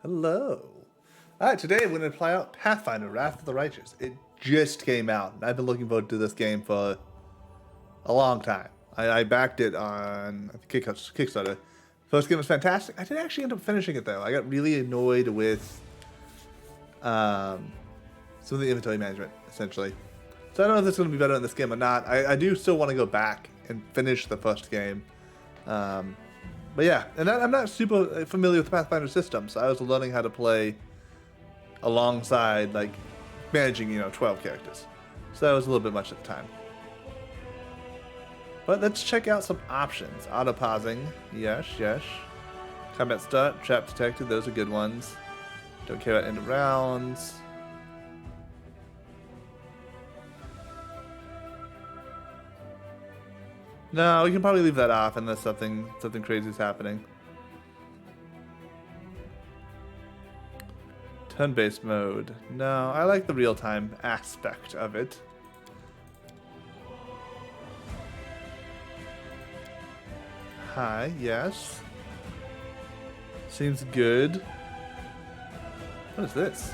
Hello. Alright, today we're going to play out Pathfinder, Wrath of the Righteous. It just came out, and I've been looking forward to this game for a long time. I backed it on Kickstarter. First game was fantastic. I didn't actually end up finishing it, though. I got really annoyed with some of the inventory management, essentially. So I don't know if it's going to be better in this game or not. I do still want to go back and finish the first game. But yeah, and I'm not super familiar with the Pathfinder system, so I was learning how to play alongside, like, managing, 12 characters. So that was a little bit much at the time. But let's check out some options. Auto-pausing, yes. Combat start, trap detected, those are good ones. Don't care about end of rounds. No, we can probably leave that off unless something crazy is happening. Turn-based mode. No, I like the real-time aspect of it. Hi, yes. Seems good. What is this?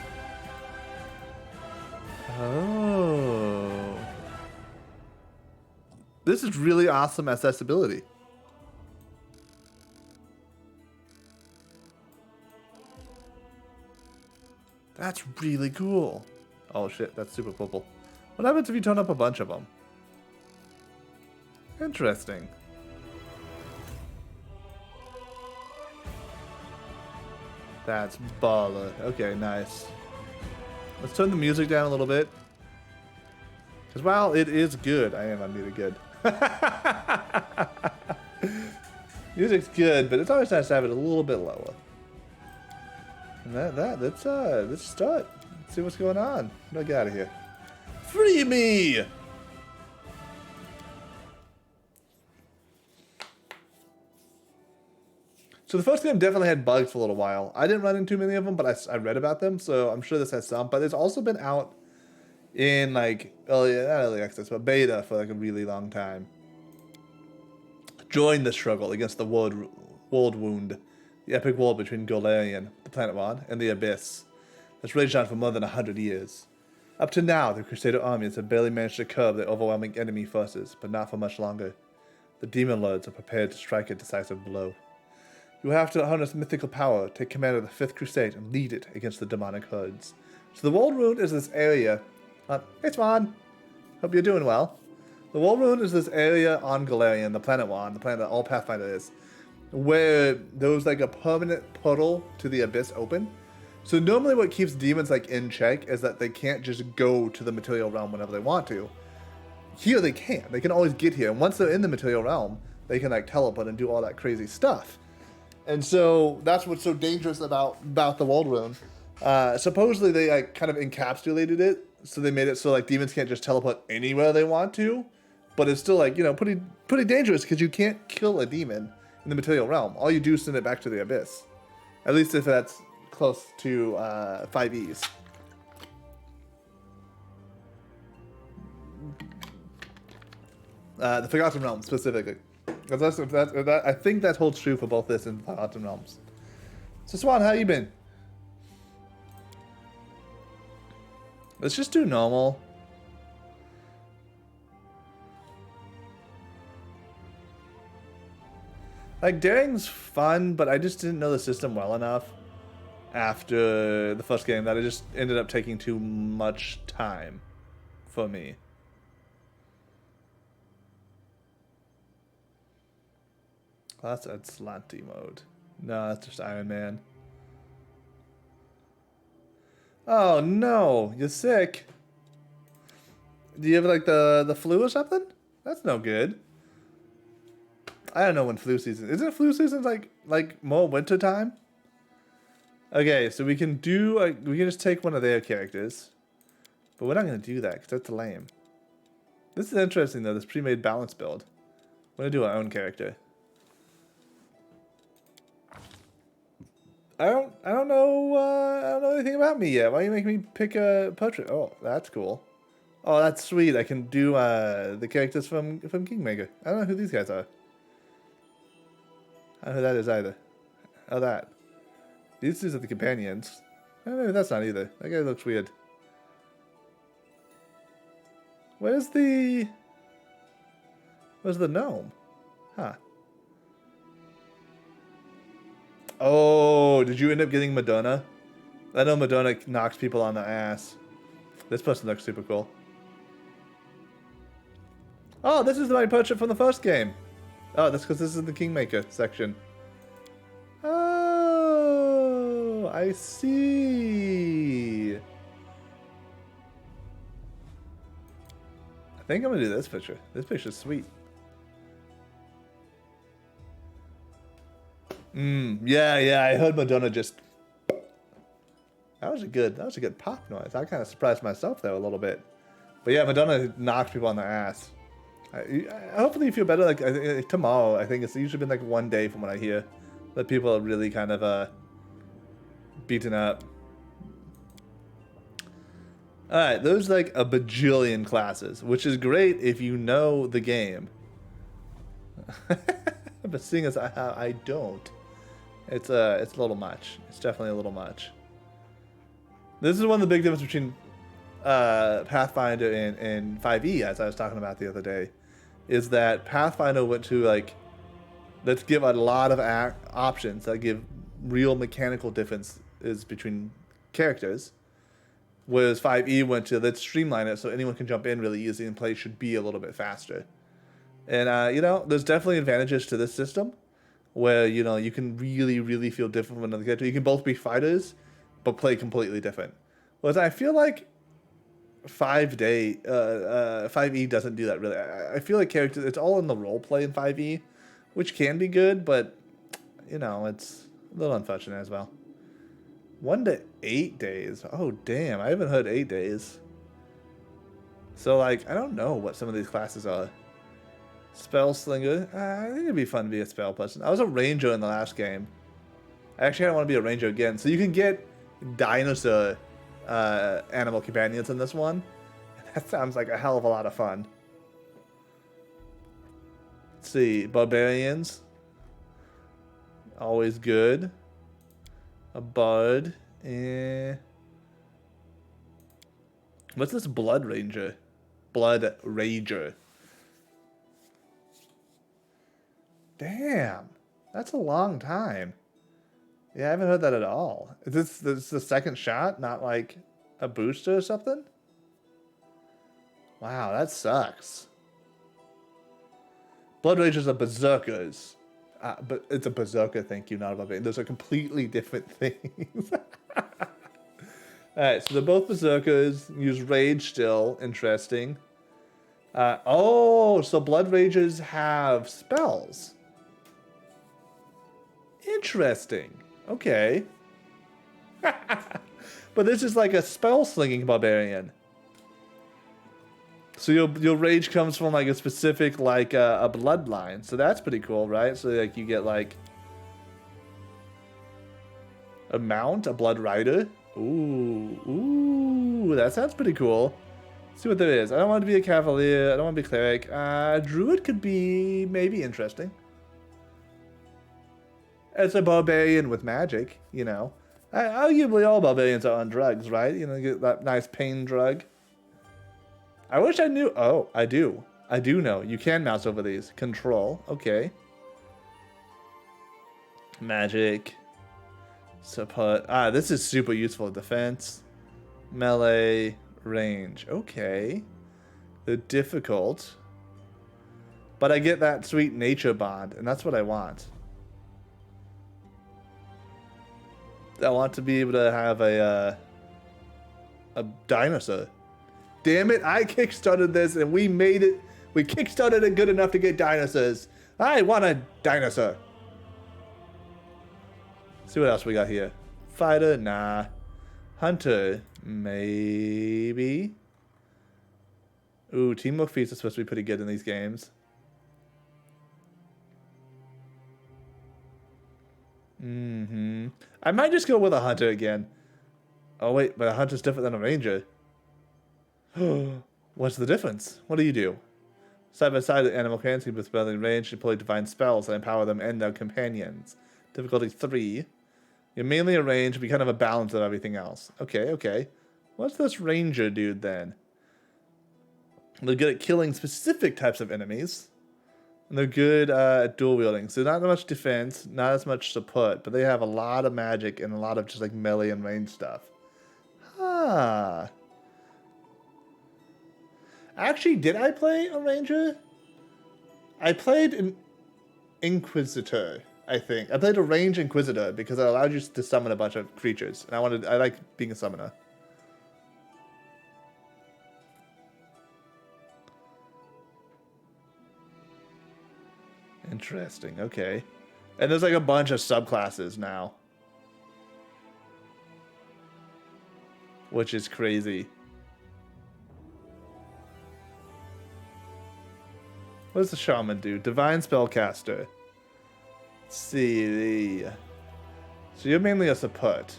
Oh. This is really awesome accessibility. That's really cool. Oh shit, that's super purple. What happens if you turn up a bunch of them? Interesting. That's baller. Okay, nice. Let's turn the music down a little bit. Because while it is good, I am unmuted good. Music's good, but it's always nice to have it a little bit lower. And let's start. Let's see what's going on. How do I get out of here? Free me! So the first game definitely had bugs for a little while. I didn't run into many of them, but I read about them, so I'm sure this has some. But it's also been out in, like, not early access, but beta for like a really long time. Join the struggle against the world wound, the epic war between Golarion, the planet one, and the Abyss that's raged on for more than 100 years. Up to now, the Crusader armies have barely managed to curb their overwhelming enemy forces, but not for much longer. The demon lords are prepared to strike a decisive blow. You have to harness mythical power, take command of the Fifth Crusade, and lead it against the demonic hordes. So the World Rune is this area. Hey, Swan. Hope you're doing well. The World Rune is this area on Golarion, the planet one, the planet that all Pathfinder is, where there was like a permanent portal to the Abyss open. So normally what keeps demons like in check is that they can't just go to the material realm whenever they want to. Here they can. They can always get here. And once they're in the material realm, they can like teleport and do all that crazy stuff. And so that's what's so dangerous about the World Rune. Supposedly they like kind of encapsulated it, so they made it so like demons can't just teleport anywhere they want to, but it's still like pretty dangerous because you can't kill a demon in the material realm. All you do is send it back to the Abyss, at least if that's close to 5Es. The Forgotten Realms specifically. I think that holds true for both this and Forgotten Realms. So Swan, how you been? Let's just do normal. Like, daring's fun, but I just didn't know the system well enough after the first game that it just ended up taking too much time for me. Oh, that's slanty mode. No, that's just Iron Man. Oh no, you're sick. Do you have like the flu or something? That's no good. I don't know when flu season. Isn't flu season like more winter time? Okay, so we can just take one of their characters, but we're not gonna do that because that's lame. This is interesting though. This pre-made balance build. We're gonna do our own character. I don't know anything about me yet. Why are you making me pick a portrait? Oh, that's cool. Oh, that's sweet. I can do the characters from Kingmaker. I don't know who these guys are. I don't know who that is either. Oh, that. These two are the companions. Maybe that's not either. That guy looks weird. Where's the gnome? Huh. Oh, did you end up getting Madonna? I know Madonna knocks people on the ass. This person looks super cool. Oh, this is my portrait from the first game. Oh, that's because this is the Kingmaker section. Oh, I see. I think I'm gonna do this picture. This picture's sweet. Yeah, I heard Madonna just... That was a good pop noise. I kind of surprised myself there a little bit. But yeah, Madonna knocks people on their ass. Hopefully you feel better. Like tomorrow, I think it's usually been like 1 day from what I hear that people are really kind of beaten up. All right, there's like a bajillion classes, which is great if you know the game. But seeing as I don't, it's a little much. It's definitely a little much. This is one of the big differences between Pathfinder and 5e, as I was talking about the other day, is that Pathfinder went to like, let's give a lot of options that give real mechanical differences between characters, whereas 5e went to let's streamline it so anyone can jump in really easy and play should be a little bit faster. And you know, there's definitely advantages to this system, where you know you can really feel different from another character. You can both be fighters, but play completely different. Whereas I feel like 5e doesn't do that really. I feel like characters, it's all in the role play in 5e, which can be good, but you know, it's a little unfortunate as well. 1 to 8 days. Oh damn, I haven't heard 8 days. So like, I don't know what some of these classes are. Spell Slinger. I think it'd be fun to be a spell person. I was a ranger in the last game. Actually, I don't want to be a ranger again. So you can get dinosaur animal companions in this one. That sounds like a hell of a lot of fun. Let's see. Barbarians. Always good. A bard. What's this Blood Ranger? Blood Rager. Damn, that's a long time. Yeah, I haven't heard that at all. Is this the second shot, not like a booster or something? Wow, that sucks. Blood Ragers are berserkers. But it's a berserker, thank you, not a barbarian. Those are completely different things. Alright, so they're both berserkers. Use rage still. Interesting. Oh, so Blood Ragers have spells. Interesting. Okay. But this is like a spell slinging barbarian. So your rage comes from like a specific like a bloodline. So that's pretty cool, right? So like you get like a mount, a blood rider. Ooh, that sounds pretty cool. Let's see what there is. I don't want to be a cavalier. I don't want to be a cleric. Druid could be maybe interesting. It's a barbarian with magic, you know. Arguably all barbarians are on drugs, right? You know, you get that nice pain drug. I wish I knew. Oh, I do. I do know. You can mouse over these. Control. Okay. Magic. Support. This is super useful. Defense. Melee. Range. Okay. They're difficult. But I get that sweet nature bond, and that's what I want. I want to be able to have a dinosaur. Damn it, I kickstarted this and we made it. We kickstarted it good enough to get dinosaurs. I want a dinosaur. See what else we got here. Fighter, nah. Hunter, maybe. Ooh, teamwork feats are supposed to be pretty good in these games. I might just go with a hunter again. Oh wait, but a hunter's different than a ranger. What's the difference? What do you do? Side by side, the animal can see with spelling range, deploy divine spells that empower them and their companions. Difficulty 3. You're mainly a range, be kind of a balance of everything else. Okay, okay. What's this ranger dude then? They're good at killing specific types of enemies. And they're good at dual wielding. So not much defense, not as much support, but they have a lot of magic and a lot of just like melee and range stuff. Huh. Actually, did I play a ranger? I played an inquisitor, I think. I played a range inquisitor because it allowed you to summon a bunch of creatures. And I like being a summoner. Interesting, okay. And there's like a bunch of subclasses now. Which is crazy. What does the shaman do? Divine spellcaster. Let's see. So you're mainly a support.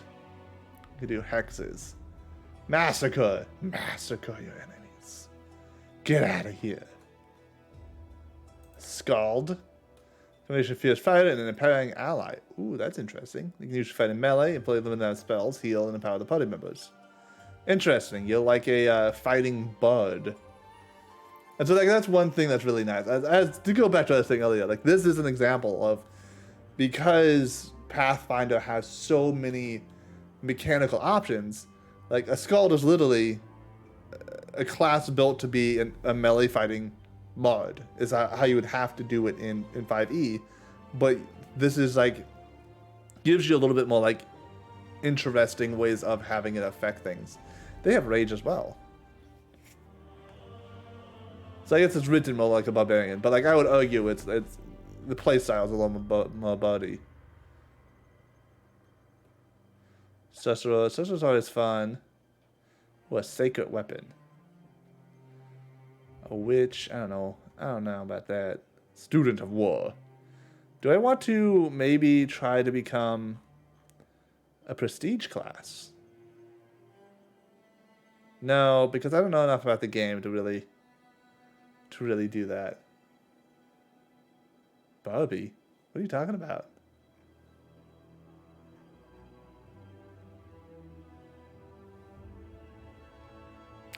You can do hexes. Massacre. Massacre your enemies. Get out of here. Scald. Combination of fierce fighter and an empowering ally. Ooh, that's interesting. You can use fight in melee and play limited spells, heal, and empower the party members. Interesting. You're like a fighting bard. And so like that's one thing that's really nice. As to go back to what I was saying earlier, like this is an example of, because Pathfinder has so many mechanical options, like a Skald is literally a class built to be a melee fighting bard, is how you would have to do it in 5e, but this is like gives you a little bit more like interesting ways of having it affect things. They have rage as well. So I guess it's written more like a barbarian, but like I would argue it's the playstyle is a little more body. Sorcerer's always fun. What, sacred weapon? A witch? I don't know about that. Student of war. Do I want to maybe try to become a prestige class? No, because I don't know enough about the game to really do that. Barbie? What are you talking about?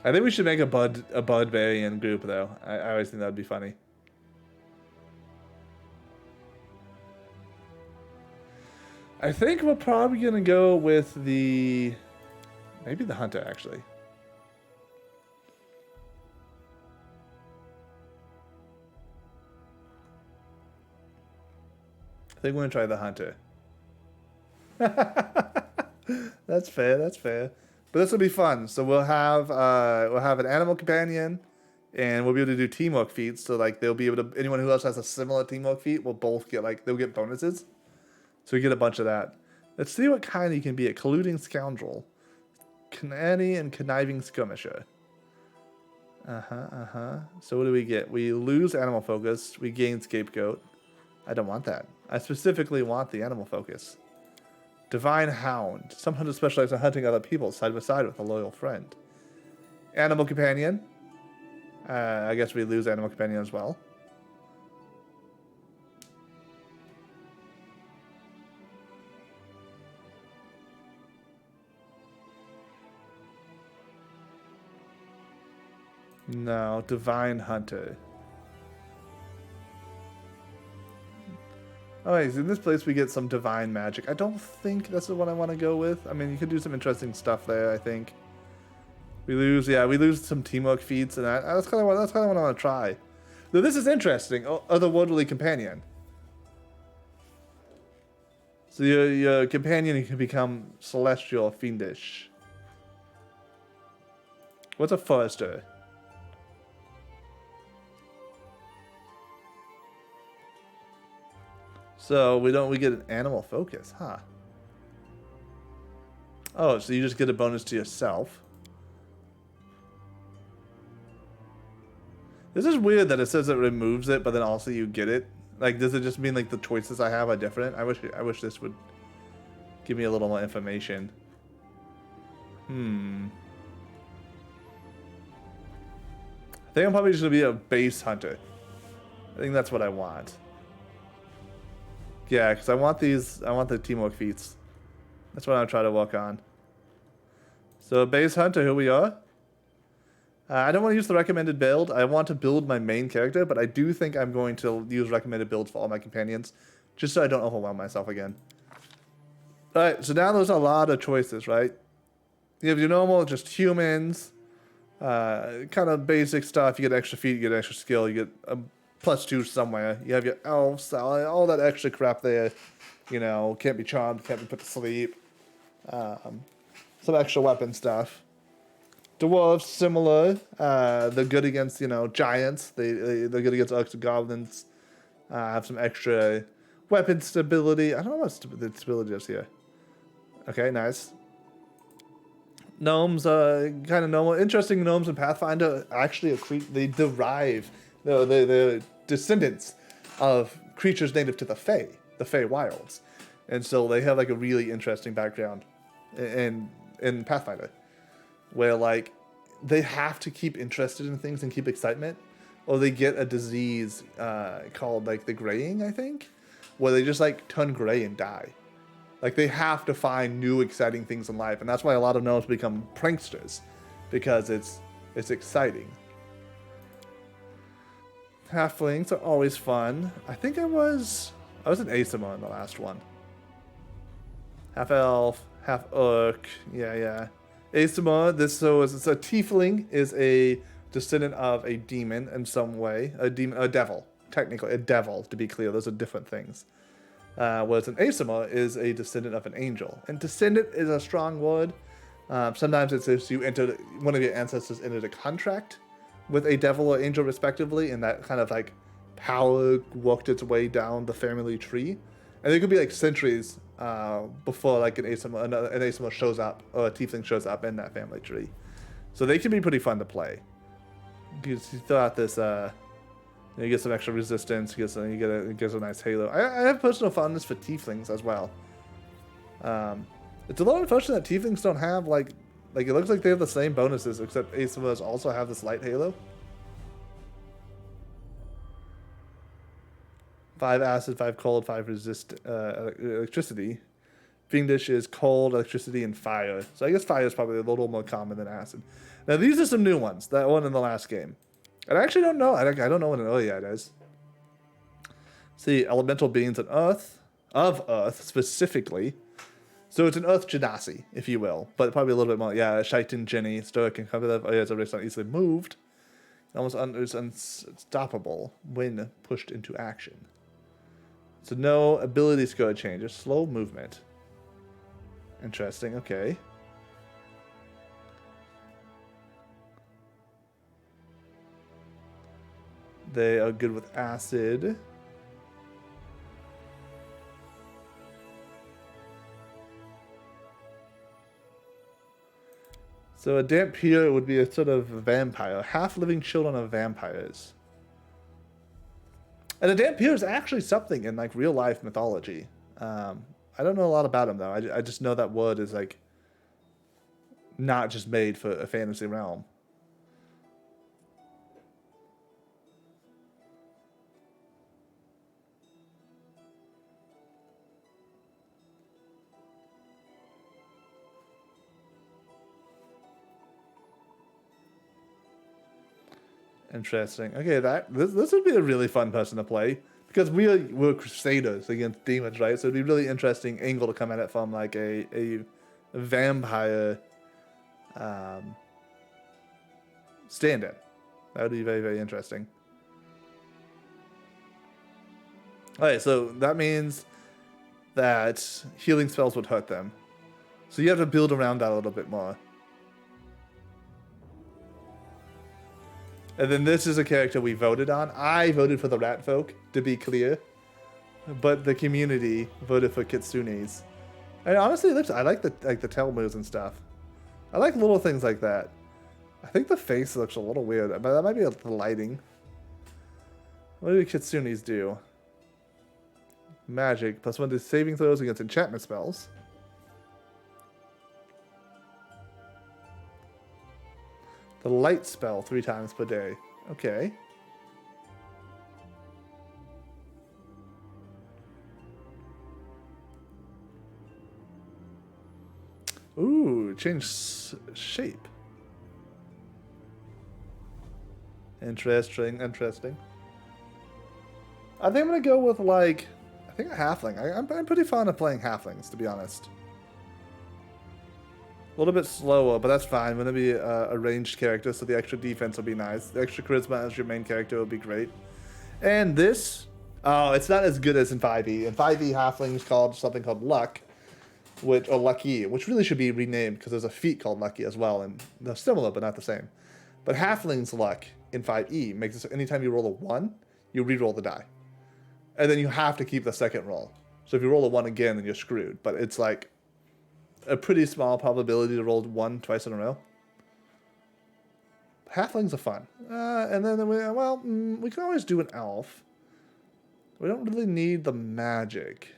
I think we should make a Barbarian group though. I always think that would be funny. I think we're probably gonna go with maybe the hunter actually. I think we're gonna try the hunter. That's fair. That's fair. But this will be fun. So we'll have an animal companion, and we'll be able to do teamwork feats. So like they'll be able to, anyone who else has a similar teamwork feat will both get they'll get bonuses. So we get a bunch of that. Let's see what kind you can be: a colluding scoundrel, canny and conniving skirmisher. So what do we get? We lose animal focus. We gain scapegoat. I don't want that. I specifically want the animal focus. Divine Hound. Some hunters specialize in hunting other people side by side with a loyal friend. Animal Companion. I guess we lose Animal Companion as well. No, Divine Hunter. Alright, so in this place we get some divine magic. I don't think that's the one I want to go with. I mean, you could do some interesting stuff there, I think. We lose some teamwork feats, and that's kind of what I want to try. Though this is interesting. Otherworldly companion. So your companion can become celestial or fiendish. What's a forester? So we get an animal focus, huh? Oh, so you just get a bonus to yourself. This is weird that it says it removes it, but then also you get it. Like, does it just mean like the choices I have are different? I wish this would give me a little more information. I think I'm probably just gonna be a base hunter. I think that's what I want. Yeah, because I want the teamwork feats. That's what I'm trying to work on. So base hunter, here we are. I don't want to use the recommended build. I want to build my main character, but I do think I'm going to use recommended builds for all my companions, just so I don't overwhelm myself again. Alright, so now there's a lot of choices, right? You have your normal, just humans, kind of basic stuff. You get extra feet, you get extra skill, you get a +2 somewhere. You have your elves, all that extra crap there. You know, can't be charmed, can't be put to sleep. Some extra weapon stuff. Dwarves, similar. They're good against, you know, giants. They're good against orcs and goblins. Have some extra weapon stability. I don't know what the stability is here. Okay, nice. Gnomes, kind of normal. Interesting, gnomes in Pathfinder actually they derive, they're descendants of creatures native to the Fey Wilds. And so they have like a really interesting background in Pathfinder, where like they have to keep interested in things and keep excitement, or they get a disease called like the graying, I think, where they just like turn gray and die. Like they have to find new exciting things in life, and that's why a lot of gnomes become pranksters, because it's exciting. Halflings are always fun. I think I was an Asimo in the last one. Half elf, half orc. Yeah. Asimo, it's a tiefling, is a descendant of a demon in some way. A devil. Technically, a devil, to be clear. Those are different things. Whereas an Asimo is a descendant of an angel. And descendant is a strong word. Sometimes it's if one of your ancestors entered a contract with a devil or angel respectively, and that kind of like power worked its way down the family tree. And it could be like centuries before like an Asimo shows up, or a tiefling shows up in that family tree. So they can be pretty fun to play. Because you throw out this, you get some extra resistance, it gives a nice halo. I have personal fondness for tieflings as well. It's a little unfortunate that tieflings don't have like it looks like they have the same bonuses, except Asimos also have this light halo. 5 acid, 5 cold, 5 resist electricity. Fiendish is cold, electricity, and fire. So I guess fire is probably a little more common than acid. Now these are some new ones. That one in the last game. And I actually don't know. I don't know what an Iliad is. See, elemental beings of Earth specifically. So it's an Earth Genasi, if you will, but probably a little bit more. Yeah, Shaitan, Jenny, Stoic, and Competitive. Oh yeah, it's not easily moved. It's unstoppable when pushed into action. So no ability score change, just slow movement. Interesting. Okay. They are good with acid. So a Dampier would be a sort of vampire, half-living children of vampires. And a Dampier is actually something in like real-life mythology. I don't know a lot about him though. I just know that word is like not just made for a fantasy realm. Interesting. Okay, this would be a really fun person to play, because we're Crusaders against demons, right? So it'd be a really interesting angle to come at it from, like a vampire stand-in. That would be very, very interesting. Alright, so that means that healing spells would hurt them. So you have to build around that a little bit more. And then this is a character we voted on. I voted for the rat folk, to be clear. But the community voted for Kitsunes. And honestly, I like the tail moves and stuff. I like little things like that. I think the face looks a little weird, but that might be the lighting. What do Kitsunes do? Magic, +1 to saving throws against enchantment spells. The light spell 3 times per day. Okay. Ooh, change shape. Interesting, interesting. I think I'm gonna go with like, I think a halfling. I'm pretty fond of playing halflings, to be honest. A little bit slower, but that's fine. I'm gonna be a ranged character, so the extra defense will be nice. The extra charisma as your main character will be great. And this, oh, it's not as good as in 5e. In 5e, halflings called something called luck, or lucky, which really should be renamed because there's a feat called lucky as well, and they're similar but not the same. But halflings luck in 5e makes it so anytime you roll a 1, you re-roll the die. And then you have to keep the second roll. So if you roll a 1 again, then you're screwed. But it's like a pretty small probability to roll 1 twice in a row. Halflings are fun. And then, we can always do an elf. We don't really need the magic.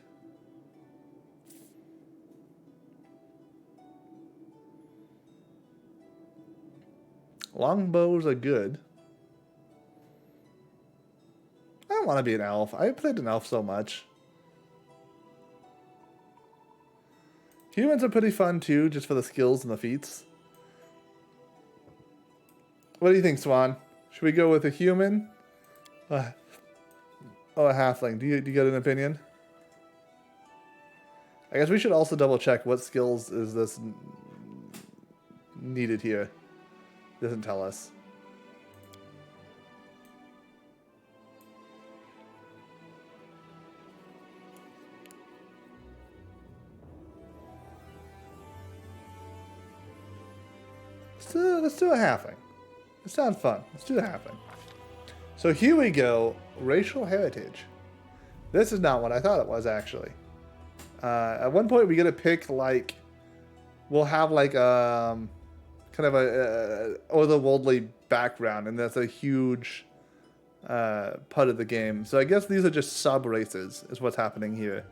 Longbows are good. I don't want to be an elf. I played an elf so much. Humans are pretty fun too, just for the skills and the feats. What do you think, Swan? Should we go with a human? Oh, a halfling. Do you get an opinion? I guess we should also double check what skills is this needed here. Doesn't tell us. Let's do a halfling. It sounds fun. Let's do a halfling. So here we go. Racial heritage. This is not what I thought it was, actually. At one point, we get to pick, like... We'll have, like, kind of a otherworldly background, and that's a huge part of the game. So I guess these are just sub-races, is what's happening here.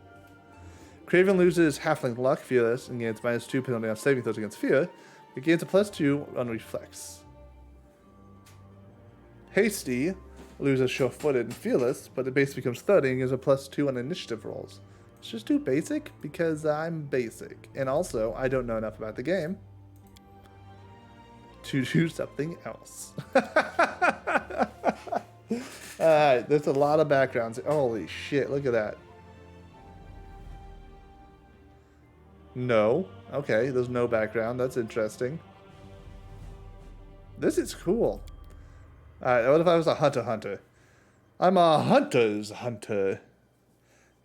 Craven loses halfling luck, fearless, and gains -2 penalty on saving throws against fear. It gains a +2 on reflex. Hasty loses sure-footed and fearless, but the base becomes 30 and gives a +2 on initiative rolls. Let's just do basic, because I'm basic. And also, I don't know enough about the game to do something else. Alright, there's a lot of backgrounds. Holy shit, look at that. No. Okay, there's no background. That's interesting. This is cool. Alright, what if I was a hunter? I'm a hunter's hunter.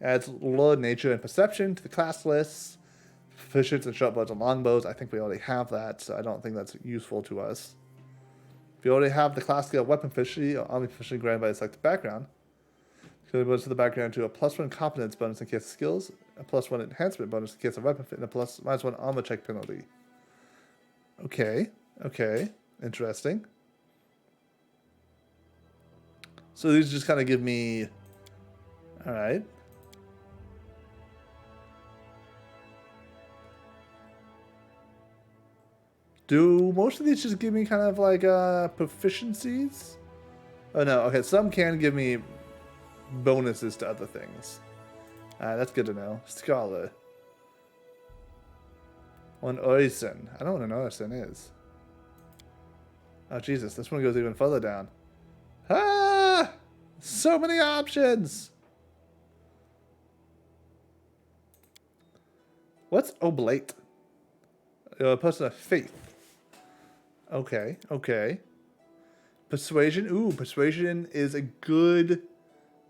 Adds law, nature, and perception to the class lists. Proficiency and short bows and longbows. I think we already have that, so I don't think that's useful to us. If you already have the class skill weapon proficiency or army proficiency granted by a selected background, it goes to the background to a +1 competence bonus in case of skills, a +1 enhancement bonus in case of weapon fit, and a -1 armor check penalty. Okay, interesting. So these just kind of give me... Alright. Do most of these just give me kind of like proficiencies? Oh no, okay, some can give me bonuses to other things. That's good to know. Scholar. One Oisen. I don't want to know what Oisen is. Oh Jesus, this one goes even further down. Ah! So many options! What's oblate? A person of faith. Okay. Persuasion. Ooh, persuasion is a good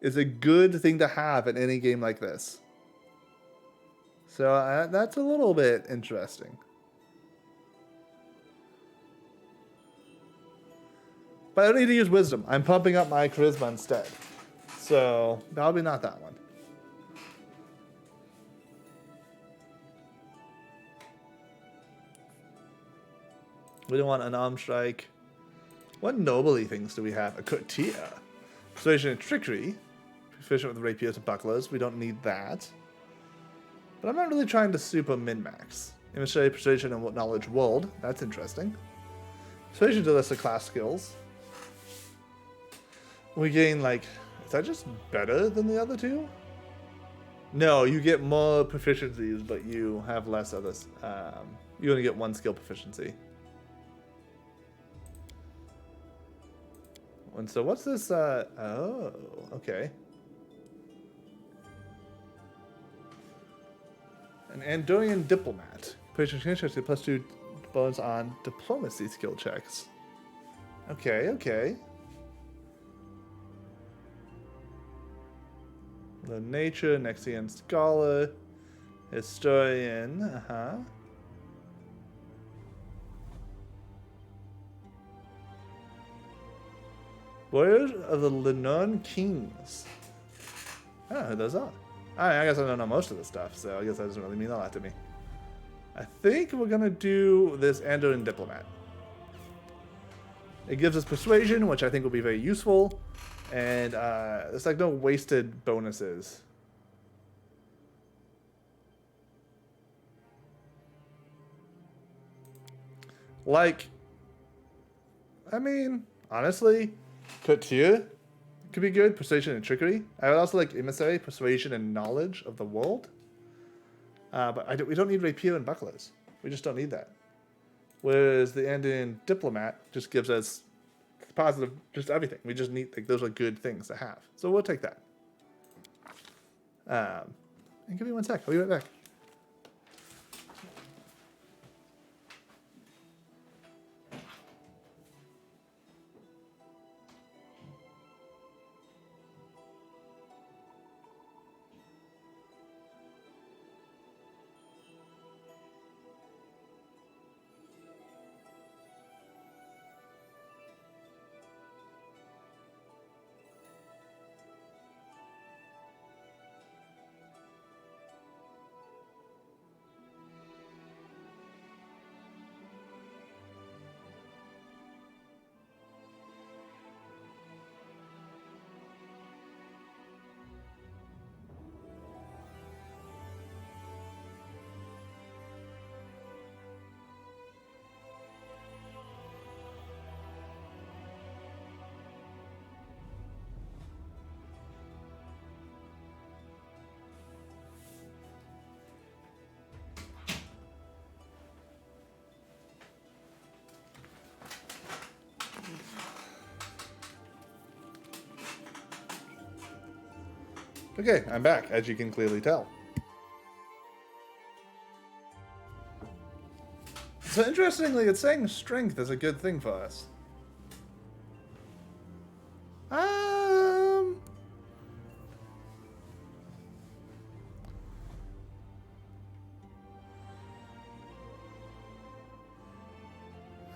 thing to have in any game like this. So that's a little bit interesting. But I don't need to use wisdom. I'm pumping up my charisma instead. So probably not that one. We don't want an arm strike. What nobly things do we have? A courtier. Persuasion and trickery. Proficient with rapiers and bucklers. We don't need that. But I'm not really trying to super min-max. Emissary, persuasion, and knowledge world. That's interesting. Persuasion to list of class skills. We gain, like... Is that just better than the other two? No, you get more proficiencies, but you have less of this. You only get 1 skill proficiency. And so what's this? Oh, okay. An Andorian diplomat. Proficiency +2 bonus on diplomacy skill checks. Okay, okay. The nature, Nexian scholar, historian, Warriors of the Lenon Kings. Oh, who those are? I guess I don't know most of the stuff, so I guess that doesn't really mean a lot to me. I think we're gonna do this Andorian diplomat. It gives us persuasion, which I think will be very useful, and there's like no wasted bonuses. Like, I mean, honestly, Couture could be good. Persuasion and trickery. I would also like emissary, persuasion, and knowledge of the world. But we don't need rapier and bucklers. We just don't need that. Whereas the Andean diplomat just gives us positive, just everything. We just need, like, those are good things to have. So we'll take that. And give me 1 sec. I'll be right back. Okay, I'm back, as you can clearly tell. So interestingly, it's saying strength is a good thing for us. I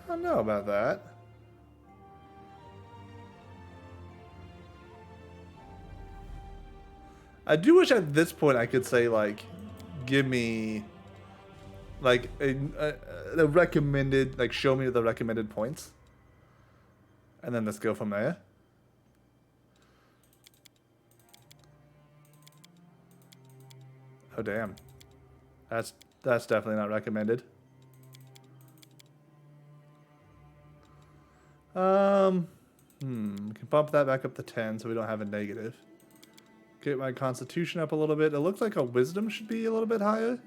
don't know about that. I do wish at this point I could say, like, give me, like, the recommended, like, show me the recommended points. And then let's go from there. Oh, damn. That's definitely not recommended. We can bump that back up to 10 so we don't have a negative. Get my constitution up a little bit. It looks like a wisdom should be a little bit higher.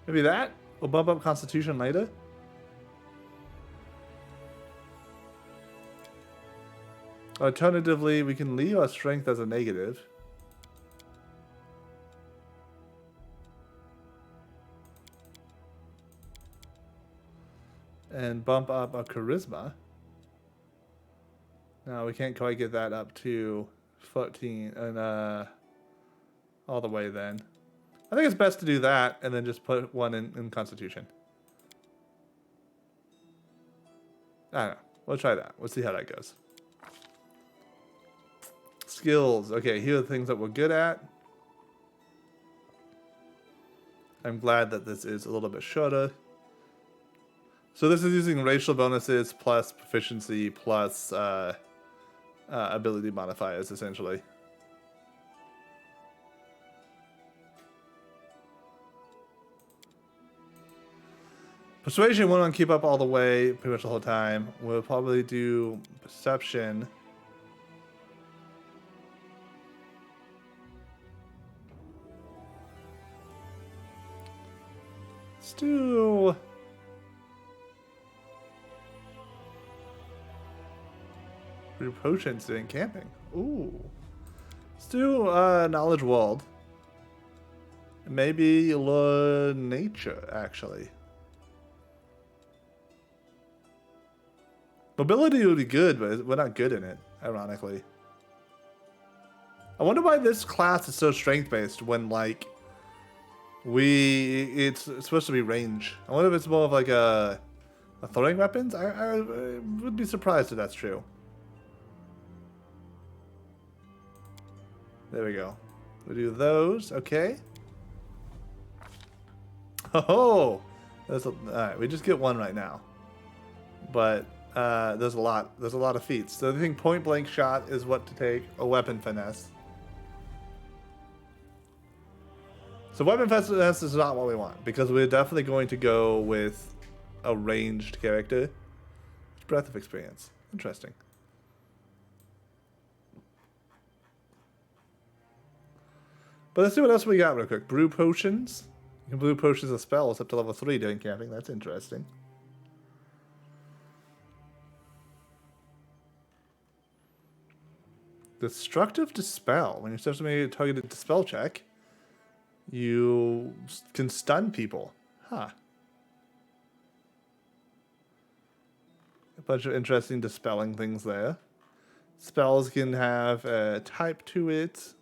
Maybe that? We'll bump up constitution later. Alternatively, we can leave our strength as a negative. And bump up our charisma. No, we can't quite get that up to 14 and all the way then. I think it's best to do that and then just put 1 in constitution. I don't know. We'll try that. We'll see how that goes. Skills. Okay, here are the things that we're good at. I'm glad that this is a little bit shorter. So this is using racial bonuses plus proficiency plus ability modifiers, essentially. Persuasion won't keep up all the way pretty much the whole time. We'll probably do perception. Let's do... brew potions during camping. Ooh. Let's do knowledge world. Maybe learn nature, actually. Mobility would be good, but we're not good in it, ironically. I wonder why this class is so strength-based when, like, it's supposed to be range. I wonder if it's more of like a throwing weapons? I would be surprised if that's true. There we go. We'll do those, okay. Oh! Alright, we just get one right now. But there's a lot of feats. So I think point blank shot is what to take, a weapon finesse. So weapon finesse is not what we want, because we're definitely going to go with a ranged character. Breath of experience. Interesting. But let's see what else we got real quick. Brew potions. You can brew potions of spells up to level 3 during camping. That's interesting. Destructive Dispel. When you're successfully targeted dispel check, you can stun people. Huh. A bunch of interesting dispelling things there. Spells can have a type to it.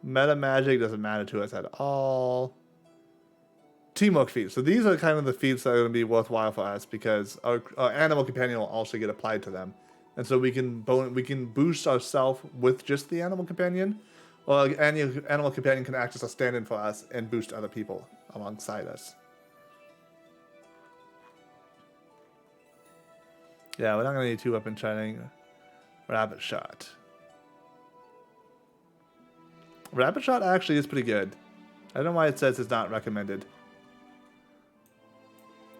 Meta magic doesn't matter to us at all. Teamwork feats. So these are kind of the feats that are going to be worthwhile for us because our animal companion will also get applied to them. And so we can boost ourselves with just the animal companion, or any animal companion can act as a stand-in for us and boost other people alongside us. Yeah, we're not going to need 2-weapon training. Rabbit shot. Rabbit shot actually is pretty good. I don't know why it says it's not recommended.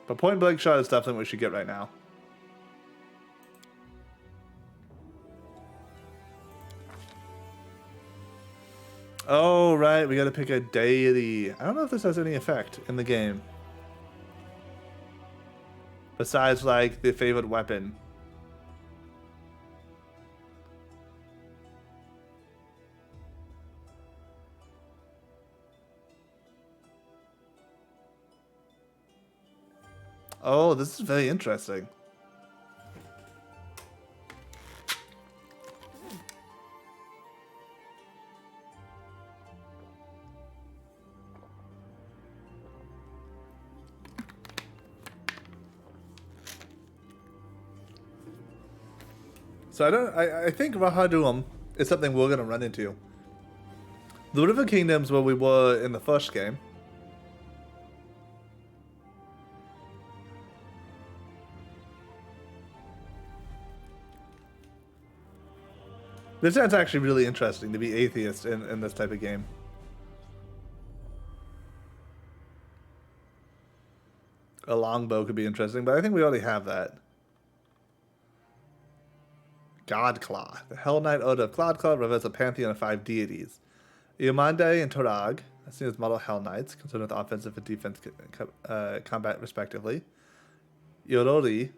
But point blank shot is definitely what we should get right now. Oh, right. We got to pick a deity. I don't know if this has any effect in the game. Besides, like, the favorite weapon. Oh, this is very interesting. So I think Rahadum is something we're gonna run into. The River Kingdoms where we were in the first game. This sounds actually really interesting to be atheist in this type of game. A longbow could be interesting, but I think we already have that. Godclaw. The Hell Knight Order of Godclaw reveals a pantheon of 5 deities. Iomande and Torag, as seen as model Hell Knights, concerned with offensive and defense combat respectively. Yorori,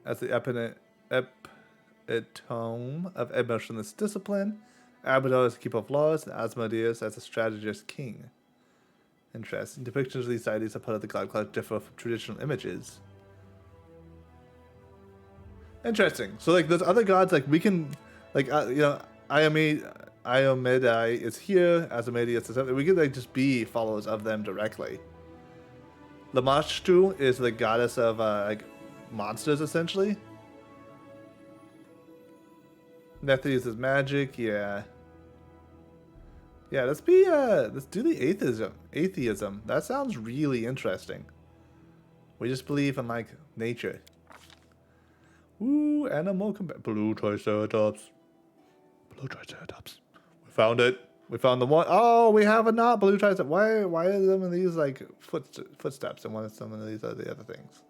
as the epitome of emotionless discipline. Abadar as the keeper of laws, and Asmodeus as a strategist king. Interesting. Depictions of these deities are part of the Godclaw differ from traditional images. Interesting. So, like, those other gods, like, we can, like, you know, Iomede is here, Asmodeus is something. We could, like, just be followers of them directly. Lamashtu is the goddess of, like, monsters, essentially. Nephthys is magic, yeah. Yeah, let's do the atheism. That sounds really interesting. We just believe in, like, nature. Ooh, animal combat. Blue Triceratops. Blue Triceratops. We found it. We found the one. Oh, we have a not blue Triceratops. Why are some of these like footsteps and some of these are the other things?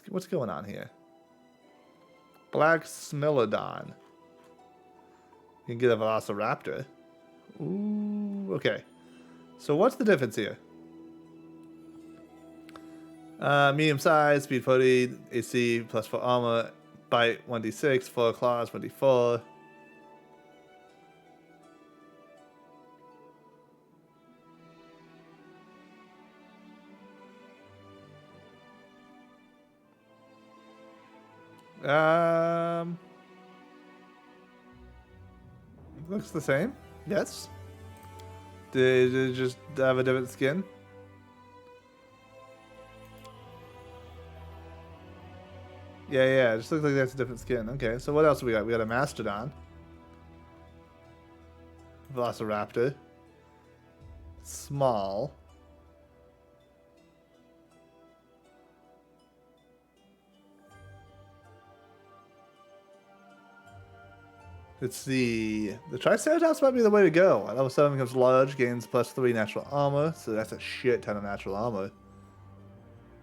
What's going on here? Black Smilodon. You can get a Velociraptor. Ooh, okay. So what's the difference here? Medium size, speed 40, AC plus 4 armor, bite 1d6, 4 claws 1d4. Looks the same. Yes. Did it just have a different skin? Yeah, it just looks like that's a different skin. Okay, so what else do we got? We got a Mastodon. Velociraptor. Small. Let's see. The Triceratops might be the way to go. At level 7 becomes large, gains plus 3 natural armor, so that's a shit ton of natural armor.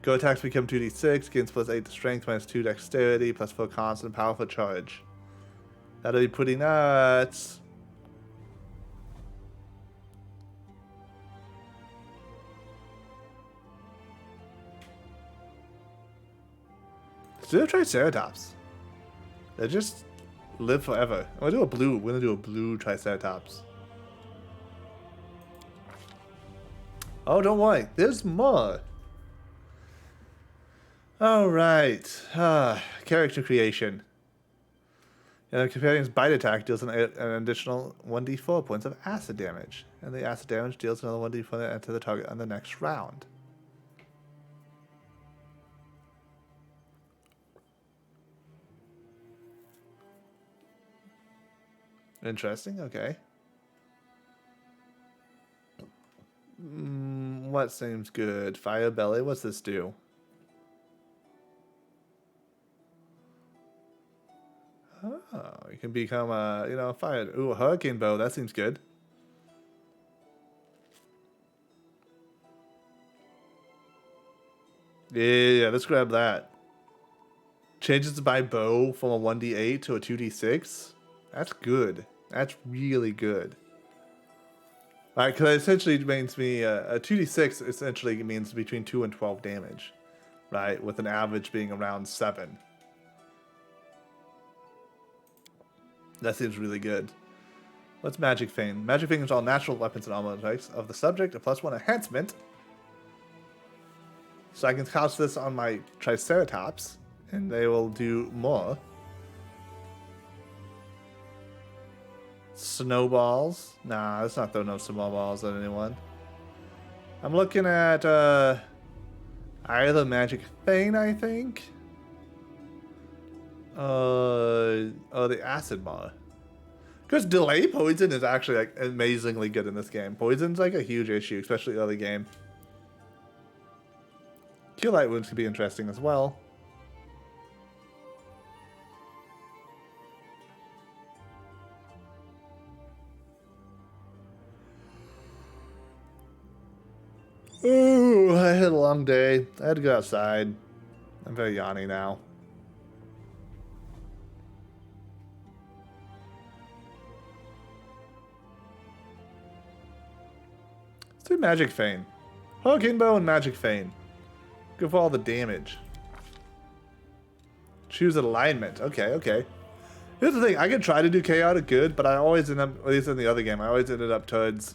Go attacks become 2d6, gains plus 8 to strength, minus 2 dexterity, plus 4 constant, powerful charge. That'll be pretty nuts. Let's do a Triceratops. They just live forever. I'm gonna do a blue. We're gonna do a blue Triceratops. Oh, don't worry. There's more. Alright. Character creation. The companion's bite attack deals an additional 1d4 points of acid damage. And the acid damage deals another 1d4 to the target on the next round. Interesting, okay. What seems good? Fire belly, what's this do? Oh, you can become a, fire. Ooh, a hurricane bow, that seems good. Yeah, let's grab that. Changes my bow from a 1d8 to a 2d6. That's good. That's really good. Alright, because it essentially means me a 2d6 essentially means between 2 and 12 damage, right? With an average being around 7. That seems really good. What's Magic Feign? Magic Feign is all natural weapons and armor types of the subject, a +1 enhancement. So I can cast this on my Triceratops, and they will do more. Snowballs. Nah, let's not throw no snowballs at anyone. I'm looking at either Magic Feign, I think. The Acid Bar. Because delay poison is actually like amazingly good in this game. Poison's like a huge issue, especially early game. Cure Light Wounds could be interesting as well. Ooh, I had a long day. I had to go outside. I'm very yawny now. Let's do Magic Feign. Hurricane Bow and Magic Feign. Go for all the damage. Choose an alignment. Okay. Here's the thing. I could try to do Chaotic Good, but I always end up, at least in the other game, I always ended up towards...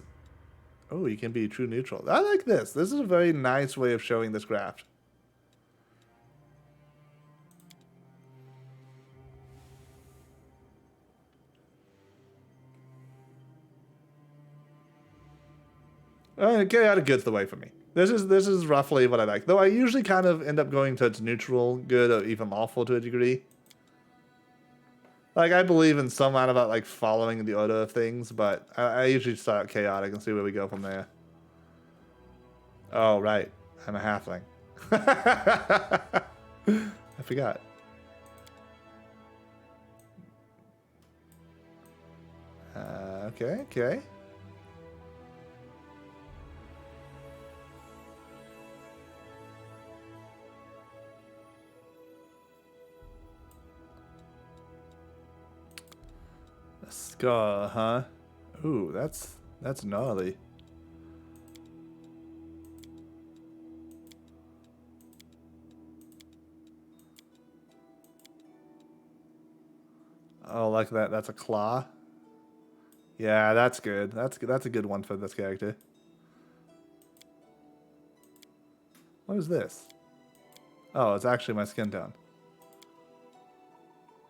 Oh, you can be true neutral. I like this. This is a very nice way of showing this graph. Chaotic Good's the way for me. This is roughly what I like. Though I usually kind of end up going towards neutral good or even lawful to a degree. Like, I believe in some amount about, like, following the order of things, but I usually start out chaotic and see where we go from there. Oh, right. I'm a halfling. I forgot. Okay. A skull, huh? Ooh, that's gnarly. Oh, like that. That's a claw. Yeah, that's good. That's a good one for this character. What is this? Oh, it's actually my skin tone.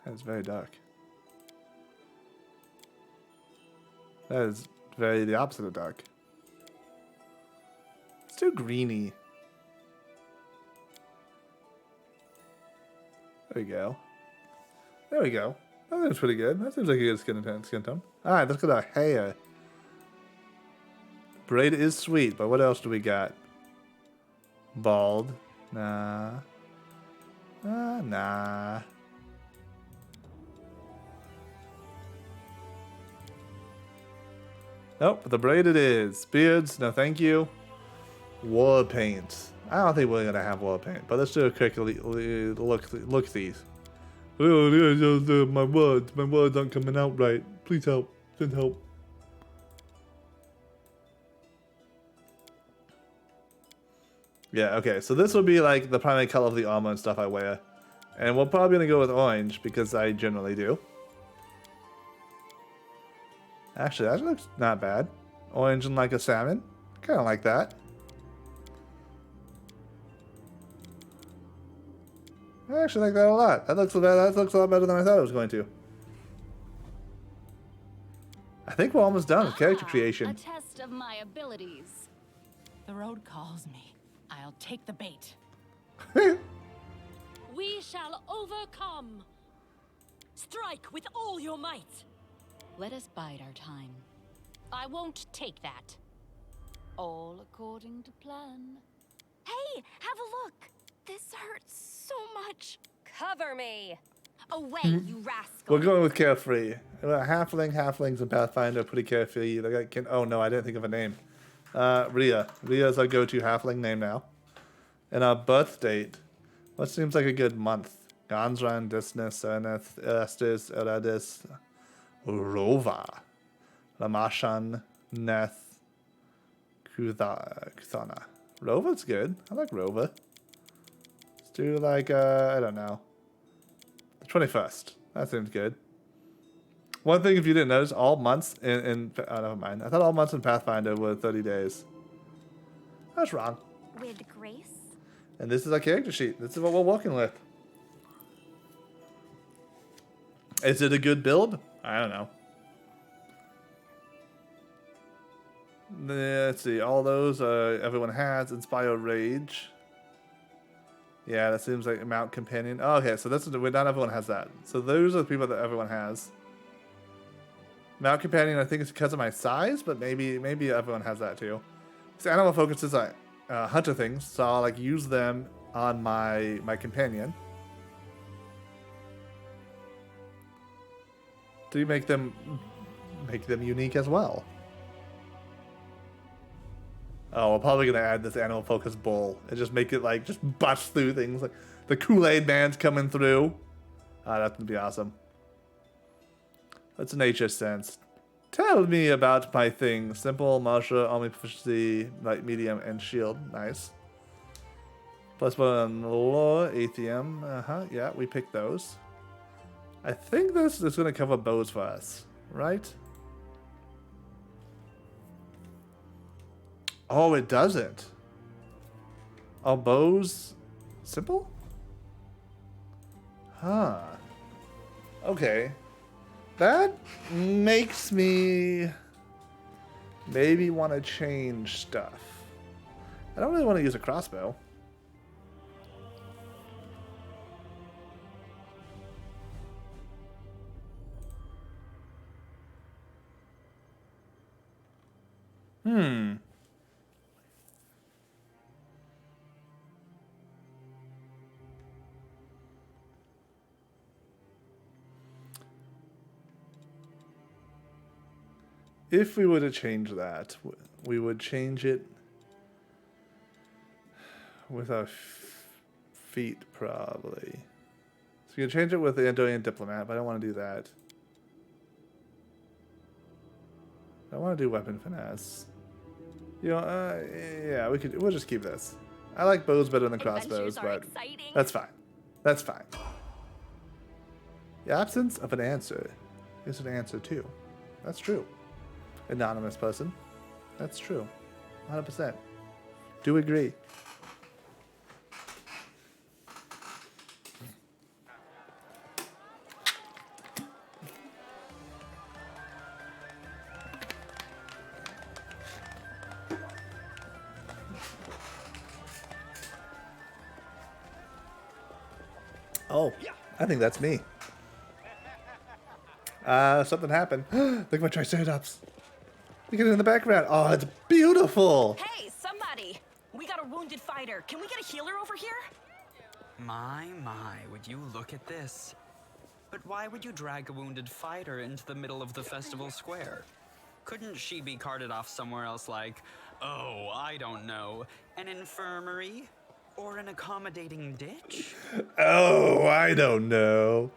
That's very dark. That is very the opposite of dark. It's too greeny. There we go. There we go. That seems pretty good. That seems like a good skin tone. Alright, let's go to hair. Braid is sweet, but what else do we got? Bald. Nah. Nah. Nope, the braid it is. Beards, no thank you. War paint. I don't think we're gonna have war paint, but let's do a quick look these. Oh, yeah, my words aren't coming out right. Please help. Send help. Yeah, okay, so this would be like the primary color of the armor and stuff I wear. And we're probably gonna go with orange because I generally do. Actually, that looks not bad. Orange and like a salmon. Kind of like that. I actually like that a lot. That looks a lot better than I thought it was going to. I think we're almost done with character creation. A test of my abilities. The road calls me. I'll take the bait. We shall overcome. Strike with all your might. Let us bide our time. I won't take that. All according to plan. Hey, have a look. This hurts so much. Cover me. Away, you rascal. We're going with carefree. Halflings and Pathfinder are pretty carefree. They got oh no, I didn't think of a name. Rhea. Rhea is our go-to halfling name now. And our birth date. What seems like a good month? Ganzran, Disnus, Erneth, Estes, Eradis, Rova, Lamashan, Neth, Kuthana. Rova's good. I like Rova. Let's do like, I don't know. The 21st. That seems good. One thing, if you didn't notice, all months in oh, never mind. I thought all months in Pathfinder were 30 days. That's wrong. With grace? And this is our character sheet. This is what we're working with. Is it a good build? I don't know. Let's see. All those everyone has. Inspire Rage. Yeah, that seems like Mount Companion. Oh, okay, so not everyone has that. So those are the people that everyone has. Mount Companion, I think it's because of my size, but maybe everyone has that too. So animal focus is like hunter things, so I'll like use them on my companion. Do you make them unique as well? Oh, we're probably gonna add this animal focus bull and just make it like just bust through things like the Kool-Aid Man's coming through. Ah, that's gonna be awesome. What's nature sense? Tell me about my thing. Simple, martial, army proficiency, light, medium, and shield. Nice. +1 on lore, atheum. Yeah, we picked those. I think this is gonna cover bows for us, right? Oh, it doesn't. Are bows simple? Huh. Okay. That makes me maybe want to change stuff. I don't really want to use a crossbow. If we were to change that, we would change it with our feet, probably. So you can change it with the Andorian Diplomat, but I don't want to do that. I want to do weapon finesse. You know, yeah, we'll just keep this. I like bows better than crossbows, Adventures are but exciting. that's fine. That's fine. The absence of an answer is an answer too. That's true. Anonymous person. That's true. 100%. Do agree. Oh, I think that's me. Something happened. Look at my Triceratops. Look at it in the background. Oh, it's beautiful. Hey, somebody! We got a wounded fighter. Can we get a healer over here? My, would you look at this? But why would you drag a wounded fighter into the middle of the festival square? Couldn't she be carted off somewhere else like, oh, I don't know, an infirmary? Or an accommodating ditch? Oh, I don't know.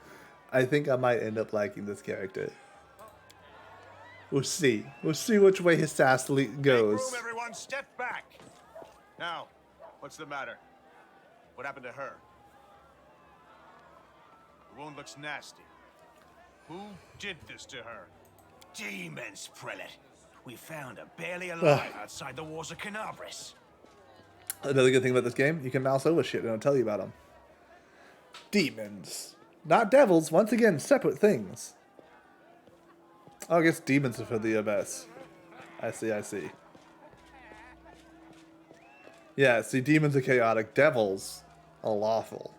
I think I might end up liking this character. We'll see. We'll see which way his sass goes. Make room, everyone. Step back. Now, what's the matter? What happened to her? The wound looks nasty. Who did this to her? Demons, Prelate. We found her barely alive outside the walls of Canabris. Another good thing about this game, you can mouse over shit and it'll tell you about them. Demons. Not devils, once again, separate things. Oh, I guess demons are for the abyss. I see. Yeah, see, demons are chaotic, devils are lawful.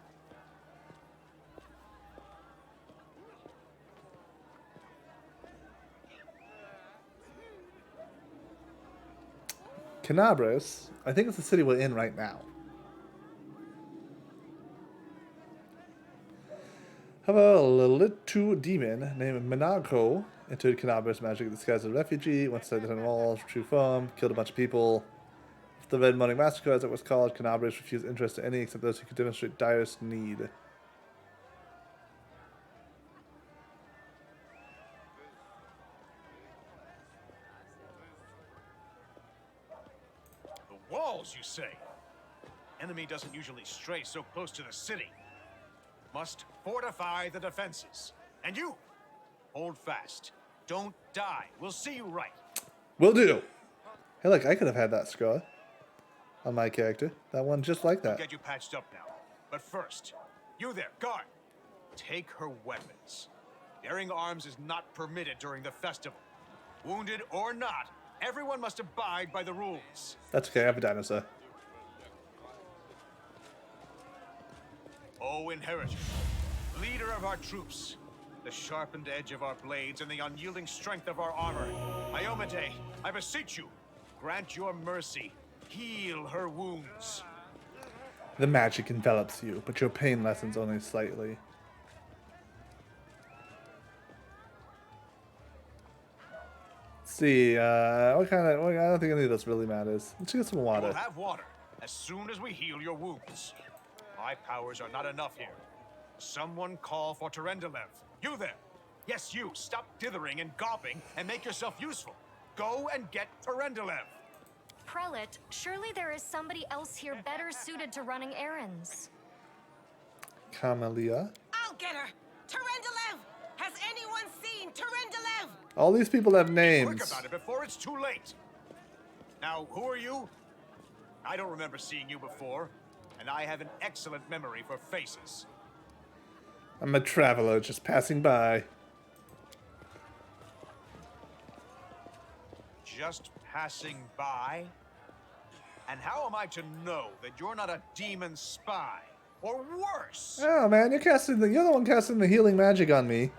Canabris, I think it's the city we're in right now. However, a little demon named Minako entered Canabris magic disguised as a refugee, went to the walls, true farm, killed a bunch of people. The Red Morning Massacre, as it was called, Canabris refused interest to any except those who could demonstrate direst need. The walls, you say? Enemy doesn't usually stray so close to the city. Must fortify the defenses. And you, hold fast. Don't die. We'll see you right. Will do. Hey, look, I could have had that scar on my character. That one just like We'll that. get you patched up now. But first, you there, guard. Take her weapons. Bearing arms is not permitted during the festival. Wounded or not, everyone must abide by the rules. That's okay, I have a dinosaur. O Inheritor, leader of our troops, the sharpened edge of our blades and the unyielding strength of our armor, Iomade, I beseech you, grant your mercy, heal her wounds. The magic envelops you, but your pain lessens only slightly. Let's see, what kind of, I don't think any of this really matters. Let's get some water. We'll have water as soon as we heal your wounds. My powers are not enough here. Someone call for Terendelev. You there. Yes, you. Stop dithering and gawping and make yourself useful. Go and get Terendelev. Prelate, surely there is somebody else here better suited to running errands. Camellia. I'll get her! Terendelev! Has anyone seen Terendelev? All these people have Quick names. about it before it's too late. Now, who are you? I don't remember seeing you before, and I have an excellent memory for faces. I'm a traveler just passing by. Just passing by? And how am I to know that you're not a demon spy? Or worse? Oh man, you're the one casting the healing magic on me.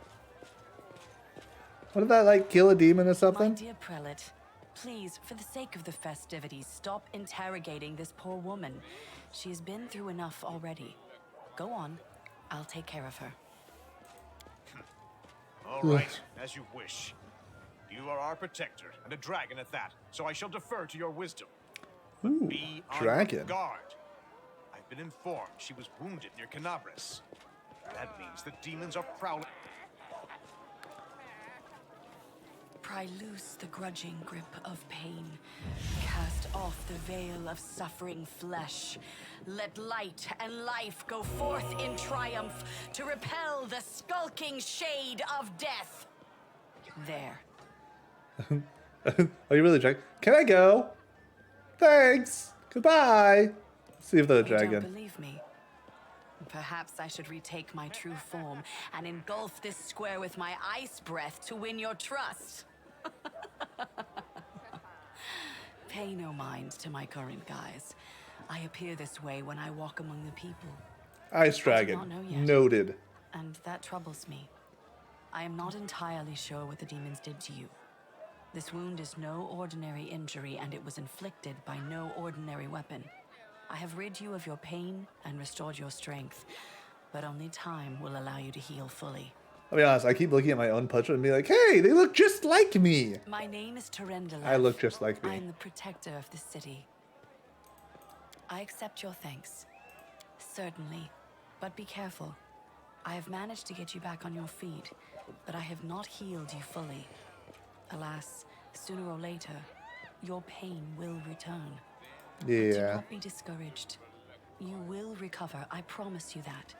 What did that, like, kill a demon or My something? dear prelate, please, for the sake of the festivities, stop interrogating this poor woman. She has been through enough already. Go on. I'll take care of her. All right, as you wish. You are our protector, and a dragon at that, so I shall defer to your wisdom. Ooh, Be on dragon. your guard. I've been informed she was wounded near Canabris. That means the demons are prowling. Pry loose the grudging grip of pain. Cast off the veil of suffering flesh. Let light and life go forth in triumph to repel the skulking shade of death. There. Are you really dragon? Can I go? Thanks. Goodbye. See if the You dragon. don't believe me? Perhaps I should retake my true form and engulf this square with my ice breath to win your trust. Pay no mind to my current guise. I appear this way when I walk among the people. Ice I do dragon. not know yet. Noted. And that troubles me. I am not entirely sure what the demons did to you. This wound is no ordinary injury, and it was inflicted by no ordinary weapon. I have rid you of your pain and restored your strength, but only time will allow you to heal fully. I'll be honest, I keep looking at my own portrait and be like, hey, they look just like me. My name is Terendelev. I look just like me. I am the protector of this city. I accept your thanks. Certainly. But be careful. I have managed to get you back on your feet, but I have not healed you fully. Alas, sooner or later, your pain will return. Do Yeah. not be discouraged. You will recover, I promise you that.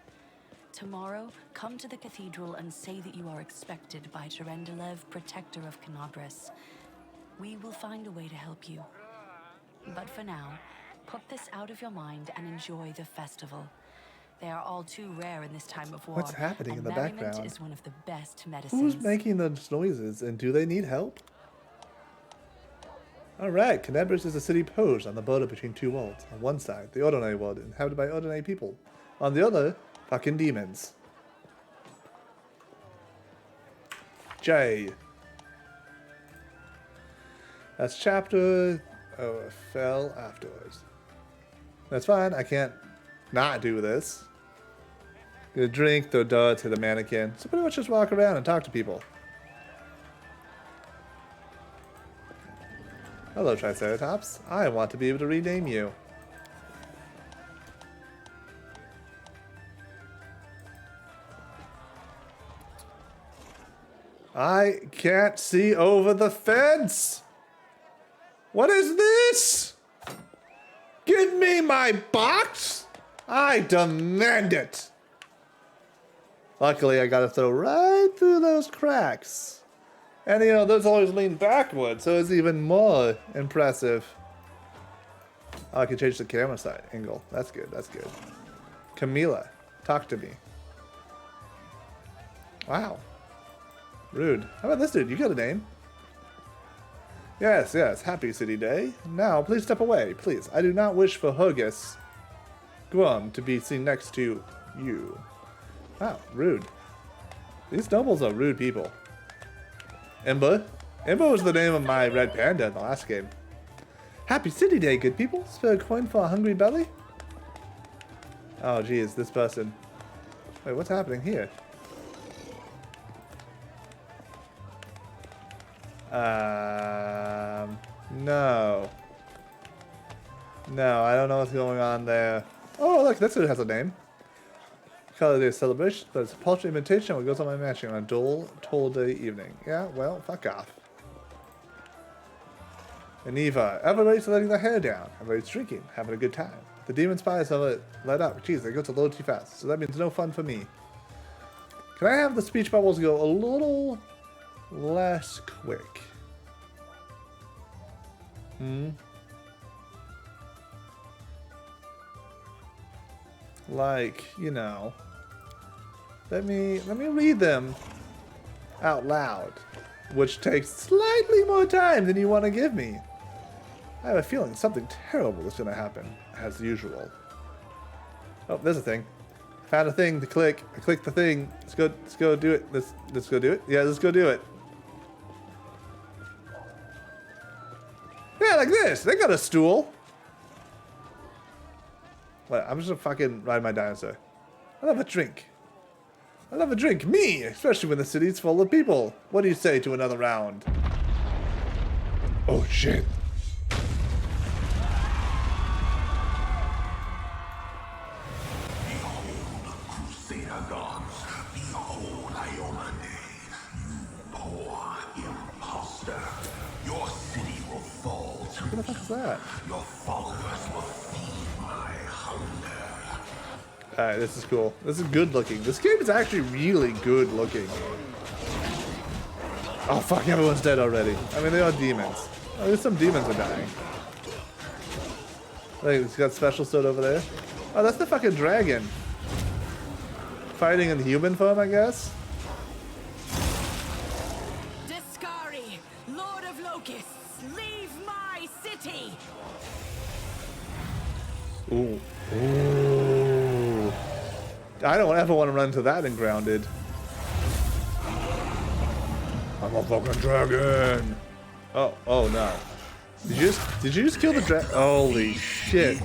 Tomorrow, come to the cathedral and say that you are expected by Terendelev, protector of Canabras. We will find a way to help you. But for now, put this out of your mind and enjoy the festival. They are all too rare in this time of war. What's happening in and the merriment background? is one of the best medicines. Who's making those noises, and do they need help? Alright, Canabras is a city posed on the border between two worlds. On one side, the ordinary world, inhabited by ordinary people. On the other, fucking demons. J. That's chapter. Oh, it fell afterwards. That's fine, I can't not do this. Get a drink, throw darts, hit a mannequin. So pretty much just walk around and talk to people. Hello, Triceratops. I want to be able to rename you. I can't see over the fence. What is this? Give me my box. I demand it. Luckily, I got to throw right through those cracks. And, you know, those always lean backwards, so it's even more impressive. Oh, I can change the camera side angle. That's good, that's good. Camila, talk to me. Wow. Rude. How about this dude? You got a name? Yes, yes. Happy City Day. Now, please step away. Please. I do not wish for Huggus Grum to be seen next to you. Wow, rude. These nobles are rude people. Imba? Imba was the name of my red panda in the last game. Happy City Day, good people. Spare a coin for a hungry belly? Oh, geez, this person. Wait, what's happening here? No. No, I don't know what's going on there. Oh, look, this dude has a name. Call it a celebration, but it's a paltry imitation of what goes on my matching on a dull, day evening. Yeah, well, fuck off. And Eva, everybody's letting their hair down. Everybody's drinking, having a good time. The demon spies have it let up. Jeez, they go a little too fast, so that means no fun for me. Can I have the speech bubbles go a little less quick? Like, you know, let me read them out loud, which takes slightly more time than you want to give me. I have a feeling something terrible is going to happen, as usual. Oh, there's a thing. Found a thing to click. I clicked the thing. Let's go do it. Let's go do it. Yeah, let's go do it. Yeah, like this. They got a stool. What? I'm just gonna fucking ride my dinosaur. I love a drink. I love a drink. Me! Especially when the city's full of people. What do you say to another round? Oh, shit. Behold, Crusader gods. Behold, Iomade. You poor imposter. What the fuck is that? Your followers will feed my hunger. Alright, this is cool. This is good looking. This game is actually really good looking. Oh fuck, everyone's dead already. I mean, they are demons. Oh, there's some demons are dying. Wait, it's got special sword over there. Oh, that's the fucking dragon. Fighting in human form, I guess? Discari, Lord of Locusts, leave my city! Ooh. Ooh. I don't ever want to run into that in Grounded. I'm a fucking dragon. Oh, oh no. Did you just kill the dragon? Holy shit.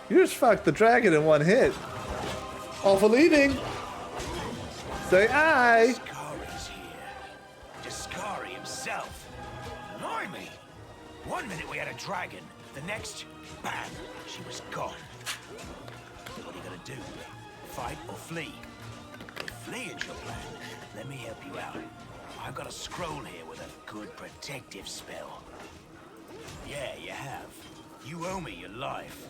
You just fucked the dragon in one hit. All for leaving. Say aye. Discari's here. Discari himself. Blimey. One minute we had a dragon, the next, bam, she was gone. What are you gonna do? Fight or flee? If fleeing's your plan, let me help you out. I've got a scroll here with a good protective spell. Yeah, you have. You owe me your life.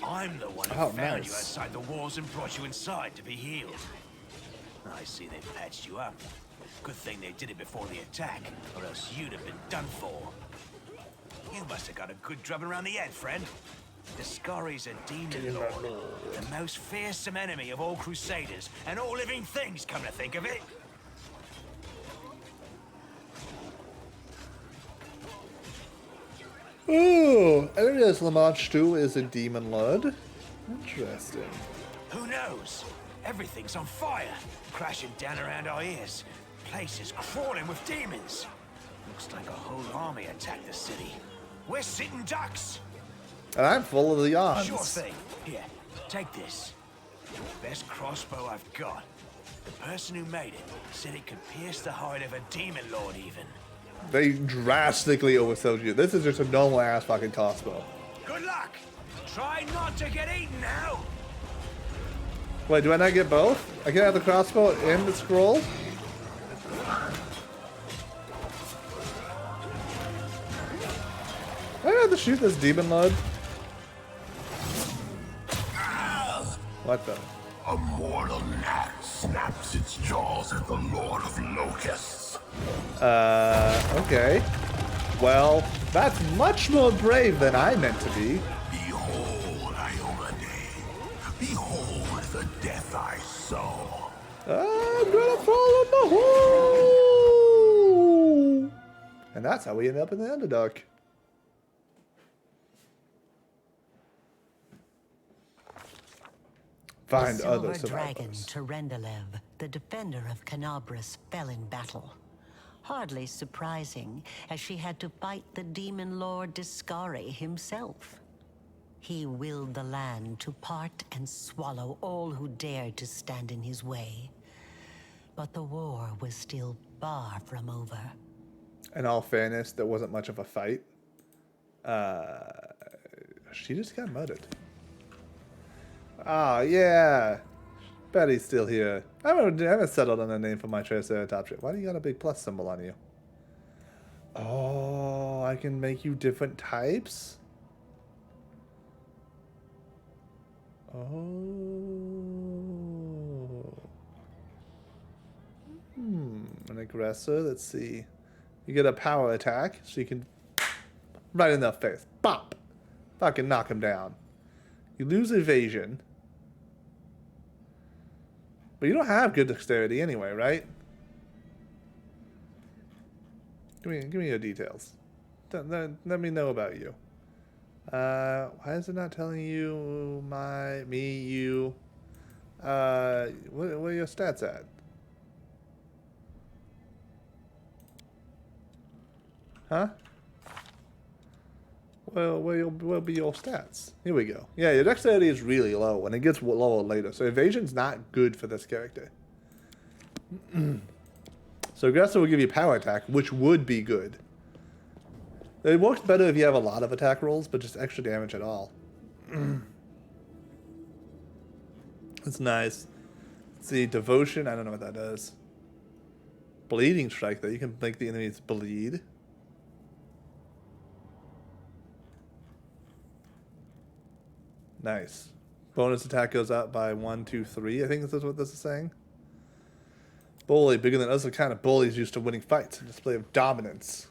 I'm the one who found you outside the walls and brought you inside to be healed. I see they've patched you up. Good thing they did it before the attack, or else you'd have been done for. You must have got a good drubbing around the head, friend. Discari's a demon lord, the most fearsome enemy of all Crusaders and all living things, come to think of it. Ooh, I didn't realize Lamarche 2 is a demon lord. Interesting. Who knows? Everything's on fire, crashing down around our ears. Place is crawling with demons. Looks like a whole army attacked the city. We're sitting ducks. And I'm full of the yawns. Sure thing. Here, take this. Best crossbow I've got. The person who made it said it could pierce the hide of a demon lord even. They drastically oversold you. This is just a normal ass fucking crossbow. Good luck. Try not to get eaten now. Wait, do I not get both? I can have the crossbow and the scroll? I have to shoot this demon lord. What the? A mortal gnat snaps its jaws at the Lord of Locusts. Okay. Well, that's much more brave than I meant to be. Behold, Iomade. Behold the death I sow. I'm gonna fall in the hole! And that's how we end up in the Underdark. Find other The silver dragon, survivors. Terendelev, the defender of Canabras, fell in battle. Hardly surprising, as she had to fight the demon lord Discari himself. He willed the land to part and swallow all who dared to stand in his way. But the war was still far from over. In all fairness, there wasn't much of a fight. She just got murdered. Ah, yeah. Betty's still here. I haven't settled on a name for my Triceratops yet. Why do you got a big plus symbol on you? Oh, I can make you different types? Oh. An aggressor. Let's see. You get a power attack, so you can right in the face. Bop! Fucking knock him down. You lose evasion. But you don't have good dexterity anyway, right? Give me your details. Let me know about you. Why is it not telling you you? What are your stats at? Huh? Well, where'll be your stats? Here we go. Yeah, your dexterity is really low, and it gets lower later. So evasion's not good for this character. So aggressor will give you power attack, which would be good. It works better if you have a lot of attack rolls, but just extra damage at all. That's nice. Let's see, devotion. I don't know what that does. Bleeding strike, though. You can make the enemies bleed. Nice. Bonus attack goes up by 1, 2, 3. I think this is what this is saying. Bully, bigger than other kind of bullies used to winning fights. A display of dominance.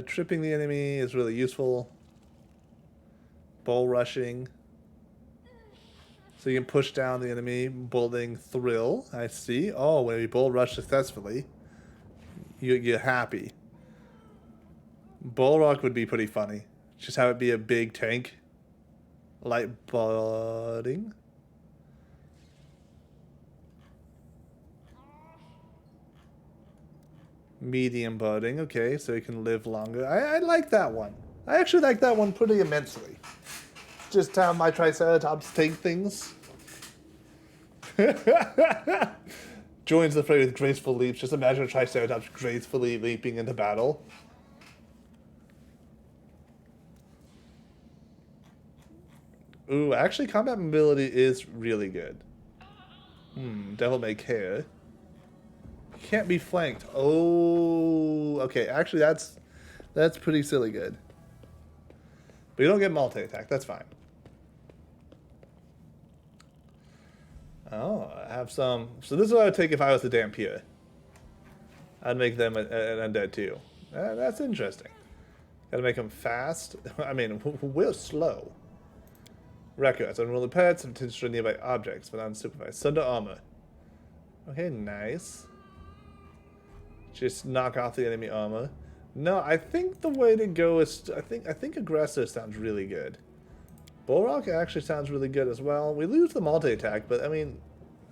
Tripping the enemy is really useful. Bull rushing. So you can push down the enemy. Building thrill. I see. Oh, when you bull rush successfully, you're happy. Bullrock would be pretty funny. Just have it be a big tank. Light budding. Medium budding. Okay, so you can live longer. I like that one. I actually like that one pretty immensely. Just have my Triceratops take things. Joins the fray with graceful leaps. Just imagine a Triceratops gracefully leaping into battle. Ooh, actually combat mobility is really good. Devil May Care. Can't be flanked. Oh, okay. Actually, that's pretty silly good. But you don't get multi-attack. That's fine. Oh, I have some. So this is what I would take if I was the Dampier. I'd make them an undead too. That's interesting. Gotta make them fast. I mean, we're slow. Records, unruly pets, and attention to nearby objects, but unsupervised. Sunder armor. Okay, nice. Just knock off the enemy armor. No, I think the way to go is I think aggressor sounds really good. Bullrock actually sounds really good as well. We lose the multi-attack, but I mean,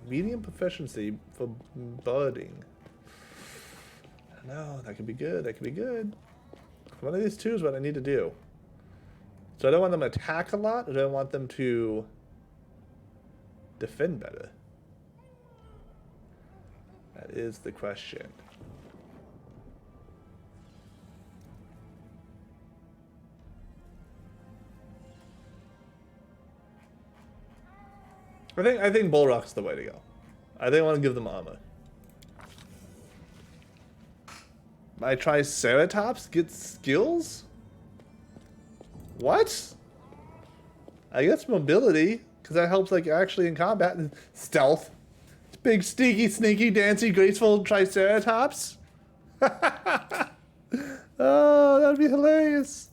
medium proficiency for budding. No, that could be good. That could be good. One of these two is what I need to do. So I don't want them to attack a lot, or do I want them to defend better? That is the question. I think Bullrock's the way to go. I think I want to give them armor. My Triceratops gets skills? What? I guess mobility, because that helps like actually in combat. And stealth. Big, sneaky, sneaky, dancy, graceful Triceratops. Oh, that'd be hilarious.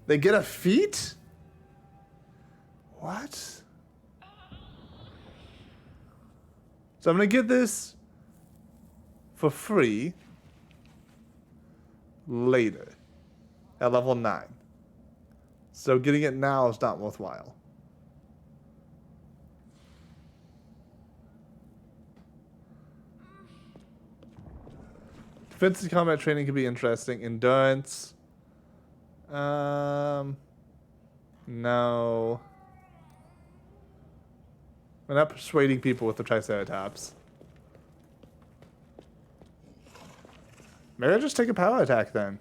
They get a feat? What? So I'm going to get this for free later at level 9. So getting it now is not worthwhile. Defensive combat training could be interesting. Endurance. No. We're not persuading people with the Triceratops. Maybe I'll just take a power attack then.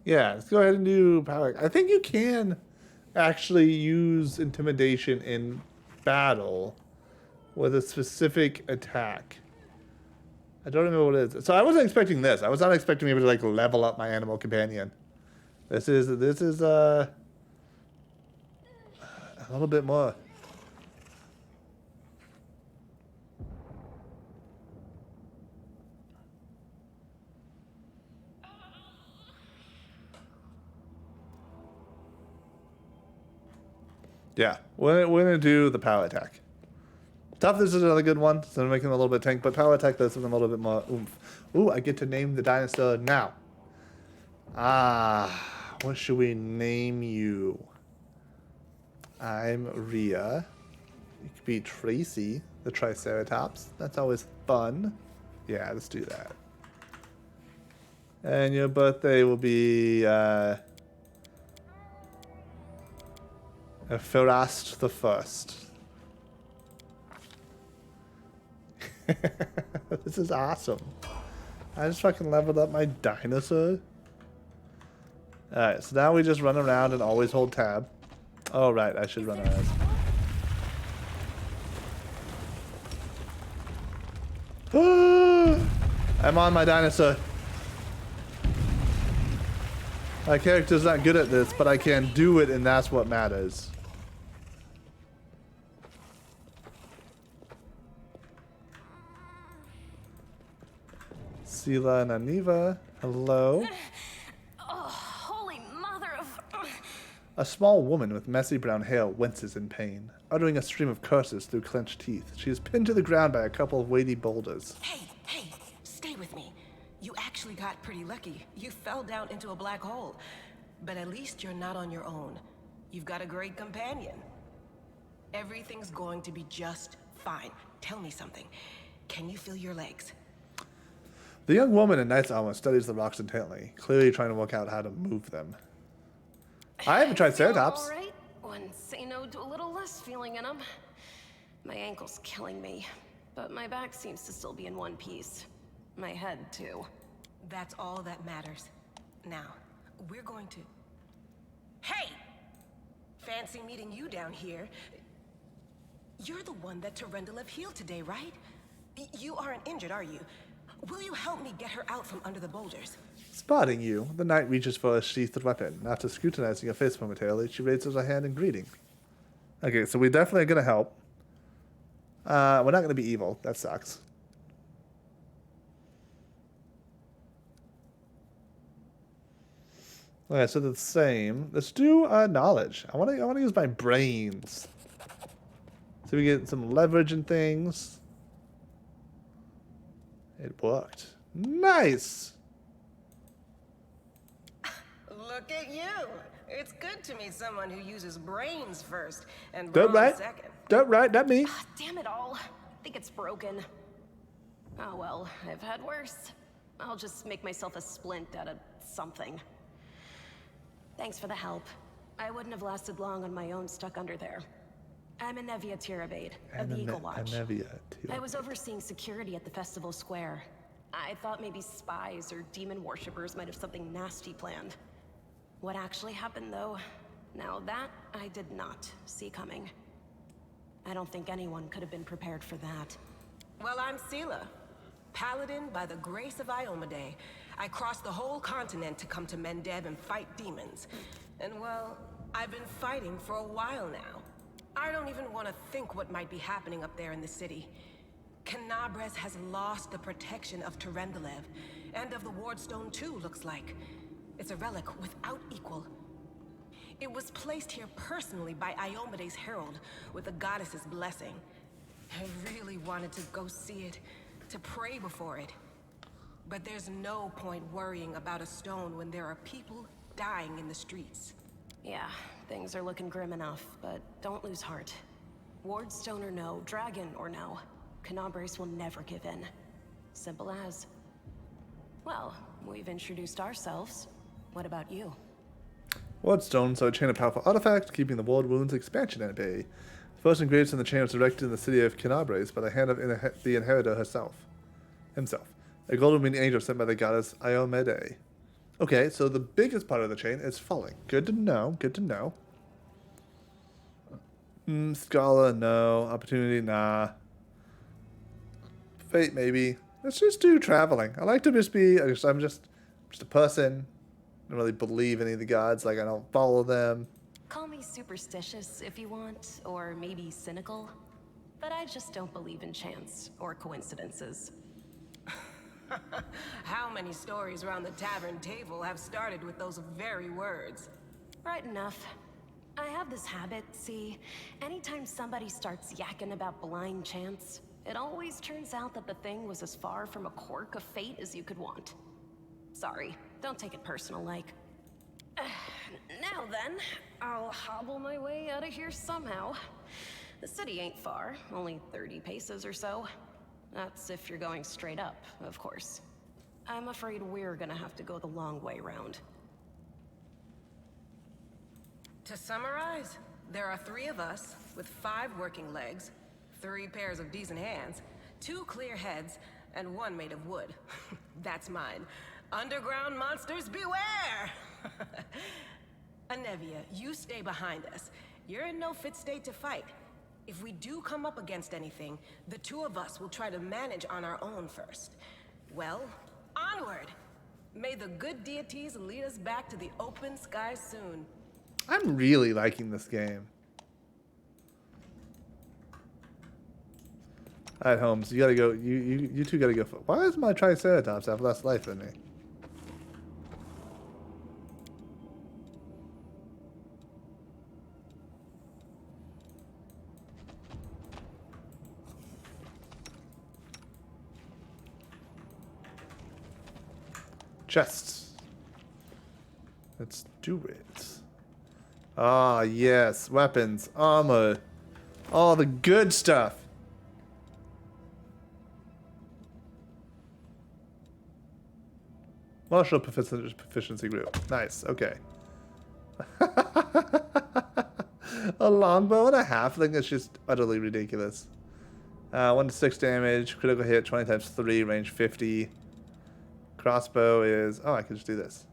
Yeah, let's go ahead and do power. I think you can actually use intimidation in battle with a specific attack. I don't remember what it is. So I wasn't expecting this. I was not expecting me to like level up my animal companion. This is a little bit more. Yeah, we're gonna do the power attack. Toughness is another good one, so I'm making them a little bit tank, but power attack does them a little bit more oomph. Ooh, I get to name the dinosaur now. What should we name you? I'm Rhea. You could be Tracy, the Triceratops. That's always fun. Yeah, let's do that. And your birthday will be Ferast the First. This is awesome. I just fucking leveled up my dinosaur. Alright, so now we just run around and always hold tab. Oh, right, I should run around. I'm on my dinosaur. My character's not good at this, but I can do it, and that's what matters. Sela and Aniva, hello. Oh, holy mother of... A small woman with messy brown hair winces in pain, uttering a stream of curses through clenched teeth. She is pinned to the ground by a couple of weighty boulders. Hey, stay with me. You actually got pretty lucky. You fell down into a black hole. But at least you're not on your own. You've got a great companion. Everything's going to be just fine. Tell me something. Can you feel your legs? The young woman in knight's armor studies the rocks intently, clearly trying to work out how to move them. I haven't tried Ceratops. All right. Wouldn't say no to a little less feeling in them. My ankle's killing me, but my back seems to still be in one piece. My head, too. That's all that matters. Now, we're going to... Hey! Fancy meeting you down here. You're the one that Terendelev healed today, right? You aren't injured, are you? Will you help me get her out from under the boulders? Spotting you, the knight reaches for a sheathed weapon. After scrutinizing your face momentarily, she raises her hand in greeting. Okay, so we definitely are going to help. We're not going to be evil. That sucks. Okay, so the same. Let's do knowledge. I want to use my brains. So we get some leverage and things. It worked. Nice. Look at you. It's good to meet someone who uses brains first and Don't brawn right. second. Don't right. Not me. Damn it all. I think it's broken. Oh well, I've had worse. I'll just make myself a splint out of something. Thanks for the help. I wouldn't have lasted long on my own stuck under there. I'm Anevia Tirabade of the Eagle Watch. I was overseeing security at the festival square. I thought maybe spies or demon worshippers might have something nasty planned. What actually happened, though, now that I did not see coming. I don't think anyone could have been prepared for that. Well, I'm Sela, paladin by the grace of Iomade. I crossed the whole continent to come to Mendev and fight demons. And well, I've been fighting for a while now. I don't even want to think what might be happening up there in the city. Canabres has lost the protection of Terendelev, and of the Wardstone too, looks like. It's a relic without equal. It was placed here personally by Iomade's herald, with the goddess's blessing. I really wanted to go see it, to pray before it. But there's no point worrying about a stone when there are people dying in the streets. Yeah, things are looking grim enough, but don't lose heart. Wardstone or no, dragon or no, Canabres will never give in. Simple as. Well, we've introduced ourselves. What about you? Wardstone, so a chain of powerful artifacts, keeping the Ward Wound's expansion at bay. The first engraved in the chain was erected in the city of Canabres by the hand of the inheritor himself. A golden winged angel sent by the goddess Iomade. Okay, so the biggest part of the chain is falling. Good to know, good to know. Scholar, no. Opportunity, nah. Fate, maybe. Let's just do traveling. I like to just be, I'm just a person. I don't really believe any of the gods, like I don't follow them. Call me superstitious if you want, or maybe cynical. But I just don't believe in chance or coincidences. How many stories around the tavern table have started with those very words? Right enough. I have this habit, see, anytime somebody starts yakking about blind chance, it always turns out that the thing was as far from a quirk of fate as you could want. Sorry, don't take it personal like. Now then, I'll hobble my way out of here somehow. The city ain't far, only 30 paces or so. That's if you're going straight up, of course. I'm afraid we're gonna have to go the long way round. To summarize, there are 3 of us with 5 working legs, 3 pairs of decent hands, 2 clear heads, and 1 made of wood. That's mine. Underground monsters beware! Anevia, you stay behind us. You're in no fit state to fight. If we do come up against anything, the 2 of us will try to manage on our own first. Well, onward! May the good deities lead us back to the open sky soon. I'm really liking this game. Alright, Holmes, you gotta go. You two gotta go. Why does my Triceratops have less life than me? Chests. Let's do it. Ah, yes. Weapons, armor, all the good stuff. Martial proficiency group. Nice. Okay. A longbow and a halfling is just utterly ridiculous. 1 to 6 damage, critical hit, 20 times 3, range 50. Crossbow is... Oh, I can just do this.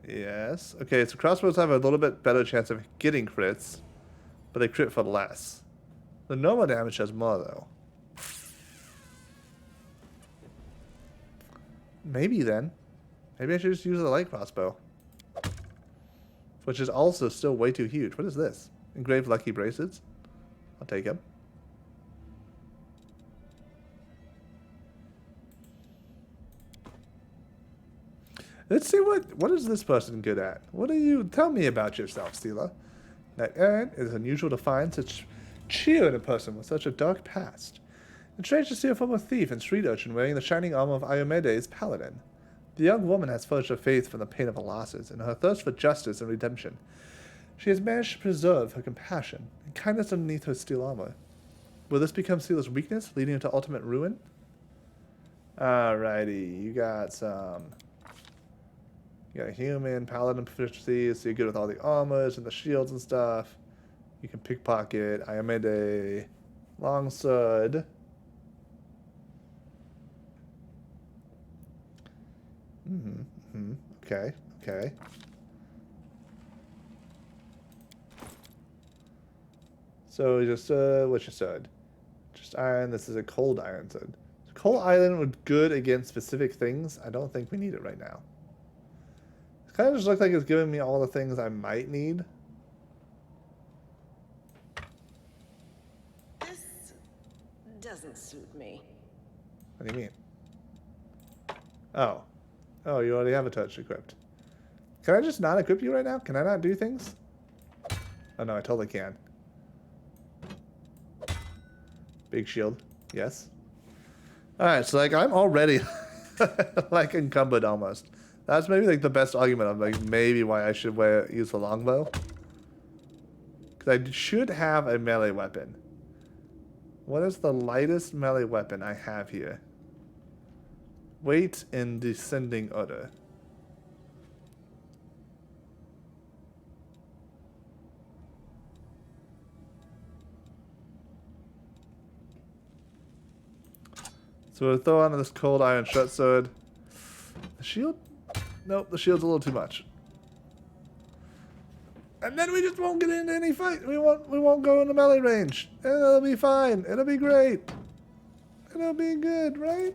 Yes. Okay, so crossbows have a little bit better chance of getting crits, but they crit for less. The normal damage has more, though. Maybe then. Maybe I should just use the light crossbow. Which is also still way too huge. What is this? Engraved lucky bracelets? I'll take them. Let's see what is this person good at? What do you tell me about yourself, Stila? Knight errant, it is unusual to find such cheer in a person with such a dark past. It's strange to see a former thief and street urchin wearing the shining armor of Iomede's paladin. The young woman has forged her faith from the pain of her losses and her thirst for justice and redemption. She has managed to preserve her compassion and kindness underneath her steel armor. Will this become Stila's weakness, leading her to ultimate ruin? Alrighty, you got some... You got a human, paladin proficiency, so you're good with all the armors and the shields and stuff. You can pickpocket, Iomede, longsword. Okay, okay. So just, what's your sword? Just iron, this is a cold iron sword. So cold iron would good against specific things. I don't think we need it right now. Kind of just looks like it's giving me all the things I might need. This doesn't suit me. What do you mean? Oh. Oh, you already have a touch equipped. Can I just not equip you right now? Can I not do things? Oh no, I totally can. Big shield. Yes. Alright, so like I'm already like encumbered almost. That's maybe like the best argument of like maybe why I should use the longbow. Because I should have a melee weapon. What is the lightest melee weapon I have here? Weight in descending order. So we'll throw on this cold iron short sword. The shield? Nope, the shield's a little too much. And then we just won't get into any fight. We won't go into melee range. And it'll be fine. It'll be great. It'll be good, right?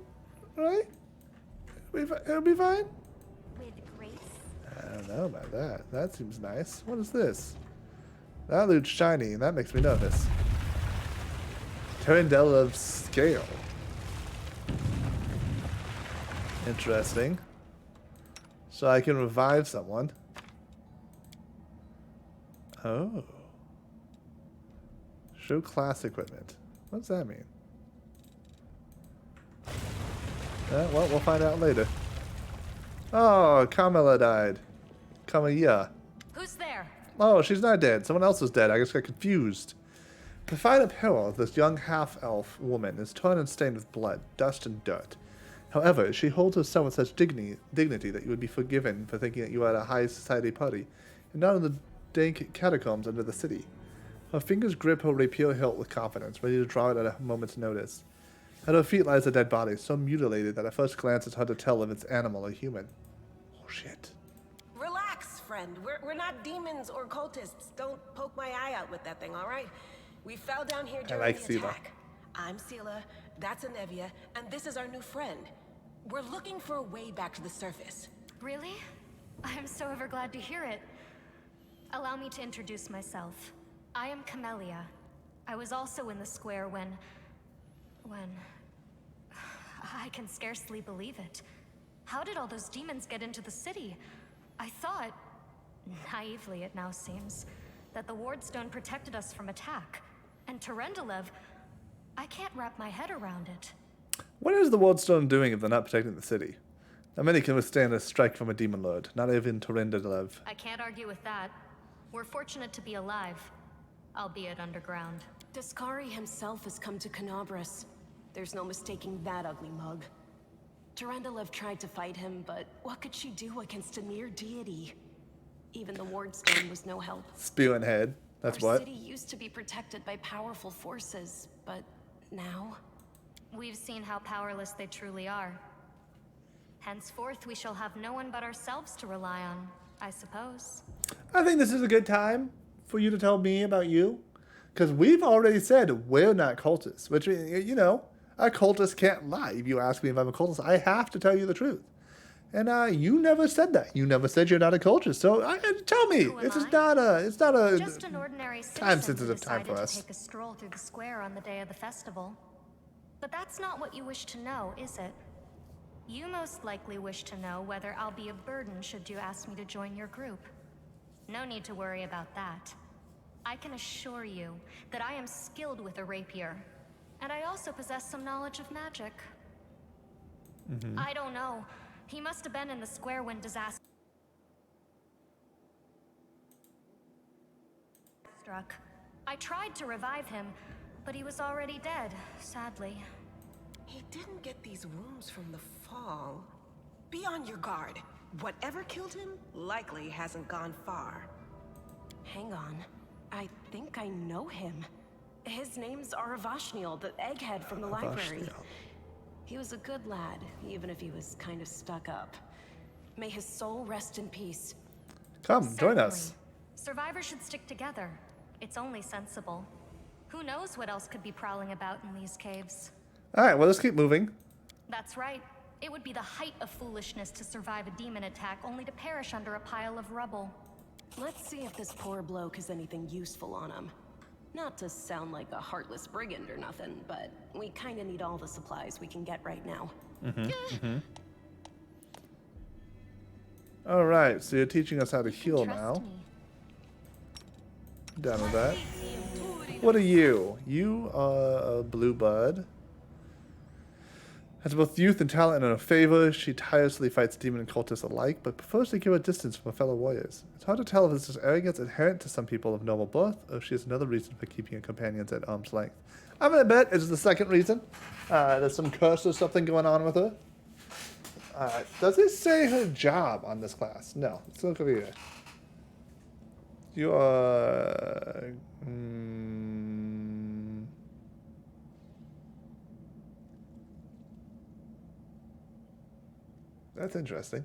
Right? It'll be fine? With grace. I don't know about that. That seems nice. What is this? That loot's shiny, and that makes me nervous. Turndell of Scale. Interesting. So I can revive someone. Oh. Show class equipment. What does that mean? Well, we'll find out later. Oh, Kamala died. Kamaya. Who's there? Oh, she's not dead. Someone else is dead. I just got confused. The fine apparel of this young half-elf woman is torn and stained with blood, dust, and dirt. However, she holds herself with such dignity that you would be forgiven for thinking that you are at a high society party, and not in the dank catacombs under the city. Her fingers grip her rapier hilt with confidence, ready to draw it at a moment's notice. At her feet lies a dead body, so mutilated that at first glance it's hard to tell if it's animal or human. Oh shit. Relax, friend. We're not demons or cultists. Don't poke my eye out with that thing, all right? We fell down here during the attack. I'm Sela, that's Anevia, and this is our new friend. We're looking for a way back to the surface. Really? I'm so ever glad to hear it. Allow me to introduce myself. I am Camellia. I was also in the square when... I can scarcely believe it. How did all those demons get into the city? I thought, naively it now seems, that the Wardstone protected us from attack. And Terendelev, I can't wrap my head around it. What is the Wardstone doing if they're not protecting the city? Not many can withstand a strike from a demon lord, not even Terendelev. I can't argue with that. We're fortunate to be alive, albeit underground. Discari himself has come to Canabras. There's no mistaking that ugly mug. Terendelev tried to fight him, but what could she do against a near deity? Even the Wardstone was no help. Spewing head. That's Our what. city used to be protected by powerful forces, but now... We've seen how powerless they truly are. Henceforth, we shall have no one but ourselves to rely on, I suppose. I think this is a good time for you to tell me about you. Because we've already said we're not cultists. Which, you know, a cultist can't lie. If you ask me if I'm a cultist, I have to tell you the truth. And you never said that. You never said you're not a cultist. So tell me. It's not a just an ordinary time-sensitive time for us. To take a stroll through the square on the day of the festival. But that's not what you wish to know, is it? You most likely wish to know whether I'll be a burden should you ask me to join your group. No need to worry about that. I can assure you that I am skilled with a rapier, and I also possess some knowledge of magic. I don't know. He must have been in the square when disaster struck. I tried to revive him, but he was already dead, sadly. He didn't get these wounds from the fall. Be on your guard. Whatever killed him likely hasn't gone far. Hang on. I think I know him. His name's Aravashniel, the egghead from the library. He was a good lad, even if he was kind of stuck up. May his soul rest in peace. Come, join us. Survivors should stick together. It's only sensible. Who knows what else could be prowling about in these caves? Alright, well, let's keep moving. That's right. It would be the height of foolishness to survive a demon attack only to perish under a pile of rubble. Let's see if this poor bloke has anything useful on him. Not to sound like a heartless brigand or nothing, but we kinda need all the supplies we can get right now. Alright, so you're teaching us how to heal now. Down with that. What are you? You are a blue bud. Has both youth and talent in her favor, she tirelessly fights demon and cultists alike, but prefers to keep her distance from her fellow warriors. It's hard to tell if this is arrogance inherent to some people of noble birth, or if she has another reason for keeping her companions at arm's length. I'm gonna bet it's the second reason. There's some curse or something going on with her. Does it say her job on this class? No. Let's look over here. You are... That's interesting.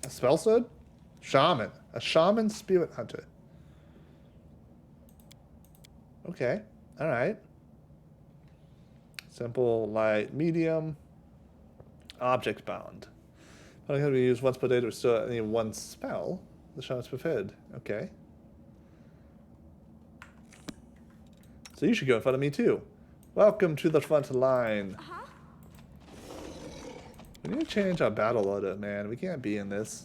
A spell sword? Shaman. A shaman spirit hunter. Okay. Alright. Simple, light, medium. Object bound. Only can be used once per day to restore any one spell. The shaman's preferred. Okay. So you should go in front of me too. Welcome to the front line. We need to change our battle order, man. We can't be in this.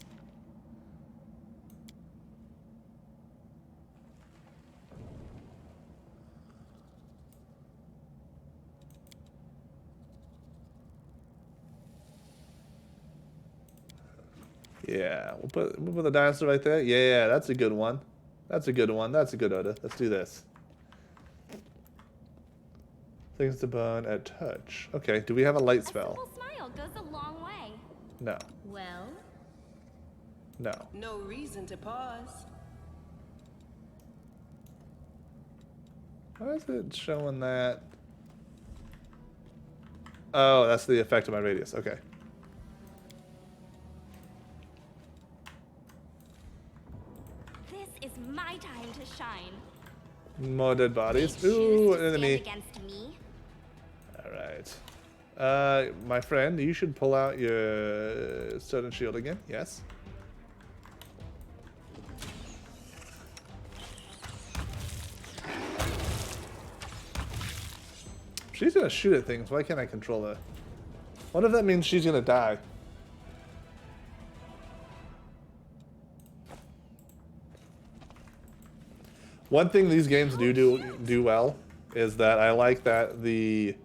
Yeah, we'll put the dinosaur right there. Yeah, that's a good one. That's a good one. That's a good order. Let's do this. Things to burn at touch. Okay, do we have a light spell? A simple smile goes a long way. No. Well? No. No reason to pause. Why is it showing that? Oh, that's the effect of my radius. Okay. This is my time to shine. More dead bodies. They choose Ooh, to an enemy. stand against me. Alright. My friend, you should pull out your sword and shield again. Yes. She's gonna shoot at things. Why can't I control her? What if that means she's gonna die? One thing these games do well is that I like that the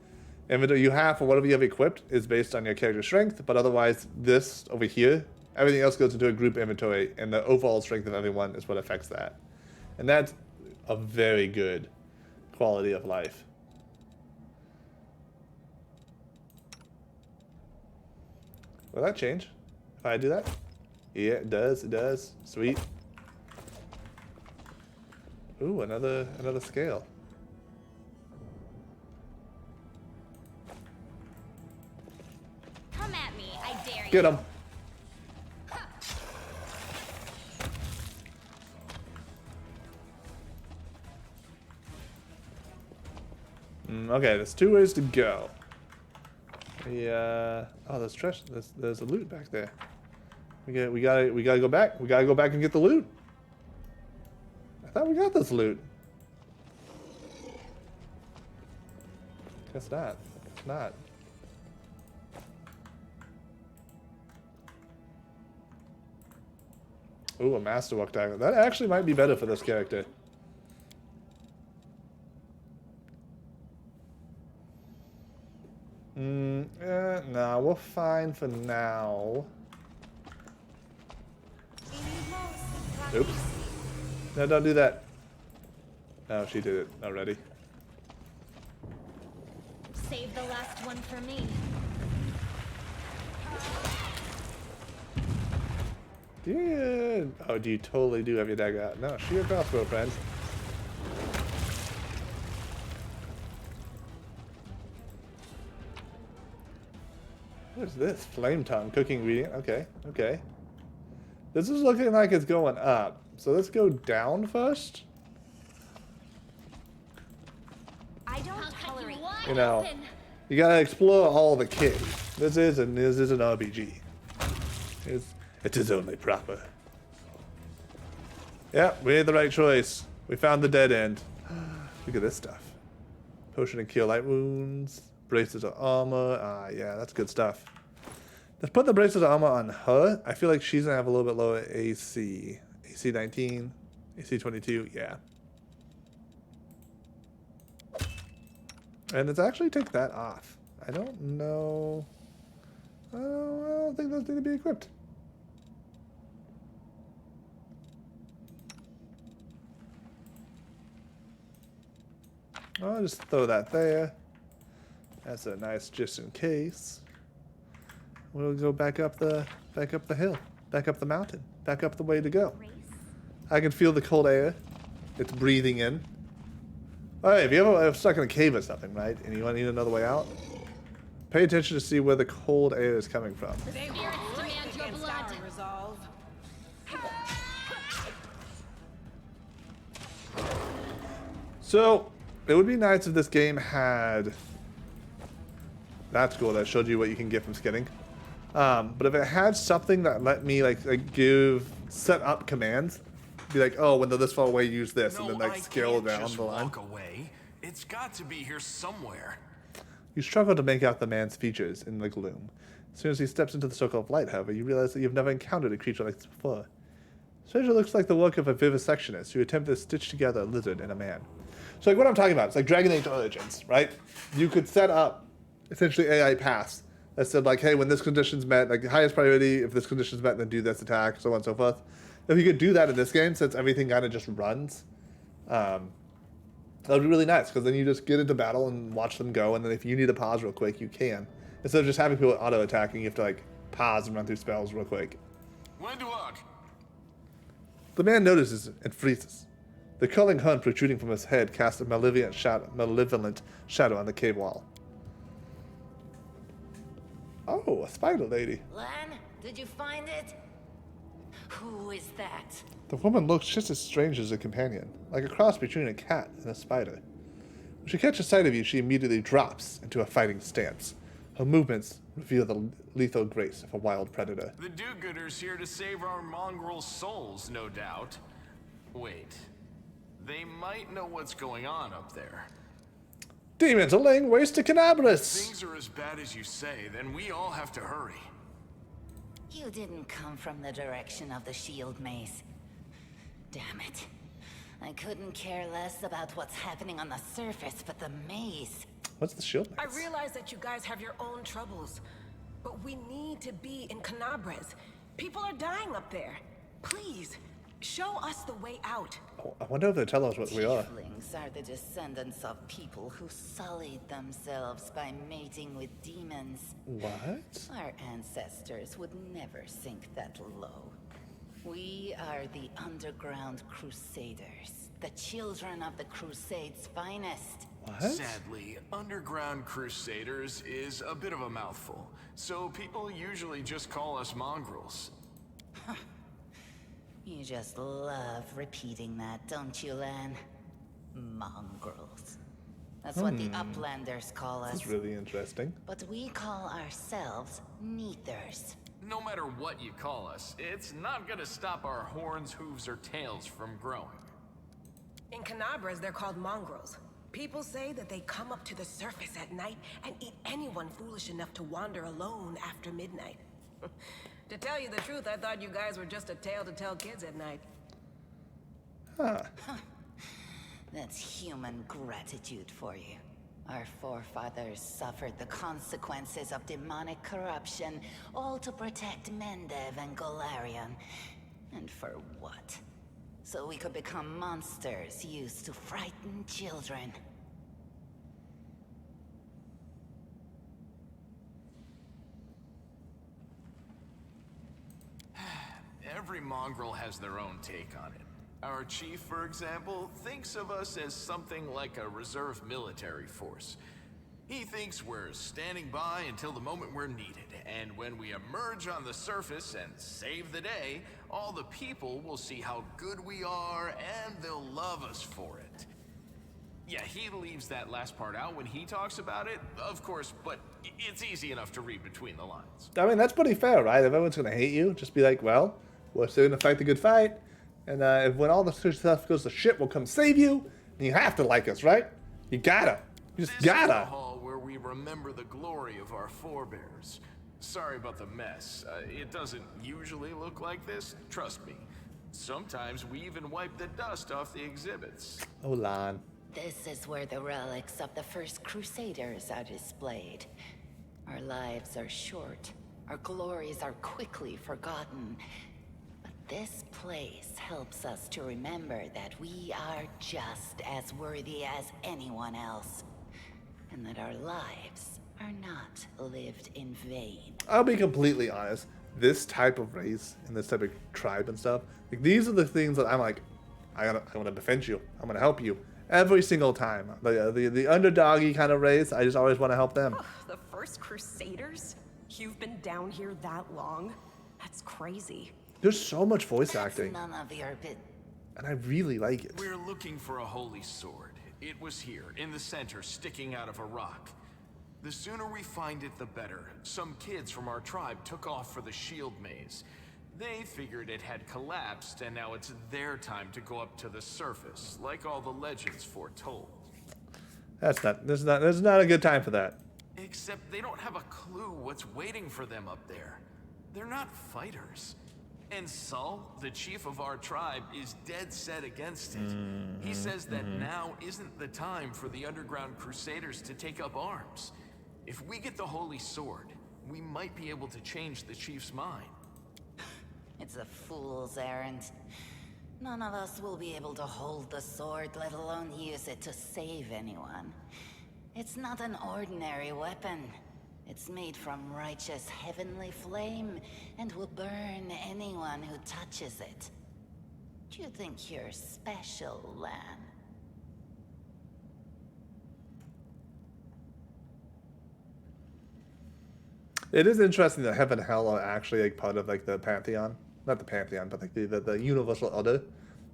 inventory you have or whatever you have equipped is based on your character strength, but otherwise this over here, everything else goes into a group inventory, and the overall strength of everyone is what affects that. And that's a very good quality of life. Will that change if I do that? Yeah, it does. It does. Sweet. Ooh, another scale. Come at me, I dare you. Get him. Okay, there's 2 ways to go. Oh, there's trash. There's a loot back there. We gotta go back. We gotta go back and get the loot. I thought we got this loot. Guess not. It's not. Ooh, a masterwork dagger. That actually might be better for this character. Nah, we're fine for now. Oops. No, don't do that. No, she did it already. Save the last one for me. Yeah. Oh, do you totally do have your dagger out? No, shoot your crossbow, friend. What is this? Flame tongue, cooking ingredient. Okay, okay. This is looking like it's going up. So let's go down first. I don't tolerate. You know, you gotta explore all the kit. This is an RPG. It is only proper. Yeah, we made the right choice. We found the dead end. Look at this stuff. Potion to cure light wounds. Braces of armor. Ah, yeah, that's good stuff. Let's put the braces of armor on her. I feel like she's gonna have a little bit lower AC. AC 19, AC 22, yeah. And let's actually take that off. I don't know. I don't think those need to be equipped. I'll just throw that there. That's a nice just in case. We'll go back up the hill, back up the mountain, back up the way to go. I can feel the cold air. It's breathing in. Alright, if you ever stuck in a cave or something, right, and you need another way out, pay attention to see where the cold air is coming from. Spirits demand your blood. Resolve. So, it would be nice if this game had... That's cool, that showed you what you can get from skidding. But if it had something that let me set up commands, be like, oh, when they're this far away, use this, and then scale down the line. Walk away. It's got to be here somewhere. You struggle to make out the man's features in the gloom. As soon as he steps into the circle of light, however, you realize that you've never encountered a creature like this before. Stranger looks like the work of a vivisectionist who attempted to stitch together a lizard and a man. So like what I'm talking about, it's like Dragon Age Origins, right? You could set up essentially AI paths that said like, hey, when this condition's met, like the highest priority, if this condition's met, then do this attack, so on and so forth. If you could do that in this game, since everything kind of just runs, that would be really nice, because then you just get into battle and watch them go, and then if you need to pause real quick, you can. Instead of just having people auto-attacking, you have to like pause and run through spells real quick. When to walk? The man notices and freezes. The culling horn protruding from his head cast a malevolent shadow on the cave wall. Oh, a spider lady. Lan, did you find it? Who is that? The woman looks just as strange as a companion, like a cross between a cat and a spider. When she catches sight of you, she immediately drops into a fighting stance. Her movements reveal the lethal grace of a wild predator. The do-gooders here to save our mongrel souls, no doubt. Wait, they might know what's going on up there. Demons are laying waste to Canabras! If things are as bad as you say, then we all have to hurry. You didn't come from the direction of the shield maze. Damn it. I couldn't care less about what's happening on the surface, but the maze. What's the shield I maze? realize that you guys have your own troubles, but we need to be in Canabras. People are dying up there. Please, show us the way out. Oh, I wonder if they tell us what we are. Tieflings are the descendants of people who sullied themselves by mating with demons. What? Our ancestors would never sink that low. We are the underground Crusaders, the children of the Crusades' finest. What? Sadly, underground Crusaders is a bit of a mouthful, so people usually just call us mongrels. You just love repeating that, don't you, Lan? Mongrels. That's what the Uplanders call us. This is really interesting. But we call ourselves Neathers. No matter what you call us, it's not gonna stop our horns, hooves, or tails from growing. In Canabras, they're called mongrels. People say that they come up to the surface at night and eat anyone foolish enough to wander alone after midnight. To tell you the truth, I thought you guys were just a tale to tell kids at night. Huh. That's human gratitude for you. Our forefathers suffered the consequences of demonic corruption, all to protect Mendev and Golarion. And for what? So we could become monsters used to frighten children. Every mongrel has their own take on it. Our chief, for example, thinks of us as something like a reserve military force. He thinks we're standing by until the moment we're needed, and when we emerge on the surface and save the day, all the people will see how good we are, and they'll love us for it. Yeah, he leaves that last part out when he talks about it, of course, but it's easy enough to read between the lines. I mean, that's pretty fair, right? If everyone's going to hate you, just be like, well, we're still going to fight the good fight. And if when all the stuff goes to shit, we'll come save you. And you have to like us, right? You gotta. You just gotta. This is the hall where we remember the glory of our forebears. Sorry about the mess. It doesn't usually look like this, trust me. Sometimes we even wipe the dust off the exhibits. Oh, Lan. This is where the relics of the first Crusaders are displayed. Our lives are short. Our glories are quickly forgotten. But this place helps us to remember that we are just as worthy as anyone else. And that our lives are not lived in vain. I'll be completely honest. This type of race and this type of tribe and stuff, like these are the things that I'm like, I want to defend you. I'm gonna help you every single time. The underdoggy kind of race, I just always want to help them. The first Crusaders? You've been down here that long? That's crazy. There's so much voice acting, None of your bit. and I really like it. We're looking for a holy sword. It was here, in the center, sticking out of a rock. The sooner we find it, the better. Some kids from our tribe took off for the shield maze. They figured it had collapsed, and now it's their time to go up to the surface, like all the legends foretold. This is not a good time for that. Except they don't have a clue what's waiting for them up there. They're not fighters. And Saul, the chief of our tribe, is dead set against it. He says that now isn't the time for the underground Crusaders to take up arms. If we get the holy sword, we might be able to change the chief's mind. It's a fool's errand. None of us will be able to hold the sword, let alone use it to save anyone. It's not an ordinary weapon. It's made from righteous heavenly flame and will burn anyone who touches it. Do you think you're special, Lan? It is interesting that heaven and hell are actually like part of like the pantheon, not the pantheon, but like the universal order,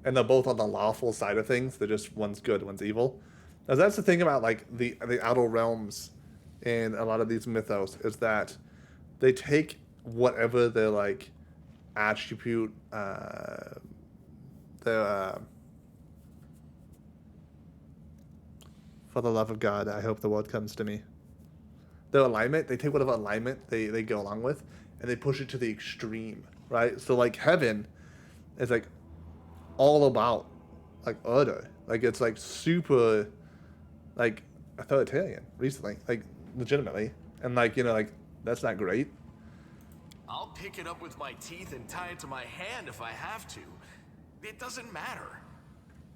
and they're both on the lawful side of things. They're just one's good, one's evil. Now that's the thing about like the outer realms in a lot of these mythos is that they take whatever their like attribute, their for the love of God, I hope the word comes to me. Their alignment, they take whatever alignment they go along with, and they push it to the extreme, right? So like heaven is like all about like order, like it's like super like authoritarian recently, like legitimately, and like you know like that's not great. I'll pick it up with my teeth and tie it to my hand if I have to. It doesn't matter.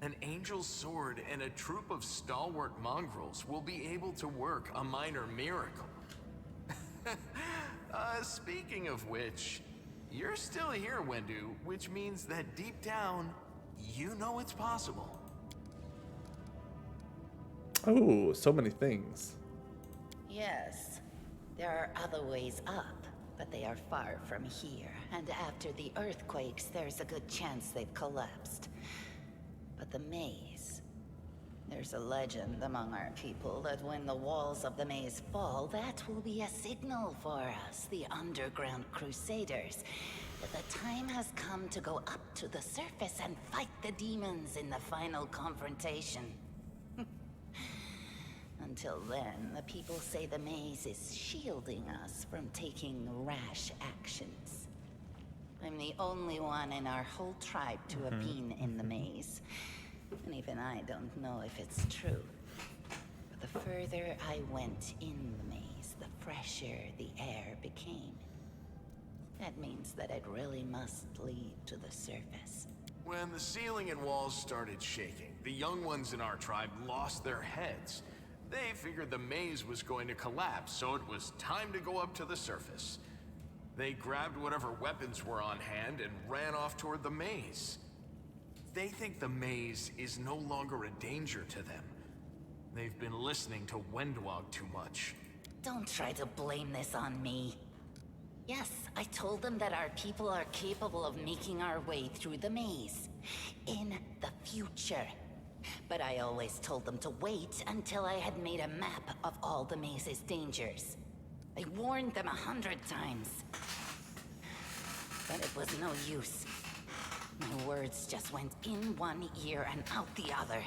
An angel's sword and a troop of stalwart mongrels will be able to work a minor miracle. Speaking of which, you're still here, Wendu, which means that deep down, you know it's possible. Oh, so many things. Yes, there are other ways up, but they are far from here. And after the earthquakes, there's a good chance they've collapsed. But the maze... There's a legend among our people that when the walls of the maze fall, that will be a signal for us, the underground Crusaders, that the time has come to go up to the surface and fight the demons in the final confrontation. Until then, the people say the maze is shielding us from taking rash actions. I'm the only one in our whole tribe to have been in the maze. And even I don't know if it's true. But the further I went in the maze, the fresher the air became. That means that it really must lead to the surface. When the ceiling and walls started shaking, the young ones in our tribe lost their heads. They figured the maze was going to collapse, so it was time to go up to the surface. They grabbed whatever weapons were on hand and ran off toward the maze. They think the maze is no longer a danger to them. They've been listening to Wendwog too much. Don't try to blame this on me. Yes, I told them that our people are capable of making our way through the maze. In the future. But I always told them to wait until I had made a map of all the maze's dangers. I warned them 100 times. But it was no use. My words just went in one ear and out the other.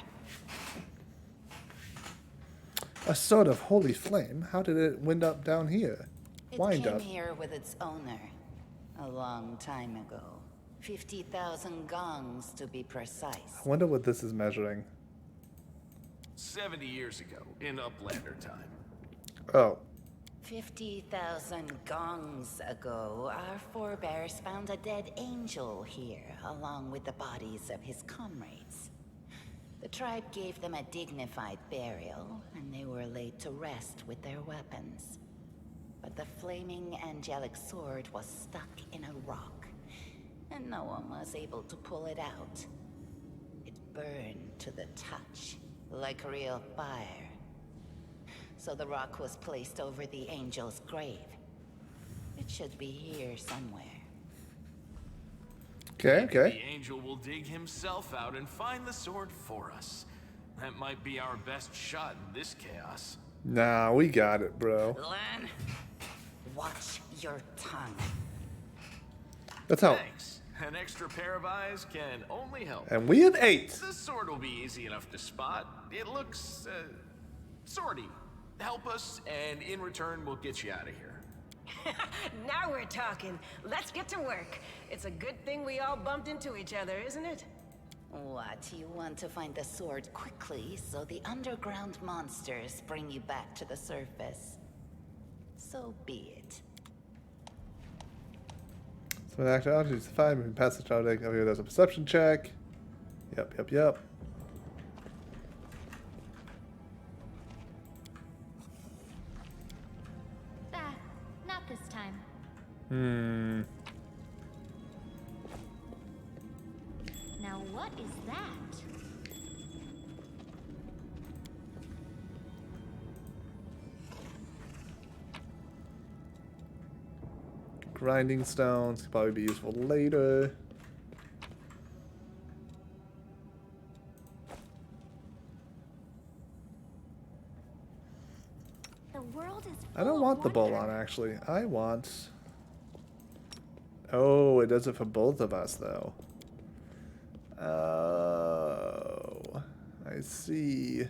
A sword of holy flame? How did it wind up down here? It Wind came up. here with its owner. A long time ago. 50,000 gongs to be precise. I wonder what this is measuring. 70 years ago, in Uplander time. Oh. 50,000 gongs ago, our forebears found a dead angel here, along with the bodies of his comrades. The tribe gave them a dignified burial, and they were laid to rest with their weapons. But the flaming angelic sword was stuck in a rock, and no one was able to pull it out. It burned to the touch, like real fire. So the rock was placed over the angel's grave. It should be here somewhere. Okay. The angel will dig himself out and find the sword for us. That might be our best shot in this chaos. Nah, we got it, bro. Lan, watch your tongue. That's how. Thanks. An extra pair of eyes can only help. And we have 8. This sword will be easy enough to spot. It looks, sorty. Help us, and in return, we'll get you out of here. Now we're talking. Let's get to work. It's a good thing we all bumped into each other, isn't it? What, you want to find the sword quickly so the underground monsters bring you back to the surface? So be it. So an active object is defined. We can pass the object. Over here, there's a perception check. Yep. Not this time. Hmm. Now What is that? Grinding stones could probably be useful later. The world is I don't want the bowl on, actually. I want... Oh, it does it for both of us, though. Oh, I see.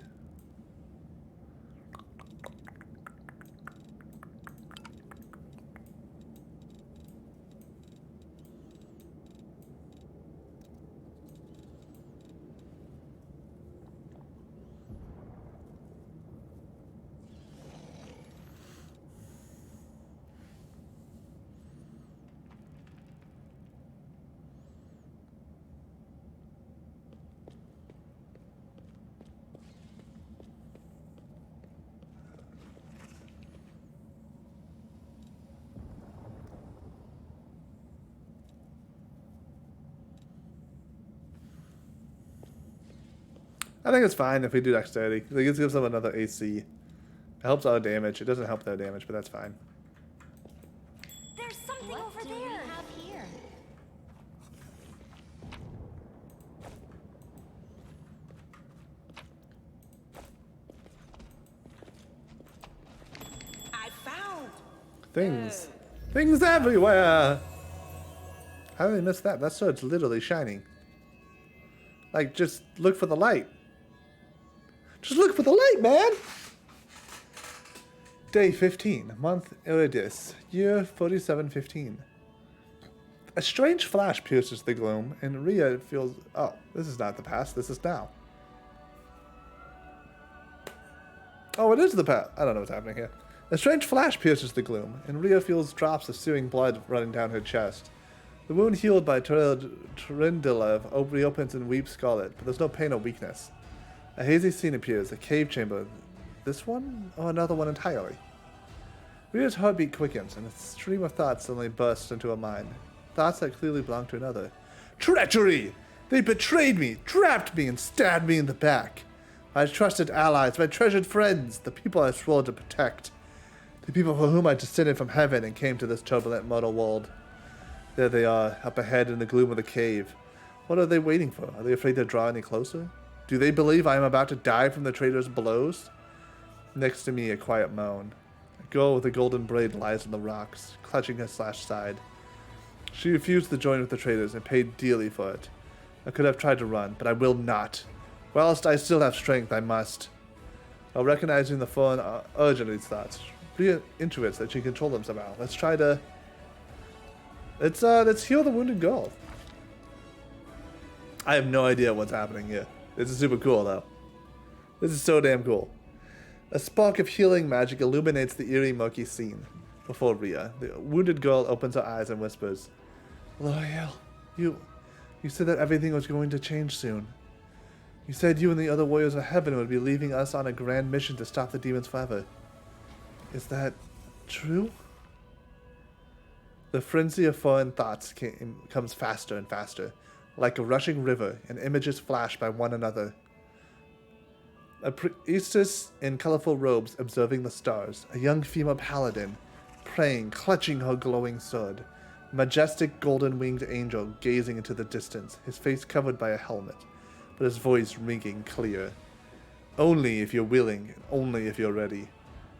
I think it's fine if we do dexterity. It gives them another AC. It helps our damage. It doesn't help their damage, but that's fine. There's something over there. We have here? I found Things. Things everywhere! How did I miss that? That sword's literally shining. Like, just look for the light. Just look for the light, man! Day 15, month Iridis, year 4715. A strange flash pierces the gloom, and Rhea feels... Oh, this is not the past, this is now. Oh, it is the past. I don't know what's happening here. A strange flash pierces the gloom, and Rhea feels drops of stewing blood running down her chest. The wound healed by Trindilev reopens and weeps scarlet, but there's no pain or weakness. A hazy scene appears, a cave chamber. This one? Or another one entirely? Rhea's heartbeat quickens, and a stream of thoughts suddenly bursts into her mind. Thoughts that clearly belong to another. Treachery! They betrayed me, trapped me, and stabbed me in the back. My trusted allies, my treasured friends, the people I swore to protect. The people for whom I descended from heaven and came to this turbulent mortal world. There they are, up ahead in the gloom of the cave. What are they waiting for? Are they afraid to draw any closer? Do they believe I am about to die from the traitor's blows? Next to me, a quiet moan. A girl with a golden braid lies on the rocks, clutching her slashed side. She refused to join with the traitors and paid dearly for it. I could have tried to run, but I will not. Whilst I still have strength, I must. While recognizing the foreign urge of these thoughts, Rhea intuits that she can control them somehow. Let's try to... Let's heal the wounded girl. I have no idea what's happening here. This is super cool, though. This is so damn cool. A spark of healing magic illuminates the eerie, murky scene before Rhea. The wounded girl opens her eyes and whispers, L'Oreal, you said that everything was going to change soon. You said you and the other warriors of heaven would be leaving us on a grand mission to stop the demons forever. Is that true? The frenzy of foreign thoughts comes faster and faster, like a rushing river, and images flash by one another. A priestess in colorful robes observing the stars, a young female paladin, praying, clutching her glowing sword, a majestic golden-winged angel gazing into the distance, his face covered by a helmet, but his voice ringing clear. Only if you're willing, only if you're ready.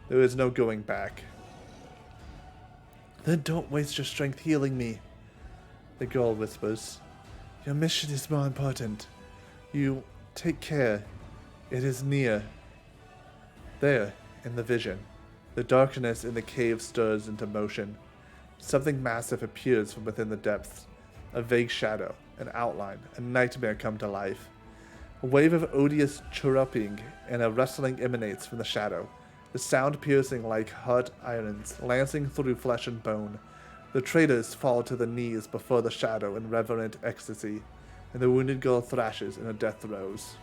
There is no going back. Then don't waste your strength healing me, the girl whispers. Your mission is more important. You take care. It is near. There, in the vision, the darkness in the cave stirs into motion. Something massive appears from within the depths. A vague shadow, an outline, a nightmare come to life. A wave of odious chirruping and a rustling emanates from the shadow, the sound piercing like hot irons, lancing through flesh and bone. The traitors fall to their knees before the shadow in reverent ecstasy, and the wounded girl thrashes in her death throes.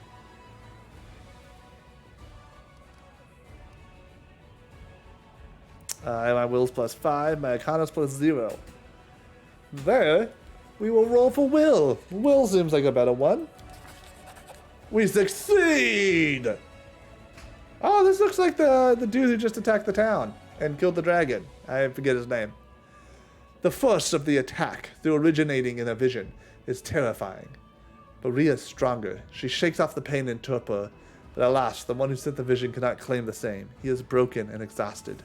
My will's +5, my arcana's +0. There, We will roll for Will. Will seems like a better one. We succeed! Oh, this looks like the dude who just attacked the town and killed the dragon. I forget his name. The force of the attack, though originating in a vision, is terrifying. But Rhea's stronger. She shakes off the pain and torpor. But alas, the one who sent the vision cannot claim the same. He is broken and exhausted.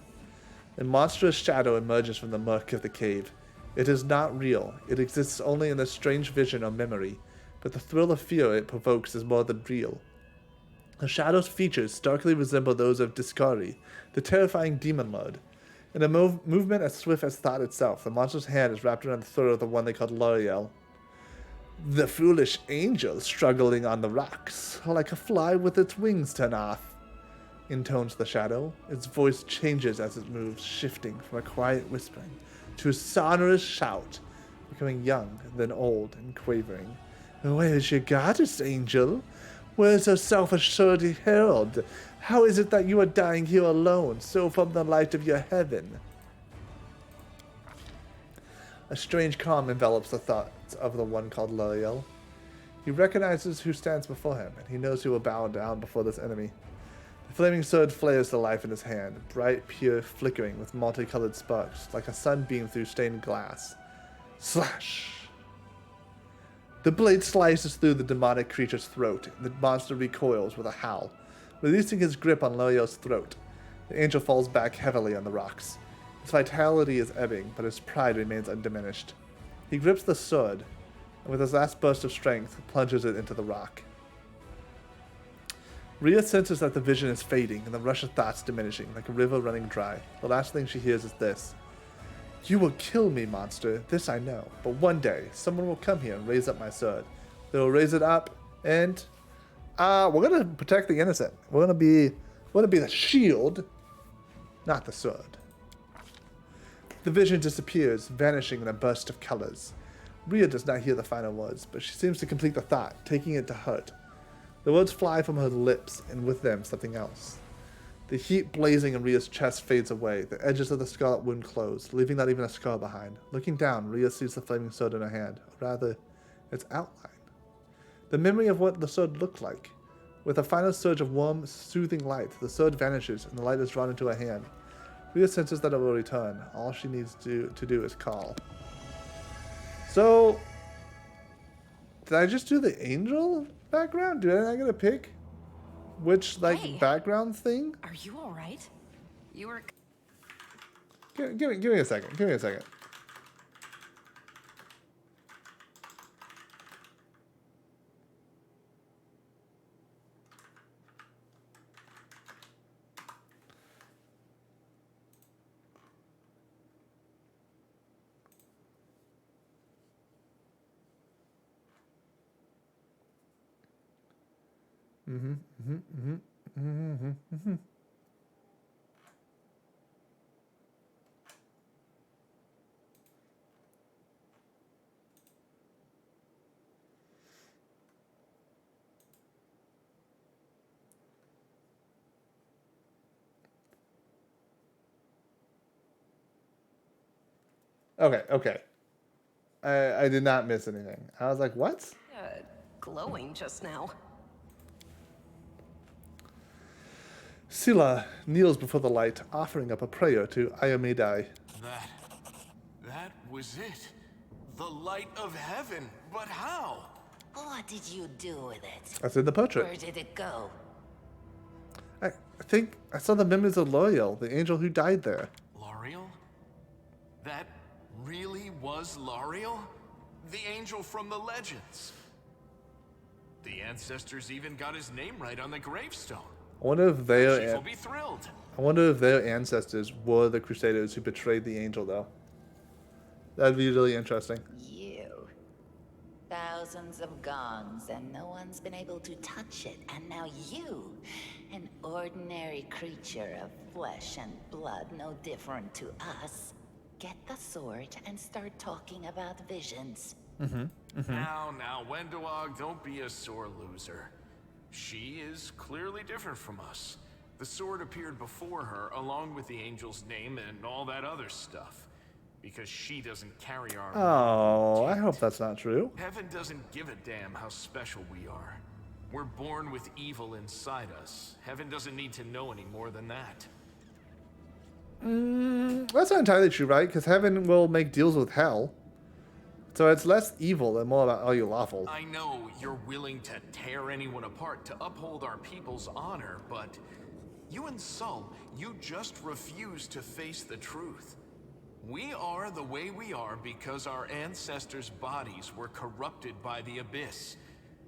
A monstrous shadow emerges from the murk of the cave. It is not real. It exists only in a strange vision or memory. But the thrill of fear it provokes is more than real. The shadow's features starkly resemble those of Discari, the terrifying demon lord. In a movement as swift as thought itself, the monster's hand is wrapped around the throat of the one they called L'Oreal. The foolish angel struggling on the rocks, like a fly with its wings torn off, intones the shadow. Its voice changes as it moves, shifting from a quiet whispering to a sonorous shout, becoming young, then old and quavering. Where's your goddess, angel? Where's her self-assured herald? How is it that you are dying here alone, so from the light of your heaven? A strange calm envelops the thoughts of the one called L'Oreal. He recognizes who stands before him, and he knows he will bow down before this enemy. The flaming sword flares to life in his hand, bright, pure, flickering with multicolored sparks, like a sunbeam through stained glass. Slash! The blade slices through the demonic creature's throat, and the monster recoils with a howl, releasing his grip on L'Oreal's throat. The angel falls back heavily on the rocks. His vitality is ebbing, but his pride remains undiminished. He grips the sword, and with his last burst of strength, plunges it into the rock. Rhea senses that the vision is fading, and the rush of thoughts diminishing, like a river running dry. The last thing she hears is this. You will kill me, monster. This I know. But one day, someone will come here and raise up my sword. They will raise it up, and we're gonna protect the innocent. We're gonna be the shield, not the sword. The vision disappears, vanishing in a burst of colors. Rhea does not hear the final words, but she seems to complete the thought, taking it to heart. The words fly from her lips, and with them something else. The heat blazing in Rhea's chest fades away. The edges of the scarlet wound close, leaving not even a scar behind. Looking down, Rhea sees the flaming sword in her hand, or rather, its outline. The memory of what the sword looked like. With a final surge of warm, soothing light, the sword vanishes, and the light is drawn into her hand. Rhea senses that it will return. All she needs to do is call. So, did I just do the angel background? Did I get to pick which background thing? Are you all right? You were. Give me a second. Give me a second. Okay. I did not miss anything. I was like, what? Glowing just now. Scylla kneels before the light, offering up a prayer to Iomedai. That was it. The light of heaven. But how? What did you do with it? That's in the portrait. Where did it go? I think I saw the memories of L'Oreal, the angel who died there. L'Oreal? That really was L'Oreal? The angel from the legends. The ancestors even got his name right on the gravestone. I wonder if their Chief will be thrilled. I wonder if their ancestors were the Crusaders who betrayed the angel, though. That'd be really interesting. You. Thousands of gongs, and no one's been able to touch it. And now you, an ordinary creature of flesh and blood, no different to us, get the sword and start talking about visions. Now, Wendowog, don't be a sore loser. She is clearly different from us. The sword appeared before her, along with the angel's name and all that other stuff. because she doesn't carry our Oh, I hope that's not true. Heaven doesn't give a damn how special we are. We're born with evil inside us. Heaven doesn't need to know any more than that. That's not entirely true, right? Because heaven will make deals with hell. So it's less evil and more about, are you lawful? I know you're willing to tear anyone apart to uphold our people's honor, but you and Sol, you just refuse to face the truth. We are the way we are because our ancestors' bodies were corrupted by the Abyss.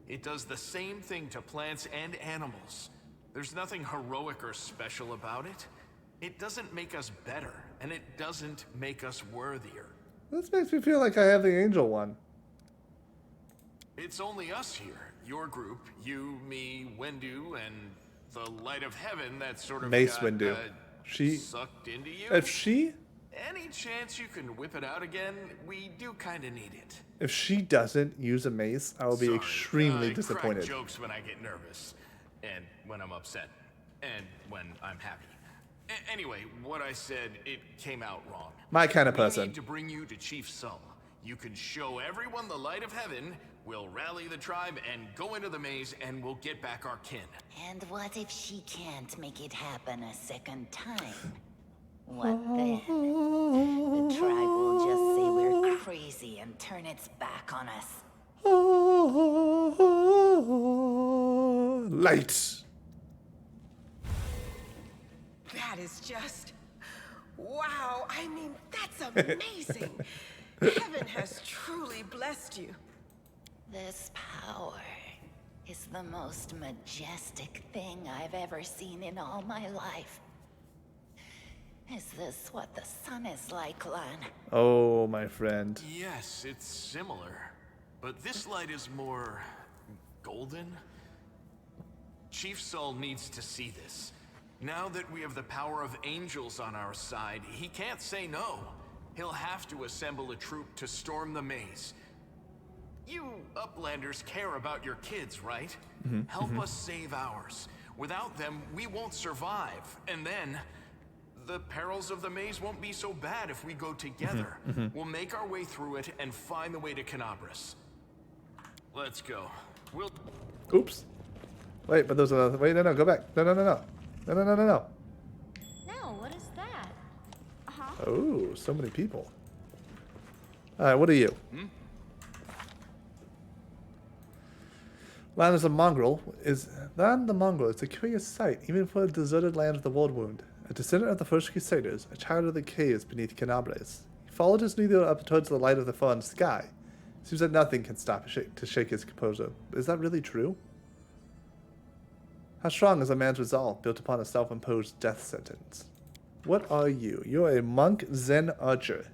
It does the same thing to plants and animals. There's nothing heroic or special about it. It doesn't make us better, and it doesn't make us worthier. This makes me feel like I have the angel one. It's only us here. Your group, you, me, Wendu, and the light of heaven that sort of Mace got, Windu. She sucked into you. If she Any chance you can whip it out again? We do kind of need it. If she doesn't use a mace, I will be extremely disappointed. I crack jokes when I get nervous, and when I'm upset, and when I'm happy. Anyway, what I said, it came out wrong. My kind of We person. need to bring you to Chief Sol. You can show everyone the light of heaven. We'll rally the tribe and go into the maze, and we'll get back our kin. And what if she can't make it happen a second time? What then? The tribe will just say we're crazy and turn its back on us. Light. That is just... wow, I mean, that's amazing. Heaven has truly blessed you. This power is the most majestic thing I've ever seen in all my life. Is this what the sun is like, Lan? Oh, my friend. Yes, it's similar. But this light is more... golden? Chief Sol needs to see this. Now that we have the power of angels on our side, he can't say no. He'll have to assemble a troop to storm the maze. You Uplanders care about your kids, right? Help us save ours. Without them, we won't survive. And then, the perils of the maze won't be so bad if we go together. We'll make our way through it and find the way to Canabras. Let's go. We'll... Oops. Wait, but those are... Wait, no, go back. No. No, what is that? Oh, so many people. Alright, what are you? Land is a mongrel is a curious sight, even for the deserted land of the World Wound. A descendant of the first Crusaders, a child of the caves beneath Canabres. He followed his needle up towards the light of the fallen sky. Seems that nothing can stop to shake his composure. Is that really true? How strong is a man's resolve built upon a self-imposed death sentence? What are you? You're a monk Zen archer.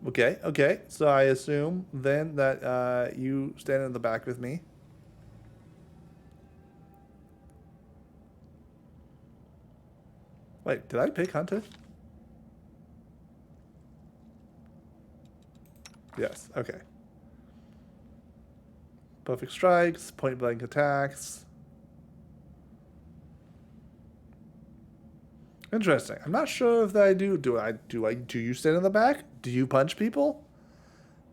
Okay. So I assume then that you stand in the back with me. Wait, did I pick Hunter? Yes, okay. Perfect strikes, point blank attacks. Interesting. I'm not sure if I do. Do you stand in the back? Do you punch people?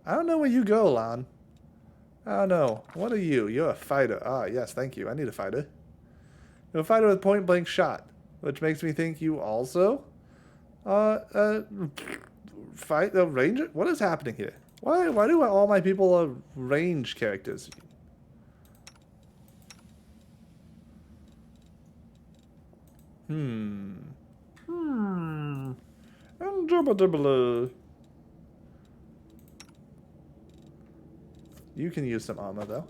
I don't know where you go, Lan. I don't know. What are you? You're a fighter. Ah, yes, thank you. I need a fighter. You're a fighter with point blank shot, which makes me think you also fight a ranger. What is happening here? Why do all my people are range characters? Indubitably. You can use some armor though.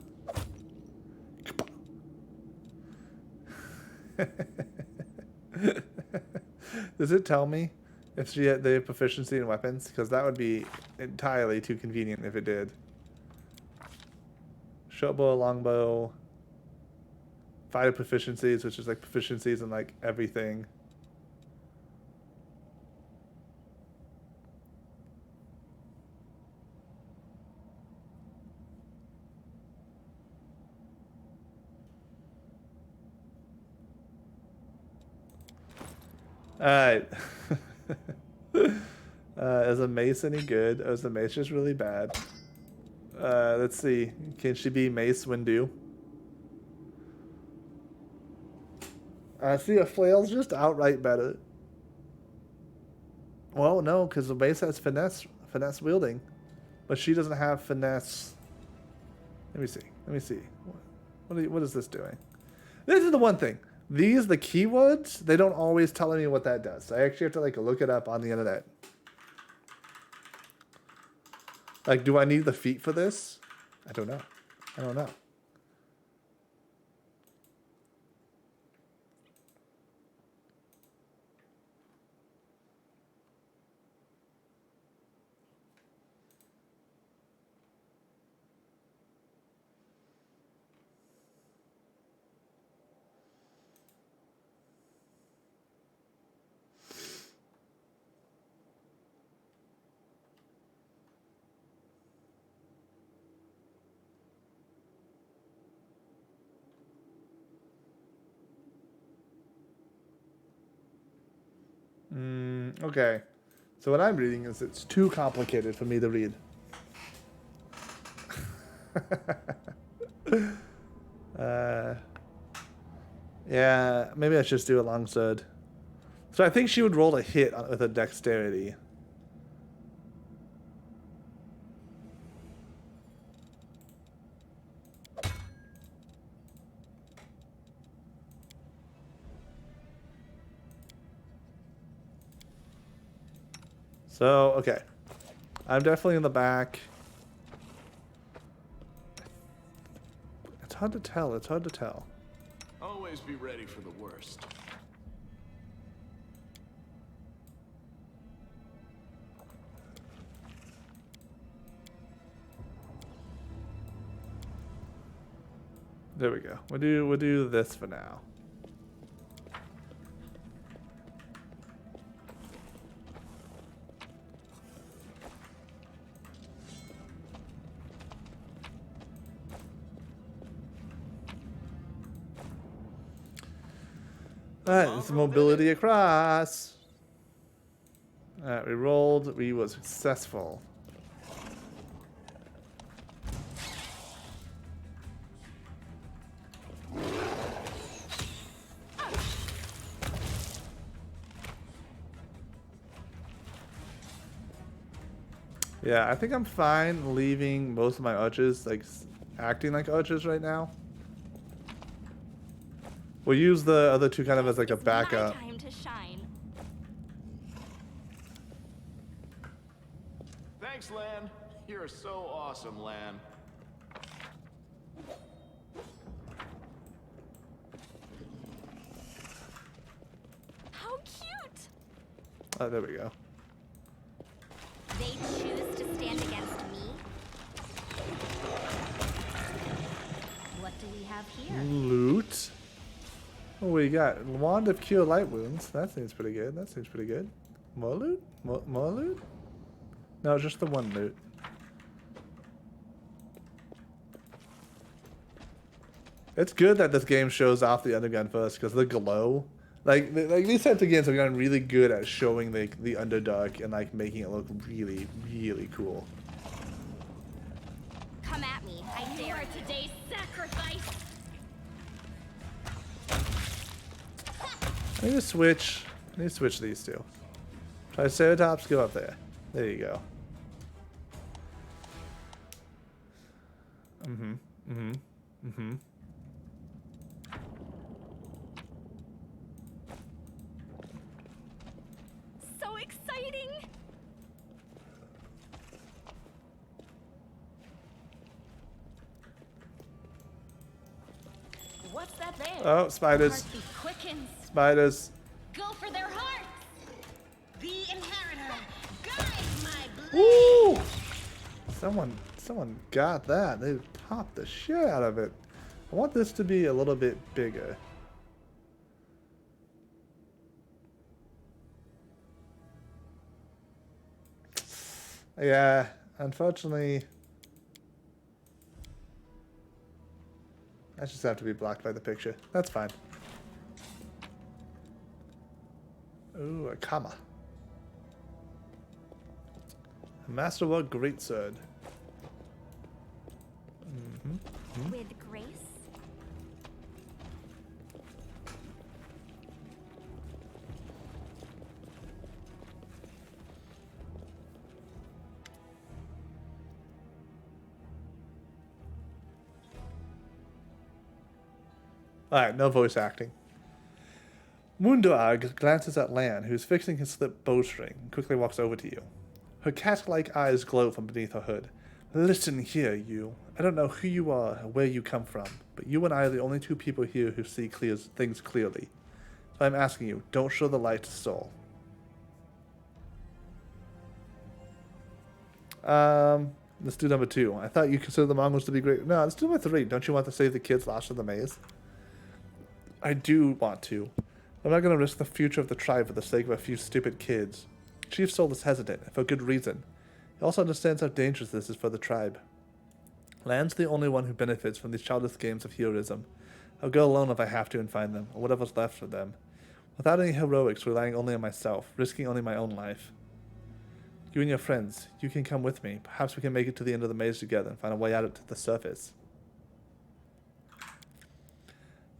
Does it tell me if they have proficiency in weapons? Because that would be entirely too convenient if it did. Short bow, longbow, fighter proficiencies, which is like proficiencies in like everything. Alright. Is a mace any good? Or is the mace just really bad? Let's see. Can she be Mace Windu? See, a flail's just outright better. Well, no, because the mace has finesse wielding. But she doesn't have finesse. Let me see. Let me see. What is this doing? This is the one thing. These, the keywords, they don't always tell me what that does. I actually have to like look it up on the internet. Like, do I need the feet for this? I don't know. I don't know. Okay. So what I'm reading is it's too complicated for me to read. Yeah, maybe I should just do a longsword. So I think she would roll a hit with a dexterity. So, okay. I'm definitely in the back. It's hard to tell. It's hard to tell. Always be ready for the worst. There we go. We'll do this for now. Alright, it's mobility across. Alright, we rolled. We was successful. Yeah, I think I'm fine leaving most of my archers, like, acting like archers right now. We'll use the other two kind of as like a backup. My time to shine. Thanks, Lan. You're so awesome, Lan. How cute! Oh, there we go. They choose to stand against me. What do we have here? Loot. Oh, we got Wand of Cure Light Wounds. That seems pretty good. That seems pretty good. More loot? More loot? No, just the one loot. It's good that this game shows off the undergun first, because the glow, like these types of games have gotten really good at showing the Underdark and like making it look really, really cool. Come at me. I dare today's sacrifice. I need to switch. I need to switch these two. Triceratops, go up there. There you go. So exciting! What's that there? Oh, spiders. Heartbeat quickens. Spiders. Go for their hearts! The inheritor, guide my blade. Woo! Someone got that. They popped the shit out of it. I want this to be a little bit bigger. Yeah, unfortunately, I just have to be blocked by the picture. That's fine. Ooh, a comma. Masterwork Greatsword. With grace? Alright, no voice acting. Mundoag glances at Lan, who's fixing his slipped bowstring, and quickly walks over to you. Her cat-like eyes glow from beneath her hood. Listen here, you. I don't know who you are or where you come from, but you and I are the only two people here who see things clearly. So I'm asking you, don't show the light to Sol. Let's do number 2. I thought you considered the Mongols to be great. No, let's do number 3. Don't you want to save the kids lost in the maze? I do want to. I'm not going to risk the future of the tribe for the sake of a few stupid kids. Chief Sol is hesitant, and for good reason. He also understands how dangerous this is for the tribe. Lan's the only one who benefits from these childish games of heroism. I'll go alone if I have to and find them, or whatever's left of them. Without any heroics, relying only on myself, risking only my own life. You and your friends, you can come with me. Perhaps we can make it to the end of the maze together and find a way out to the surface.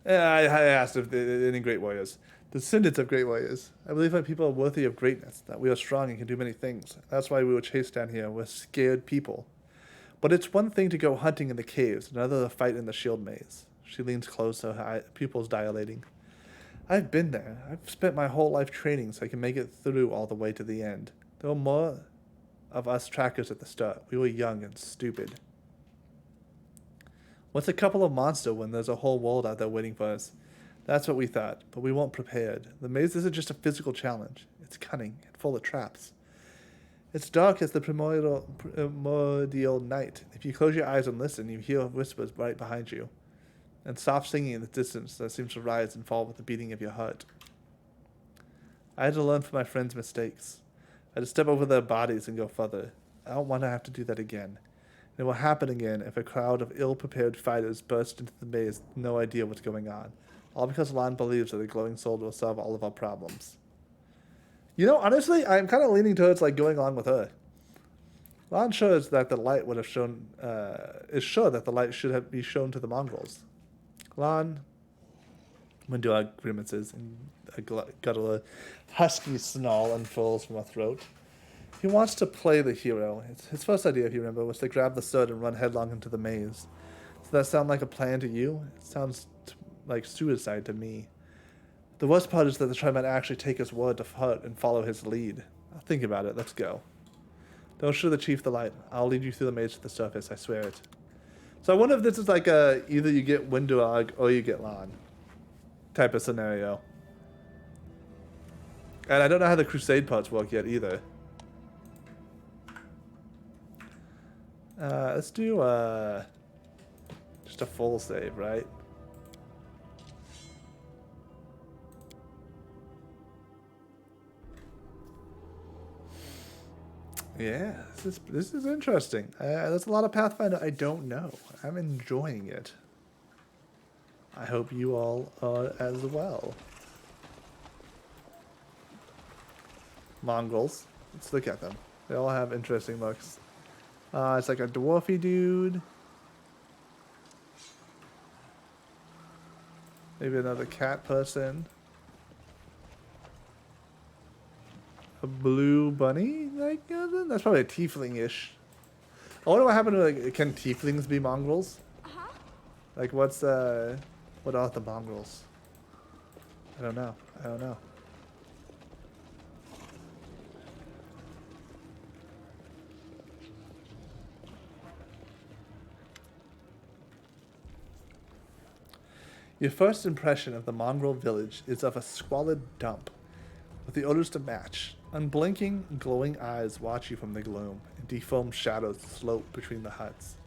I asked if any great warriors. The descendants of great warriors. I believe that people are worthy of greatness, that we are strong and can do many things. That's why we were chased down here. We're scared people. But it's one thing to go hunting in the caves, another to fight in the shield maze. She leans closer, her pupils dilating. I've been there. I've spent my whole life training so I can make it through all the way to the end. There were more of us trackers at the start. We were young and stupid. What's a couple of monsters when there's a whole world out there waiting for us? That's what we thought, but we weren't prepared. The maze isn't just a physical challenge. It's cunning and full of traps. It's dark as the primordial night. If you close your eyes and listen, you hear whispers right behind you, and soft singing in the distance that seems to rise and fall with the beating of your heart. I had to learn from my friends' mistakes. I had to step over their bodies and go further. I don't want to have to do that again. It will happen again if a crowd of ill-prepared fighters burst into the maze with no idea what's going on. All because Lan believes that the glowing soul will solve all of our problems. You know, honestly, I'm kind of leaning towards like going along with her. Lan shows that the light would have shown, is sure that the light should have be shown to the mongrels. Lan, Mundoag grimaces and a husky snarl unfurls from her throat. He wants to play the hero. His first idea, if you remember, was to grab the sword and run headlong into the maze. Does that sound like a plan to you? It sounds like suicide to me. The worst part is that the tribe might actually take his word to heart and follow his lead. I'll think about it. Let's go. Don't show the chief the light. I'll lead you through the maze to the surface. I swear it. So I wonder if this is like a either you get Mundoag or you get Lan type of scenario. And I don't know how the crusade parts work yet either. Let's do just a full save, right? Yeah, this is interesting. There's a lot of Pathfinder I don't know. I'm enjoying it. I hope you all are as well. Mongrels. Let's look at them. They all have interesting looks. It's like a dwarfy dude. Maybe another cat person. A blue bunny? Like, that's probably a tiefling-ish. I wonder what happened to, like, can tieflings be mongrels? Like, what are the mongrels? I don't know. Your first impression of the mongrel village is of a squalid dump, with the odors to match. Unblinking, glowing eyes watch you from the gloom, and deformed shadows slope between the huts.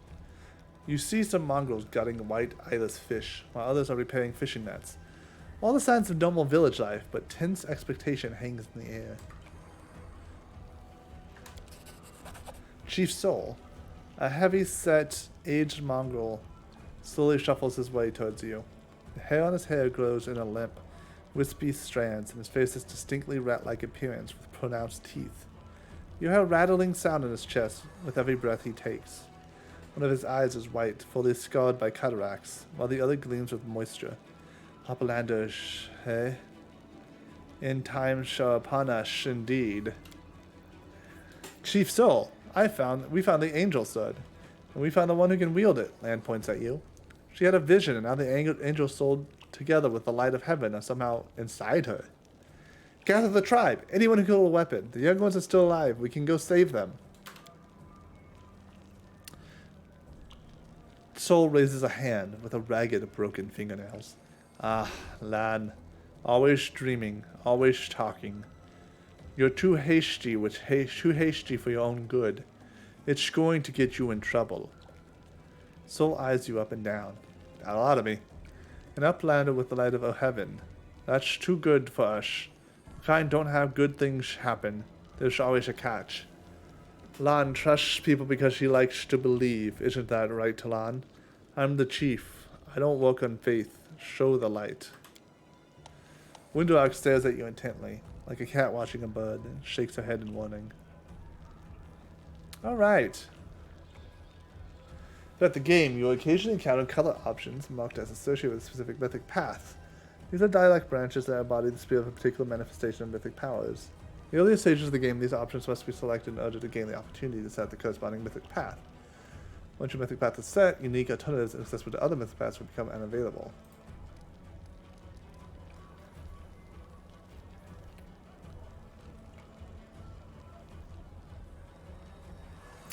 You see some mongrels gutting white eyeless fish, while others are repairing fishing nets. All the signs of normal village life, but tense expectation hangs in the air. Chief Sol, a heavy-set, aged mongrel, slowly shuffles his way towards you. The hair on his head grows in a limp, wispy strands, and his face has distinctly rat-like appearance with pronounced teeth. You hear a rattling sound in his chest with every breath he takes. One of his eyes is white, fully scarred by cataracts, while the other gleams with moisture. Uplandish, eh? In time shall upon us, indeed. Chief Soul, we found the Angel Sword, and we found the one who can wield it, Land points at you. She had a vision, and now the Angel Soul, together with the light of heaven, are somehow inside her. Gather the tribe, anyone who can hold a weapon. The young ones are still alive, we can go save them. Soul raises a hand with a ragged, broken fingernails. Ah, Lan, always dreaming, always talking. You're too hasty for your own good. It's going to get you in trouble. Soul eyes you up and down. Got a lot of me. An uplander with the light of heaven. That's too good for us. Kind don't have good things happen. There's always a catch. Lan trusts people because she likes to believe. Isn't that right, Talan? I'm the chief. I don't work on faith. Show the light. Windowhawk stares at you intently, like a cat watching a bird, and shakes her head in warning. Alright. Throughout the game, you will occasionally encounter color options marked as associated with a specific mythic path. These are dialect branches that embody the spirit of a particular manifestation of mythic powers. In the earlier stages of the game, these options must be selected in order to gain the opportunity to set the corresponding mythic path. Once your mythic path is set, unique alternatives accessible to other mythic paths will become unavailable.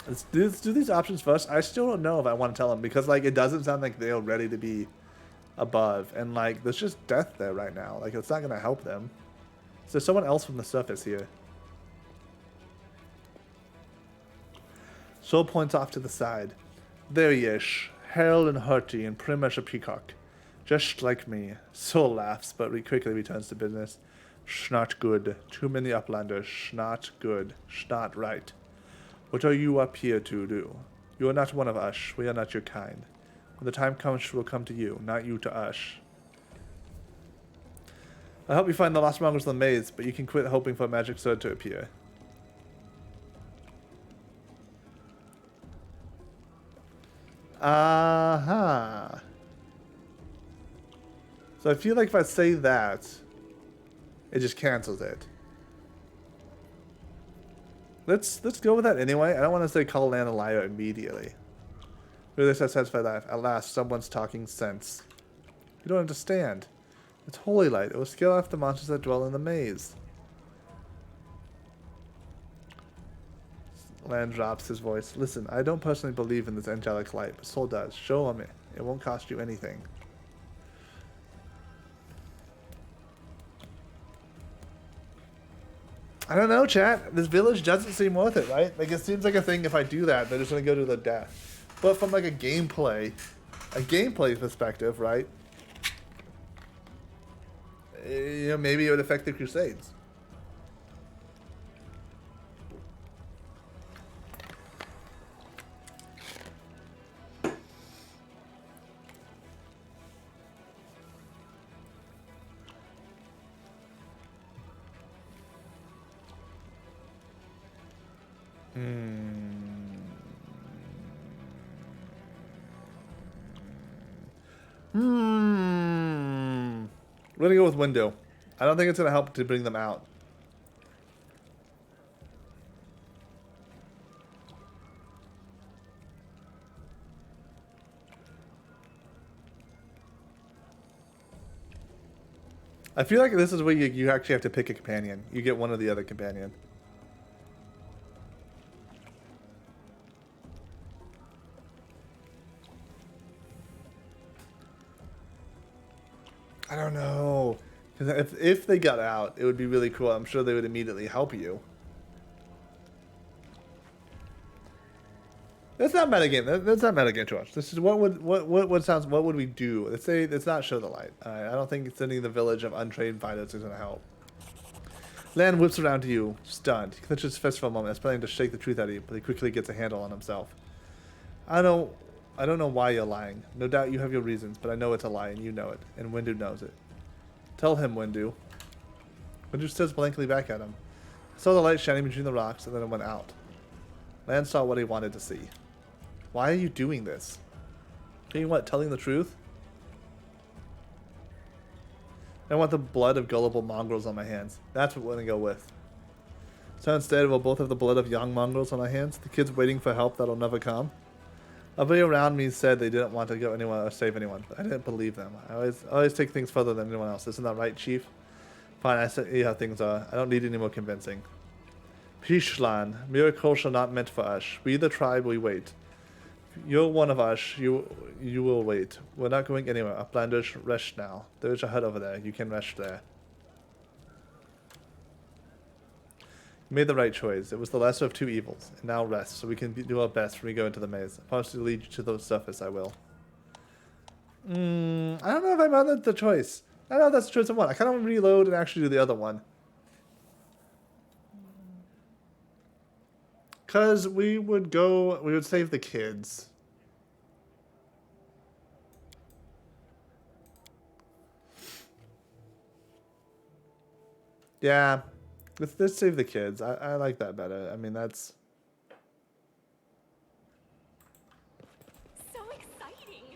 Let's do these options first. I still don't know if I want to tell them because, like, it doesn't sound like they're ready to be above. And, like, there's just death there right now. Like, it's not going to help them. Is there someone else from the surface here? Soul points off to the side. There he is. Hale and hearty and prim as a peacock. Just like me. Soul laughs, but quickly returns to business. Not good. Too many uplanders. Not good. Not right. What are you up here to do? You are not one of us. We are not your kind. When the time comes, we'll come to you, not you to us. I help you find the lost mongrels in the maze, but you can quit hoping for a magic sword to appear. Aha. So I feel like if I say that, it just cancels it. Let's go with that anyway. I don't want to say call Lan a liar immediately. Really satisfied life. At last, someone's talking sense. You don't understand. It's holy light. It will scare off the monsters that dwell in the maze. Lan drops his voice. Listen, I don't personally believe in this angelic light, but Soul does. Show him it. It won't cost you anything. I don't know, chat. This village doesn't seem worth it, right? Like, it seems like a thing if I do that, they're just going to go to the death. But from, like, a gameplay perspective, right? You know, maybe it would affect the Crusades. We're gonna go with window. I don't think it's gonna help to bring them out. I feel like this is where you actually have to pick a companion. You get one or the other companion. I don't know. Because if they got out, it would be really cool. I'm sure they would immediately help you. That's not metagame. That's not metagame to us. This is what would we do? Let's say it's not show the light. I don't think sending the village of untrained fighters is gonna help. Lan whips around to you, stunned. He clenches his fist for a moment, planning to shake the truth out of you, but he quickly gets a handle on himself. I don't know why you're lying. No doubt you have your reasons, but I know it's a lie, and you know it. And Windu knows it. Tell him, Windu. Windu stares blankly back at him. Saw the light shining between the rocks, and then it went out. Lan saw what he wanted to see. Why are you doing this? Are you what, telling the truth? I want the blood of gullible mongrels on my hands. That's what we're gonna go with. So instead, we'll both have the blood of young mongrels on our hands, the kids waiting for help that'll never come. Everybody around me said they didn't want to go anywhere or save anyone, but I didn't believe them. I always take things further than anyone else. Isn't that right, Chief? Fine, I see how things are. I don't need any more convincing. Pishlan, miracles are not meant for us. We the tribe, we wait. You're one of us, you will wait. We're not going anywhere. Uplanders, rest now. There's a hut over there. You can rest there. You made the right choice. It was the lesser of two evils. And now rest, so we can do our best when we go into the maze. I promise to lead you to the surface, I will. I don't know if I'm on the choice. I don't know if that's the choice I want. I kind of want to reload and actually do the other one. Because we would save the kids. Yeah. Let's save the kids. I like that better. I mean, that's... So exciting!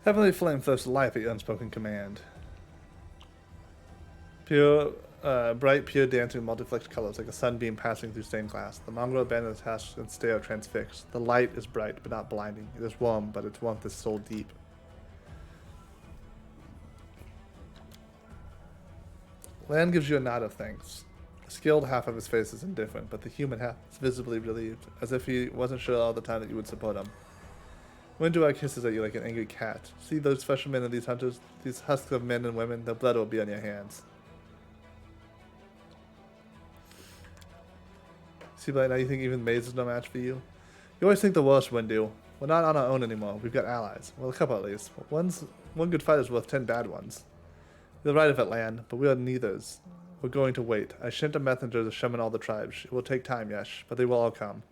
Heavenly flame thirsts life at your unspoken command. Pure, bright, pure dancing multiflex colors like a sunbeam passing through stained glass. The mongrel abandon the task and stare transfixed. The light is bright, but not blinding. It is warm, but its warmth is soul deep. Lan gives you a nod of thanks. The skilled half of his face is indifferent, but the human half is visibly relieved, as if he wasn't sure all the time that you would support him. Windward kisses at you like an angry cat. See those fishermen and these hunters? These husks of men and women? Their blood will be on your hands. See, Blade, now you think even Maze is no match for you? You always think the worst, Windu. We're not on our own anymore. We've got allies. Well, a couple at least. One good fight is worth 10 bad ones. You're right of it, Lan, but we are neithers. We're going to wait. I sent a messenger to summon all the tribes. It will take time, yes, but they will all come.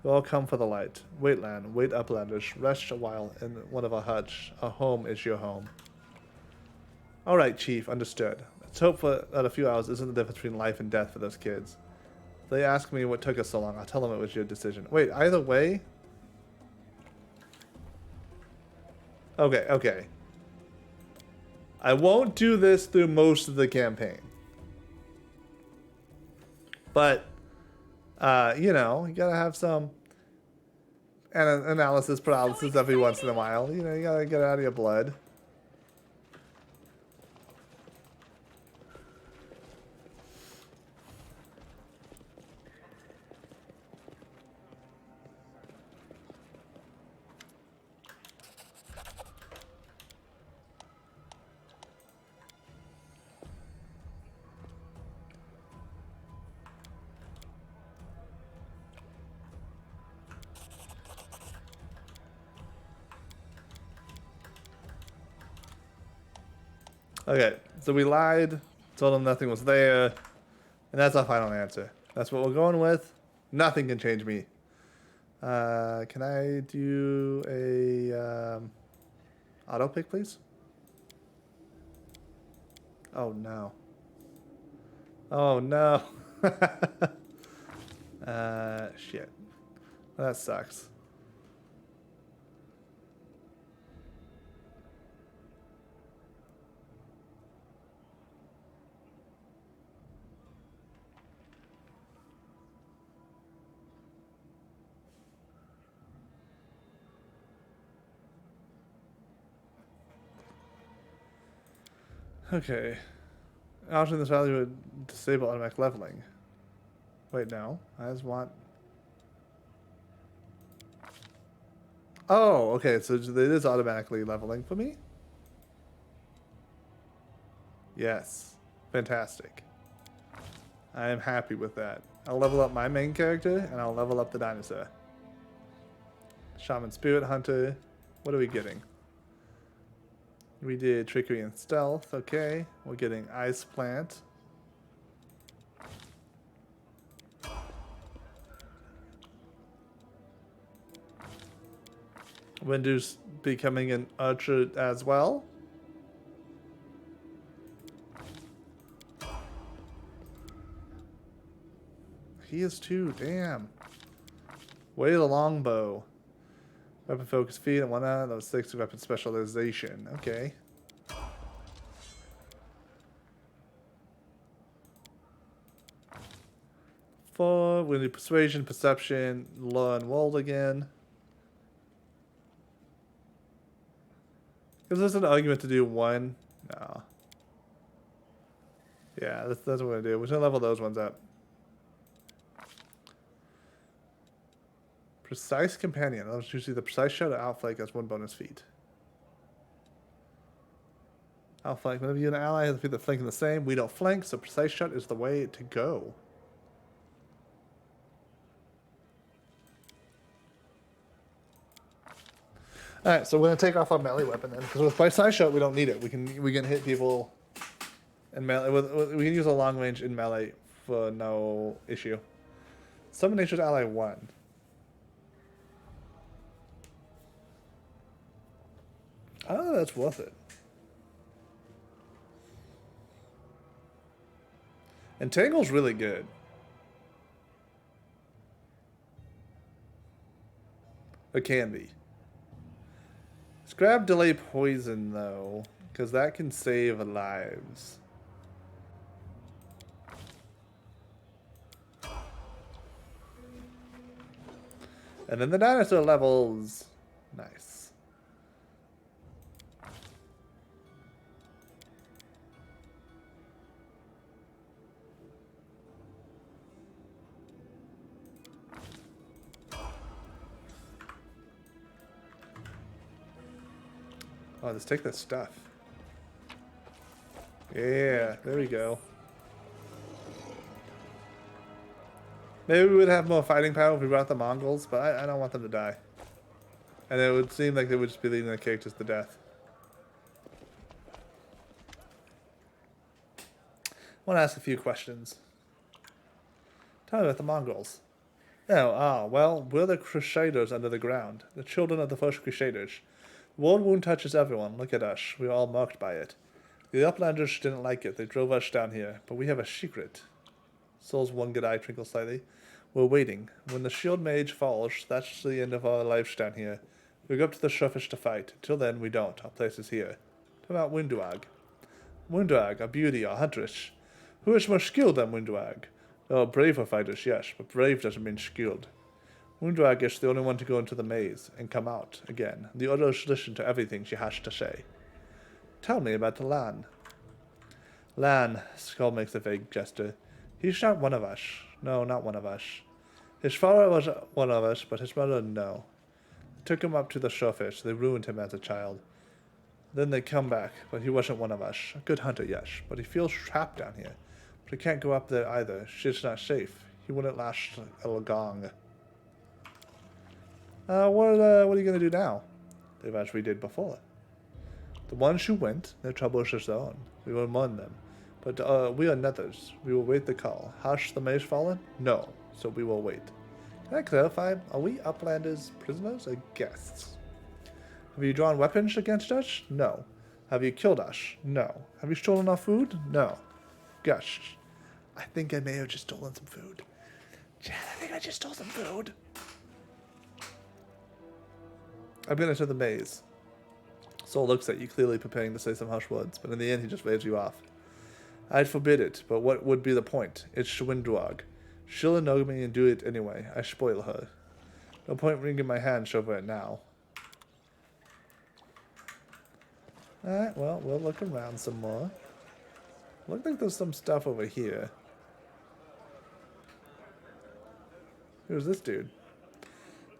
They'll all come for the light. Wait, Lan. Wait, Uplanders. Rest a while in one of our huts. Our home is your home. All right, Chief. Understood. Let's hope that a few hours isn't the difference between life and death for those kids. If they ask me what took us so long, I'll tell them it was your decision. Wait, either way? Okay. I won't do this through most of the campaign. But... you know, you gotta have some analysis paralysis every once in a while. You know, you gotta get it out of your blood. Okay, so we lied, told them nothing was there, and that's our final answer. That's what we're going with. Nothing can change me. Can I do a auto pick, please? Oh no. Oh no. Shit. That sucks. Okay. Altering this value would disable automatic leveling. Wait, no. I just want... Oh, okay. So it is automatically leveling for me? Yes. Fantastic. I am happy with that. I'll level up my main character, and I'll level up the dinosaur. Shaman Spirit Hunter. What are we getting? We did Trickery and Stealth. Okay. We're getting Ice Plant. Windu's becoming an archer as well. He is too, damn. Way the longbow. Weapon focus feet and whatnot. That was 6 weapon specialization. Okay. Four. We need persuasion, perception, law, and world again. Is this an argument to do one? No. Yeah, that's what we're gonna do. We're gonna level those ones up. Precise companion. That's usually the precise shot or outflank as 1 bonus feat. Outflank. Whenever you and an ally have the feet that flanking the same, we don't flank, so precise shot is the way to go. Alright, so we're gonna take off our melee weapon then, because with precise shot we don't need it. We can hit people in melee. We can use a long range in melee for no issue. Summon Nature's Ally 1. I don't know if that's worth it. Entangle's really good. It can be. Let's grab Delay Poison, though, because that can save lives. And then the dinosaur levels. Nice. Oh, let's take that stuff. Yeah, there we go. Maybe we would have more fighting power if we brought the Mongols, but I don't want them to die. And it would seem like they would just be leading the characters to death. I want to ask a few questions. Tell me about the Mongols. Oh, well, we're the Crusaders under the ground. The children of the first Crusaders. The world wound touches everyone. Look at us. We are all marked by it. The Uplanders didn't like it. They drove us down here. But we have a secret. Soul's one good eye twinkles slightly. We're waiting. When the shield mage falls, that's the end of our lives down here. We go up to the surface to fight. Till then, we don't. Our place is here. Talk about Winduag. Winduag, a beauty, a huntress. Who is more skilled than Winduag? Oh, braver fighters, yes, but brave doesn't mean skilled. Winduag is the only one to go into the maze and come out again. The others listen to everything she has to say. Tell me about the Lan. Lan, Skull makes a vague gesture. He's not one of us. No, not one of us. His father was one of us, but his mother, no. They took him up to the surface. They ruined him as a child. Then they come back, but he wasn't one of us. A good hunter, yes, but he feels trapped down here. But he can't go up there either. Shit's not safe. He wouldn't last a long. What are you going to do now? They've as we did before. The ones who went, their troubles is their own. We will mourn them. But we are nethers. We will wait the call. Hush the maze fallen? No. So we will wait. Can I clarify? Are we Uplanders prisoners or guests? Have you drawn weapons against us? No. Have you killed us? No. Have you stolen our food? No. Guests. I think I may have just stolen some food. Chad, I think I just stole some food. I'm going to enter the maze. Soul looks at you, clearly preparing to say some harsh words, but in the end he just waves you off. I'd forbid it, but what would be the point? It's Winduag. She'll know me and do it anyway. I spoil her. No point wringing my hands over it now. Alright, well, we'll look around some more. Looks like there's some stuff over here. Who's this dude?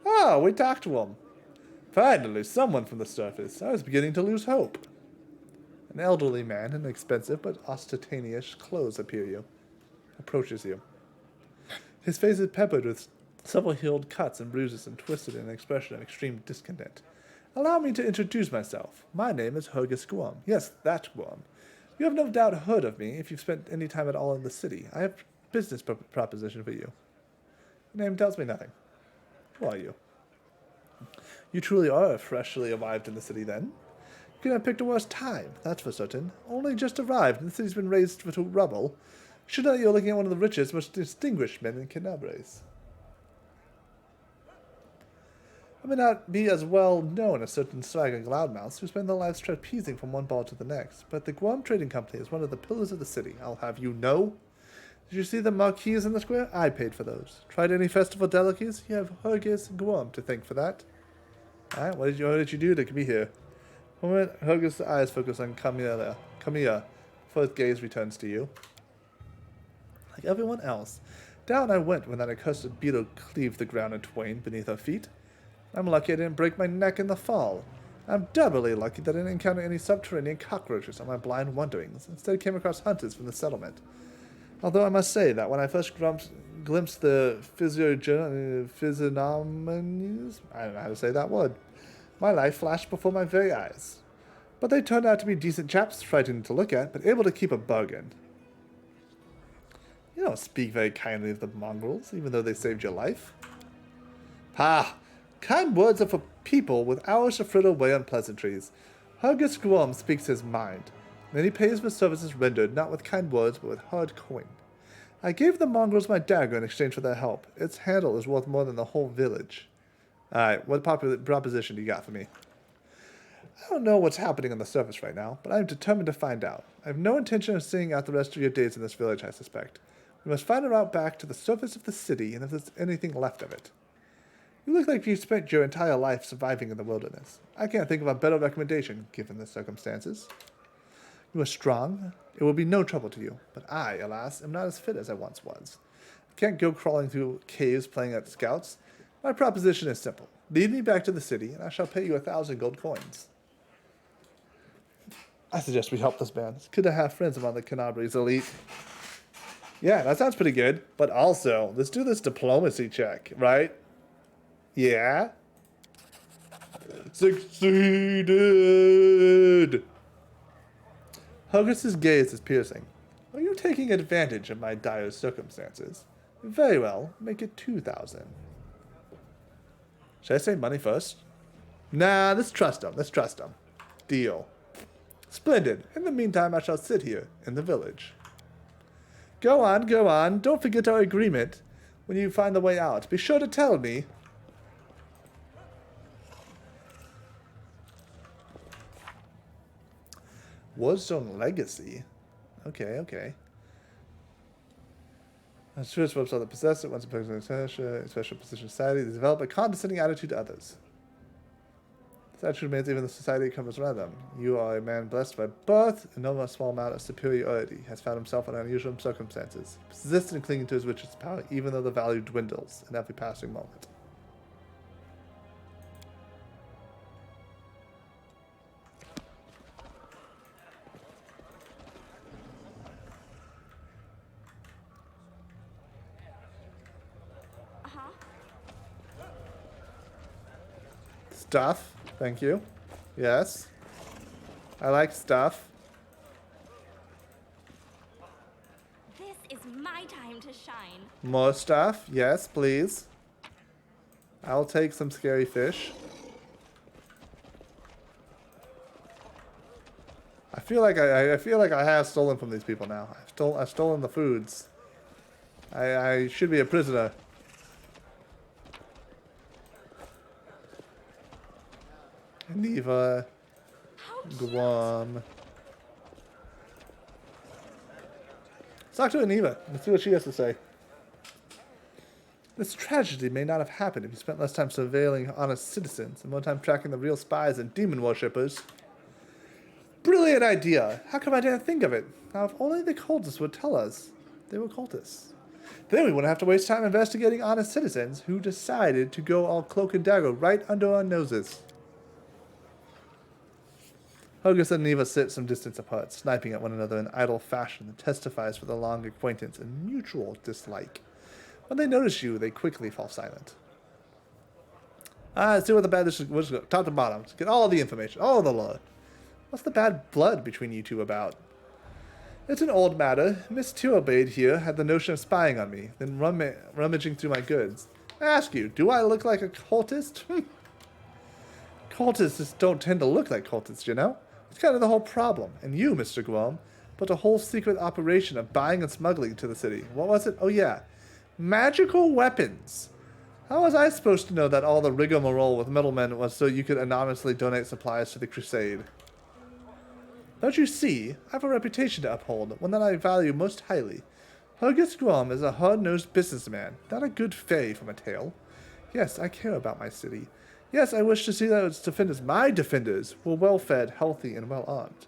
Oh, we talked to him. Finally, someone from the surface. I was beginning to lose hope. An elderly man in expensive but ostentatious clothes approaches you. His face is peppered with several healed cuts and bruises and twisted in an expression of extreme discontent. Allow me to introduce myself. My name is Hergus Guam. Yes, that Guam. You have no doubt heard of me if you've spent any time at all in the city. I have a business proposition for you. Your name tells me nothing. Who are you? You truly are freshly arrived in the city, then? You couldn't have picked a worse time, that's for certain. Only just arrived, and the city's been razed to rubble. Should know you're looking at one of the richest, most distinguished men in Canabres. I may not be as well known as certain swagger loudmouths who spend their lives trapezing from one bar to the next, but the Guam Trading Company is one of the pillars of the city, I'll have you know. Did you see the marquees in the square? I paid for those. Tried any festival delicacies? You have Hergus Guam to thank for that. Alright, what did you do to be here? For a moment, Hergus' eyes focus on Camilla, before his gaze returns to you. Like everyone else, down I went when that accursed beetle cleaved the ground in twain beneath our feet. I'm lucky I didn't break my neck in the fall. I'm doubly lucky that I didn't encounter any subterranean cockroaches on my blind wanderings. Instead, I came across hunters from the settlement. Although I must say that when I first glimpsed the physiognomies, I don't know how to say that word, my life flashed before my very eyes. But they turned out to be decent chaps, frightening to look at, but able to keep a bargain. You don't speak very kindly of the mongrels, even though they saved your life. Ha! Kind words are for people with hours to fritter away on pleasantries. Hergus Guam speaks his mind. Then he pays for services rendered not with kind words, but with hard coin. I gave the mongrels my dagger in exchange for their help. Its handle is worth more than the whole village. Alright, what proposition do you got for me? I don't know what's happening on the surface right now, but I am determined to find out. I have no intention of seeing out the rest of your days in this village, I suspect. We must find a route back to the surface of the city, and if there's anything left of it. You look like you've spent your entire life surviving in the wilderness. I can't think of a better recommendation, given the circumstances. You are strong. It will be no trouble to you. But I, alas, am not as fit as I once was. I can't go crawling through caves playing at scouts. My proposition is simple. Lead me back to the city, and I shall pay you 1,000 gold coins. I suggest we help this man. It's good to have friends among the Canabres elite. Yeah, that sounds pretty good. But also, let's do this diplomacy check, right? Yeah. Succeeded! Hugus's gaze is piercing. Are you taking advantage of my dire circumstances? Very well, make it 2,000. Should I say money first? Nah, let's trust him. Deal. Splendid. In the meantime, I shall sit here in the village. Go on. Don't forget our agreement. When you find the way out, be sure to tell me. Warzone Legacy. Okay. Spirits website that possess it once a person in special position in society, they develop a condescending attitude to others. This attitude remains even the society that comes around them. You are a man blessed by birth, and no small amount of superiority, has found himself in unusual circumstances, persistent in clinging to his richest power, even though the value dwindles in every passing moment. Stuff. Thank you. Yes. I like stuff. This is my time to shine. More stuff. Yes, please. I'll take some scary fish. I feel like I have stolen from these people now. I've stolen the foods. I should be a prisoner. Neva, Guam. Let's talk to Aniva. Let's see what she has to say. This tragedy may not have happened if you spent less time surveilling honest citizens and more time tracking the real spies and demon worshippers. Brilliant idea! How come I didn't think of it? Now, if only the cultists would tell us they were cultists. Then we wouldn't have to waste time investigating honest citizens who decided to go all cloak and dagger right under our noses. Hergus and Neva sit some distance apart, sniping at one another in idle fashion that testifies for the long acquaintance and mutual dislike. When they notice you, they quickly fall silent. Let's see what the bad is. We'll just go top to bottom. Let's get all the information, all the lore. What's the bad blood between you two about? It's an old matter. Miss Tirobade here had the notion of spying on me, then rummaging through my goods. I ask you, do I look like a cultist? Cultists just don't tend to look like cultists, you know? It's kind of the whole problem. And you, Mr. Guam, built a whole secret operation of buying and smuggling to the city. What was it? Oh yeah, magical weapons. How was I supposed to know that all the rigmarole with middlemen was so you could anonymously donate supplies to the crusade? Don't you see? I have a reputation to uphold, one that I value most highly. Hergus Guam is a hard-nosed businessman, not a good fay from a tale. Yes, I care about my city. Yes, I wish to see that its defenders, my defenders, were well-fed, healthy, and well-armed.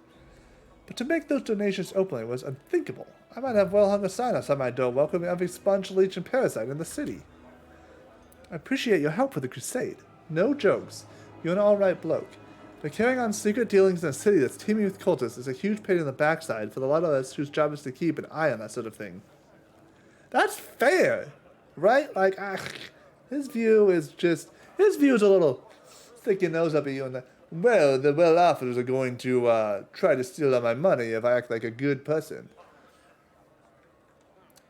But to make those donations openly was unthinkable. I might have well hung a sign outside my door welcoming every sponge, leech, and parasite in the city. I appreciate your help with the crusade. No jokes. You're an alright bloke. But carrying on secret dealings in a city that's teeming with cultists is a huge pain in the backside for the lot of us whose job is to keep an eye on that sort of thing. That's fair, right? Like, his view is a little stick your nose up at you and well, the well-offers are going to try to steal all my money if I act like a good person.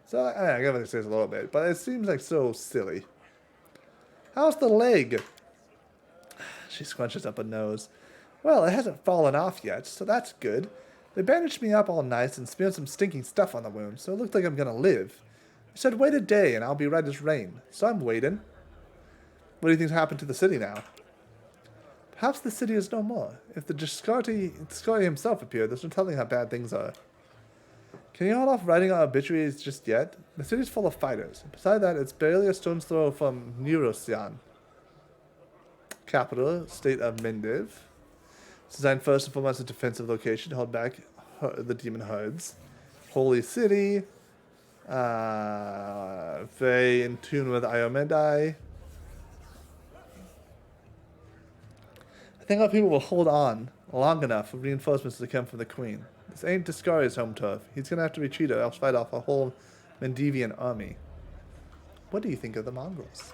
So, I give it a little bit, but it seems like so silly. How's the leg? She scrunches up her nose. Well, it hasn't fallen off yet, so that's good. They bandaged me up all nice and smeared some stinking stuff on the wound, so it looked like I'm gonna live. I said wait a day and I'll be right as rain, so I'm waiting. What do you think's happened to the city now? Perhaps the city is no more. If the Discarty himself appeared, there's no telling how bad things are. Can you hold off writing our obituaries just yet? The city's full of fighters. Beside that, it's barely a stone's throw from Neurosian, capital, state of Mendiv. It's designed first and foremost as a defensive location to hold back the demon herds. Holy city. Very in tune with Iomedai. I think our people will hold on long enough for reinforcements to come from the Queen. This ain't Discari's home turf. He's gonna have to retreat or else fight off a whole Mendivian army. What do you think of the mongrels?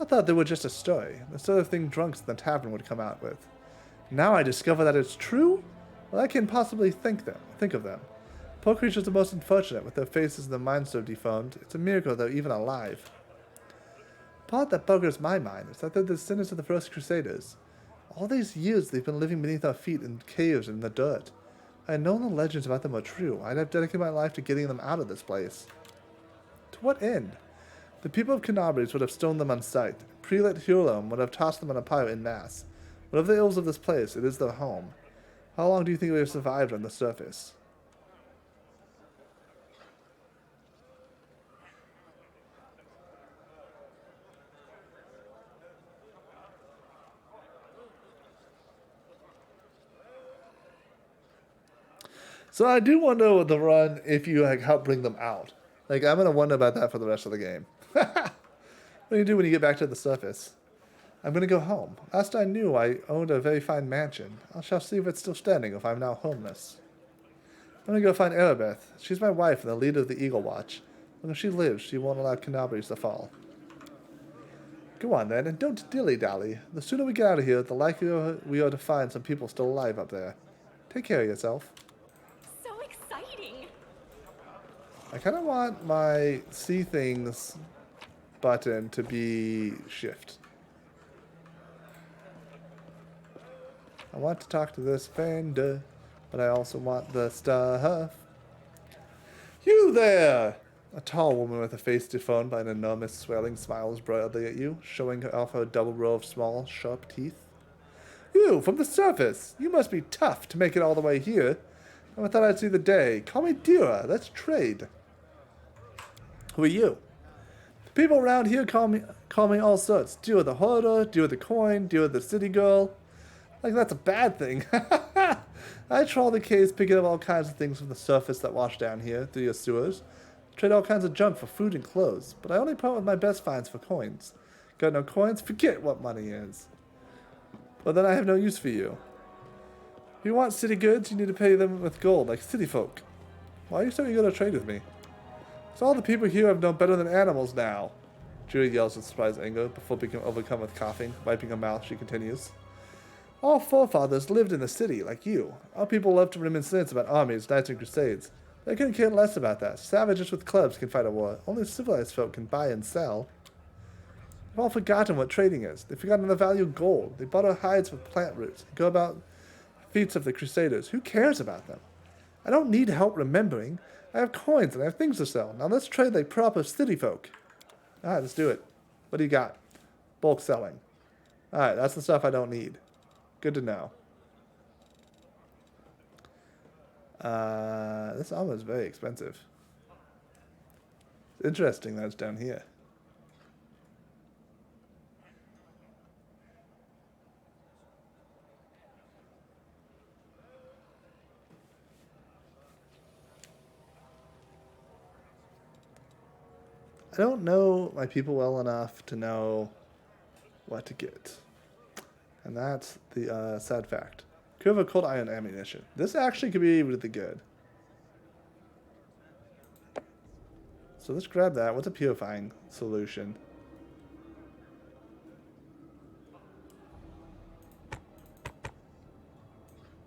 I thought they were just a story, the sort of thing drunks in the tavern would come out with. Now I discover that it's true? Well, I can't possibly think of them. Poor creatures are most unfortunate, with their faces and their minds so deformed. It's a miracle they're even alive. The part that buggers my mind is that they're the descendants of the first Crusaders. All these years they've been living beneath our feet in caves and in the dirt. I had known the legends about them were true. I'd have dedicated my life to getting them out of this place. To what end? The people of Canabres would have stoned them on sight. Prelate Hurlum would have tossed them on a pyre en masse. Whatever the ills of this place, it is their home. How long do you think we have survived on the surface? So I do wonder with the run if you help bring them out. Like, I'm going to wonder about that for the rest of the game. What do you do when you get back to the surface? I'm going to go home. Last I knew, I owned a very fine mansion. I shall see if it's still standing if I'm now homeless. I'm going to go find Erebeth. She's my wife and the leader of the Eagle Watch. When she lives, she won't allow Canabres to fall. Go on then, and don't dilly-dally. The sooner we get out of here, the likelier we are to find some people still alive up there. Take care of yourself. I kind of want my see things button to be shift. I want to talk to this vendor, but I also want the stuff. You there! A tall woman with a face deformed by an enormous swelling smiles brightly at you, showing off her double row of small, sharp teeth. You, from the surface! You must be tough to make it all the way here. I thought I'd see the day. Call me Dira. Let's trade. Who are you? The people around here call me all sorts. Dira the hoarder, Dira the coin, Dira the city girl. Like that's a bad thing. I trawl the caves, picking up all kinds of things from the surface that wash down here through your sewers. Trade all kinds of junk for food and clothes, but I only part with my best finds for coins. Got no coins? Forget what money is. Well, then I have no use for you. If you want city goods, you need to pay them with gold, like city folk. Why are you so eager to trade with me? So all the people here have known better than animals now. Julie yells with surprised anger before becoming overcome with coughing. Wiping her mouth, she continues. Our forefathers lived in the city, like you. Our people love to reminisce about armies, knights, and crusades. They couldn't care less about that. Savages with clubs can fight a war. Only civilized folk can buy and sell. They've all forgotten what trading is. They've forgotten the value of gold. They bought our hides with plant roots. They go about feats of the Crusaders. Who cares about them? I don't need help remembering. I have coins and I have things to sell. Now let's trade like proper city folk. Alright, let's do it. What do you got? Bulk selling. Alright, that's the stuff I don't need. Good to know. This armor is very expensive. It's interesting that it's down here. I don't know my people well enough to know what to get. And that's the sad fact. Could have a cold iron ammunition. This actually could be really good. So let's grab that. What's a purifying solution?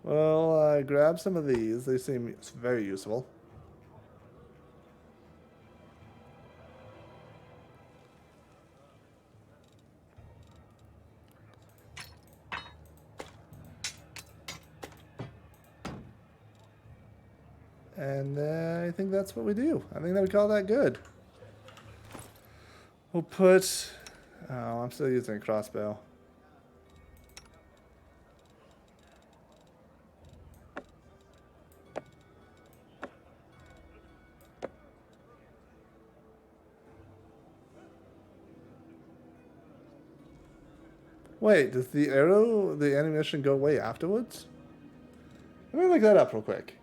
Well, grab some of these. They seem very useful. And I think that's what we do. I think that we call that good. We'll put... Oh, I'm still using a crossbow. Wait, does the arrow, the ammunition go away afterwards? Let me look that up real quick.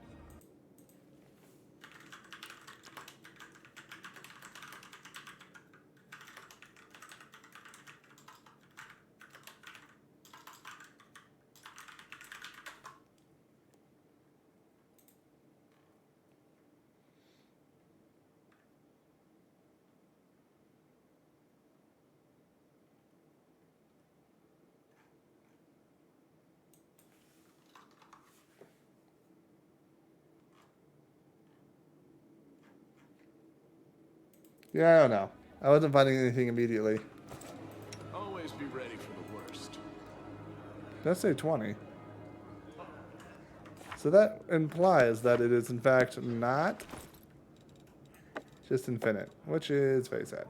Yeah, I don't know. I wasn't finding anything immediately. Always be ready for the worst. Let's say 20. So that implies that it is in fact not just infinite, which is very sad.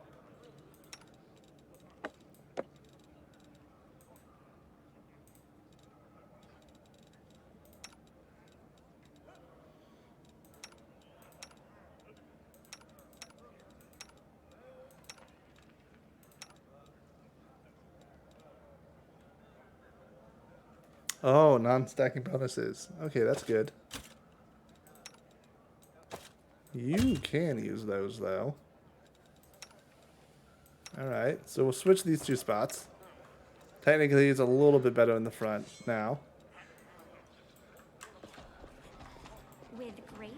Oh, non-stacking bonuses. Okay, that's good. You can use those, though. Alright, so we'll switch these two spots. Technically, it's a little bit better in the front now. With grace?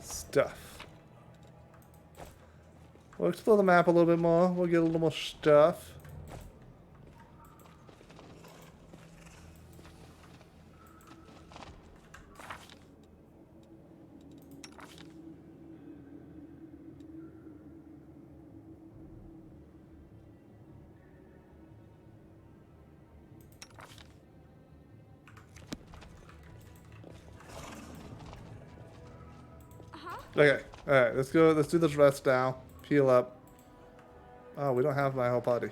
Stuff. We'll explore the map a little bit more. We'll get a little more stuff. Okay, alright, let's go. Let's do this rest now. Heal up. Oh, we don't have my whole party.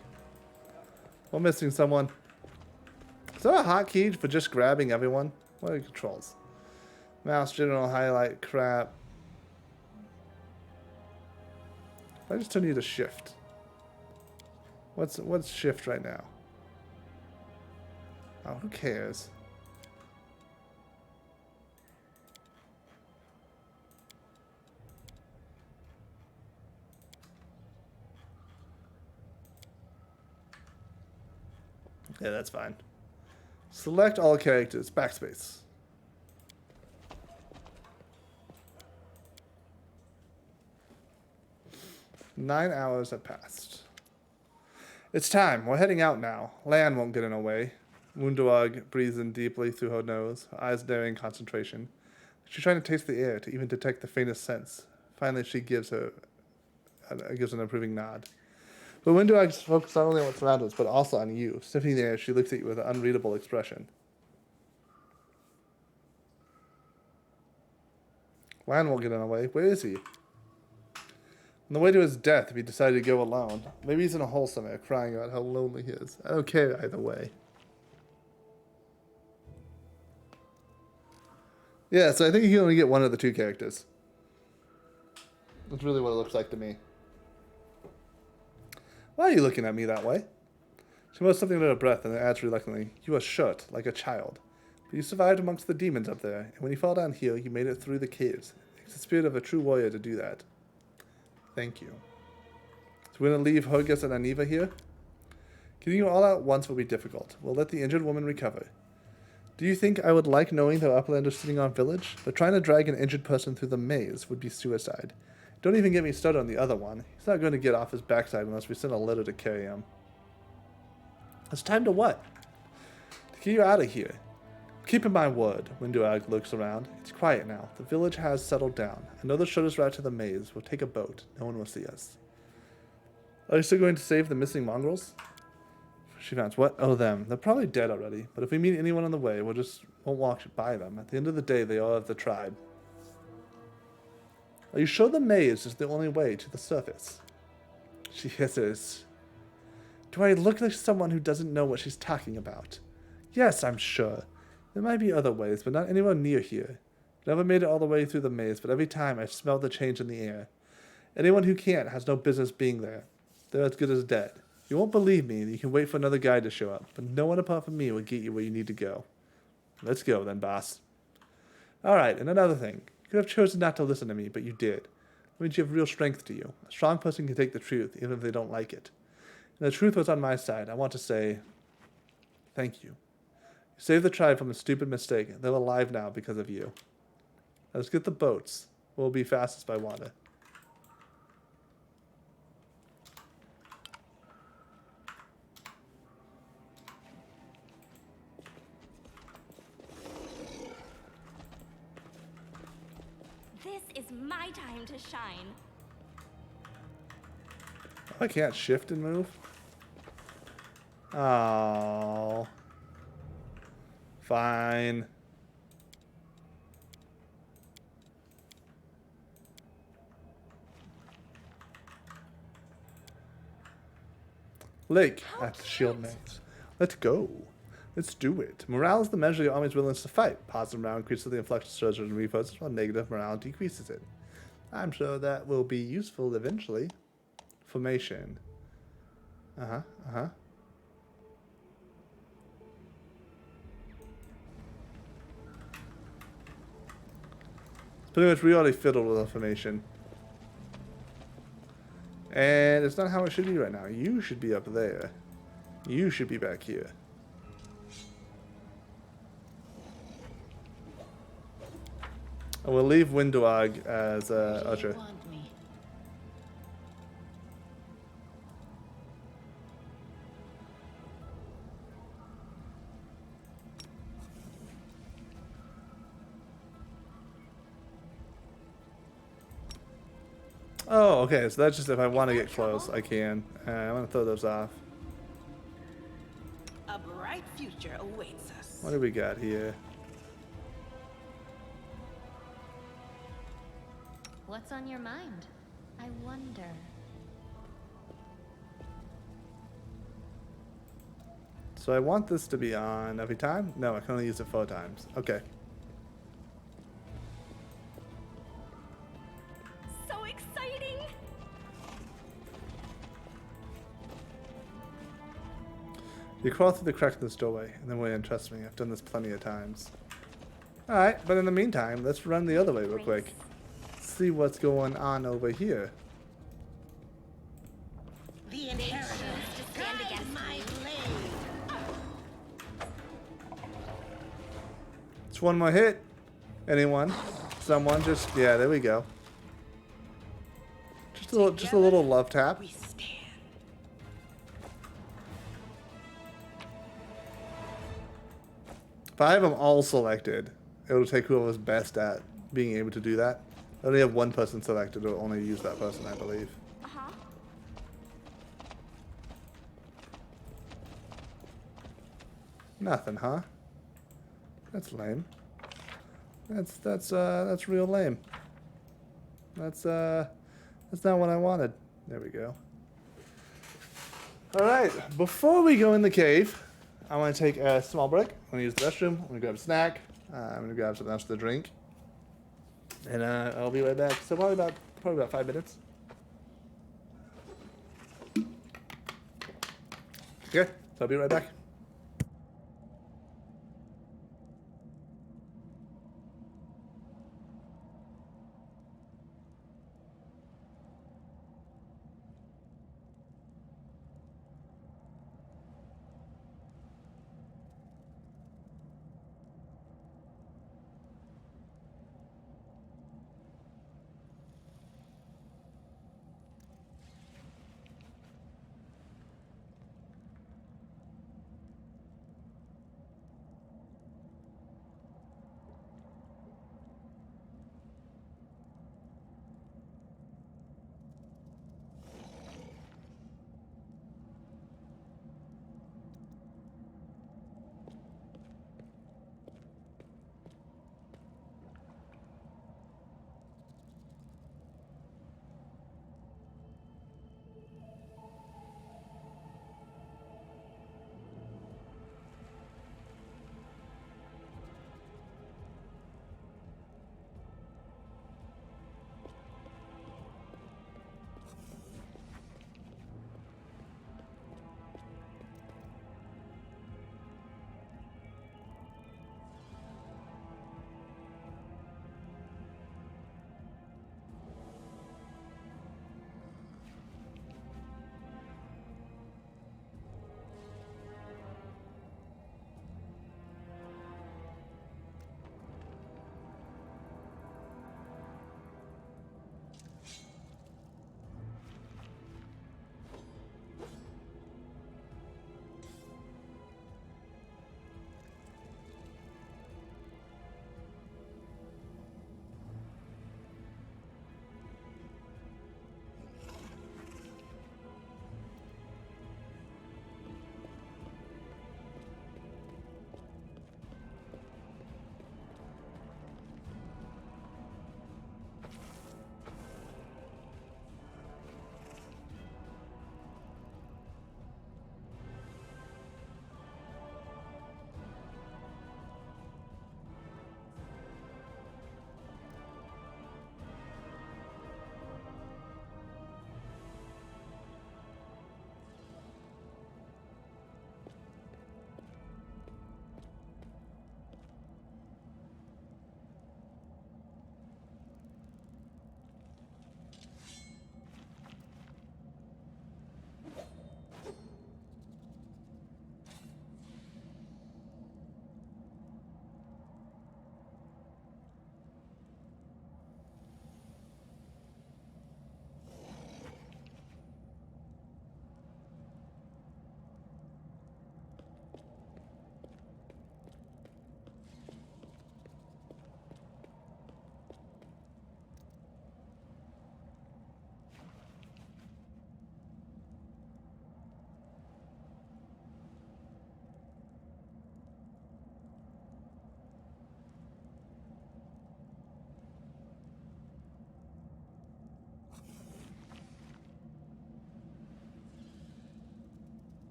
We're missing someone. Is there a hotkey for just grabbing everyone? What are the controls? Mouse, general, highlight, crap. I just turn you to shift. What's shift right now? Oh, who cares? Yeah, that's fine. Select all characters. Backspace. Nine hours have passed. It's time. We're heading out now. Lan won't get in our way. Woondoag breathes in deeply through her nose, her eyes daring concentration. She's trying to taste the air to even detect the faintest sense. Finally, she gives an approving nod. But Woondoag focuses not only on what's around us, but also on you. Sniffing the air, she looks at you with an unreadable expression. Lan won't get in our way. Where is he? On the way to his death, if he decided to go alone. Maybe he's in a hole somewhere, crying about how lonely he is. I don't care either way. Yeah, so I think you can only get one of the two characters. That's really what it looks like to me. Why are you looking at me that way? She moves something under her breath and then adds reluctantly, You are short, like a child. But you survived amongst the demons up there, and when you fell down here, you made it through the caves. It's the spirit of a true warrior to do that. Thank you. So we're going to leave Horgus and Aniva here? Getting you all out at once will be difficult. We'll let the injured woman recover. Do you think I would like knowing that Uplander's sitting on village? But trying to drag an injured person through the maze would be suicide. Don't even get me started on the other one. He's not going to get off his backside unless we send a letter to carry him. It's time to what? To get you out of here. Keeping my word. Woondoag looks around. It's quiet now. The village has settled down. I know the shortest route to the maze. We'll take a boat. No one will see us. Are you still going to save the missing mongrels? She founds, what? Oh, them. They're probably dead already. But if we meet anyone on the way, won't walk by them. At the end of the day, they are of the tribe. Are you sure the maze is the only way to the surface? She hisses. Do I look like someone who doesn't know what she's talking about? Yes, I'm sure. There might be other ways, but not anywhere near here. Never made it all the way through the maze, but every time I've smelled the change in the air. Anyone who can't has no business being there. They're as good as dead. You won't believe me, and you can wait for another guide to show up, but no one apart from me will get you where you need to go. Let's go then, boss. Alright, and another thing. You could have chosen not to listen to me, but you did. That means you have real strength to you. A strong person can take the truth, even if they don't like it. And the truth was on my side. I want to say, thank you. You saved the tribe from a stupid mistake. They're alive now because of you. Let's get the boats. We'll be fastest by water. This is my time to shine. I can't shift and move. Oh. Fine. Lake at the shield maze. Let's go. Let's do it. Morale is the measure of your army's willingness to fight. Positive morale increases the influx of soldiers and reposts, while negative morale decreases it. I'm sure that will be useful eventually. Formation. Pretty much we already fiddled with information. And it's not how it should be right now. You should be up there. You should be back here. And we'll leave Woondoag as Usher. Oh, okay, so that's just if I want to get close, I can. I'm going to throw those off. A bright future awaits us. What do we got here? What's on your mind? I wonder. So I want this to be on every time? No, I can only use it 4 times. Okay. So exciting! You crawl through the crack in this doorway, and then weigh in. Trust me, I've done this plenty of times. Alright, but in the meantime, let's run the other way real quick. See what's going on over here. The inheritors to stand against my blade. Just one more hit. Anyone? Someone? Just, yeah, there we go. Just a little love tap. If I have them all selected, it'll take whoever's best at being able to do that. I only have one person selected, it'll only use that person, I believe. Nothing, huh? That's lame. That's real lame. That's not what I wanted. There we go. All right, before we go in the cave, I want to take a small break. I'm gonna use the restroom. I'm gonna grab a snack. I'm gonna grab something else to drink, and I'll be right back. So probably about 5 minutes. Okay, so I'll be right back.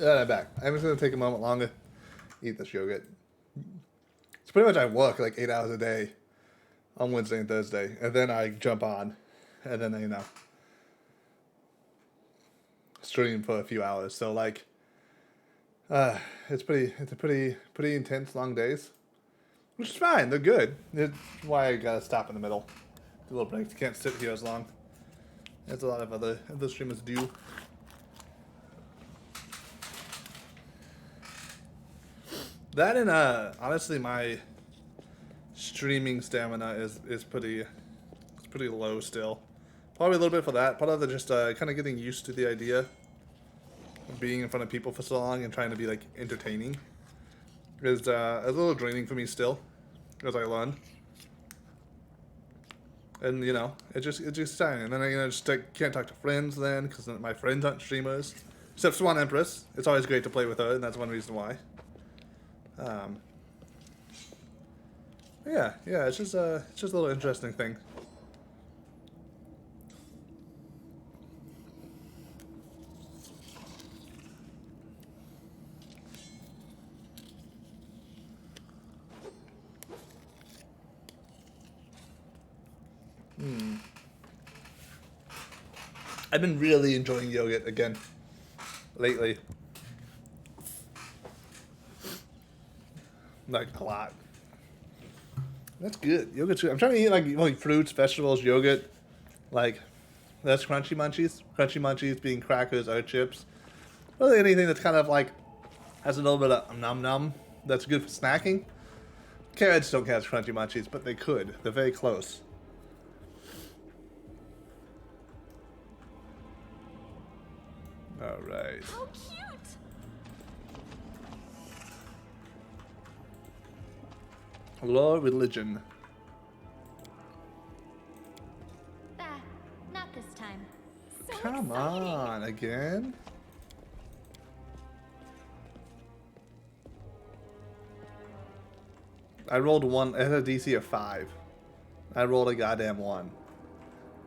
I'm back. I'm just gonna take a moment longer, eat this yogurt. It's pretty much I work like 8 hours a day on Wednesday and Thursday, and then I jump on, and then you know, stream for a few hours. So like, it's pretty intense long days, which is fine. They're good. It's why I gotta stop in the middle, do a little break. You can't sit here as long as a lot of other streamers do. That and honestly, my streaming stamina is pretty low still. Probably a little bit for that. Part of it just kind of getting used to the idea of being in front of people for so long and trying to be like entertaining is a little draining for me still as I learn. And you know, it's just time. And then I just can't talk to friends then because my friends aren't streamers, except Swan Empress. It's always great to play with her, and that's one reason why. Yeah, it's just a little interesting thing. I've been really enjoying yogurt again lately. Like a lot. That's good. Yogurt's good. I'm trying to eat like fruits, vegetables, yogurt. Like that's crunchy munchies. Crunchy munchies being crackers or chips. Really anything that's kind of like has a little bit of num num. That's good for snacking. Carrots don't count as crunchy munchies, but they could. They're very close. All right. How cute! Law, religion. Bah, not this time. So Come exciting. on, again? I rolled one. It had a DC of 5. I rolled a goddamn 1.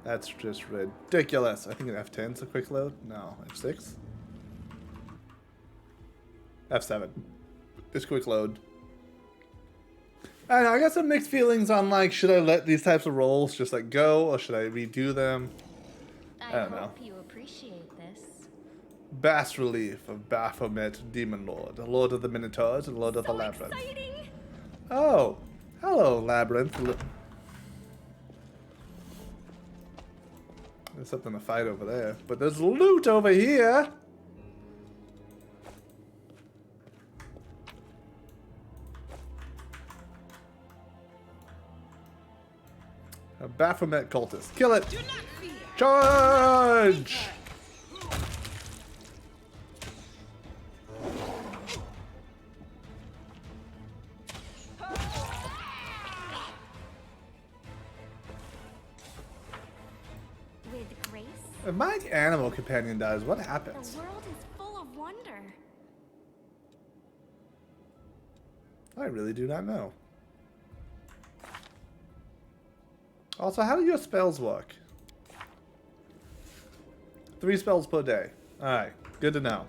That's just ridiculous. I think an F10's a quick load. No, F6. F7. It's quick load. I don't know, I got some mixed feelings on like, should I let these types of rolls just like go, or should I redo them? I don't know. hope you appreciate this. Bas relief of Baphomet, Demon Lord, Lord of the Minotaurs, and Lord of the Labyrinth. Exciting! Oh, hello, Labyrinth. There's something to fight over there, but there's loot over here. A Baphomet cultist. Kill it! Charge! With grace, If my animal companion dies, what happens? the world is full of wonder. I really do not know. Also, how do your spells work? 3 spells per day. Alright, good to know.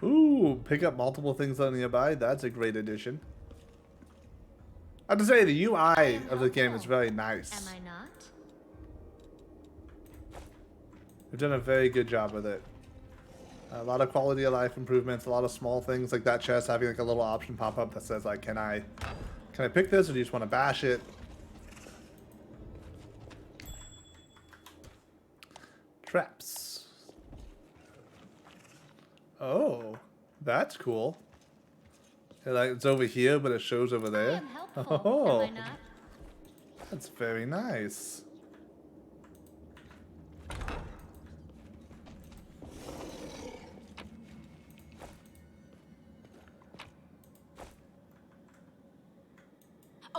Ooh, pick up multiple things on nearby. That's a great addition. I have to say, the UI of the game is very nice. Am I not? They've done a very good job with it. A lot of quality of life improvements, a lot of small things like that chest having like a little option pop up that says like, can I pick this, or do you just want to bash it? Traps. Oh, that's cool. It's over here, but it shows over there. I am helpful, Oh, am I not? that's very nice.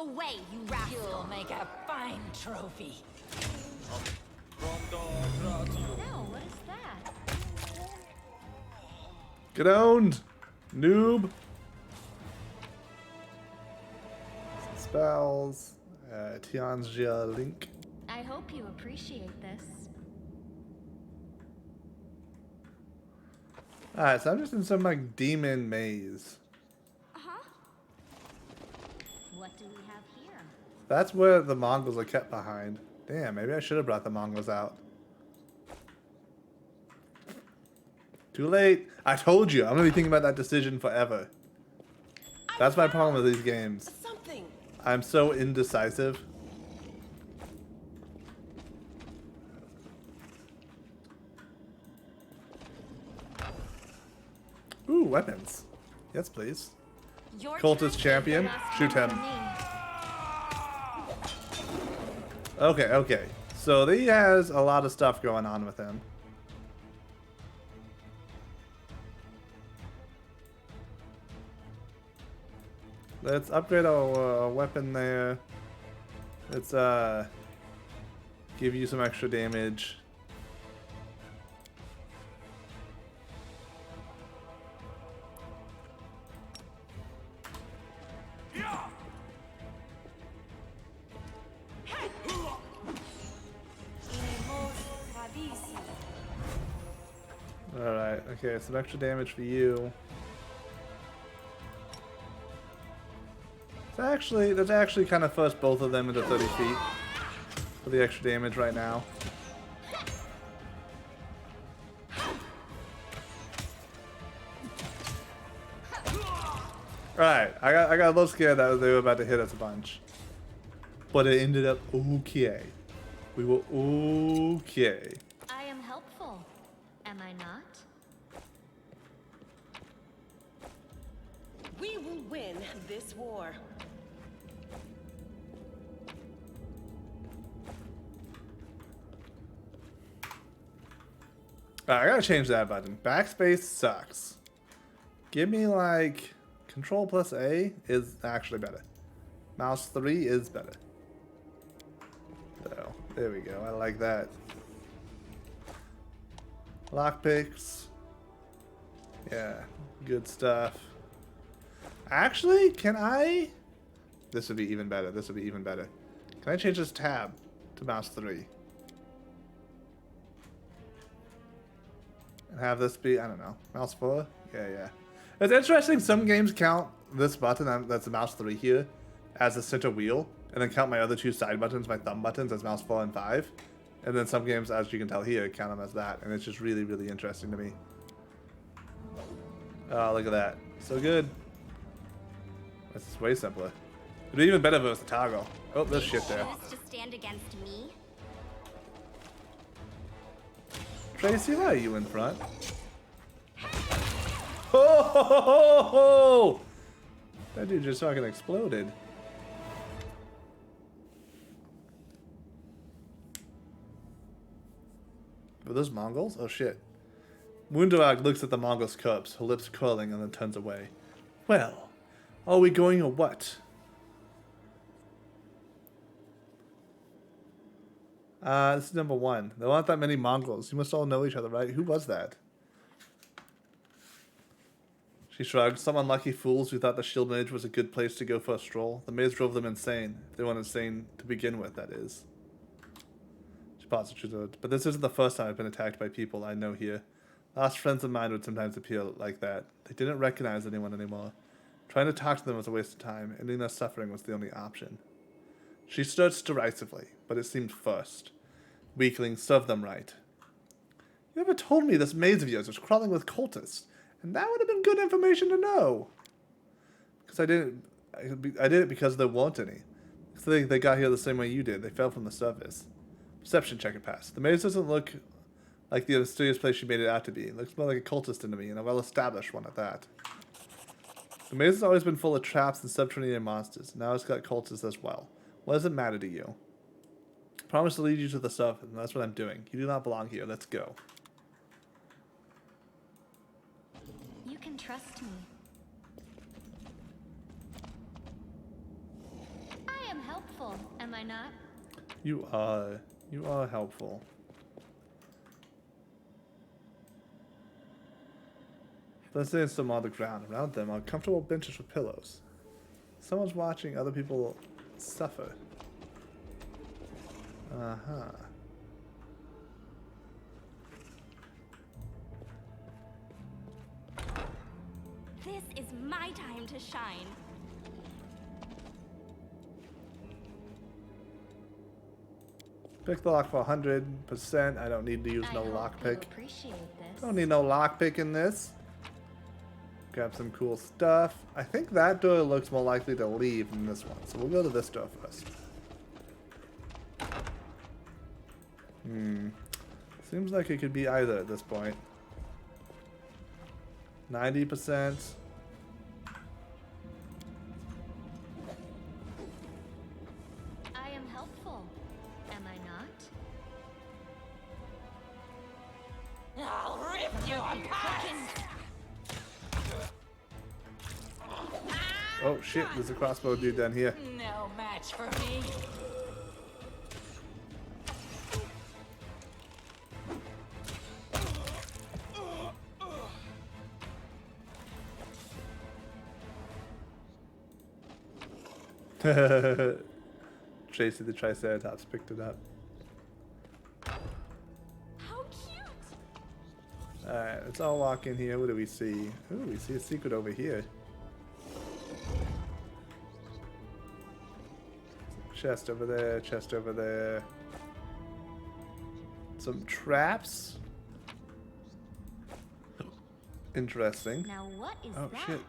Away, you rascal! You'll make a fine trophy. No, what is that? Get owned, noob. Some spells. Tianjia Link. I hope you appreciate this. Alright, so I'm just in some like demon maze. What do we have here? That's where the Mongols are kept behind. Damn, maybe I should have brought the Mongols out. Too late. I told you. I'm gonna be thinking about that decision forever. That's my problem with these games. Something. I'm so indecisive. Ooh, weapons. Yes, please. Your Cultist champion. Shoot him. Okay, okay. So he has a lot of stuff going on with him. Let's upgrade our weapon there. Let's give you some extra damage. Alright, okay, some extra damage for you. That's actually kind of forced both of them into 30 feet for the extra damage right now. Alright, I got a little scared that they were about to hit us a bunch. But it ended up okay. We were okay. I am helpful, am I not? We will win this war. Alright, I gotta change that button. Backspace sucks. Give me like Control plus A is actually better. Mouse 3 is better. So, there we go. I like that. Lockpicks. Yeah, good stuff. Actually, can I? This would be even better. This would be even better. Can I change this tab to mouse 3? And have this be, I don't know, mouse 4? Yeah, yeah. It's interesting, some games count this button, that's the mouse 3 here, as a center wheel, and then count my other two side buttons, my thumb buttons, as mouse 4 and 5. And then some games, as you can tell here, count them as that, and it's just really, really interesting to me. Oh, look at that. So good. This is way simpler. It'd be even better if it was the toggle. Oh, there's shit there. To stand against me? Tracy, why are you in front? Oh! That dude just fucking exploded. Were those Mongols? Oh shit. Wunderag looks at the Mongols' corpse, her lips curling, and then turns away. Well, are we going or what? This is number 1. There aren't that many Mongols. You must all know each other, right? Who was that? She shrugged. Some unlucky fools who thought the Shield Mage was a good place to go for a stroll. The maze drove them insane. If they weren't insane to begin with, that is. She paused. But this isn't the first time I've been attacked by people I know here. Lost friends of mine would sometimes appear like that. They didn't recognize anyone anymore. Trying to talk to them was a waste of time. Ending their suffering was the only option. She stirred derisively, but it seemed forced. Weaklings, serve them right. You never told me this maze of yours was crawling with cultists, and that would have been good information to know. Because I did it because there weren't any. Because they got here the same way you did. They fell from the surface. Perception check it passed. The maze doesn't look like the mysterious place she made it out to be. It looks more like a cultist to me, and a well-established one at that. The maze has always been full of traps and subterranean monsters. Now it's got cultists as well. What does it matter to you? I promise to lead you to the surface, and that's what I'm doing. You do not belong here. Let's go. You can trust me. I helpful, am I not? You are. You are helpful. Let's say some on the ground. Around them are comfortable benches with pillows. Someone's watching other people suffer. Uh-huh. This is my time to shine. Pick the lock for 100%. I don't need to use no lockpick. Appreciate this. Don't need no lockpick in this. Grab some cool stuff. I think that door looks more likely to leave than this one. So we'll go to this door first. Seems like it could be either at this point. 90%. I am helpful, am I not? I'll rip you apart! Oh shit, there's a crossbow dude down here. No match for me. Tracy the Triceratops picked it up. How cute! Alright, let's all walk in here. What do we see? Ooh, we see a secret over here. Chest over there, chest over there. Some traps. Interesting. Now what is Oh, that? shit.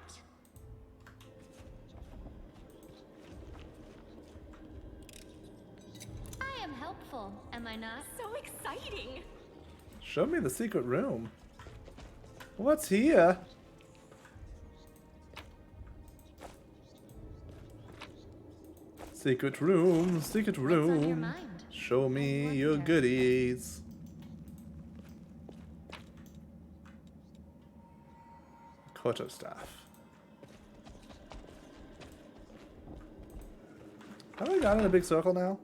I am helpful, am I not? So exciting! Show me the secret room. What's here? Secret room, secret What's on your room. mind? Show me I your wonder. goodies. Quarterstaff. Have I got in a big circle now?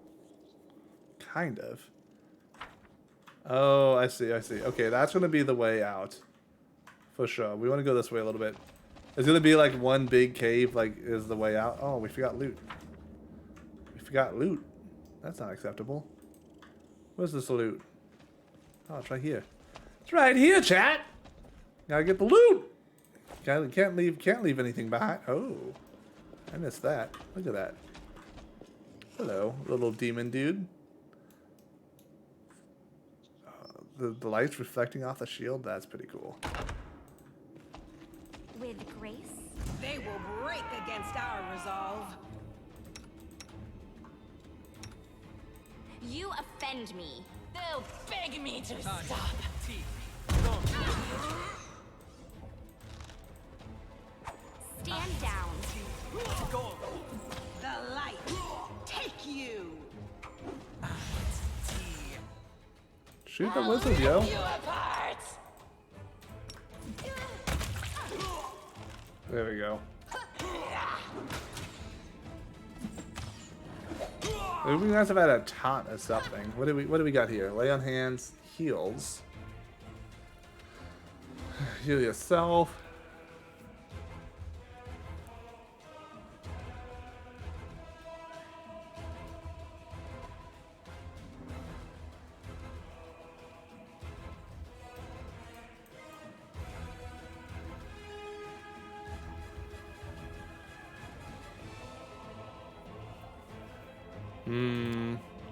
Kind of. Oh, I see, I see. Okay, that's going to be the way out. For sure. We want to go this way a little bit. It's going to be like one big cave, like, is the way out. Oh, we forgot loot. We forgot loot. That's not acceptable. Where's this loot? Oh, it's right here. It's right here, chat! Gotta get the loot! Can't leave anything behind. Oh. I missed that. Look at that. Hello, little demon dude. The lights reflecting off the shield, that's pretty cool. With grace? They will break against our resolve. You offend me. They'll beg me to stop. Stand down. The light. Take you. Shoot the wizard, yo. You apart. There we go. It would be nice if I had a taunt or something. What do we got here? Lay on hands, heals. Heal yourself.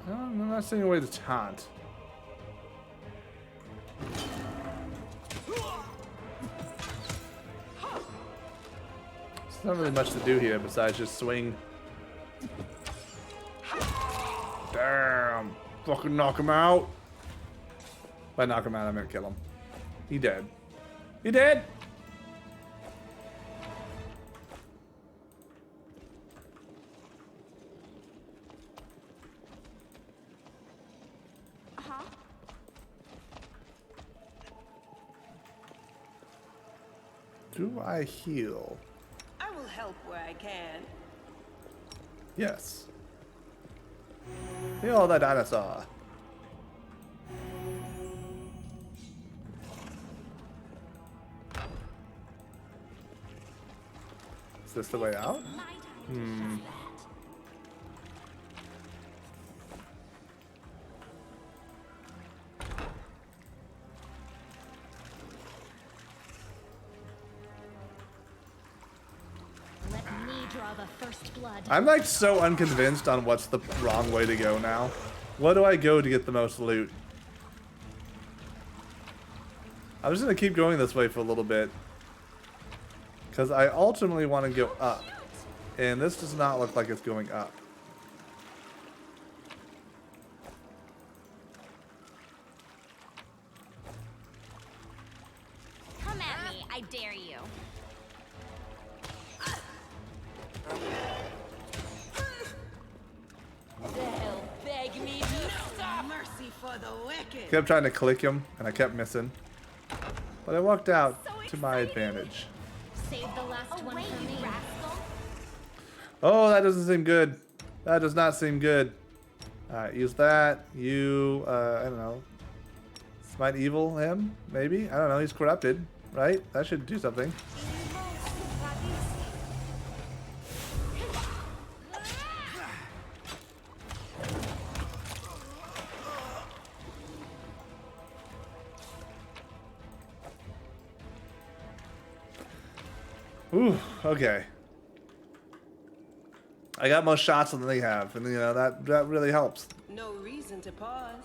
I'm not seeing a way to taunt. There's not really much to do here besides just swing. Damn! Fucking knock him out! By knock him out, I meant kill him. He dead. He dead! Do I heal? I will help where I can. Yes. You're the dinosaur. Is this the way out? Hmm. Let me draw the first blood. I'm like so unconvinced on what's the wrong way to go now. Where do I go to get the most loot? I'm just gonna keep going this way for a little bit. Because I ultimately want to go up. And this does not look like it's going up. Come at me, I dare you. They'll beg me to stop. Mercy for the wicked. Kept trying to click him, and I kept missing. But I walked out to my advantage. Save the last one for me. Rascal. Oh, that doesn't seem good. That does not seem good. Alright, use that. You, I don't know. Smite evil him? Maybe? I don't know. He's corrupted, right? That should do something. Ooh, okay. I got more shots than they have, and you know that really helps. No reason to pause.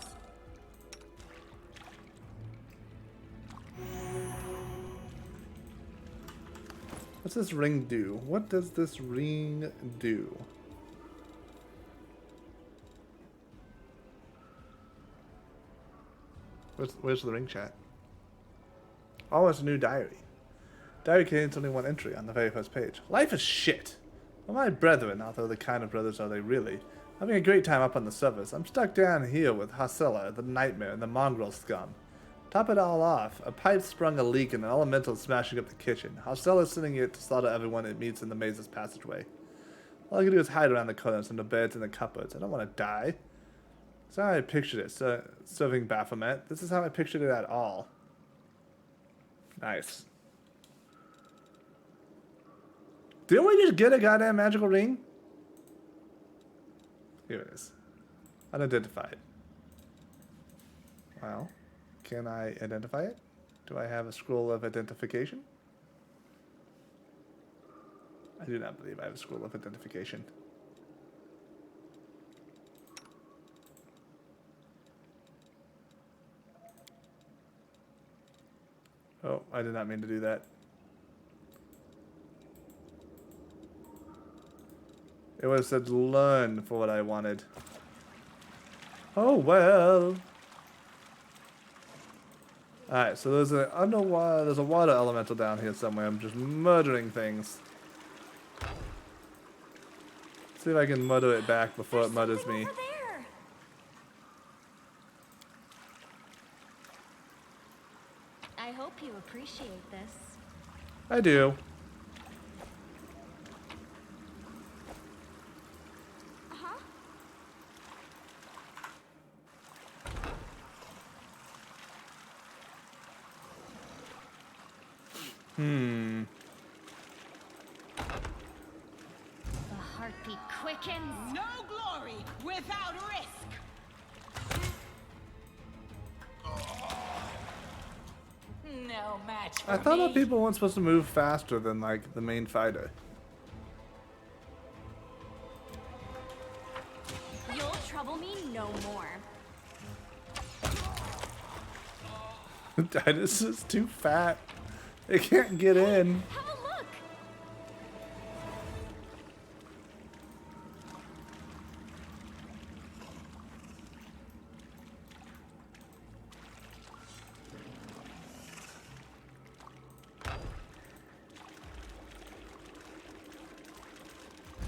What's this ring do? What does this ring do? Where's the ring chat? Oh, it's a new diary. Diary contains only one entry on the very first page. Life is shit. Well, my brethren, although the kind of brothers are they really, having a great time up on the surface. I'm stuck down here with Hasela, the nightmare, and the mongrel scum. Top it all off, a pipe sprung a leak and an elemental smashing up the kitchen. Hasela sending it to slaughter everyone it meets in the maze's passageway. All I can do is hide around the corners and the beds and the cupboards. I don't want to die. That's how I pictured it, serving Baphomet. This is how I pictured it at all. Nice. Didn't we just get a goddamn magical ring? Here it is. Unidentified. Well, can I identify it? Do I have a scroll of identification? I do not believe I have a scroll of identification. Oh, I did not mean to do that. It would have said learn for what I wanted. Oh well. Alright, so there's a water elemental down here somewhere. I'm just murdering things. See if I can murder it back before it murders me. I hope you appreciate this. I do. Hmm. The heartbeat quickens. No glory without risk. No match for I thought me. that people weren't supposed to move faster than like the main fighter. You'll trouble me no more. Titus is too fat. It can't get in. Have a look.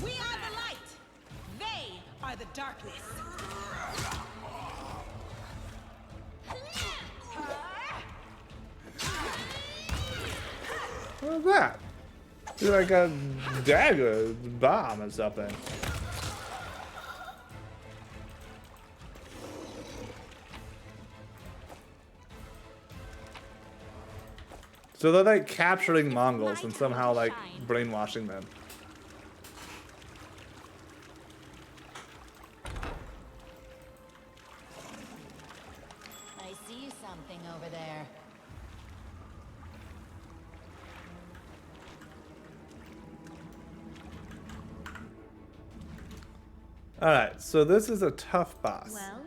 We are the light. They are the darkness. What's that? It's like a dagger bomb or something. So they're like capturing Mongols and somehow like brainwashing them. I see something over there. Alright, so this is a tough boss. Well,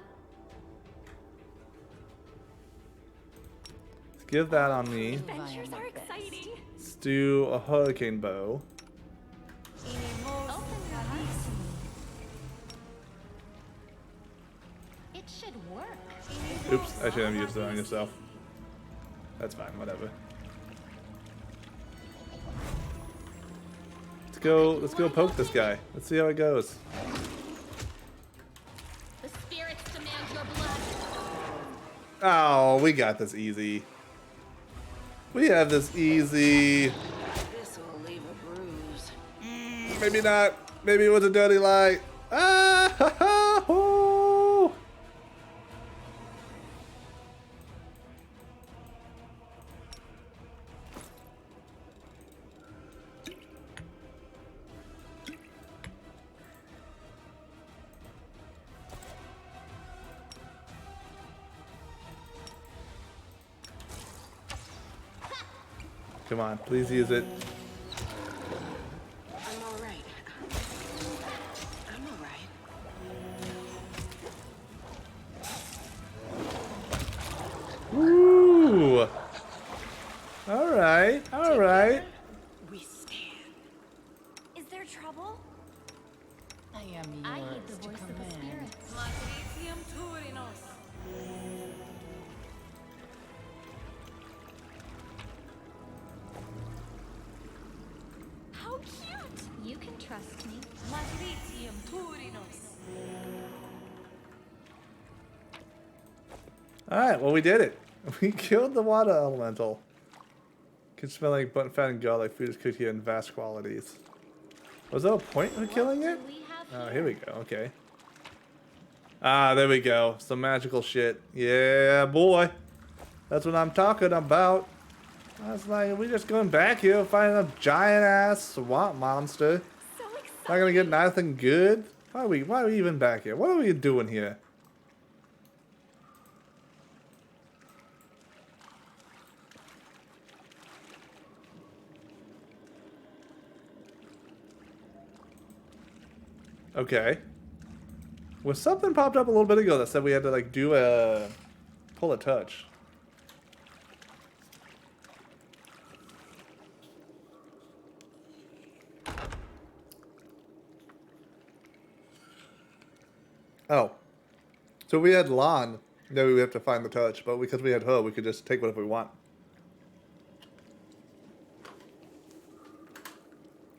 Let's give that on me. adventures are exciting. Let's do a hurricane bow. It should work. Oops, I shouldn't have used it on yourself. That's fine, whatever. Let's go poke this guy. Let's see how it goes. The spirits demand your blood. Oh, we got this easy. We have this easy. This will leave a bruise. Maybe not. Maybe it was a dirty lie. Ah! Ha, ha, hoo. Come on, please use it. I'm all right. I'm all right. Ooh. All right. All right. We stand. Is there trouble? I am yours I heed the to voice of the command. spirits. How cute! You can trust me. All right. Well, we did it. We killed the water elemental. Can smell like burnt fat and garlic. Food is cooked here in vast qualities. Was there a point of killing it? Oh, here we go. Okay. Ah, there we go. Some magical shit. Yeah, boy. That's what I'm talking about. I was like, we just going back here finding a giant ass swamp monster. Not gonna get nothing good. Why are we even back here? What are we doing here? Okay. Well, something popped up a little bit ago that said we had to like do a pull a touch. Oh. So we had Lon, then we would have to find the touch, but because we had her, we could just take whatever we want.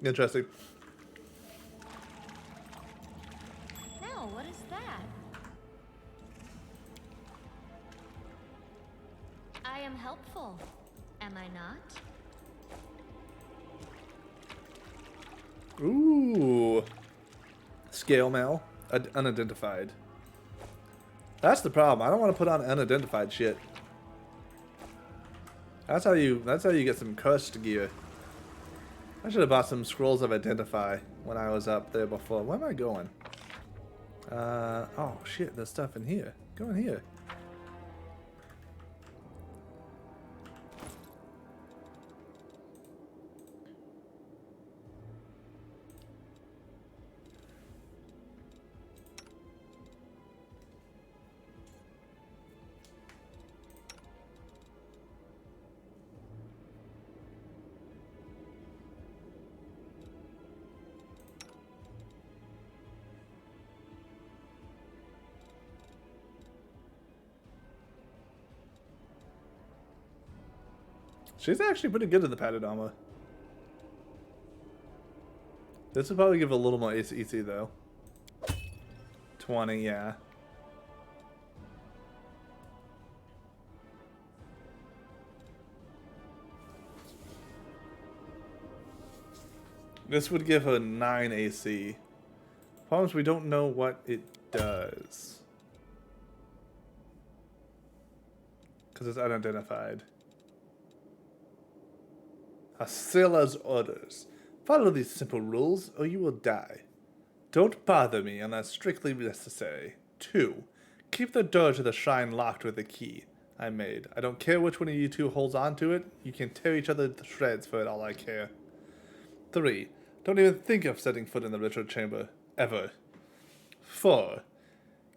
Interesting. Now, what is that? I am helpful, am I not? Ooh. Scale mail. Unidentified. That's the problem. I don't want to put on unidentified shit. That's how you get some cursed gear. I should have bought some scrolls of identify when I was up there before. Where am I going? Oh shit, there's stuff in here. Go in here. She's actually pretty good at the padded armor. This would probably give a little more AC though. 20, yeah. This would give her 9 AC. Problem is we don't know what it does. Because it's unidentified. Hasila's orders. Follow these simple rules, or you will die. Don't bother me unless strictly necessary. 2. Keep the door to the shrine locked with the key I made. I don't care which one of you two holds on to it. You can tear each other to shreds for it all I care. 3. Don't even think of setting foot in the ritual chamber. Ever. 4.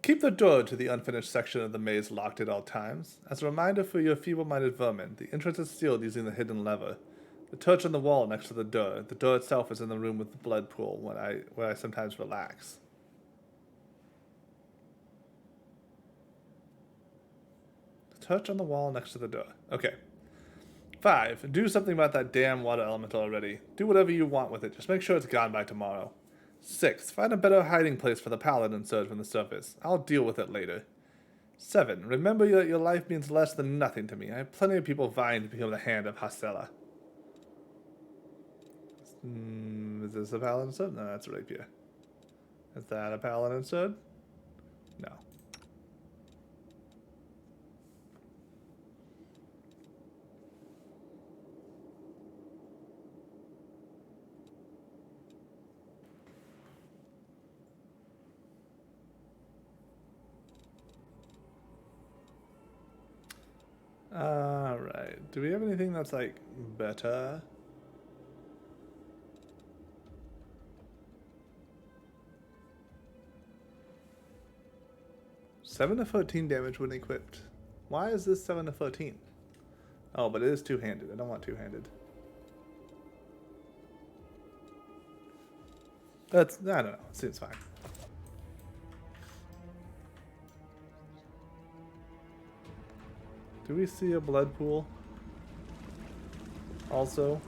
Keep the door to the unfinished section of the maze locked at all times. As a reminder for your feeble-minded vermin, the entrance is sealed using the hidden lever. The torch on the wall next to the door. The door itself is in the room with the blood pool where I sometimes relax. The torch on the wall next to the door. Okay. 5. Do something about that damn water elemental already. Do whatever you want with it. Just make sure it's gone by tomorrow. 6. Find a better hiding place for the paladin surge from the surface. I'll deal with it later. 7. Remember that your life means less than nothing to me. I have plenty of people vying to become the hand of Hasela. Is this a paladin sword? No, that's a rapier. Is that a paladin sword? No. Alright. Do we have anything that's like better? Seven to 14 damage when equipped. Why is this 7 to 14? Oh, but it is two-handed. I don't want two-handed. That's, I don't know. Seems fine. Do we see a blood pool? Also.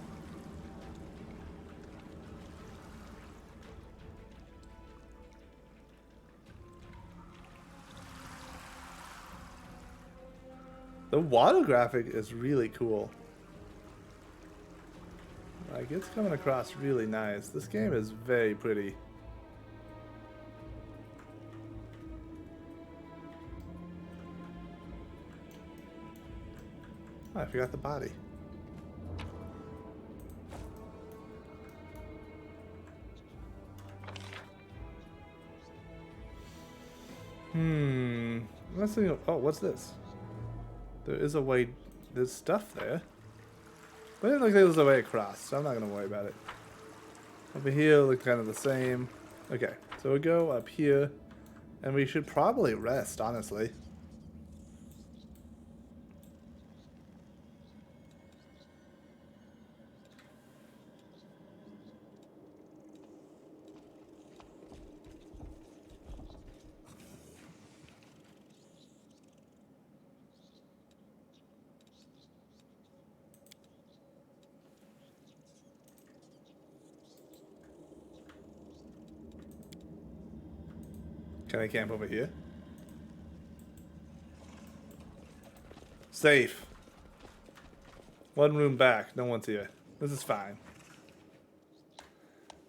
The water graphic is really cool. Like, it's coming across really nice. This game is very pretty. Oh, I forgot the body. Let's see. Oh, what's this? There is a way. There's stuff there. But it looks like there's a way across, so I'm not going to worry about it. Over here looks kind of the same. Okay, so we'll go up here. And we should probably rest, honestly. Can I camp over here? Safe. One room back. No one's here. This is fine.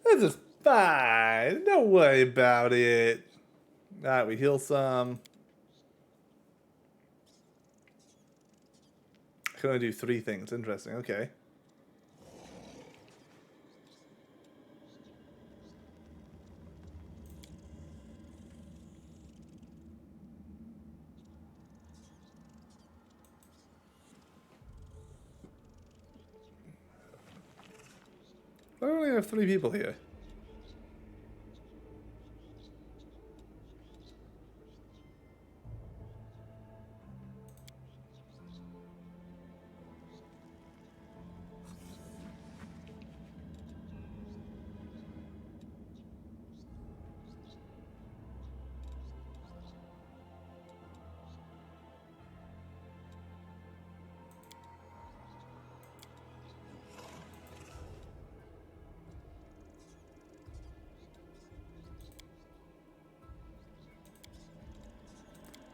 This is fine. Don't worry about it. Alright, we heal some. I can only do 3 things. Interesting. Okay. I only have 3 people here.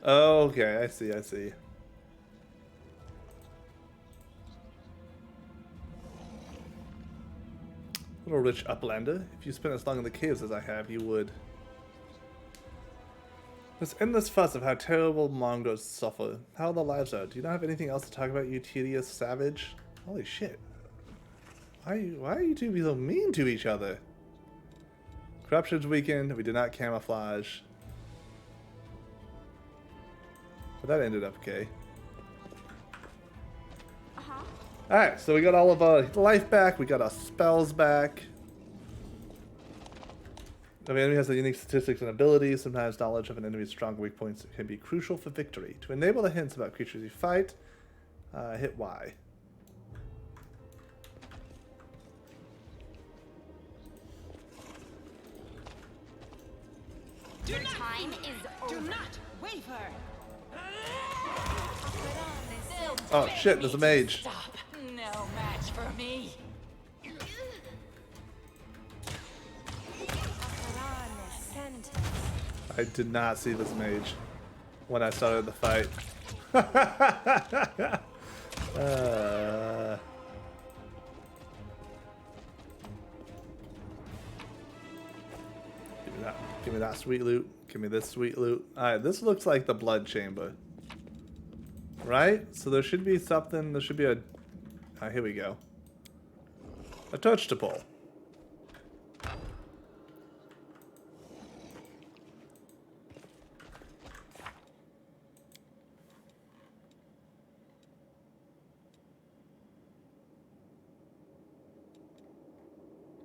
Oh, okay, I see, I see. Little rich uplander. If you spent as long in the caves as I have, you would. This endless fuss of how terrible mongrels suffer. How the lives are. Do you not have anything else to talk about, you tedious savage? Holy shit. Why are you two so mean to each other? Corruption's weakened. We did not camouflage. But that ended up okay. Alright, so we got all of our life back. We got our spells back. If an enemy has the unique statistics and abilities, sometimes knowledge of an enemy's strong weak points can be crucial for victory. To enable the hints about creatures you fight, hit Y. Your time is over. Do not waver. Oh shit, there's a mage. Stop. No match for me. I did not see this mage when I started the fight. Give me that sweet loot. Give me this sweet loot. Alright, this looks like the blood chamber. Right? So there should be something, there should be a... here we go. A touch to pull.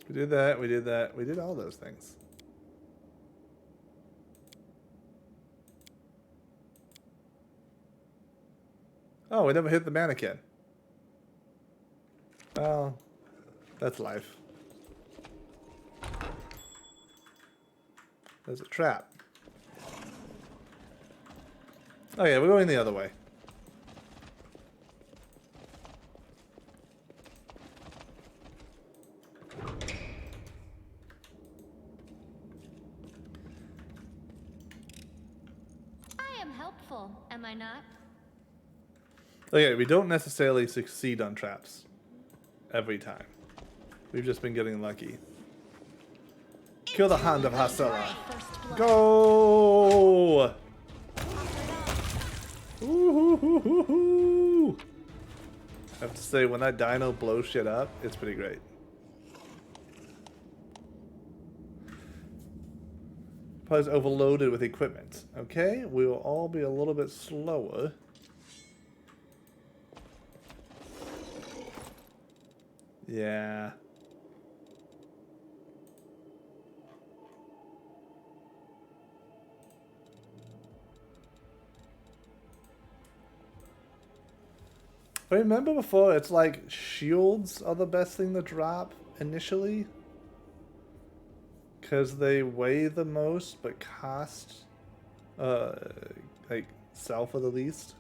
We did that, we did that, we did all those things. Oh, we never hit the mannequin. Well, that's life. There's a trap. Oh yeah, we're going the other way. I am helpful, am I not? Okay, we don't necessarily succeed on traps every time. We've just been getting lucky. Kill the Hand of Hasela. Go! Ooh-hoo-hoo-hoo-hoo. I have to say, when that dino blows shit up, it's pretty great. Probably overloaded with equipment. Okay, we will all be a little bit slower. Yeah. I remember before, it's like shields are the best thing to drop initially. Because they weigh the most, but cost, like, sell for the least.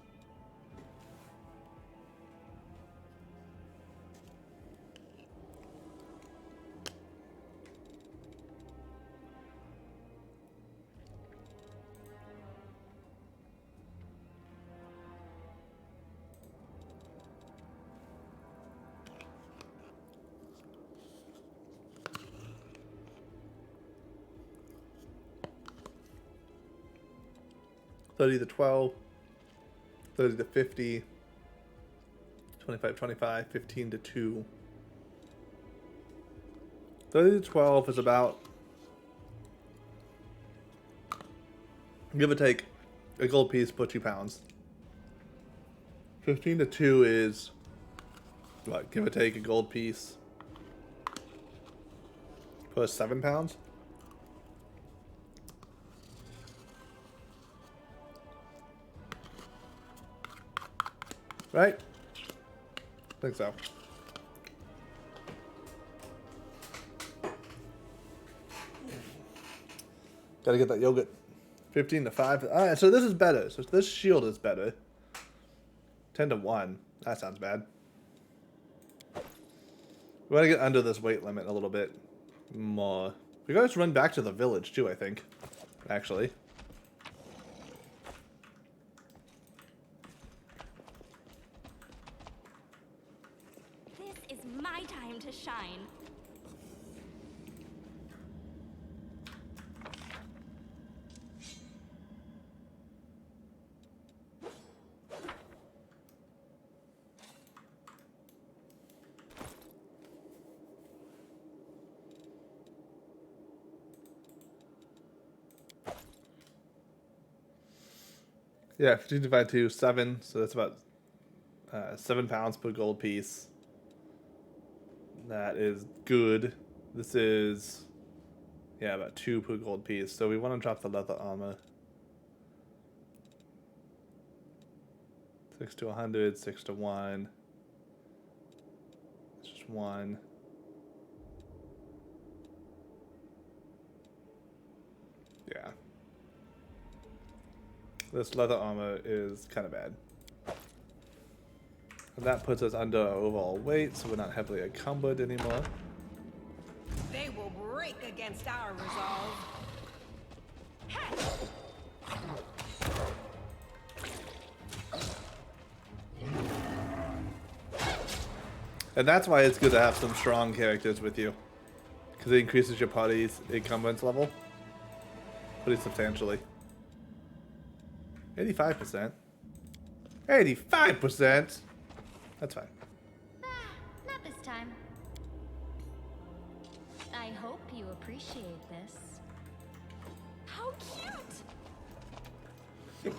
$30 to $12, $30 to $50, $25 $25, $15 to $2. $30 to $12 is about, give or take, a gold piece per 2 pounds. 15 to 2 is, what, give or take a gold piece per 7 pounds? Right? I think so. Gotta get that yogurt. 15 to 5. Alright, so this is better. So this shield is better. 10 to 1. That sounds bad. We want to get under this weight limit a little bit more. We gotta just run back to the village too, I think. Actually. This is my time to shine. Yeah, 15 divided 2, 7. So that's about 7 pounds per gold piece. That is good. This is, yeah, about 2 per gold piece. So we want to drop the leather armor. 6 to 100, 6 to 1. It's just 1. Yeah. This leather armor is kind of bad. And that puts us under our overall weight, so we're not heavily encumbered anymore. They will break against our resolve. And that's why it's good to have some strong characters with you. Because it increases your party's encumbrance level pretty substantially. 85%. 85%? That's fine. Not this time. I hope you appreciate this. How cute!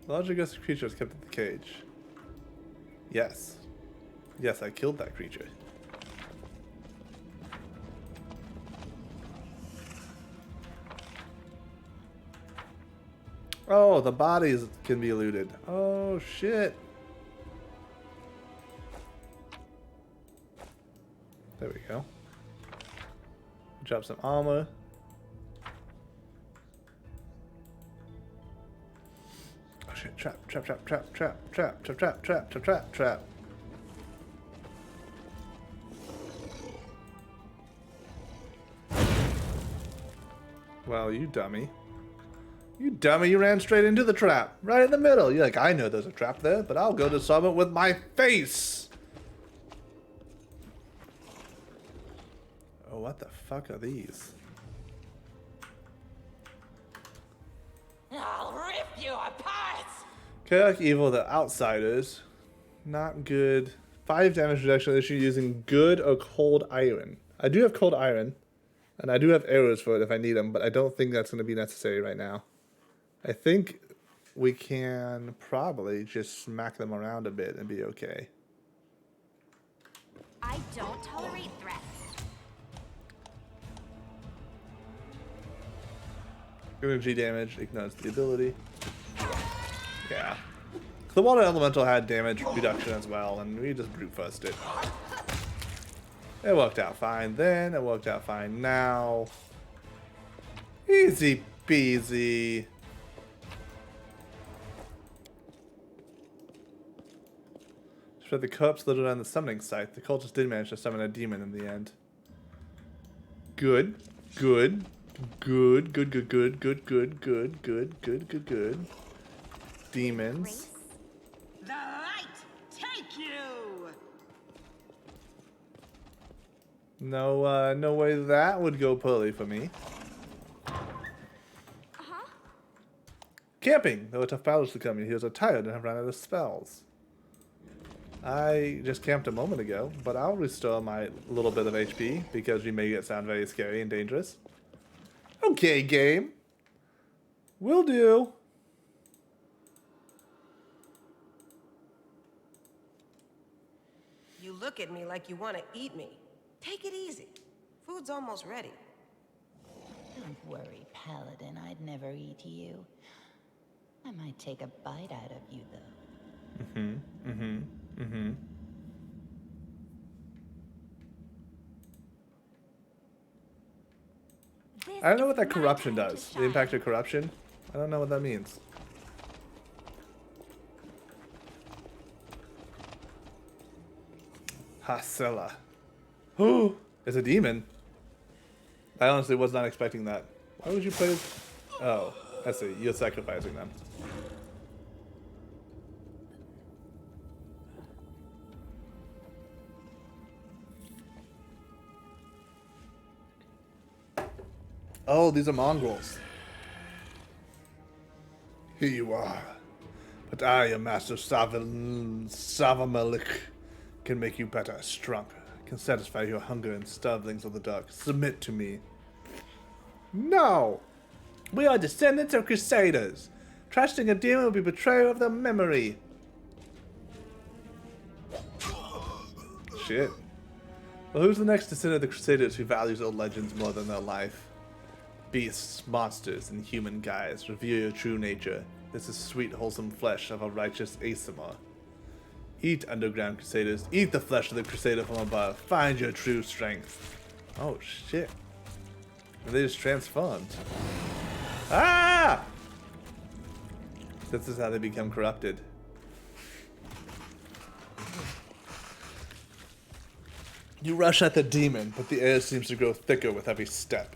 Large aggressive creatures kept in the cage. Yes. Yes, I killed that creature. Oh, the bodies can be looted. Oh, shit. There we go. Drop some armor. Oh shit, trap, trap, trap, trap, trap, trap, trap, trap, trap, trap, trap, trap. Well, you dummy. You dummy, you ran straight into the trap. Right in the middle. You're like, I know there's a trap there, but I'll go to summit with my face. Oh, what the fuck are these? I'll rip you apart! Chaotic Evil, the Outsiders. Not good. 5 damage reduction issue using good or cold iron. I do have cold iron. And I do have arrows for it if I need them, but I don't think that's going to be necessary right now. I think we can probably just smack them around a bit and be okay. I don't tolerate threats. Energy damage ignores the ability. Yeah. The Water Elemental had damage reduction as well, and we just brute forced it. It worked out fine then, it worked out fine now. Easy peasy. Spread the corpse littered on the summoning site. The cultist did manage to summon a demon in the end. Good. Good. Good. Good, good, good, good, good, good, good, good, good, good. Demons. The light take you! No, no way that would go poorly for me. Camping. There were tough battles to come. Your heroes are tired and have run out of spells. I just camped a moment ago, but I'll restore my little bit of HP because you make it sound very scary and dangerous. Okay, game. Will do. You look at me like you want to eat me. Take it easy. Food's almost ready. Don't worry, Paladin. I'd never eat you. I might take a bite out of you, though. I don't know what that corruption does. The impact of corruption. I don't know what that means. Hasela. Who is a demon? I honestly was not expecting that. Why would you put it? Oh, I see. You're sacrificing them. Oh, these are mongrels. Here you are. But I, your master Savamalik, can make you better, stronger. Can satisfy your hunger and starvelings of the dark. Submit to me. No! We are descendants of Crusaders. Trusting a demon will be betrayal of their memory. Shit. Well, who's the next descendant of the Crusaders who values old legends more than their life? Beasts, monsters, and human guise, reveal your true nature. This is sweet, wholesome flesh of a righteous Asimar. Eat, underground Crusaders. Eat the flesh of the Crusader from above. Find your true strength. Oh, shit. And they just transformed. Ah! This is how they become corrupted. You rush at the demon, but the air seems to grow thicker with every step.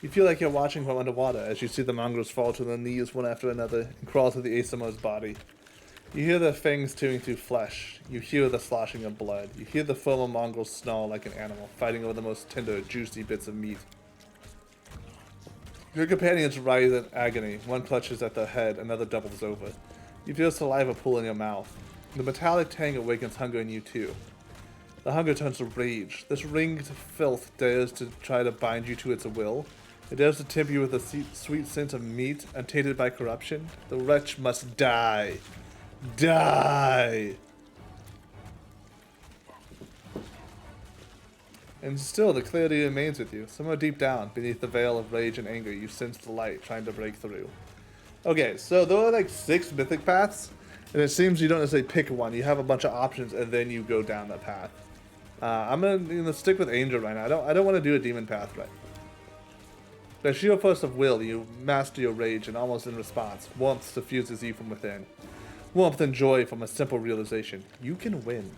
You feel like you're watching from underwater as you see the mongrels fall to their knees one after another and crawl to the Asimar's body. You hear their fangs tearing through flesh. You hear the sloshing of blood. You hear the former mongrels snarl like an animal, fighting over the most tender, juicy bits of meat. Your companions writhe in agony. One clutches at their head, another doubles over. You feel saliva pool in your mouth. The metallic tang awakens hunger in you too. The hunger turns to rage. This ringed filth dares to try to bind you to its will. It dares to tempt you with a sweet scent of meat, untainted by corruption. The wretch must die. Die! And still, the clarity remains with you. Somewhere deep down, beneath the veil of rage and anger, you sense the light trying to break through. Okay, so there are like 6 mythic paths, and it seems you don't necessarily pick one. You have a bunch of options, and then you go down that path. I'm gonna stick with Angel right now. I don't want to do a demon path right. By sheer force of will, you master your rage, and almost in response, warmth suffuses you from within. Warmth and joy from a simple realization. You can win.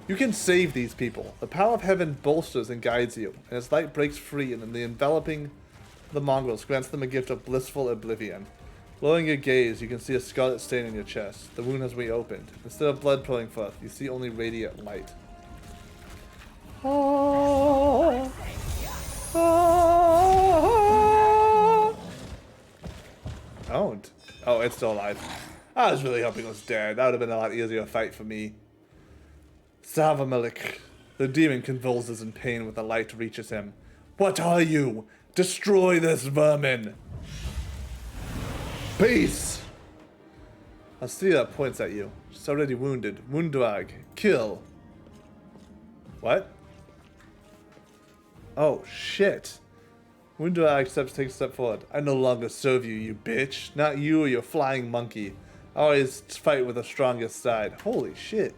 You can save these people. The power of heaven bolsters and guides you, and its light breaks free, and in the enveloping the mongrels grants them a gift of blissful oblivion. Lowering your gaze, you can see a scarlet stain in your chest. The wound has reopened. Instead of blood pouring forth, you see only radiant light. Oh. Oh. Owned. Oh, it's still alive. I was really hoping it was dead. That would have been a lot easier fight for me. Savamilik. The demon convulses in pain when the light reaches him. What are you? Destroy this vermin! Peace! Astia points at you. She's already wounded. Wundrag. Kill. What? Oh, shit. Wundrag takes a step forward. I no longer serve you, you bitch. Not you or your flying monkey. I always fight with the strongest side. Holy shit.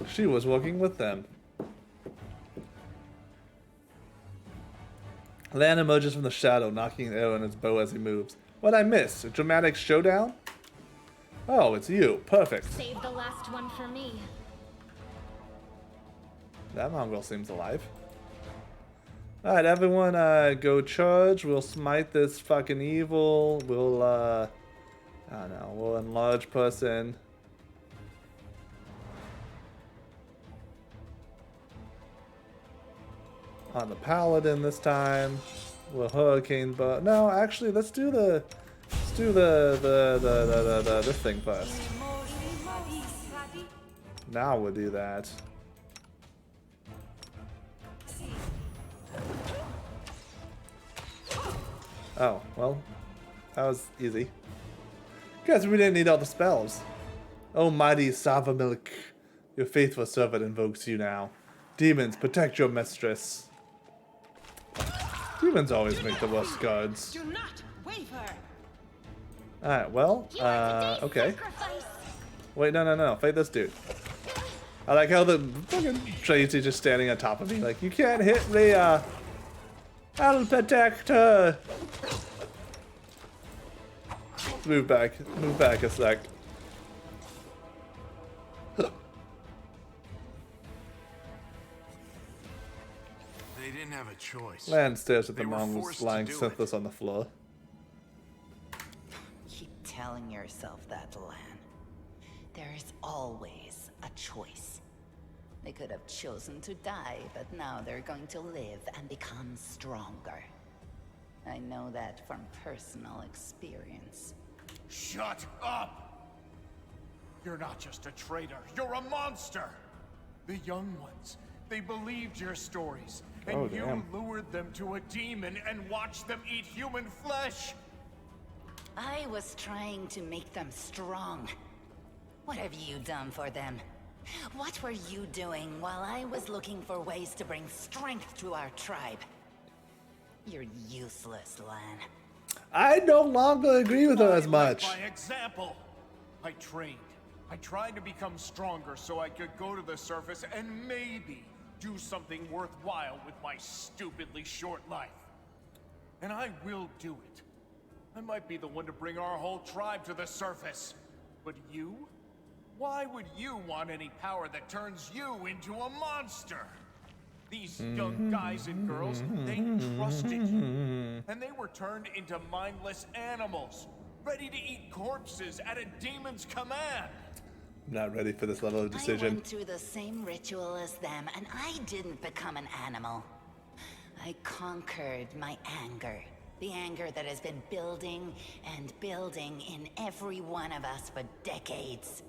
She was working with them. Lan emerges from the shadow, knocking an arrow in his bow as he moves. What'd I miss? A dramatic showdown? Oh, it's you. Perfect. Save the last one for me. That mongrel seems alive. Alright, everyone, go charge. We'll smite this fucking evil. We'll, I don't know, we'll enlarge person. On the paladin this time. We'll hurricane, but no, actually, let's do the this thing first. Now we'll do that. Oh, well, that was easy. Guess we didn't need all the spells. Oh, mighty Savamilik, your faithful servant invokes you now. Demons, protect your mistress. Demons always make the worst guards. Do not waver. Alright, well, okay. Wait, no, fight this dude. I like how the fucking Tracy just standing on top of me, like, you can't hit me, I'll protect her. Move back a sec. They didn't have a choice. Lan stares at the mongrels lying senseless on the floor. Keep telling yourself that, Lan. There is always a choice. They could have chosen to die, but now they're going to live and become stronger. I know that from personal experience. Shut up! You're not just a traitor, you're a monster! The young ones, they believed your stories. And Oh, you damn. lured them to a demon and watched them eat human flesh! I was trying to make them strong. What have you done for them? What were you doing while I was looking for ways to bring strength to our tribe? You're useless, Lan. I no longer agree with her as I led much. by example. I trained. I tried to become stronger so I could go to the surface and maybe do something worthwhile with my stupidly short life. And I will do it. I might be the one to bring our whole tribe to the surface. But you? Why would you want any power that turns you into a monster? These young guys and girls, they trusted you. And they were turned into mindless animals, ready to eat corpses at a demon's command. I'm not ready for this level of I decision. went through the same ritual as them, and I didn't become an animal. I conquered my anger. The anger that has been building and building in every one of us for decades.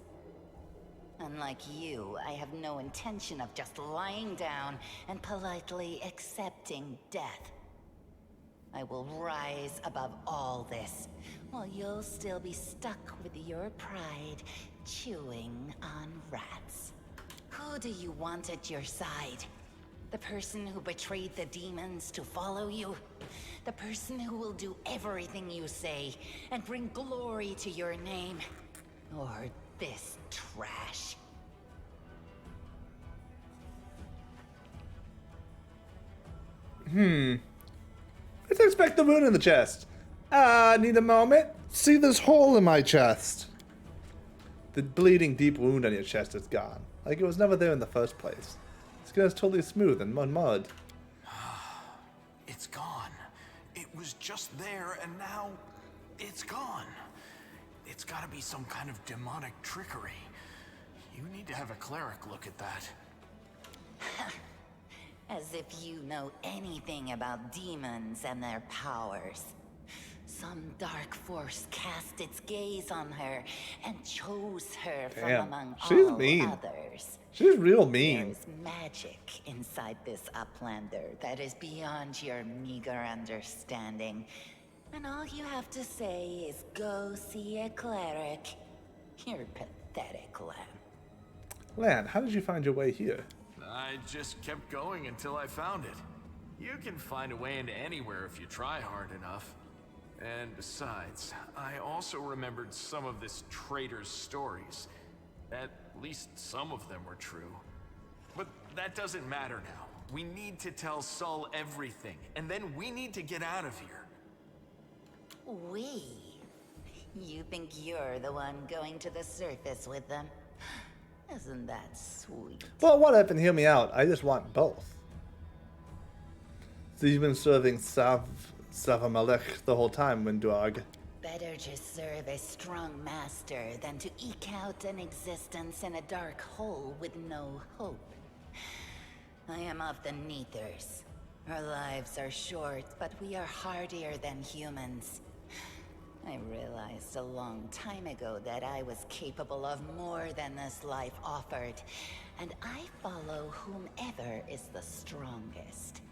Unlike you, I have no intention of just lying down and politely accepting death. I will rise above all this, while you'll still be stuck with your pride, chewing on rats. Who do you want at your side? The person who betrayed the demons to follow you? The person who will do everything you say and bring glory to your name? Or this trash? Let's expect the wound in the chest. Need a moment. See this hole in my chest. The bleeding deep wound on your chest is gone. Like it was never there in the first place. Skin is totally smooth and mud. It's gone. It was just there, and now it's gone. It's gotta be some kind of demonic trickery. You need to have a cleric look at that. As if you know anything about demons and their powers. Some dark force cast its gaze on her and chose her from Damn, among she's all mean. others. She's real mean. There's magic inside this Uplander that is beyond your meager understanding. And all you have to say is go see a cleric. You're pathetic, Lan. Lan, how did you find your way here? I just kept going until I found it. You can find a way into anywhere if you try hard enough. And besides, I also remembered some of this traitor's stories. At least some of them were true. But that doesn't matter now. We need to tell Sol everything, and then we need to get out of here. We? You think you're the one going to the surface with them? Isn't that sweet? Well, what happened? Hear me out. I just want both. So you've been serving Savamalek the whole time, Windog. Better just serve a strong master than to eke out an existence in a dark hole with no hope. I am of the Neathers. Our lives are short, but we are hardier than humans. I realized a long time ago that I was capable of more than this life offered, and I follow whomever is the strongest.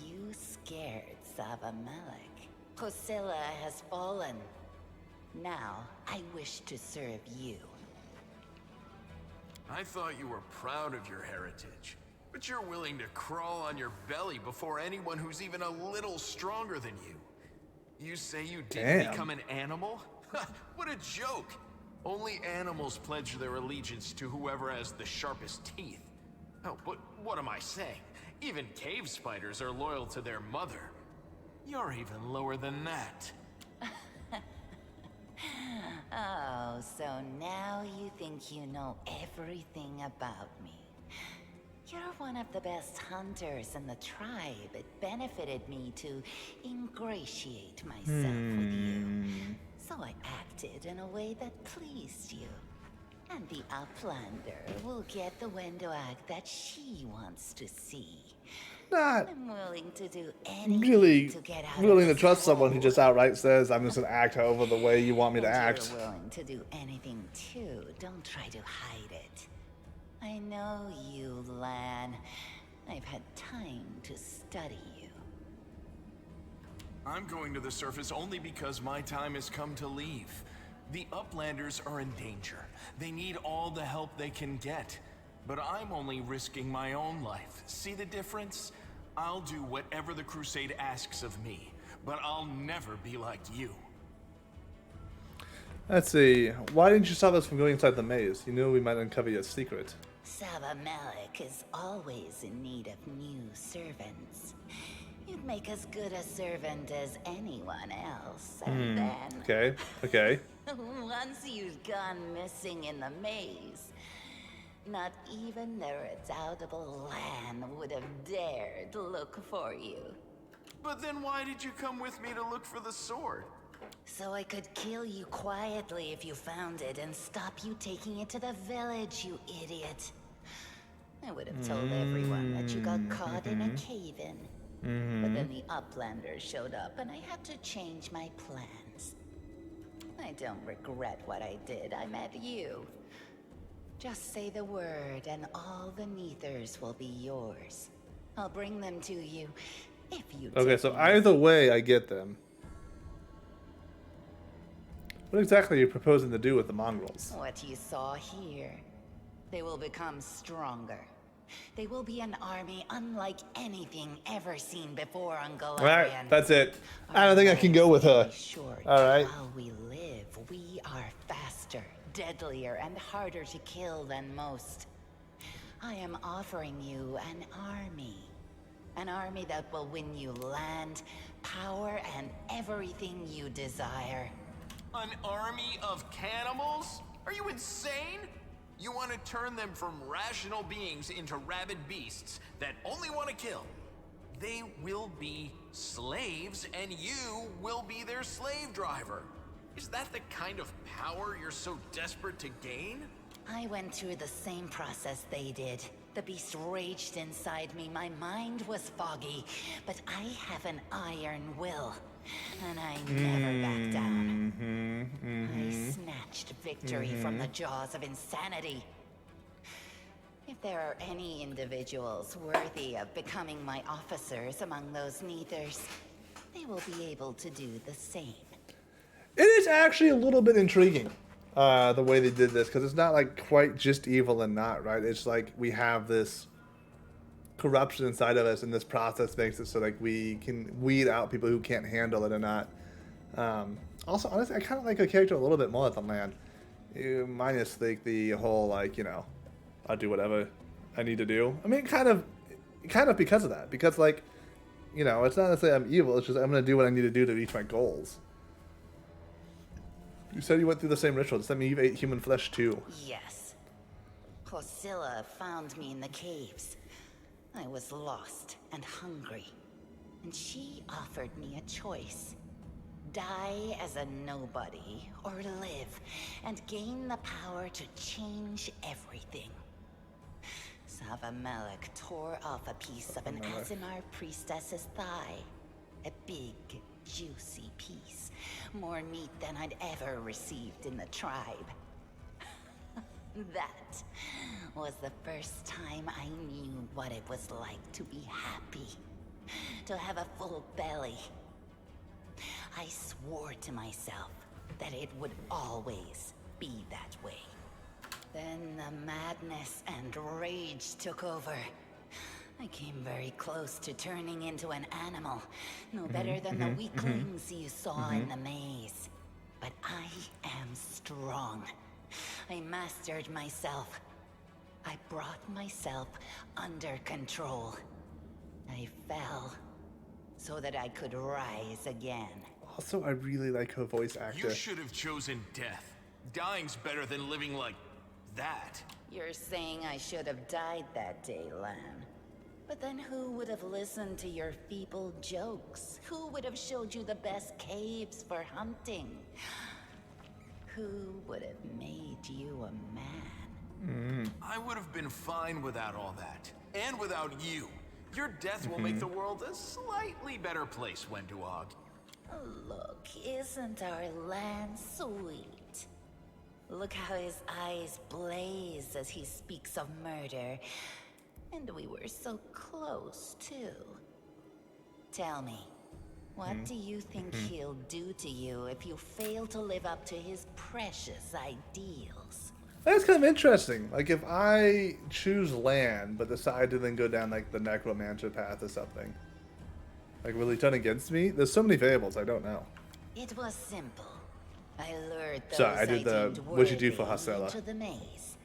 You scared Savamalek. Hosilla has fallen. Now, I wish to serve you. I thought you were proud of your heritage, but you're willing to crawl on your belly before anyone who's even a little stronger than you. You say you didn't become an animal? What a joke! Only animals pledge their allegiance to whoever has the sharpest teeth. Oh, but what am I saying? Even cave spiders are loyal to their mother. You're even lower than that. Oh, so now you think you know everything about me. You're one of the best hunters in the tribe. It benefited me to ingratiate myself with you. So I acted in a way that pleased you. And the Uplander will get the window act that she wants to see. Not I'm willing to do anything really to get out willing to of this trust someone who hole. just outright says, I'm just going to act however the way you want me to And act. you're willing to do anything too. Don't try to hide it. I know you, Lan. I've had time to study you. I'm going to the surface only because my time has come to leave. The Uplanders are in danger. They need all the help they can get. But I'm only risking my own life. See the difference? I'll do whatever the Crusade asks of me, but I'll never be like you. Let's see. Why didn't you stop us from going inside the maze? You knew we might uncover your secret. Savamelek is always in need of new servants. You'd make as good a servant as anyone else, and then... Okay. Once you'd gone missing in the maze, not even the redoubtable Lan would have dared look for you. But then why did you come with me to look for the sword? So I could kill you quietly if you found it and stop you taking it to the village, you idiot. I would have told everyone that you got caught in a cave-in. But then the Uplanders showed up and I had to change my plans. I don't regret what I did. I met you. Just say the word and all the Neathers will be yours. I'll bring them to you if you Okay, so either way, I get them. What exactly are you proposing to do with the mongrels? What you saw here. They will become stronger. They will be an army unlike anything ever seen before on Galarian. Alright, that's it. I don't think I can go with her. Alright. While we live, we are faster, deadlier, and harder to kill than most. I am offering you an army. An army that will win you land, power, and everything you desire. An army of cannibals? Are you insane? You want to turn them from rational beings into rabid beasts that only want to kill. They will be slaves, and you will be their slave driver. Is that the kind of power you're so desperate to gain? I went through the same process they did. The beast raged inside me. My mind was foggy, but I have an iron will. And I never backed down. I snatched victory from the jaws of insanity. If there are any individuals worthy of becoming my officers among those Neathers, they will be able to do the same. It is actually a little bit intriguing, the way they did this, because it's not like quite just evil and not, right? It's like we have this corruption inside of us, and this process makes it so like we can weed out people who can't handle it or not. Also, honestly, I kind of like a character a little bit more than Lan, minus like the whole like, you know, I'll do whatever I need to do. I mean, kind of because of that, because like, you know, it's not necessarily I'm evil. It's just I'm gonna do what I need to do to reach my goals. You said you went through the same ritual. Does that mean you've ate human flesh too? Yes. Hosilla found me in the caves. I was lost and hungry, and she offered me a choice. Die as a nobody, or live, and gain the power to change everything. Savamelek tore off a piece of an Azimar priestess's thigh. A big, juicy piece. More meat than I'd ever received in the tribe. That was the first time I knew what it was like to be happy. To have a full belly. I swore to myself that it would always be that way. Then the madness and rage took over. I came very close to turning into an animal. No better than the weaklings you saw in the maze. But I am strong. I mastered myself. I brought myself under control. I fell so that I could rise again. Also, I really like her voice actor. You should have chosen death. Dying's better than living like that. You're saying I should have died that day, Lan. But then who would have listened to your feeble jokes? Who would have showed you the best caves for hunting? Who would have made you a man? I would have been fine without all that. And without you. Your death will make the world a slightly better place, Wenduog. Look, isn't our land sweet? Look how his eyes blaze as he speaks of murder. And we were so close, too. Tell me, what do you think he'll do to you if you fail to live up to his precious ideals? That's kind of interesting. Like, if I choose land, but decide to then go down, like, the necromancer path or something. Like, will he turn against me? There's so many variables, I don't know. It was simple. I lured those Sorry, I did the deemed what'd you do for worthy Hasela? into the maze.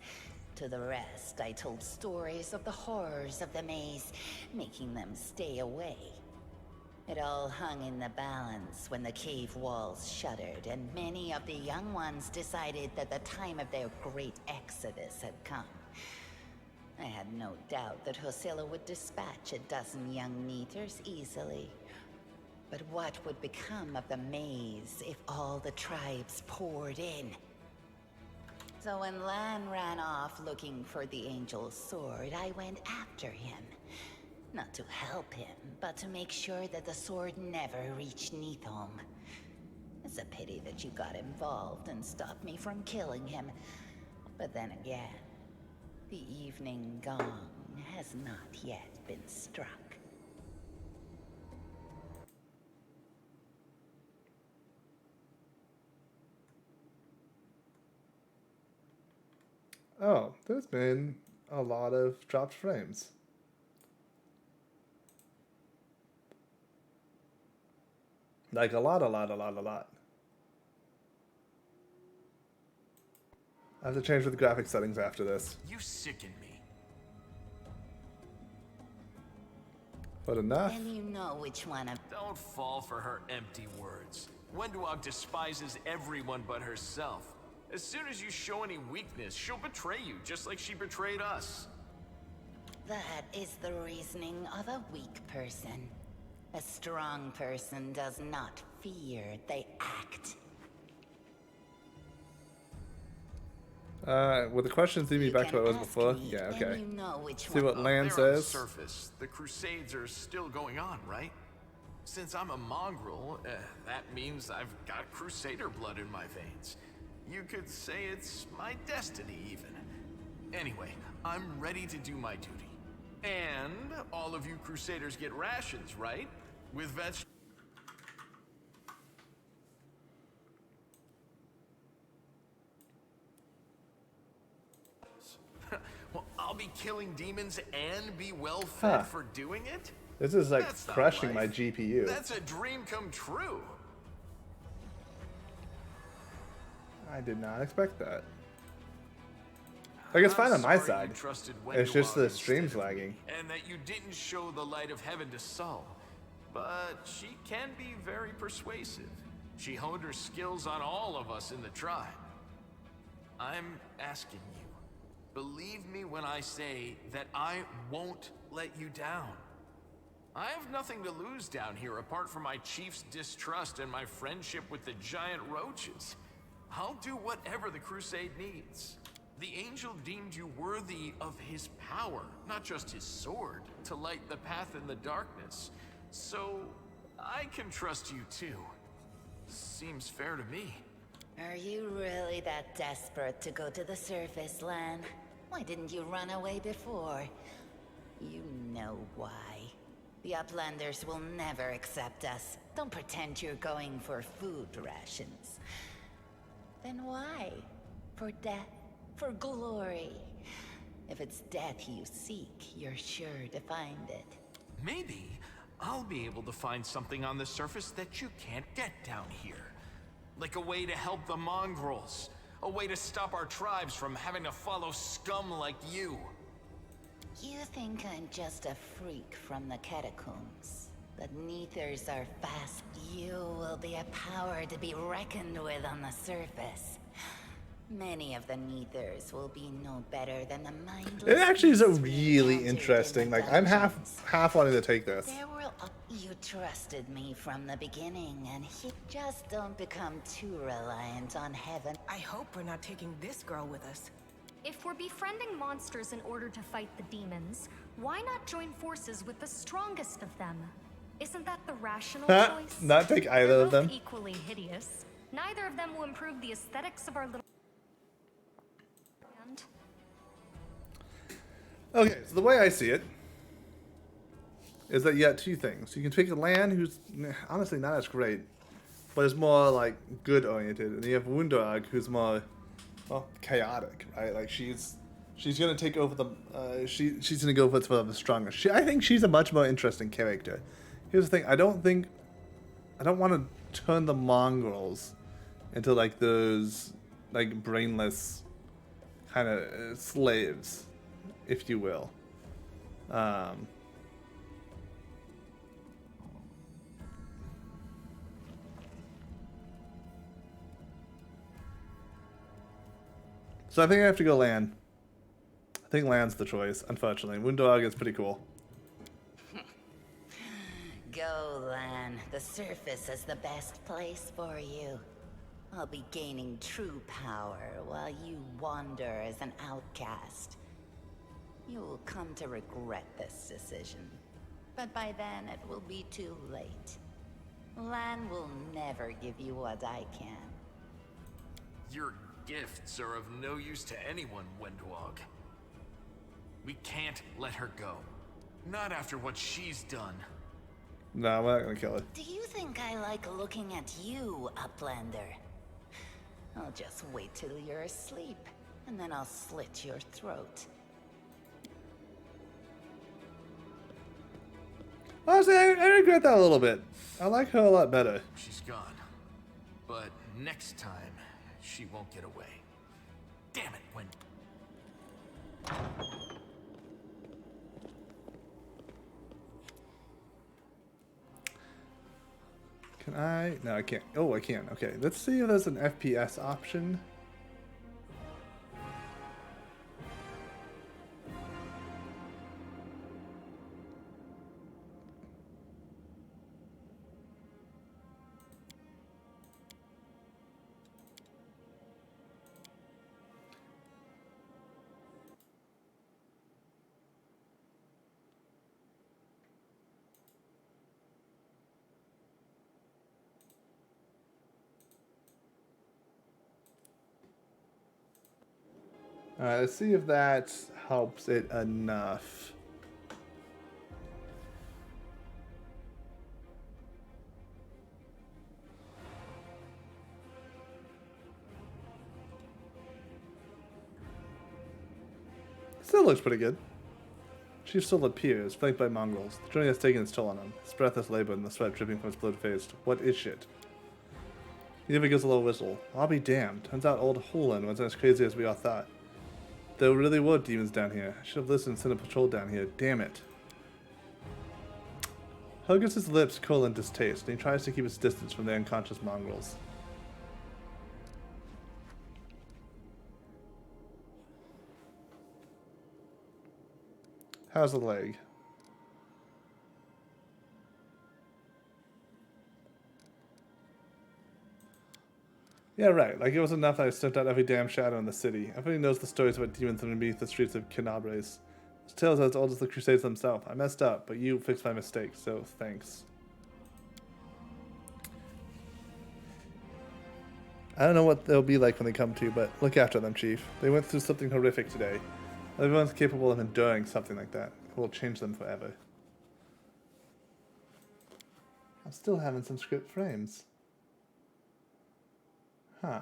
To the rest, I told stories of the horrors of the maze, making them stay away. It all hung in the balance when the cave walls shuddered, and many of the young ones decided that the time of their great exodus had come. I had no doubt that Hasela would dispatch a dozen young Neeters easily. But what would become of the maze if all the tribes poured in? So when Lan ran off looking for the Angel's sword, I went after him. Not to help him, but to make sure that the sword never reached Neathholm. It's a pity that you got involved and stopped me from killing him. But then again, the evening gong has not yet been struck. Oh, there's been a lot of dropped frames. Like a lot. I have to change the graphic settings after this. You sicken me. But enough. Then you know which one of... Don't fall for her empty words. Wenduog despises everyone but herself. As soon as you show any weakness, she'll betray you, just like she betrayed us. That is the reasoning of a weak person. A strong person does not fear, they act. Will the questions lead me back to what it was before? Yeah, okay. You know which See what Lan They're on the says. surface. The Crusades are still going on, right? Since I'm a mongrel, that means I've got Crusader blood in my veins. You could say it's my destiny, even. Anyway, I'm ready to do my duty. And all of you Crusaders get rations, right? With vegetables. Well, I'll be killing demons and be well fed for doing it? This is like That's not crushing my life. GPU. That's a dream come true. I did not expect that. Like, it's fine on my Sorry side. you trusted It's just Wenduog the instead stream's of me, lagging. and that you didn't show the light of heaven to Sol. But she can be very persuasive. She honed her skills on all of us in the tribe. I'm asking you, believe me when I say that I won't let you down. I have nothing to lose down here apart from my chief's distrust and my friendship with the giant roaches. I'll do whatever the crusade needs. The angel deemed you worthy of his power, not just his sword, to light the path in the darkness. So, I can trust you too. Seems fair to me. Are you really that desperate to go to the surface, Lan? Why didn't you run away before? You know why. The Uplanders will never accept us. Don't pretend you're going for food rations. Then why? For death? For glory? If it's death you seek, you're sure to find it. Maybe I'll be able to find something on the surface that you can't get down here. Like a way to help the mongrels. A way to stop our tribes from having to follow scum like you. You think I'm just a freak from the catacombs? But Neethers are fast. You will be a power to be reckoned with on the surface. Many of the Neethers will be no better than the mindless... It actually is a beasts we really encountered interesting. in the Like, I'm dungeons. half wanting to take this. There will... You trusted me from the beginning, and you just don't become too reliant on heaven. I hope we're not taking this girl with us. If we're befriending monsters in order to fight the demons, why not join forces with the strongest of them? Isn't that the rational choice? Not take either They're of them. both equally hideous. Neither of them will improve the aesthetics of our little... Okay, so the way I see it is that you got two things. You can pick a land who's honestly not as great, but is more like good oriented, and you have Wundog who's more, well, chaotic, right? Like she's gonna take over the she's gonna go for the strongest. I think she's a much more interesting character. Here's the thing: I don't want to turn the mongrels into like those like brainless kind of slaves, if you will. So I think I have to go land. I think land's the choice, unfortunately. Wundog is pretty cool. Go, Lan. The surface is the best place for you. I'll be gaining true power while you wander as an outcast. You will come to regret this decision. But by then, it will be too late. Lan will never give you what I can. Your gifts are of no use to anyone, Wendwog. We can't let her go. Not after what she's done. No, we're not gonna kill her. Do you think I like looking at you, Uplander? I'll just wait till you're asleep, and then I'll slit your throat. Honestly, I regret that a little bit. I like her a lot better. She's gone. But next time, she won't get away. Damn it, Wend. Can I? No, I can't. Oh, I can. Okay, let's see if there's an FPS option. Alright, let's see if that helps it enough. Still looks pretty good. Chief still appears, flanked by mongrels. The journey has taken its toll on him. His breath is labored and the sweat dripping from his blood face. What is shit? He even gives a low whistle. I'll be damned. Turns out old Hulan wasn't as crazy as we all thought. There really were demons down here. I should have listened and sent a patrol down here. Damn it. Huggins' lips curl in distaste, and he tries to keep his distance from the unconscious mongrels. How's the leg? Yeah, right. Like, it was enough that I sniffed out every damn shadow in the city. Everybody knows the stories about demons underneath the streets of Canabres. This tale's as old as the Crusades themselves. I messed up, but you fixed my mistake, so thanks. I don't know what they'll be like when they come to, but look after them, Chief. They went through something horrific today. Everyone's capable of enduring something like that. It will change them forever. I'm still having some script frames. Huh.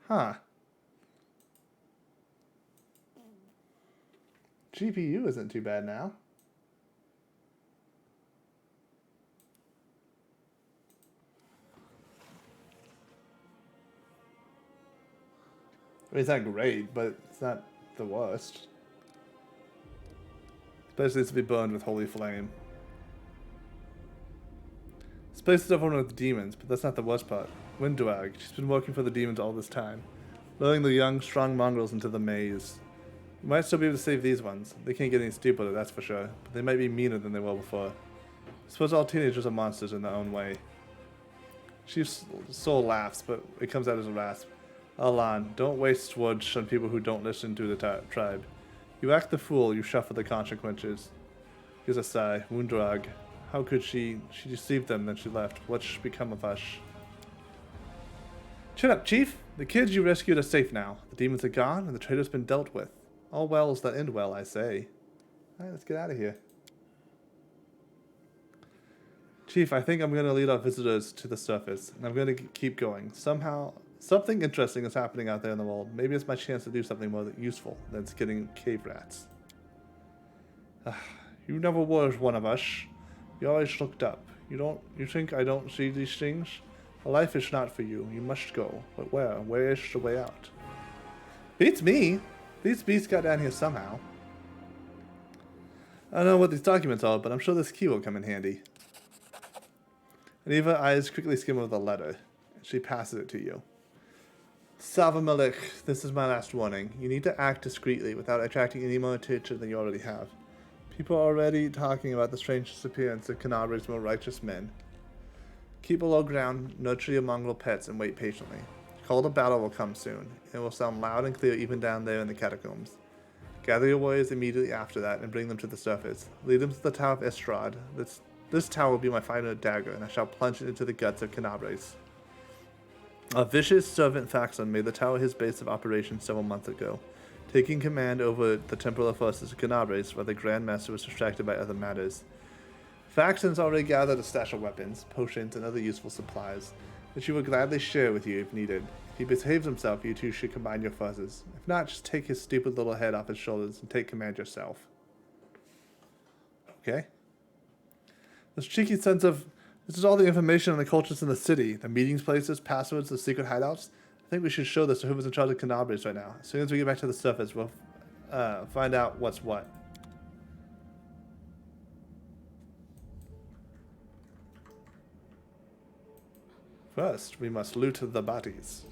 Huh. GPU isn't too bad now. I mean, it's not great, but it's not the worst. Especially it's to be burned with holy flame. This place is overrun with demons, but that's not the worst part. Windwag, she's been working for the demons all this time, luring the young, strong mongrels into the maze. You might still be able to save these ones. They can't get any stupider, that's for sure, but they might be meaner than they were before. I suppose all teenagers are monsters in their own way. Chief's soul laughs, but it comes out as a rasp. Alan, don't waste words on people who don't listen to the tribe. You act the fool, you suffer the consequences. Here's a sigh. Wundrag. How could she? She deceived them, then she left. What's become of us? Shut up, Chief! The kids you rescued are safe now. The demons are gone, and the traitor's been dealt with. All wells that end well, I say. Alright, let's get out of here. Chief, I think I'm going to lead our visitors to the surface, and I'm going to keep going. Somehow, something interesting is happening out there in the world. Maybe it's my chance to do something more useful than skinning cave rats. You never were one of us. You always looked up. You think I don't see these things? Life is not for you. You must go. But where? Where is the way out? Beats me. These beasts got down here somehow. I don't know what these documents are, but I'm sure this key will come in handy. Aniva's eyes quickly skim over the letter. She passes it to you. Salva Malik, this is my last warning. You need to act discreetly without attracting any more attention than you already have. People are already talking about the strange disappearance of Canabra's more righteous men. Keep below ground, nurture your mongrel pets, and wait patiently. Call to battle will come soon. It will sound loud and clear even down there in the catacombs. Gather your warriors immediately after that and bring them to the surface. Lead them to the Tower of Estrad. This tower will be my final dagger, and I shall plunge it into the guts of Canabres. A vicious servant Faxon made the tower his base of operations several months ago, taking command over the temporal forces of Canabres while the Grand Master was distracted by other matters. Faxon's already gathered a stash of weapons, potions, and other useful supplies, which he will gladly share with you if needed. If he behaves himself, you two should combine your forces. If not, just take his stupid little head off his shoulders and take command yourself. Okay? This cheeky sense of, this is all the information on the cultures in the city, the meetings places, passwords, the secret hideouts. I think we should show this to whoever's in charge of Canabres right now. As soon as we get back to the surface, we'll find out what's what. First, we must loot the bodies.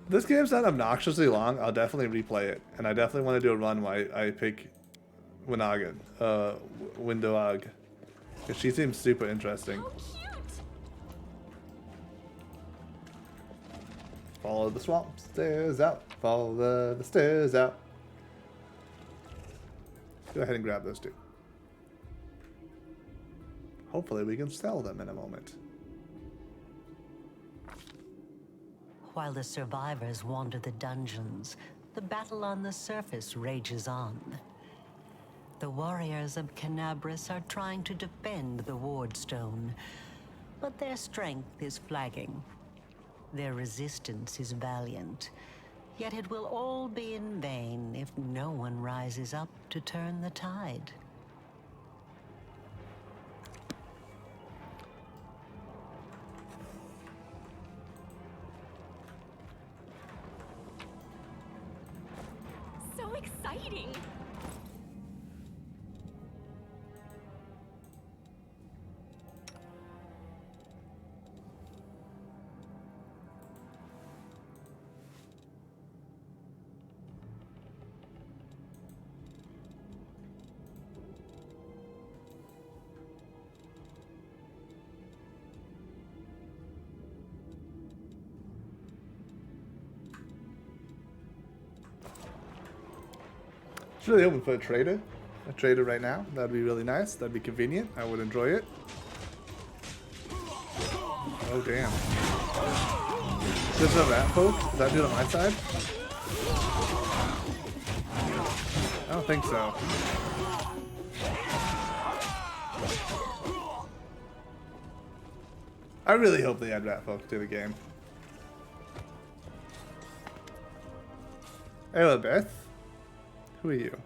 This game's not obnoxiously long. I'll definitely replay it. And I definitely want to do a run where I pick Windoag. Because she seems super interesting. Follow the swamp stairs out. Follow the stairs out. Go ahead and grab those two. Hopefully we can sell them in a moment. While the survivors wander the dungeons, the battle on the surface rages on. The warriors of Canabris are trying to defend the Wardstone, but their strength is flagging. Their resistance is valiant, yet it will all be in vain if no one rises up to turn the tide. So exciting! It's really open for a trader right now. That'd be really nice. That'd be convenient. I would enjoy it. Oh, damn. There's a rat poke? Is that dude on my side? I don't think so. I really hope they add rat folk to the game. Hello, Beth. Who are you?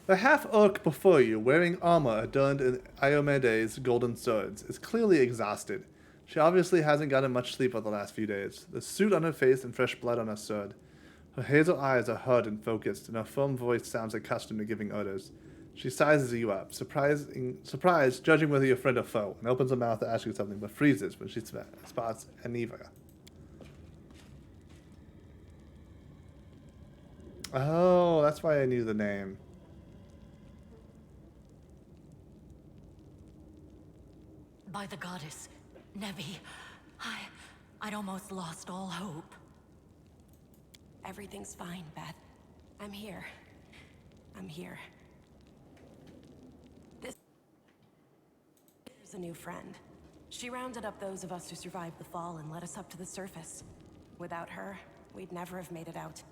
The half-orc before you, wearing armor adorned in Iomede's golden swords, is clearly exhausted. She obviously hasn't gotten much sleep over the last few days. The soot on her face and fresh blood on her sword. Her hazel eyes are hard and focused, and her firm voice sounds accustomed to giving orders. She sizes you up, surprised, judging whether you're friend or foe, and opens her mouth to ask you something, but freezes when she spots Aniva. Oh, that's why I knew the name. By the goddess, Nevi, I'd almost lost all hope. Everything's fine, Beth. I'm here. I'm here. This is a new friend. She rounded up those of us who survived the fall and led us up to the surface. Without her, we'd never have made it out.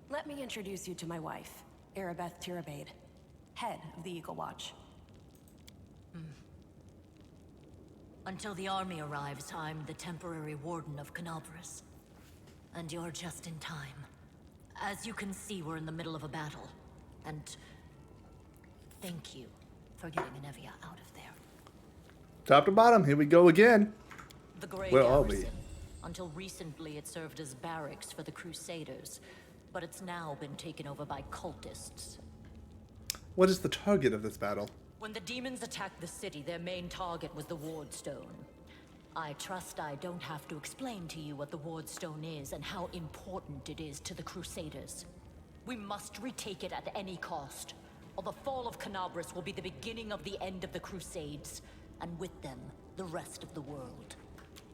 Let me introduce you to my wife, Arabeth Tirabade, head of the Eagle Watch. Until the army arrives, I'm the temporary warden of Canobras. And you're just in time. As you can see, we're in the middle of a battle. And thank you for getting Anevia out of there. Top to bottom, here we go again. The Grey Where are we? Garrison. Until recently, it served as barracks for the Crusaders, but it's now been taken over by cultists. What is the target of this battle? When the demons attacked the city, their main target was the Wardstone. I trust I don't have to explain to you what the Wardstone is and how important it is to the Crusaders. We must retake it at any cost, or the fall of Canobras will be the beginning of the end of the Crusades, and with them, the rest of the world.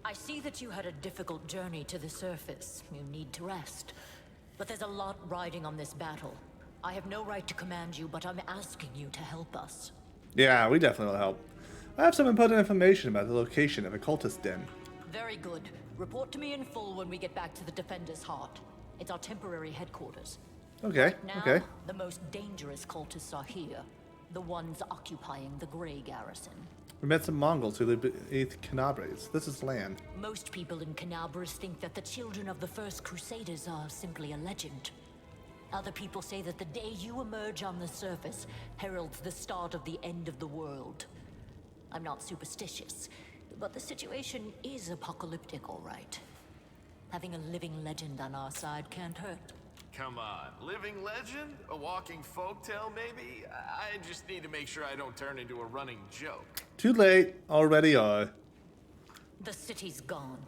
I see that you had a difficult journey to the surface. You need to rest. But there's a lot riding on this battle. I have no right to command you, but I'm asking you to help us. Yeah, we definitely will help. I have some important information about the location of a cultist den. Very good. Report to me in full when we get back to the Defender's Heart. It's our temporary headquarters. Okay, Now, okay. the most dangerous cultists are here. The ones occupying the Grey Garrison. We met some Mongols who live beneath Canabres. This is land. Most people in Canabras think that the children of the first Crusaders are simply a legend. Other people say that the day you emerge on the surface heralds the start of the end of the world. I'm not superstitious, but the situation is apocalyptic, all right. Having a living legend on our side can't hurt. Come on, living legend? A walking folktale, maybe? I just need to make sure I don't turn into a running joke. Too late. Already are. The city's gone.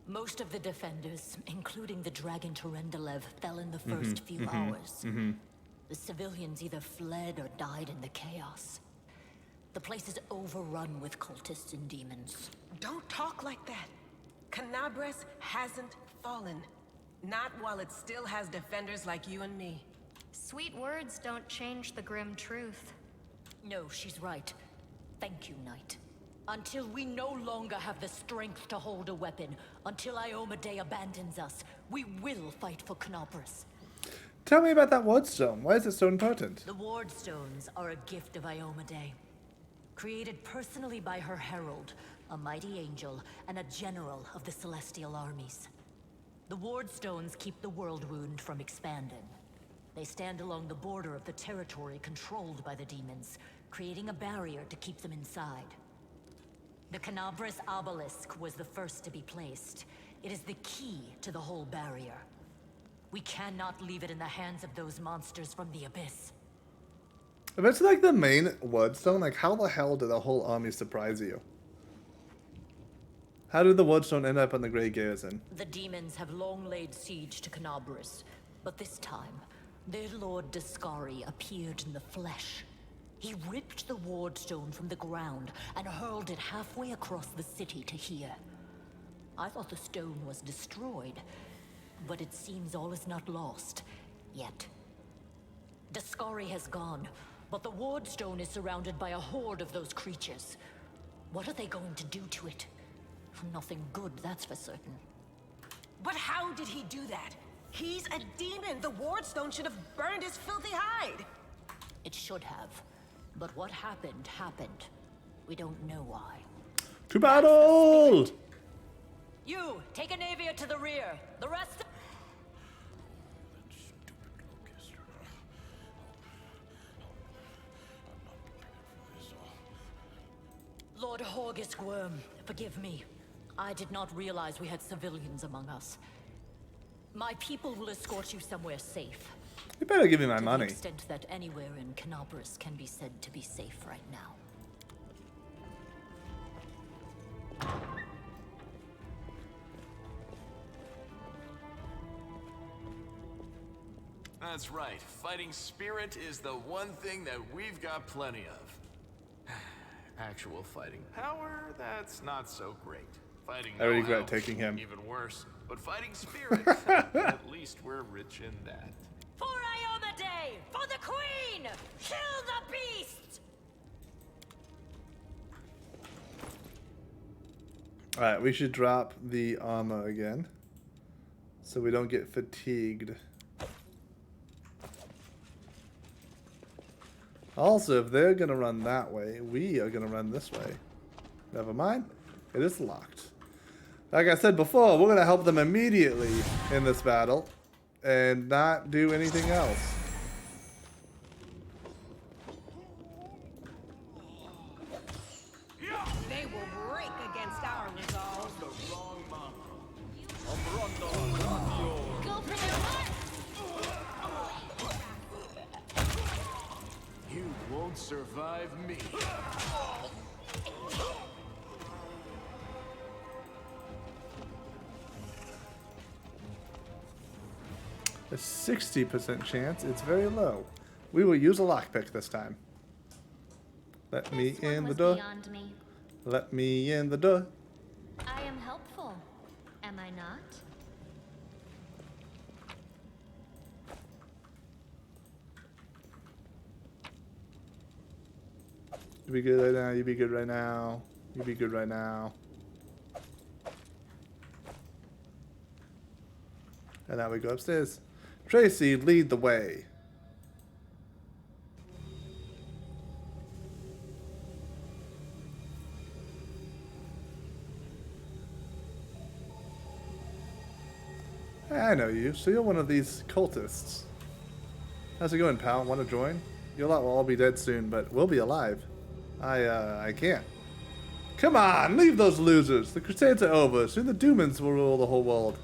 Most of the defenders, including the dragon Terendelev, fell in the first few hours. The civilians either fled or died in the chaos. The place is overrun with cultists and demons. Don't talk like that. Canobras hasn't fallen. Not while it still has defenders like you and me. Sweet words don't change the grim truth. No, she's right. Thank you, Knight. Until we no longer have the strength to hold a weapon, until Iomedae abandons us, we will fight for Canobras. Tell me about that Wardstone. Why is it so important? The Wardstones are a gift of Iomedae. Created personally by her herald, a mighty angel, and a general of the celestial armies. The Wardstones keep the world wound from expanding. They stand along the border of the territory controlled by the demons, creating a barrier to keep them inside. The Canobras obelisk was the first to be placed. It is the key to the whole barrier. We cannot leave it in the hands of those monsters from the abyss. If it's like the main Wardstone, like how the hell did the whole army surprise you? How did the Wardstone end up on the Grey Garrison? The demons have long laid siege to Canobras, but this time, their lord Discari appeared in the flesh. He ripped the Wardstone from the ground and hurled it halfway across the city to here. I thought the stone was destroyed, but it seems all is not lost, yet. Discari has gone, but the Wardstone is surrounded by a horde of those creatures. What are they going to do to it? Nothing good, that's for certain. But how did he do that? He's a demon! The Wardstone should have burned his filthy hide! It should have. But what happened, happened. We don't know why. To battle! You, take Anevia to the rear. The rest... Lord Horgus Worm, forgive me. I did not realize we had civilians among us. My people will escort you somewhere safe. You better give me my money. To the extent that anywhere in Canobras can be said to be safe right now. That's right. Fighting spirit is the one thing that we've got plenty of. Actual fighting power, that's not so great. Fighting I regret know-how, taking him. even worse. But fighting spirit, at least we're rich in that. For Iomedae! For the Queen! Kill the beast! Alright, we should drop the armor again, so we don't get fatigued. Also, if they're gonna run that way, we are gonna run this way. Never mind, it is locked. Like I said before, we're gonna help them immediately in this battle and not do anything else. They will break against our resolve. Go for their heart! You won't survive me. A 60% chance. It's very low. We will use a lockpick this time. Let me in the door. Beyond me. Let me in the door. I am helpful, am I not? You be good right now. You be good right now. You be good right now. And now we go upstairs. Tracy, lead the way. I know you. So you're one of these cultists. How's it going, pal? Want to join? Your lot will all be dead soon, but we'll be alive. I can't. Come on, leave those losers. The Crusades are over. Soon the Doomans will rule the whole world.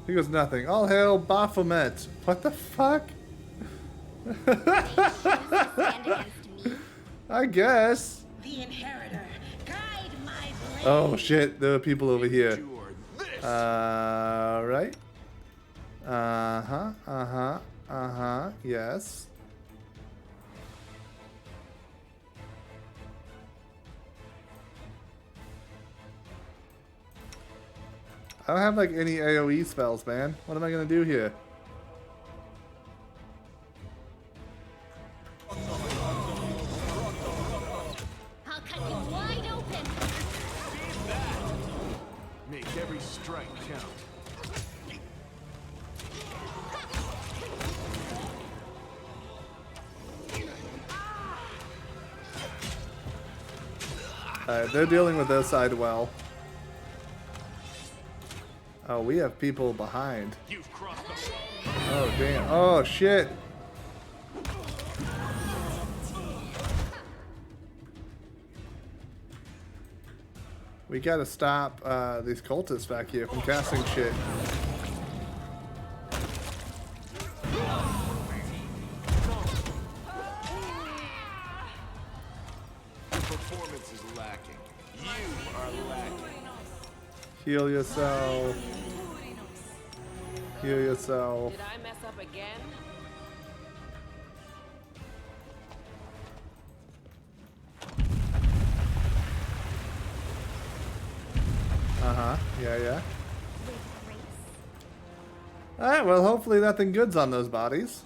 He goes, nothing. All hail Baphomet. What the fuck? I guess. The inheritor, guide my blade. Oh shit, there are people over here. Right. Yes. I don't have like any AoE spells, man. What am I gonna do here? I'll cut you wide open! Make every strike count. Alright, they're dealing with their side well. Oh, we have people behind. Oh, damn. Oh, shit. We gotta stop these cultists back here from casting shit. Performance is lacking. You are lacking. Heal yourself. Heal yourself. Did I mess up again? Uh-huh. Yeah. Alright, well, hopefully nothing good's on those bodies.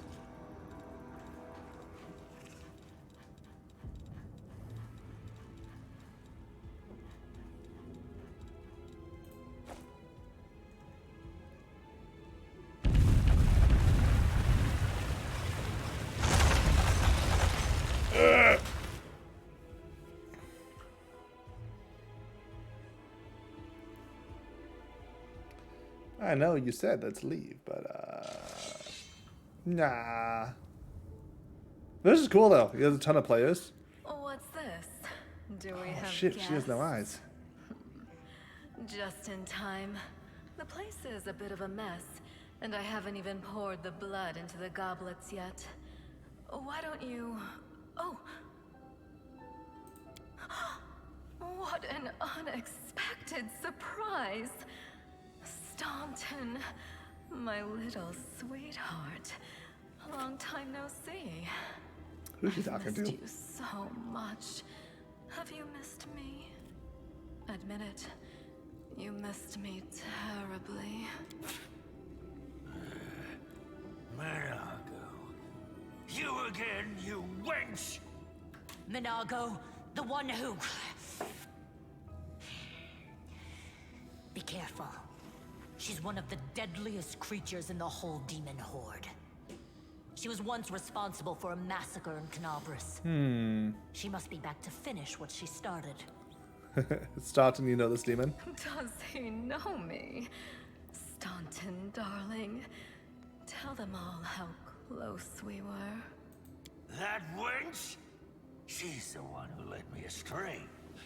I know you said let's leave, but nah. This is cool though. He has a ton of players. What's this? Do we Oh have shit, guests? she has no eyes. Just in time. The place is a bit of a mess, and I haven't even poured the blood into the goblets yet. Why don't you... Oh! What an unexpected surprise! Staunton, my little sweetheart. Long time no see. Who's she talking I've to? missed you so much. Have you missed me? Admit it. You missed me terribly. Marago. You again, you wench! Minago, the one who... Be careful. She's one of the deadliest creatures in the whole demon horde. She was once responsible for a massacre in Canabras. She must be back to finish what she started. Staunton, you know this demon? Does he know me? Staunton, darling. Tell them all how close we were. That wench? She's the one who led me astray.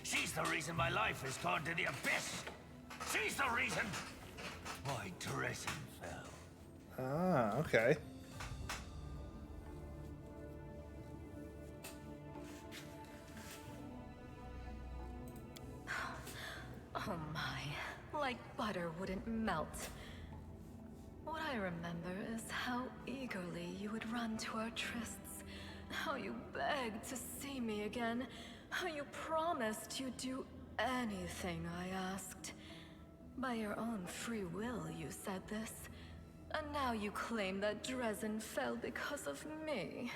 She's the reason my life has gone to the abyss. She's the reason my dressing fell. Ah, okay. Oh my, like butter wouldn't melt. What I remember is how eagerly you would run to our trysts, how you begged to see me again, how you promised you'd do anything I asked. By your own free will, you said this. And now you claim that Dresden fell because of me.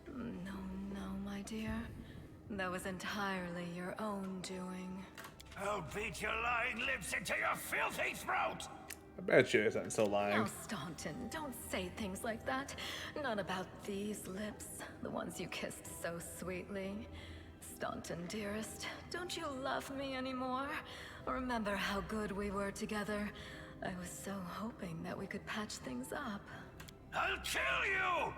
No, my dear. That was entirely your own doing. I'll beat your lying lips into your filthy throat! I bet you isn't so lying. Now, Staunton, don't say things like that. Not about these lips, the ones you kissed so sweetly. Staunton, dearest, don't you love me anymore? Remember how good we were together? I was so hoping that we could patch things up. I'll kill you!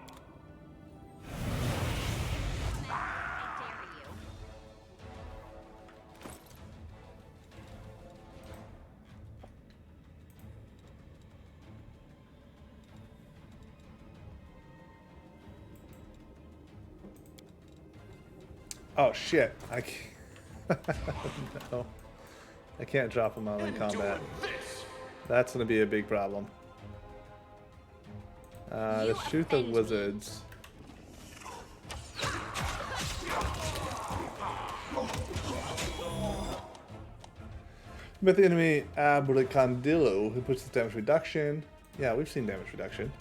Oh shit! I can't. No, I can't drop him on in combat. That's gonna be a big problem. Let's shoot the wizards. But the enemy Abracandillo, who puts the damage reduction. Yeah, we've seen damage reduction.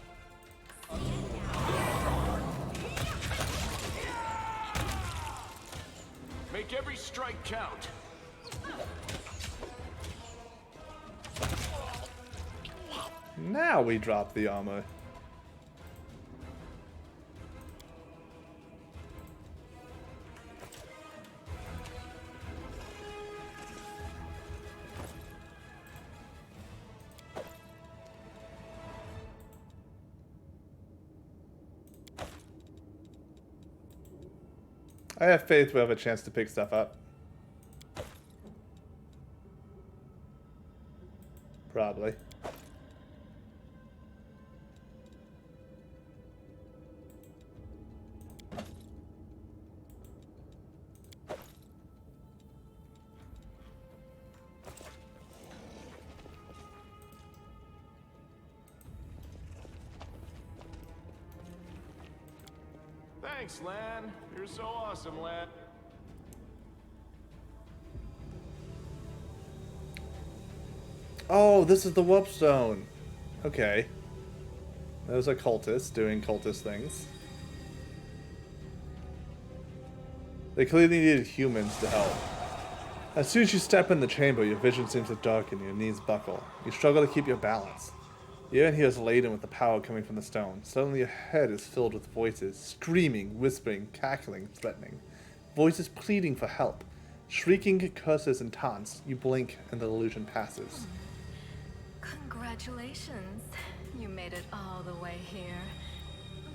Make every strike count. Now we drop the armor. I have faith we'll have a chance to pick stuff up. Probably. Thanks, Lan. You're so awesome, Lan. Oh, this is the warp stone. Okay. Those are cultists doing cultist things. They clearly needed humans to help. As soon as you step in the chamber, your vision seems to darken, your knees buckle. You struggle to keep your balance. The air in here is laden with the power coming from the stone. Suddenly your head is filled with voices, screaming, whispering, cackling, threatening. Voices pleading for help. Shrieking curses and taunts. You blink and the illusion passes. Congratulations. You made it all the way here.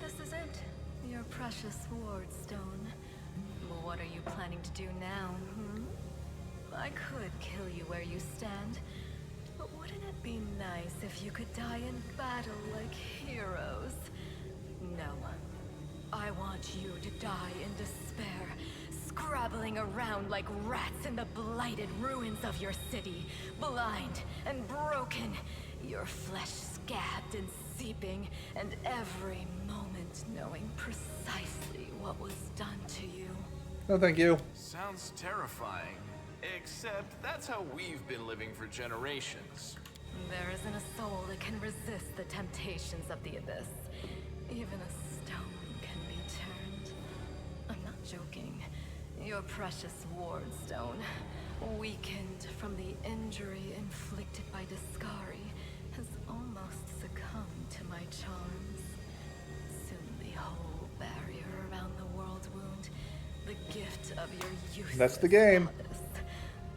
This is it. Your precious ward stone. But what are you planning to do now, I could kill you where you stand. But wouldn't it be nice if you could die in battle like heroes? No. I want you to die in despair, scrabbling around like rats in the blighted ruins of your city, blind and broken, your flesh scabbed and seeping, and every moment knowing precisely what was done to you. No, thank you. Sounds terrifying. Except that's how we've been living for generations. There isn't a soul that can resist the temptations of the abyss. Even a stone can be turned. I'm not joking. Your precious wardstone, weakened from the injury inflicted by Discari, has almost succumbed to my charms. Soon the whole barrier around the world wound, the gift of your useless That's the game. goddess,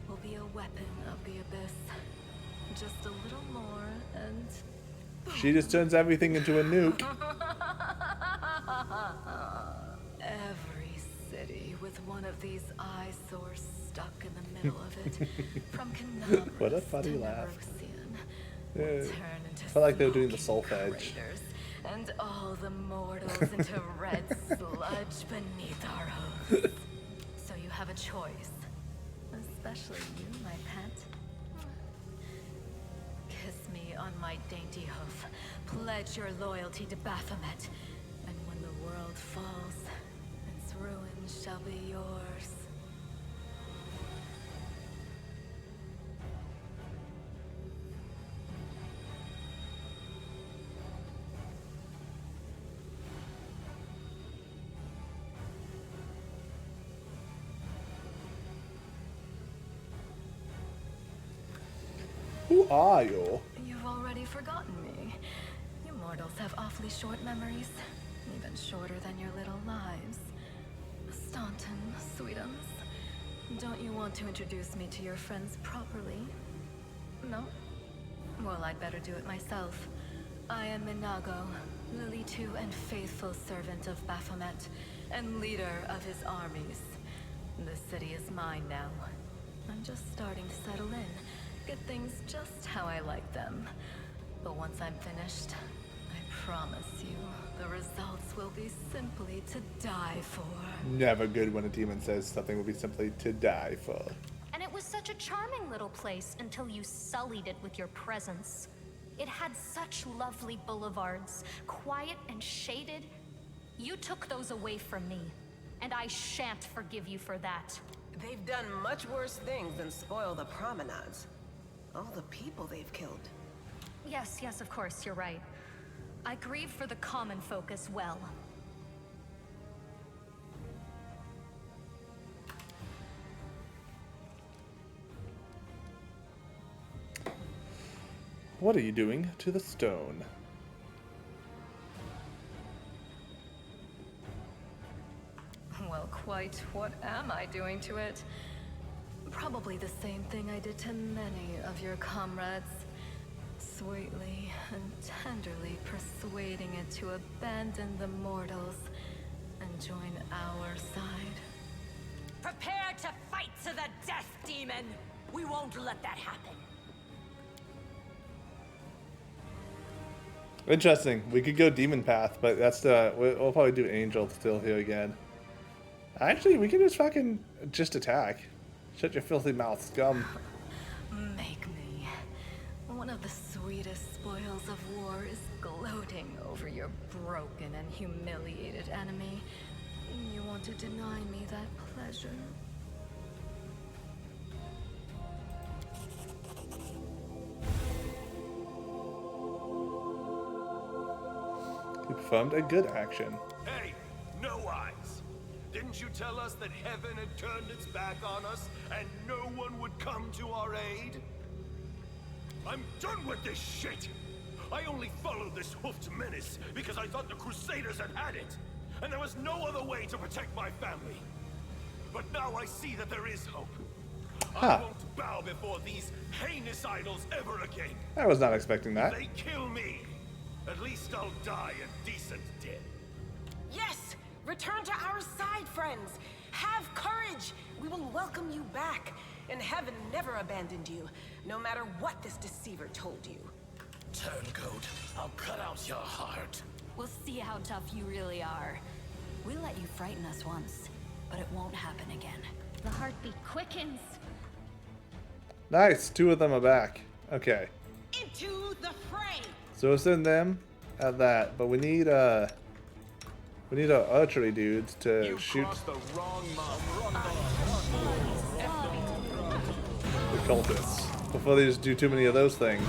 will be a weapon of the abyss. Just a little more and... She just turns everything into a nuke. Every city with one of these eyesores stuck in the middle of it, from Canabras What a funny to laugh. Nebrosian, Yeah. will turn into I felt like they were doing the smoking solfege. craters, and all the mortals into red sludge beneath our hooves. So you have a choice, especially you, my pet. Kiss me on my dainty hoof, pledge your loyalty to Baphomet, and when the world falls, its ruin shall be yours. Who are you? You've already forgotten me. You mortals have awfully short memories, even shorter than your little lives. Staunton, sweetums, don't you want to introduce me to your friends properly? No? Well, I'd better do it myself. I am Minago, Lily II and faithful servant of Baphomet, and leader of his armies. The city is mine now. I'm just starting to settle in. Get things just how I like them. But once I'm finished, I promise you, the results will be simply to die for. Never good when a demon says something will be simply to die for. And it was such a charming little place until you sullied it with your presence. It had such lovely boulevards, quiet and shaded. You took those away from me, and I shan't forgive you for that. They've done much worse things than spoil the promenades. All the people they've killed. Yes, yes, of course, you're right. I grieve for the common folk as well. What are you doing to the stone? Well, quite what am I doing to it? Probably the same thing I did to many of your comrades. Sweetly and tenderly persuading it to abandon the mortals and join our side. Prepare to fight to the death, demon! We won't let that happen. Interesting. We could go demon path, but that's the we'll probably do angel still here again. Actually, we can just fucking just attack. Shut your filthy mouth, scum. Make me. One of the sweetest spoils of war is gloating over your broken and humiliated enemy. You want to deny me that pleasure? You performed a good action. Hey, no eyes! Didn't you tell us that heaven had turned its back on us and no one would come to our aid? I'm done with this shit! I only followed this hoofed menace because I thought the Crusaders had it, and there was no other way to protect my family. But now I see that there is hope. I won't bow before these heinous idols ever again. I was not expecting that. They kill me. At least I'll die a decent death. Yes! Return to our side, friends! Have courage! We will welcome you back. And heaven never abandoned you, no matter what this deceiver told you. Turncoat, I'll cut out your heart. We'll see how tough you really are. We let you frighten us once, but it won't happen again. The heartbeat quickens. Nice. 2 of them are back. Okay. Into the fray! So we'll send them at that, but we need our archery dudes to shoot The wrong the cultists before they just do too many of those things,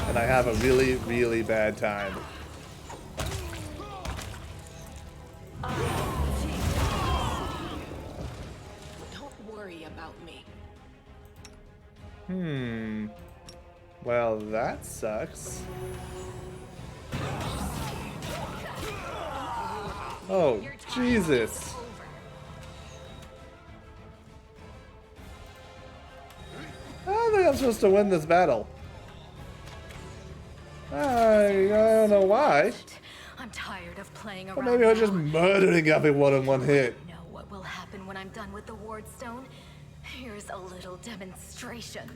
and I have a really, really bad time. without me. Well, that sucks. Oh, Jesus. I don't think I'm supposed to win this battle. I don't know why. I'm tired of playing around. Or maybe I was just murdering everyone in one hit. Know what will happen when I'm done with the ward stone? Here's a little demonstration.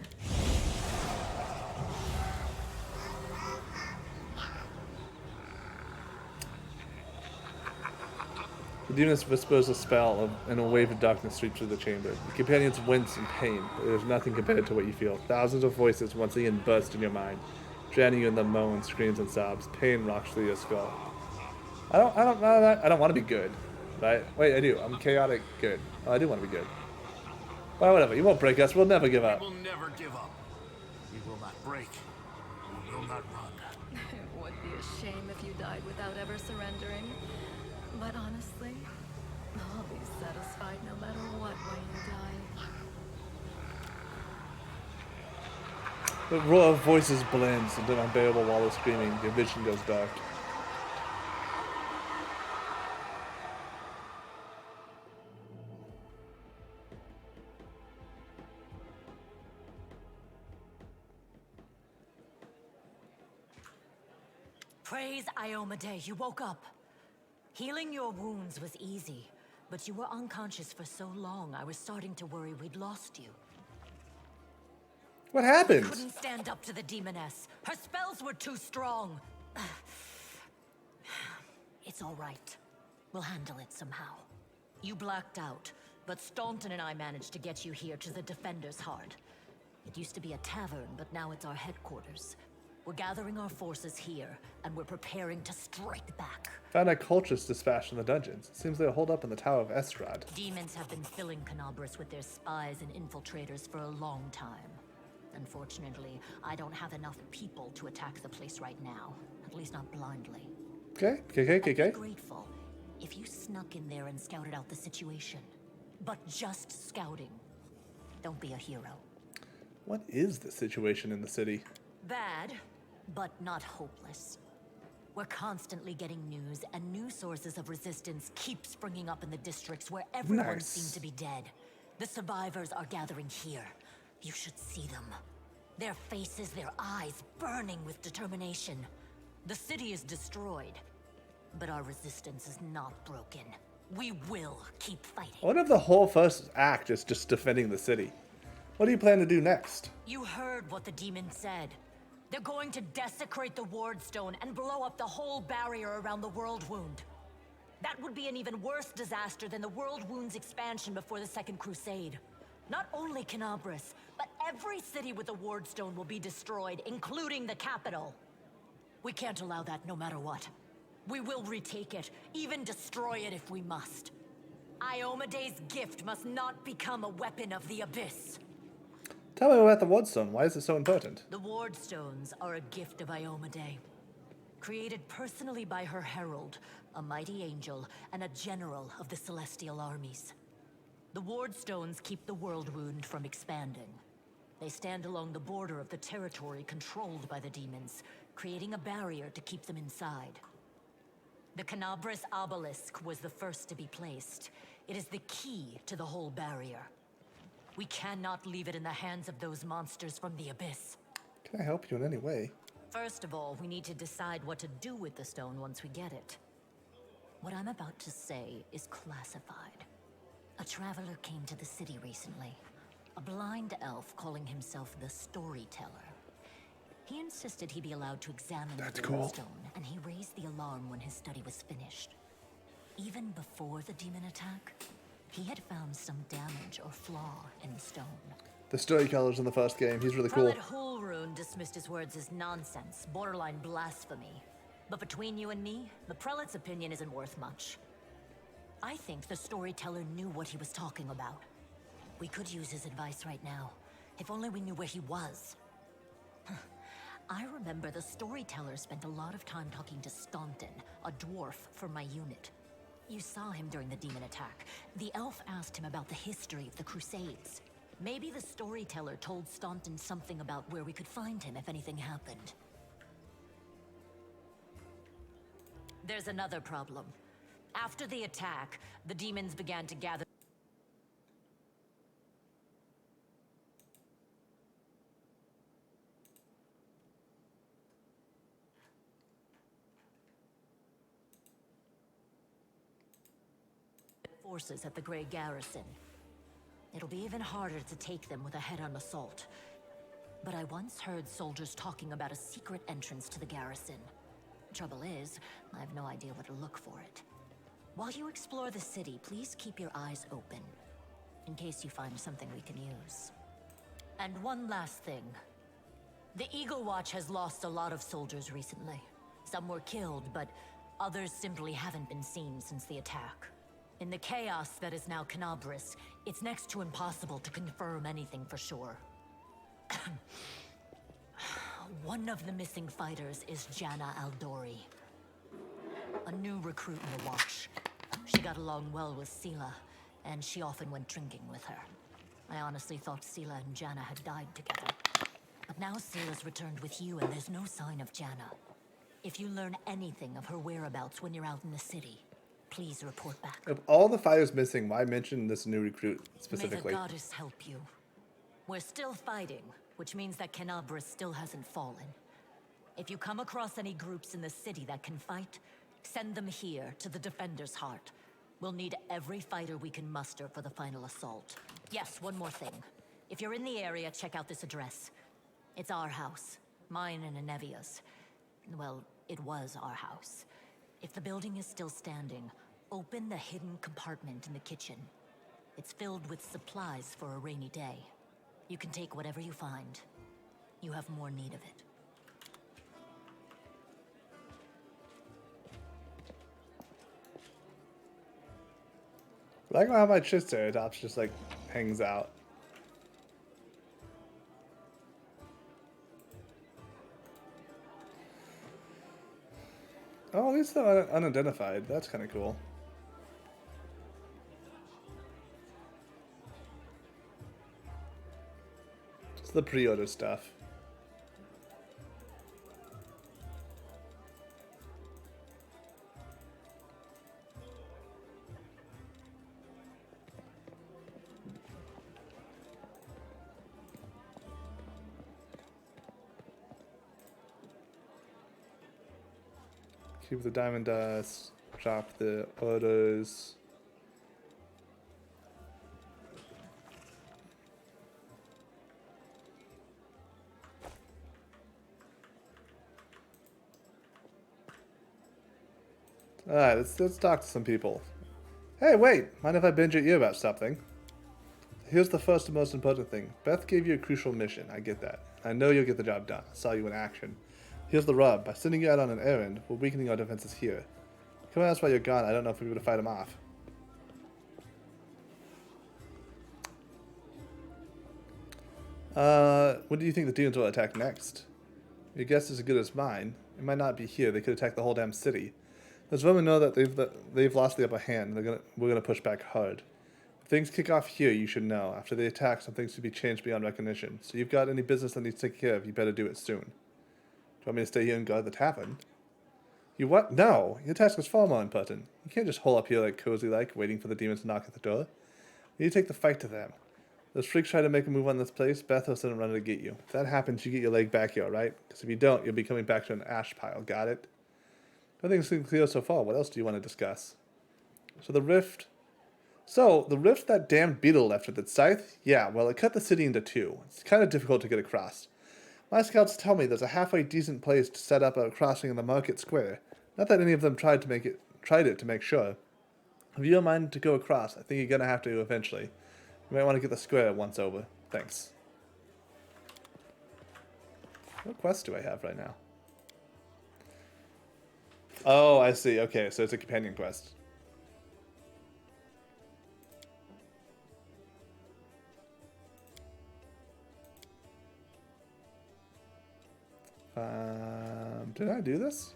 The demoness whispers a spell, and a wave of darkness sweeps through the chamber. The companions wince in pain, but there's nothing compared to what you feel. Thousands of voices once again burst in your mind, drowning you in the moans, screams, and sobs. Pain rocks through your skull. I don't want to be good, right? Wait, I do. I'm chaotic good. Oh, I do want to be good. But whatever. You won't break us. We'll never give up. We will never give up. We will not break. We will not run. It would be a shame if you died without ever surrendering. But honestly, I'll be satisfied no matter what way you die. The roar of voices blends into an unbearable wall of screaming. Your vision goes dark. Praise Iomade, you woke up. Healing your wounds was easy, but you were unconscious for so long, I was starting to worry we'd lost you. What happened? You couldn't stand up to the demoness. Her spells were too strong. It's all right. We'll handle it somehow. You blacked out, but Staunton and I managed to get you here to the Defender's Heart. It used to be a tavern, but now it's our headquarters. We're gathering our forces here, and we're preparing to strike back. Found a cultist dispatched in the dungeons. It seems they'll hold up in the Tower of Estrad. Demons have been filling Canabras with their spies and infiltrators for a long time. Unfortunately, I don't have enough people to attack the place right now. At least not blindly. Okay. I'd be grateful if you snuck in there and scouted out the situation. But just scouting. Don't be a hero. What is the situation in the city? Bad, but not hopeless. We're constantly getting news, and new sources of resistance keep springing up in the districts where everyone seems to be dead. The survivors are gathering here. You should see them. Their faces, their eyes burning with determination. The city is destroyed, but our resistance is not broken. We will keep fighting. What if the whole first act is just defending the city? What do you plan to do next? You heard what the demon said. They're going to desecrate the ward stone and blow up the whole barrier around the World Wound. That would be an even worse disaster than the World Wound's expansion before the Second Crusade. Not only Canabras, but every city with a ward stone will be destroyed, including the capital. We can't allow that no matter what. We will retake it, even destroy it if we must. Iomade's gift must not become a weapon of the Abyss. Tell me about the Wardstone. Why is it so important? The Ward Stones are a gift of Iomade. Created personally by her herald, a mighty angel, and a general of the Celestial armies. The Ward Stones keep the World Wound from expanding. They stand along the border of the territory controlled by the demons, creating a barrier to keep them inside. The Canabras Obelisk was the first to be placed. It is the key to the whole barrier. We cannot leave it in the hands of those monsters from the Abyss. Can I help you in any way? First of all, we need to decide what to do with the stone once we get it. What I'm about to say is classified. A traveler came to the city recently. A blind elf calling himself the Storyteller. He insisted he be allowed to examine the stone, and he raised the alarm when his study was finished. Even before the demon attack, he had found some damage or flaw in the stone. The storyteller's in the first game. He's really cool. Prelate Hulrune dismissed his words as nonsense, borderline blasphemy. But between you and me, the prelate's opinion isn't worth much. I think the storyteller knew what he was talking about. We could use his advice right now, if only we knew where he was. I remember the storyteller spent a lot of time talking to Staunton, a dwarf from my unit. You saw him during the demon attack. The elf asked him about the history of the Crusades. Maybe the storyteller told Staunton something about where we could find him if anything happened. There's another problem. After the attack, the demons began to gather. Forces at the Grey Garrison. It'll be even harder to take them with a head-on assault. But I once heard soldiers talking about a secret entrance to the garrison. Trouble is, I have no idea where to look for it. While you explore the city, please keep your eyes open, in case you find something we can use. And one last thing. The Eagle Watch has lost a lot of soldiers recently. Some were killed, but others simply haven't been seen since the attack. In the chaos that is now Canabris, it's next to impossible to confirm anything for sure. One of the missing fighters is Janna Aldori, a new recruit in the Watch. She got along well with Sela, and she often went drinking with her. I honestly thought Sela and Janna had died together. But now Sela's returned with you, and there's no sign of Janna. If you learn anything of her whereabouts when you're out in the city, please report back. Of all the fighters missing, why mention this new recruit specifically? May the goddess help you. We're still fighting, which means that Canabris still hasn't fallen. If you come across any groups in the city that can fight, send them here to the Defender's Heart. We'll need every fighter we can muster for the final assault. Yes, one more thing. If you're in the area, check out this address. It's our house. Mine and Anevia's. Well, it was our house. If the building is still standing, open the hidden compartment in the kitchen. It's filled with supplies for a rainy day. You can take whatever you find. You have more need of it. I like how my Triceratops just like hangs out. Oh, at least they're unidentified. That's kind of cool. It's the pre-order stuff. Keep the diamond dust, drop the orders. Alright, let's talk to some people. Hey, wait! Mind if I binge at you about something? Here's the first and most important thing. Beth gave you a crucial mission, I get that. I know you'll get the job done. I saw you in action. Here's the rub. By sending you out on an errand, we're weakening our defenses here. Come on, that's why you're gone. I don't know if we'll be able to fight them off. When do you think the demons will attack next? Your guess is as good as mine. It might not be here. They could attack the whole damn city. Those women know that they've lost the upper hand. We're gonna push back hard. If things kick off here, you should know. After the attack, some things could be changed beyond recognition. So you've got any business that needs to take care of, you better do it soon. Do you want me to stay here and guard the tavern? You what? No! Your task is far more important. You can't just hole up here like cozy-like, waiting for the demons to knock at the door. You need to take the fight to them. Those freaks try to make a move on this place, Beth will send a runner to get you. If that happens, you get your leg back here, alright? Because if you don't, you'll be coming back to an ash pile, got it? Everything's been clear so far. What else do you want to discuss? The rift that damned beetle left with its scythe? Yeah, well, it cut the city into two. It's kind of difficult to get across. My scouts tell me there's a halfway decent place to set up a crossing in the market square. Not that any of them tried it to make sure. If you don't mind to go across, I think you're gonna have to eventually. You might want to get the square once over. Thanks. What quest do I have right now? Oh, I see. Okay, so it's a companion quest. Did I do this?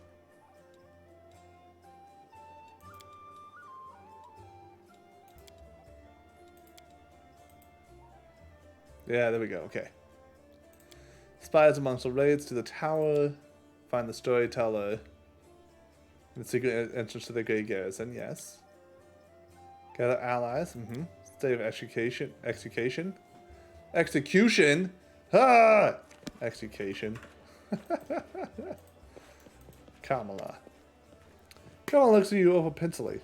Yeah, there we go. Okay. Spies amongst the raids to the tower. Find the storyteller. The secret entrance to the Grey Garrison. Yes. Gather allies. State of execution. Execution? Ah! Execution. Kamala. Kamala looks at you over pensively,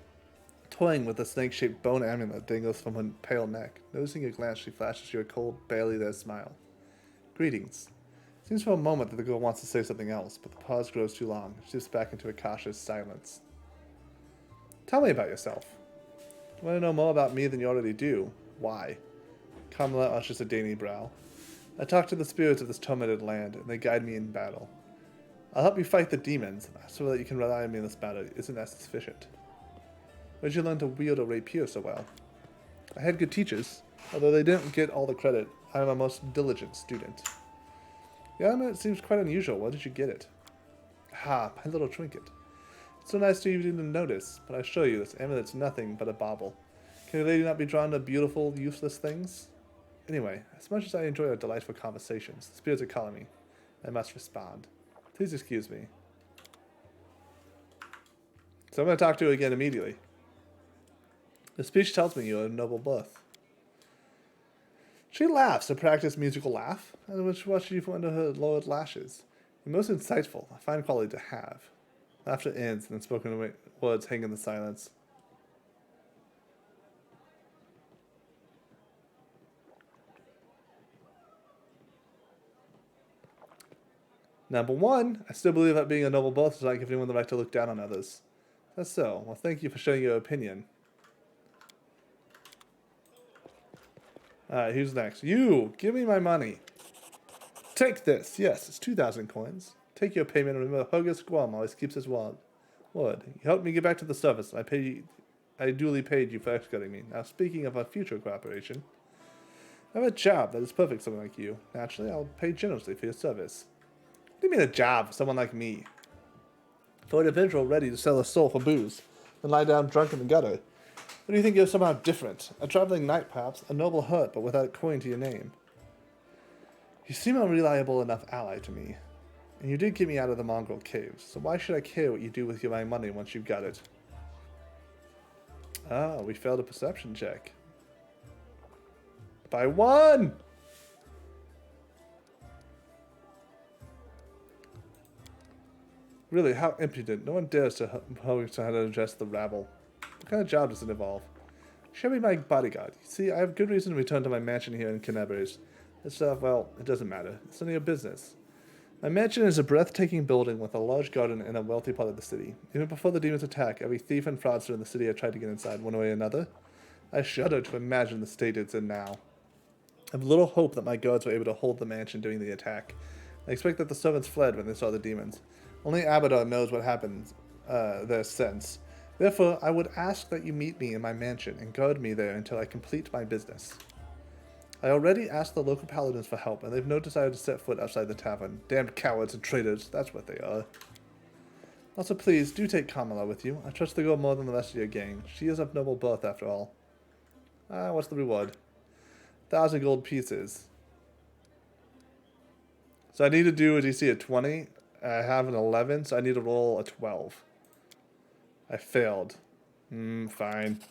toying with the snake-shaped bone amulet that dangles from her pale neck. Noticing your glance, she flashes you a cold, barely there smile. Greetings. Seems for a moment that the girl wants to say something else, but the pause grows too long. She shifts back into a cautious silence. Tell me about yourself. You want to know more about me than you already do? Why? Kamala ushers a dainty brow. I talk to the spirits of this tormented land, and they guide me in battle. I'll help you fight the demons, so that you can rely on me in this battle. Isn't that sufficient? Where'd you learn to wield a rapier so well? I had good teachers, although they didn't get all the credit. I am a most diligent student. The amulet seems quite unusual. Where did you get it? Ah, my little trinket. It's so nice to you to notice, but I assure you this amulet's nothing but a bauble. Can a lady not be drawn to beautiful, useless things? Anyway, as much as I enjoy our delightful conversations, the spirits are calling me. I must respond. Please excuse me. So I'm going to talk to you again immediately. The speech tells me you are of noble birth. She laughs, a practiced musical laugh, and which watches you from under her lowered lashes. You're most insightful, a fine quality to have. Laughter ends, and then spoken words hang in the silence. Number one, I still believe that being a noble birth does not give anyone the right to look down on others. That's so. Well, thank you for sharing your opinion. Alright, who's next? You! Give me my money. Take this. Yes, it's 2,000 coins. Take your payment and remember Hugger Squam always keeps his word. You helped me get back to the service, and I duly paid you for escorting me. Now, speaking of our future cooperation, I have a job that is perfect for someone like you. Naturally, I'll pay generously for your service. What do you mean a job for someone like me? For an individual ready to sell a soul for booze and lie down drunk in the gutter. Or do you think you're somehow different? A traveling knight, perhaps, a noble hurt, but without a coin to your name. You seem a reliable enough ally to me. And you did get me out of the mongrel caves, so why should I care what you do with my money once you've got it? Ah, we failed a perception check. By one! Really, how impudent. No one dares to hope to how to address the rabble. What kind of job does it involve? Shall be my bodyguard. You see, I have good reason to return to my mansion here in Canaveras. This stuff, well, it doesn't matter. It's none of your business. My mansion is a breathtaking building with a large garden in a wealthy part of the city. Even before the demons attack, every thief and fraudster in the city had tried to get inside one way or another. I shudder to imagine the state it's in now. I have little hope that my guards were able to hold the mansion during the attack. I expect that the servants fled when they saw the demons. Only Abaddon knows what happened there since. Therefore, I would ask that you meet me in my mansion and guard me there until I complete my business. I already asked the local paladins for help, and they've no desire to set foot outside the tavern. Damned cowards and traitors, that's what they are. Also, please, do take Kamala with you. I trust the girl more than the rest of your gang. She is of noble birth, after all. What's the reward? 1,000 gold pieces. So I need to do a DC of 20. I have an 11, so I need to roll a 12. I failed. Fine.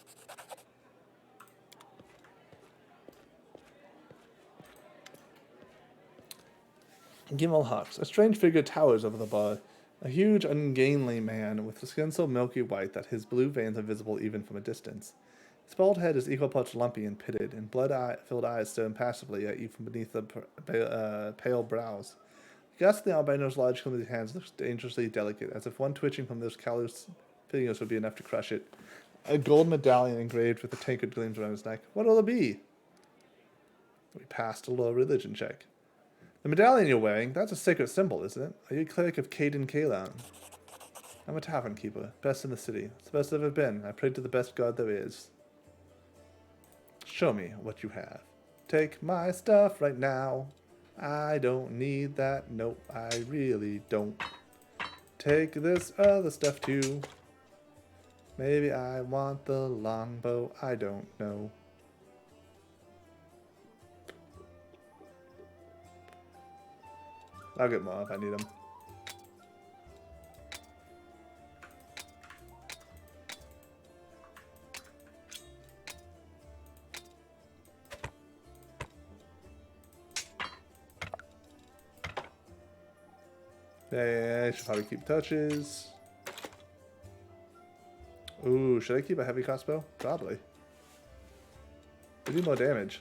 Gimel Hux. A strange figure towers over the bar. A huge, ungainly man with a skin so milky white that his blue veins are visible even from a distance. His bald head is equal parts lumpy and pitted, and blood-filled eyes stare impassively at you from beneath the pale brows. The guts of the albino's large clumsy hands looks dangerously delicate, as if one twitching from those callous fingers would be enough to crush it. A gold medallion engraved with a tankard gleams around his neck. What will it be? We passed a low religion check. The medallion you're wearing, that's a sacred symbol, isn't it? Are you a cleric of Caden Kalan? I'm a tavern keeper, best in the city. It's the best I've ever been. I pray to the best god there is. Show me what you have. Take my stuff right now. I don't need that. Nope, I really don't. Take this other stuff too. Maybe I want the longbow. I don't know. I'll get more if I need them. Yeah, I should probably keep touches. Ooh, should I keep a heavy crossbow? Probably. They do more damage.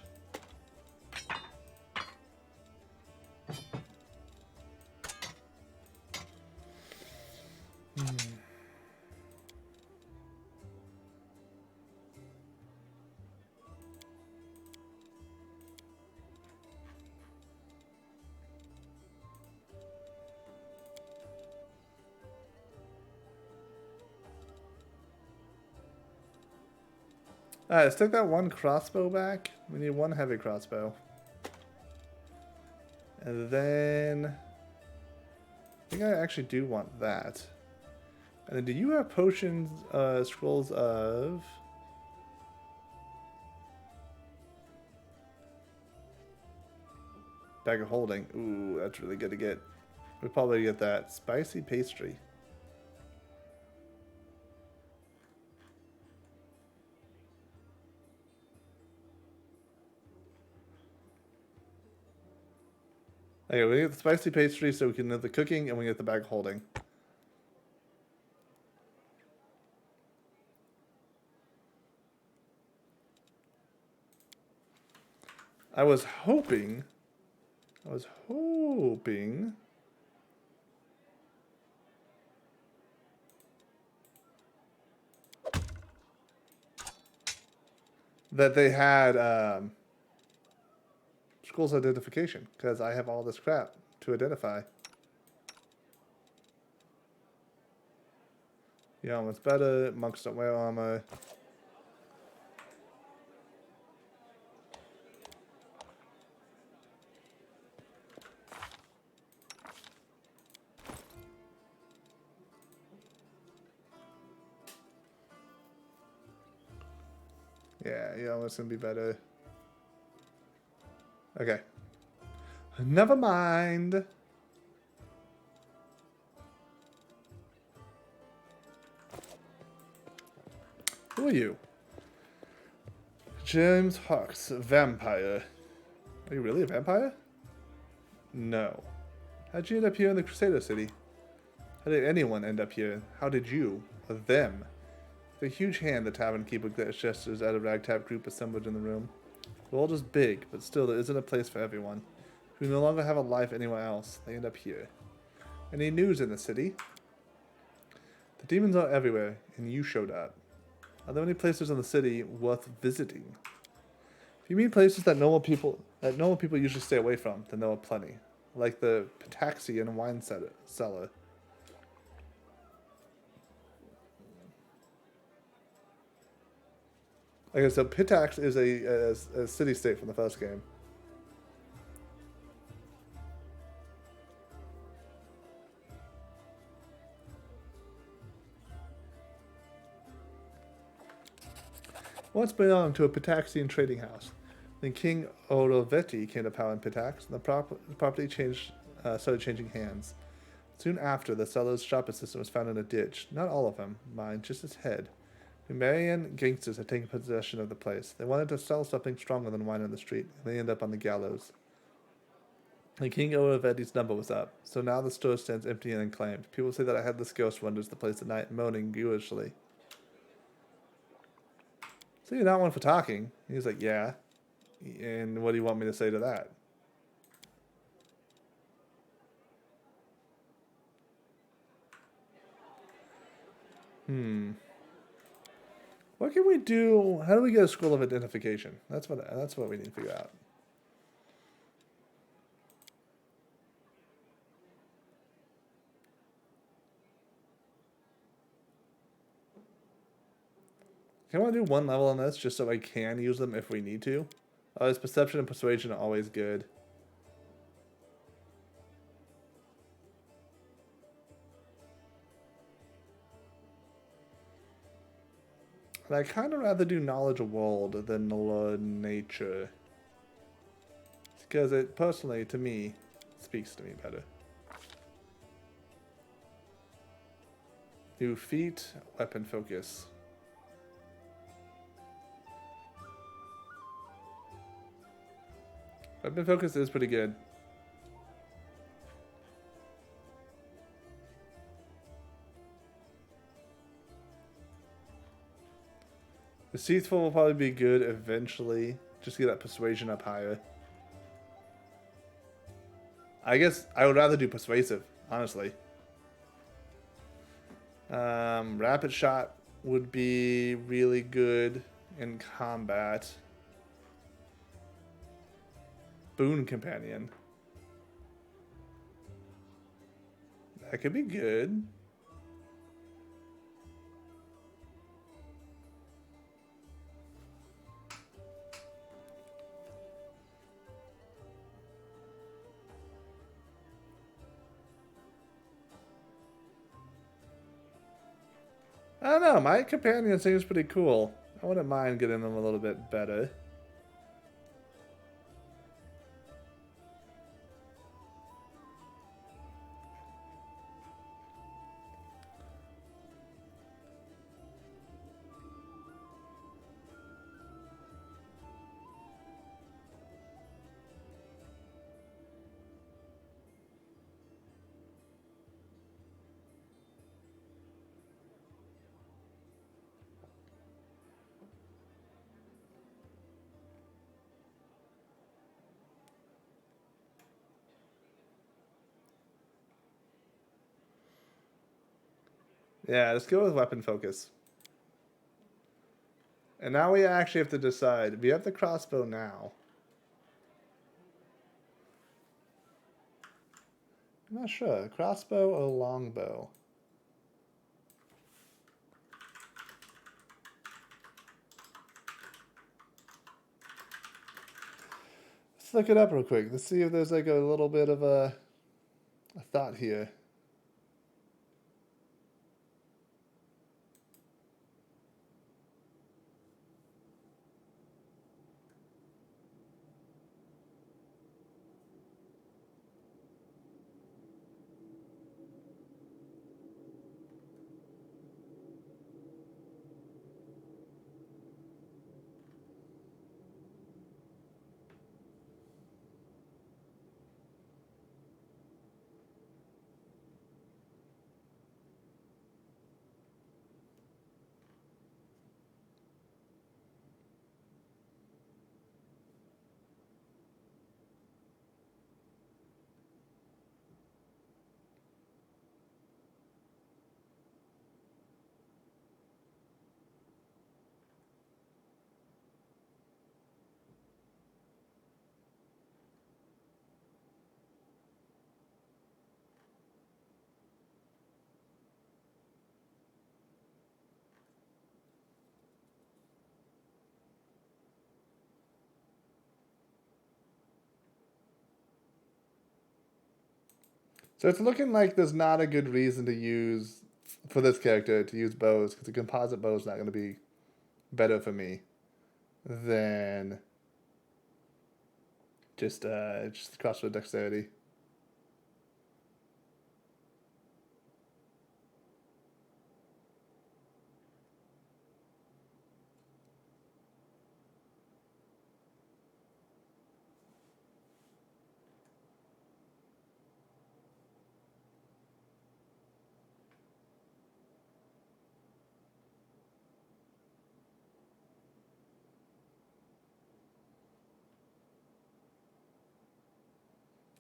Alright, let's take that one crossbow back. We need one heavy crossbow. And then... I think I actually do want that. And then do you have potions, scrolls of... Bag of holding. Ooh, that's really good to get. We'll probably get that. Spicy pastry. Okay, we get the spicy pastry so we can get the cooking and we get the bag of holding. I was hoping that they had scrolls identification, because I have all this crap to identify. Yeah, almost better. Monks don't wear armor. Yeah, almost gonna be better. Okay. Never mind. Who are you? James Hawks, vampire. Are you really a vampire? No. How'd you end up here in the Crusader city? How did anyone end up here? How did you? Or them? With a huge hand, the tavern keeper gestures at a ragtag group assembled in the room. The world is big, but still there isn't a place for everyone. Who no longer have a life anywhere else. They end up here. Any news in the city? The demons are everywhere, and you showed up. Are there any places in the city worth visiting? If you mean places that normal people usually stay away from, then there are plenty. Like the Pitaxian wine cellar. Okay, so Pitax is a city-state from the first game. Once belonged to a Pitaxian trading house. Then King Orovetti came to power in Pitax, and the property started changing hands. Soon after, the seller's shop assistant was found in a ditch. Not all of him, mind, just his head. Numerian gangsters had taken possession of the place. They wanted to sell something stronger than wine on the street, and they ended up on the gallows. And King Orovetti's number was up, so now the store stands empty and unclaimed. People say that a headless ghost wanders the place at night, moaning ghoulishly. So you're not one for talking. He's like, yeah. And what do you want me to say to that? What can we do? How do we get a scroll of identification? That's what we need to figure out. Can I do one level on this just so I can use them if we need to? His perception and persuasion are always good. And I kind of rather do knowledge of world than nature. Because it personally, to me, speaks to me better. New feat, weapon focus. Weapon focus is pretty good. Deceitful will probably be good eventually. Just get that persuasion up higher. I guess I would rather do persuasive, honestly. Rapid shot would be really good in combat. Boon companion. That could be good. I don't know, my companion seems pretty cool. I wouldn't mind getting them a little bit better. Yeah, let's go with weapon focus. And now we actually have to decide. We have the crossbow now. I'm not sure. Crossbow or longbow? Let's look it up real quick. Let's see if there's like a little bit of a thought here. So it's looking like there's not a good reason to use, for this character, to use bows, because the composite bow is not going to be better for me than just crossbow dexterity.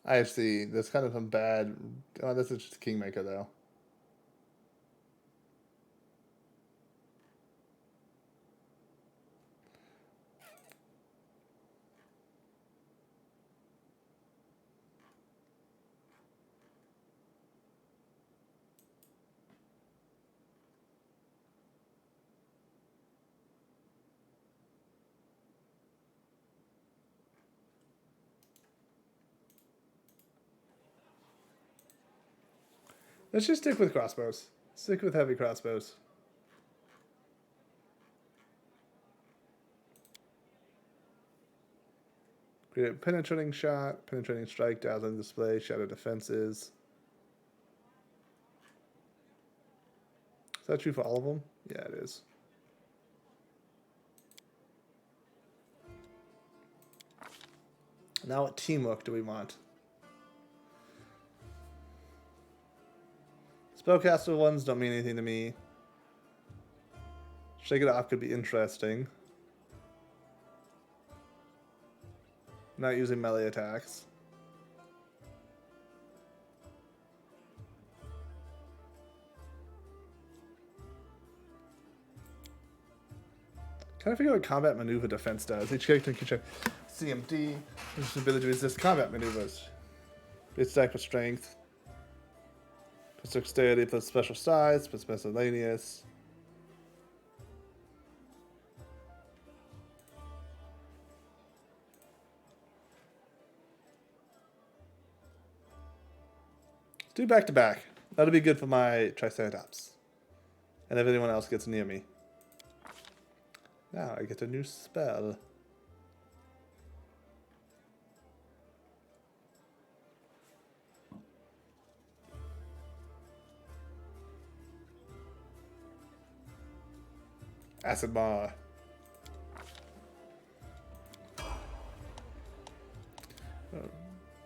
I see. There's kind of some bad... Oh, this is just Kingmaker, though. Let's just stick with crossbows. Stick with heavy crossbows. Great penetrating shot, penetrating strike, dazzling display, shadow defenses. Is that true for all of them? Yeah, it is. Now what teamwork do we want? Spellcaster ones don't mean anything to me. Shake it off could be interesting. Not using melee attacks. Trying to figure out what combat maneuver defense does. Each character can check CMD, his ability to resist combat maneuvers. It's stacked with strength. Plus dexterity, plus special size, plus miscellaneous. Let's do back to back. That'll be good for my Triceratops. And if anyone else gets near me. Now I get a new spell. Acid Bar.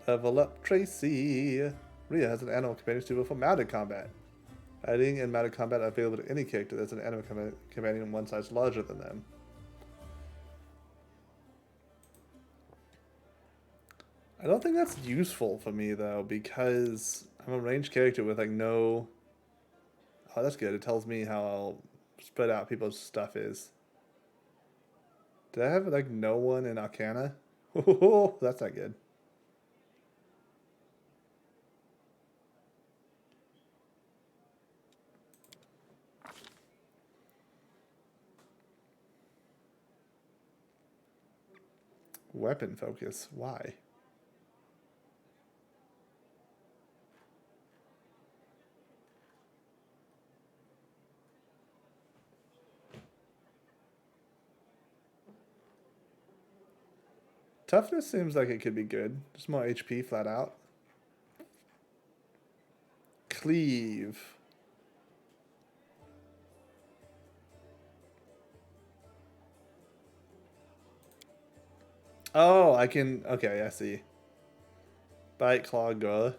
Level up Tracy. Rhea has an animal companion suitable for mounted combat. Fighting and mounted combat are available to any character that's an animal companion one size larger than them. I don't think that's useful for me though, because I'm a ranged character with like no... Oh, that's good. It tells me how spread out people's stuff is. Did I have like no one in Arcana? Oh, that's not good. Weapon focus. Why? Toughness seems like it could be good. Just more HP flat out. Cleave. Oh, I can... Okay, I see. Bite, claw, go.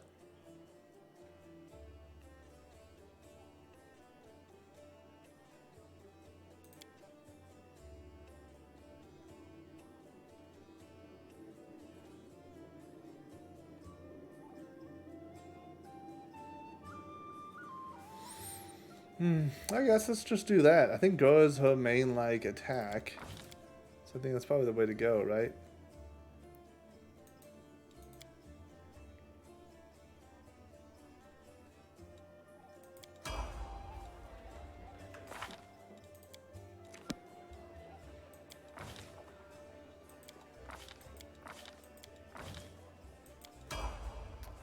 I guess let's just do that. I think go is her main, like, attack. So I think that's probably the way to go, right?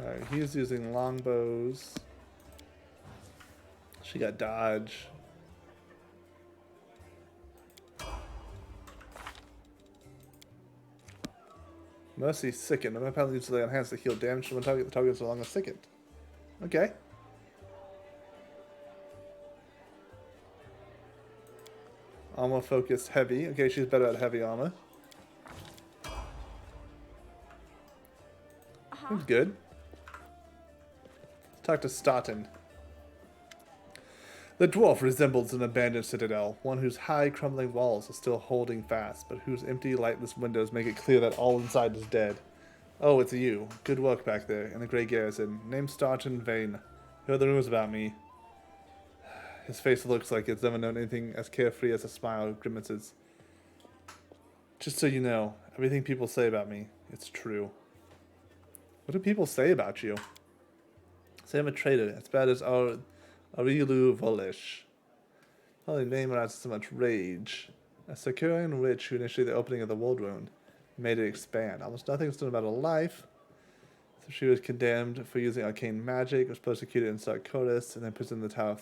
Alright, he's using longbows. She got dodge. Mercy sickened. I'm apparently used to lay on hands to heal damage to one target. The target is no longer sickened. Okay. Armor focused heavy. Okay, she's better at heavy armor. Seems good. Let's talk to Staten. The dwarf resembles an abandoned citadel, one whose high, crumbling walls are still holding fast, but whose empty, lightless windows make it clear that all inside is dead. Oh, it's you. Good work back there, in the Grey Garrison. Name's Staten Vane. Heard the rumors about me. His face looks like it's never known anything as carefree as a smile grimaces. Just so you know, everything people say about me, it's true. What do people say about you? Say I'm a traitor, as bad as Arilu Volish. Probably name aroused so much rage. A Sakurian witch who initiated the opening of the world wound made it expand. Almost nothing was known about her life. So she was condemned for using arcane magic, was persecuted in Sarkoris, and then imprisoned in the Tower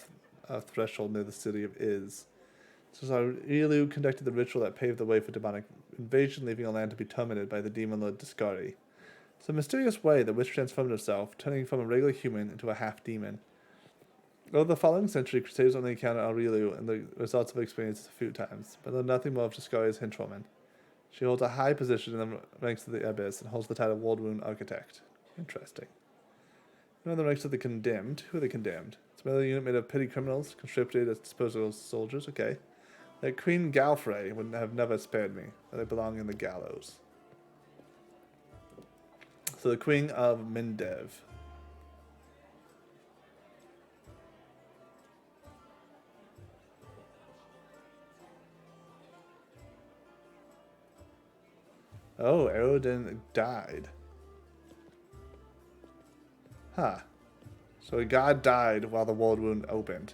of Threshold near the city of Iz. So Arilu conducted the ritual that paved the way for demonic invasion, leaving a land to be tormented by the demon lord Discari. So in a mysterious way, the witch transformed herself, turning from a regular human into a half-demon. Over the following century, Crusaders only encountered Aureliu and the results of experience a few times, but know nothing more of Giscari's henchwoman. She holds a high position in the ranks of the Abyss and holds the title World-Wound Architect. Interesting. In the ranks of the Condemned. Who are the Condemned? It's another unit made of petty criminals, conscripted as disposable soldiers. Okay. That Queen Galfrey would have never spared me, but they belong in the gallows. So the Queen of Mendev. Oh, Erodin died. Huh. So a god died while the world wound opened.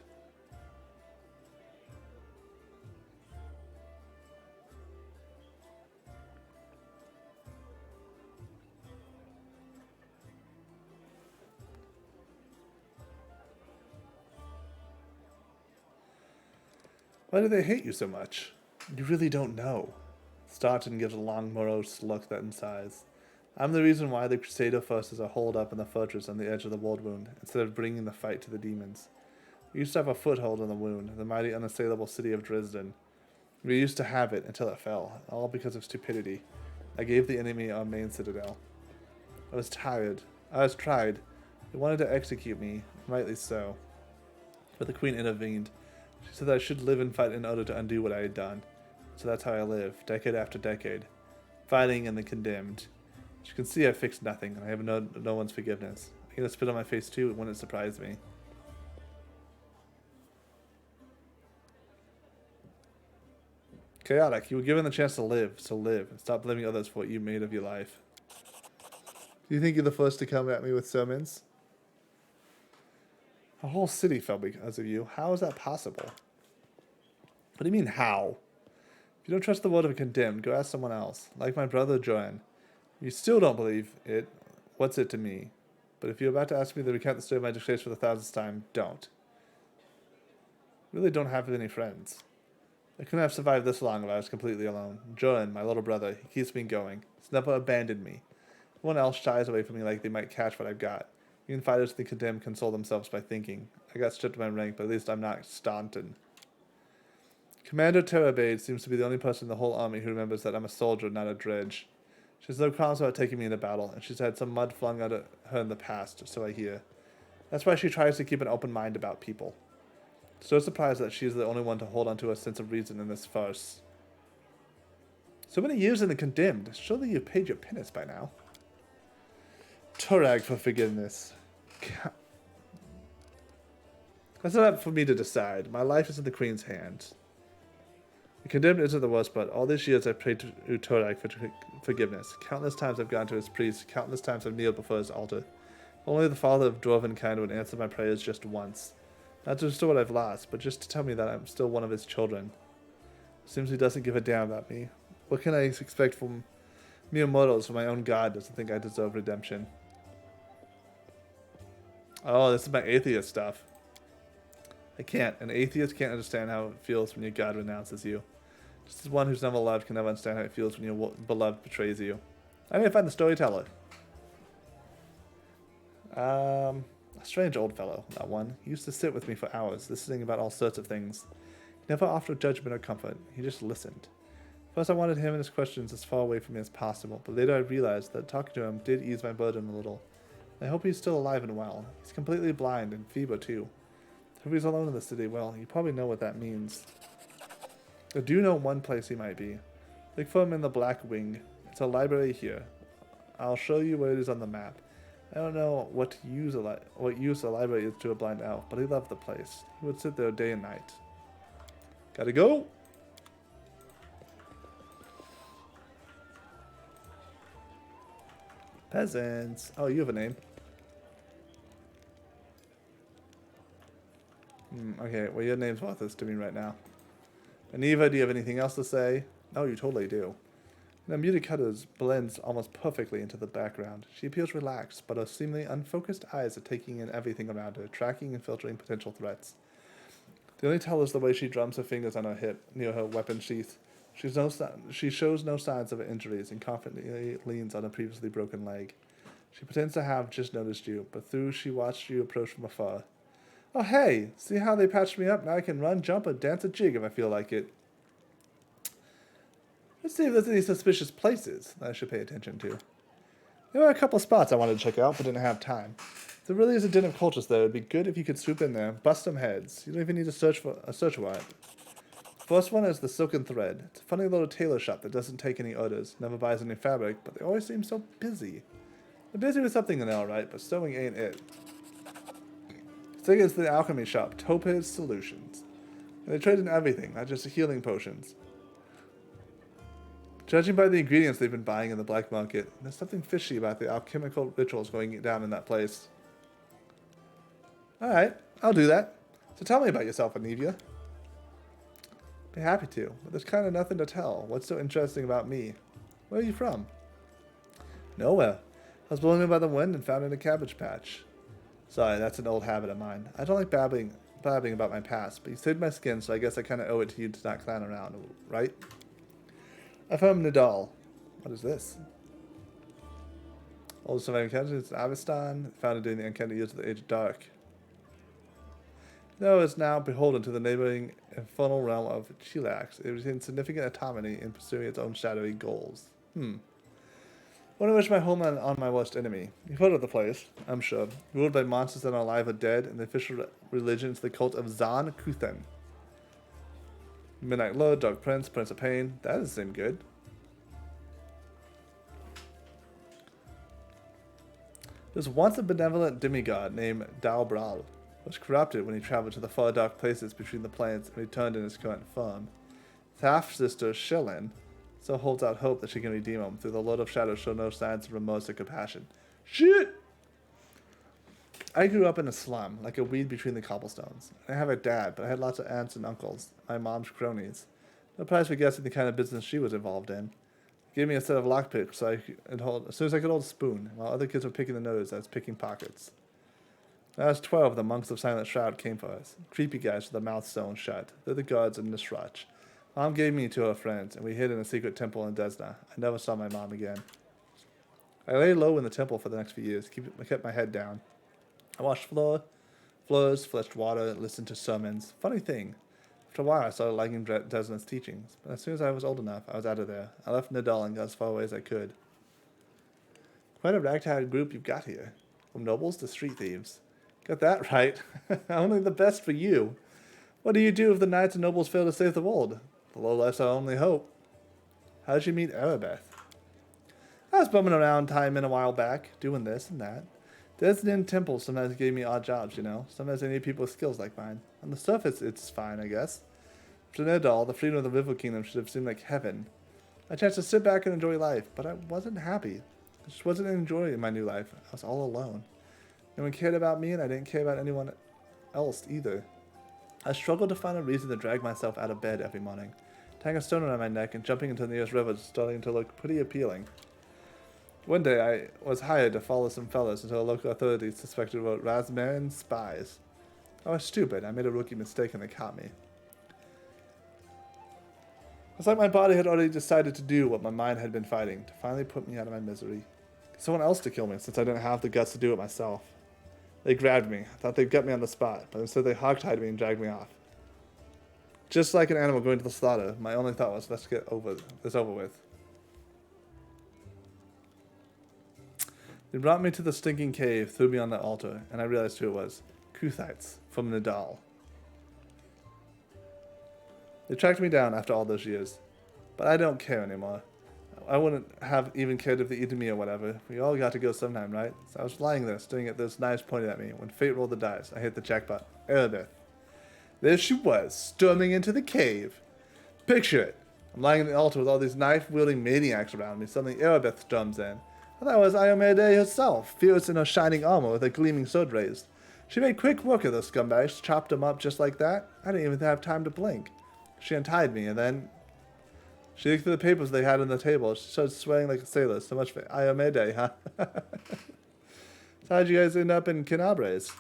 Why do they hate you so much? You really don't know. Staunton gives a long, morose look that sighs. I'm the reason why the Crusader forces are holed up in the fortress on the edge of the world wound, instead of bringing the fight to the demons. We used to have a foothold on the wound, the mighty unassailable city of Dresden. We used to have it until it fell, all because of stupidity. I gave the enemy our main citadel. I was tried. They wanted to execute me, rightly so. But the queen intervened. She said that I should live and fight in order to undo what I had done. So that's how I live, decade after decade, fighting in the condemned. As you can see, I fixed nothing, and I have no one's forgiveness. I'm gonna spit on my face too, it wouldn't surprise me. Chaotic, you were given the chance to live, so live, and stop blaming others for what you made of your life. Do you think you're the first to come at me with sermons? A whole city fell because of you. How is that possible? What do you mean, how? If you don't trust the word of a condemned, go ask someone else. Like my brother Joanne. If you still don't believe it, what's it to me? But if you're about to ask me to recount the story of my disgrace for the 1000th time, don't. I really don't have any friends. I couldn't have survived this long if I was completely alone. Joanne, my little brother, he keeps me going. He's never abandoned me. Everyone else shies away from me like they might catch what I've got. Even fighters of the condemned console themselves by thinking. I got stripped of my rank, but at least I'm not Staunton. Commander Terabade seems to be the only person in the whole army who remembers that I'm a soldier, not a dredge. She has no qualms about taking me into battle, and she's had some mud flung at her in the past, so I hear. That's why she tries to keep an open mind about people. So surprised that she is the only one to hold on to a sense of reason in this farce. So many years in the condemned. Surely you've paid your penance by now. Turag for forgiveness. That's not up for me to decide. My life is in the Queen's hands. The condemned isn't the worst, but all these years I've prayed to Turag for forgiveness. Countless times I've gone to his priest. Countless times I've kneeled before his altar. Only the Father of Dwarven kind would answer my prayers just once. Not to restore what I've lost, but just to tell me that I'm still one of his children. Seems he doesn't give a damn about me. What can I expect from mere mortals when my own God doesn't think I deserve redemption? Oh, this is my atheist stuff. I can't. An atheist can't understand how it feels when your God renounces you. Just as one who's never loved can never understand how it feels when your beloved betrays you. I need to find the storyteller. A strange old fellow, that one. He used to sit with me for hours, listening about all sorts of things. He never offered judgment or comfort. He just listened. First I wanted him and his questions as far away from me as possible, but later I realized that talking to him did ease my burden a little. I hope he's still alive and well. He's completely blind and feeble too. If he's alone in the city, well, you probably know what that means. I do know one place he might be. Look for him in the Black Wing. It's a library here. I'll show you where it is on the map. I don't know what use a library is to a blind elf, but he loved the place. He would sit there day and night. Gotta go! Peasants. Oh, you have a name. Okay, well, your name's worthless to me right now. Aniva, do you have anything else to say? Oh, you totally do. Now, Muted Cutters blends almost perfectly into the background. She appears relaxed, but her seemingly unfocused eyes are taking in everything around her, tracking and filtering potential threats. The only tell is the way she drums her fingers on her hip, near her weapon sheath. She shows no signs of her injuries and confidently leans on a previously broken leg. She pretends to have just noticed you, but she watched you approach from afar. Oh hey, see how they patched me up? Now I can run, jump, or dance a jig if I feel like it. Let's see if there's any suspicious places that I should pay attention to. There were a couple spots I wanted to check out, but didn't have time. If there really is a den of cultists though, it'd be good if you could swoop in there, bust some heads. You don't even need to search for a search warrant. First one is the Silken Thread. It's a funny little tailor shop that doesn't take any orders, never buys any fabric, but they always seem so busy. They're busy with something and all right, but sewing ain't it. Second is the alchemy shop, Topaz Solutions. And they trade in everything, not just healing potions. Judging by the ingredients they've been buying in the black market, there's something fishy about the alchemical rituals going down in that place. Alright, I'll do that. So tell me about yourself, Anivia. Be happy to, but there's kind of nothing to tell. What's so interesting about me? Where are you from? Nowhere. I was blown in by the wind and found in a cabbage patch. Sorry, that's an old habit of mine. I don't like blabbing about my past, but you saved my skin, so I guess I kind of owe it to you to not clown around, right? I'm from Nidal. What is this? Oldest surviving country is Avestan, founded during the uncanny years of the Age of Dark. Though is now beholden to the neighboring infernal realm of Chilax, it retains significant autonomy in pursuing its own shadowy goals. Wonder which my homeland on my worst enemy. You've heard of the place, I'm sure. Ruled by monsters that are alive or dead, and the official religion is the cult of Zan Kuthen. Midnight Lord, Dark Prince, Prince of Pain. That doesn't seem good. There was once a benevolent demigod named Dalbral, was corrupted when he traveled to the far dark places between the planets and returned in his current form. His half-sister, Shilin, still holds out hope that she can redeem him, through the Lord of Shadows show no signs of remorse or compassion. Shit! I grew up in a slum, like a weed between the cobblestones. I have a dad, but I had lots of aunts and uncles, my mom's cronies. No prize for guessing the kind of business she was involved in. Gave me a set of lockpicks so as soon as I could hold a spoon, while other kids were picking the nose, I was picking pockets. When I was 12, the monks of Silent Shroud came for us. Creepy guys with their mouths sewn shut. They're the guards in Nishrach. Mom gave me to her friends, and we hid in a secret temple in Desna. I never saw my mom again. I lay low in the temple for the next few years, kept my head down. I washed floors, fetched water, listened to sermons. Funny thing, after a while I started liking Desna's teachings, but as soon as I was old enough, I was out of there. I left Nidal and got as far away as I could. Quite a ragtag group you've got here. From nobles to street thieves. Got that right. Only the best for you. What do you do if the knights and nobles fail to save the world? The lowlife's our only hope. How did you meet Arabeth? I was bumming around time in a while back, doing this and that. Desnan temples sometimes gave me odd jobs, you know. Sometimes I need people with skills like mine. On the surface, it's fine, I guess. For Nidal, the freedom of the River Kingdom should have seemed like heaven. I chance to sit back and enjoy life, but I wasn't happy. I just wasn't enjoying my new life. I was all alone. No one cared about me, and I didn't care about anyone else either. I struggled to find a reason to drag myself out of bed every morning. Tying a stone around my neck and jumping into the nearest river was starting to look pretty appealing. One day, I was hired to follow some fellows until local authorities suspected we were Razmarin spies. I was stupid. I made a rookie mistake and they caught me. It's like my body had already decided to do what my mind had been fighting, to finally put me out of my misery. Someone else to kill me, since I didn't have the guts to do it myself. They grabbed me. I thought they'd get me on the spot, but instead they hogtied me and dragged me off. Just like an animal going to the slaughter, my only thought was, let's get this over with. They brought me to the stinking cave, threw me on the altar, and I realized who it was. Kuthites from Nidal. They tracked me down after all those years. But I don't care anymore. I wouldn't have even cared if they eaten me or whatever. We all got to go sometime, right? So I was lying there, staring at those knives pointed at me, when fate rolled the dice. I hit the jackpot. Arabeth. There she was, storming into the cave. Picture it. I'm lying on the altar with all these knife-wielding maniacs around me. Suddenly Arabeth storms in. I thought it was Iomede herself, fierce in her shining armor with a gleaming sword raised. She made quick work of those scumbags, chopped them up just like that. I didn't even have time to blink. She untied me, and then she looked through the papers they had on the table. She started swearing like a sailor. So much for Iomede, huh? So how'd you guys end up in Canabres?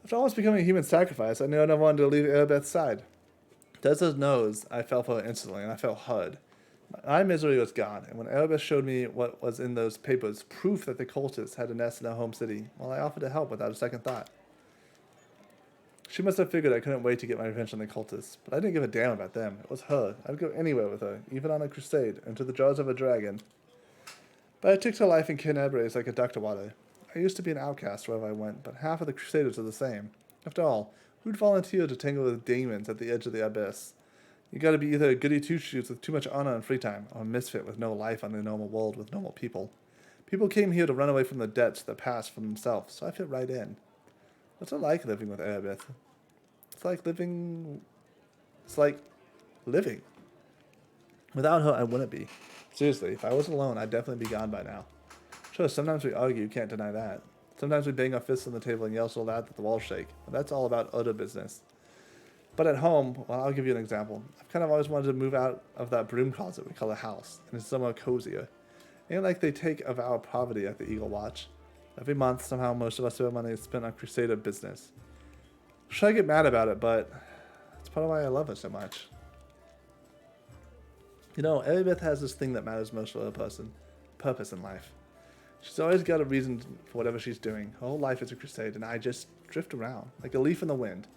After almost becoming a human sacrifice, I knew I never wanted to leave Arabeth's side. Tessa's nose, I fell for her instantly, and I felt hard. My misery was gone, and when Arabeth showed me what was in those papers, proof that the cultists had a nest in our home city, well, I offered to help without a second thought. She must have figured I couldn't wait to get my revenge on the cultists, but I didn't give a damn about them. It was her. I'd go anywhere with her, even on a crusade, into the jaws of a dragon. But I took to life in Canabres like a duck to water. I used to be an outcast wherever I went, but half of the Crusaders are the same. After all, who'd volunteer to tangle with demons at the edge of the abyss? You gotta be either a goody two-shoes with too much honor and free time, or a misfit with no life on the normal world with normal people. People came here to run away from the debts that passed from themselves, so I fit right in. What's it like living with Erebeth? It's like living... Without her, I wouldn't be. Seriously, if I was alone, I'd definitely be gone by now. Sure, sometimes we argue, can't deny that. Sometimes we bang our fists on the table and yell so loud that the walls shake, but that's all about other business. But at home, well, I'll give you an example. I've kind of always wanted to move out of that broom closet we call a house, and it's somewhere cozier. Ain't like they take a vow of poverty at the Eagle Watch. Every month, somehow, most of us spare money is spent on Crusader business. Sure, I get mad about it, but it's part of why I love her so much. You know, Erebeth has this thing that matters most for her person. Purpose in life. She's always got a reason for whatever she's doing. Her whole life is a crusade, and I just drift around, like a leaf in the wind.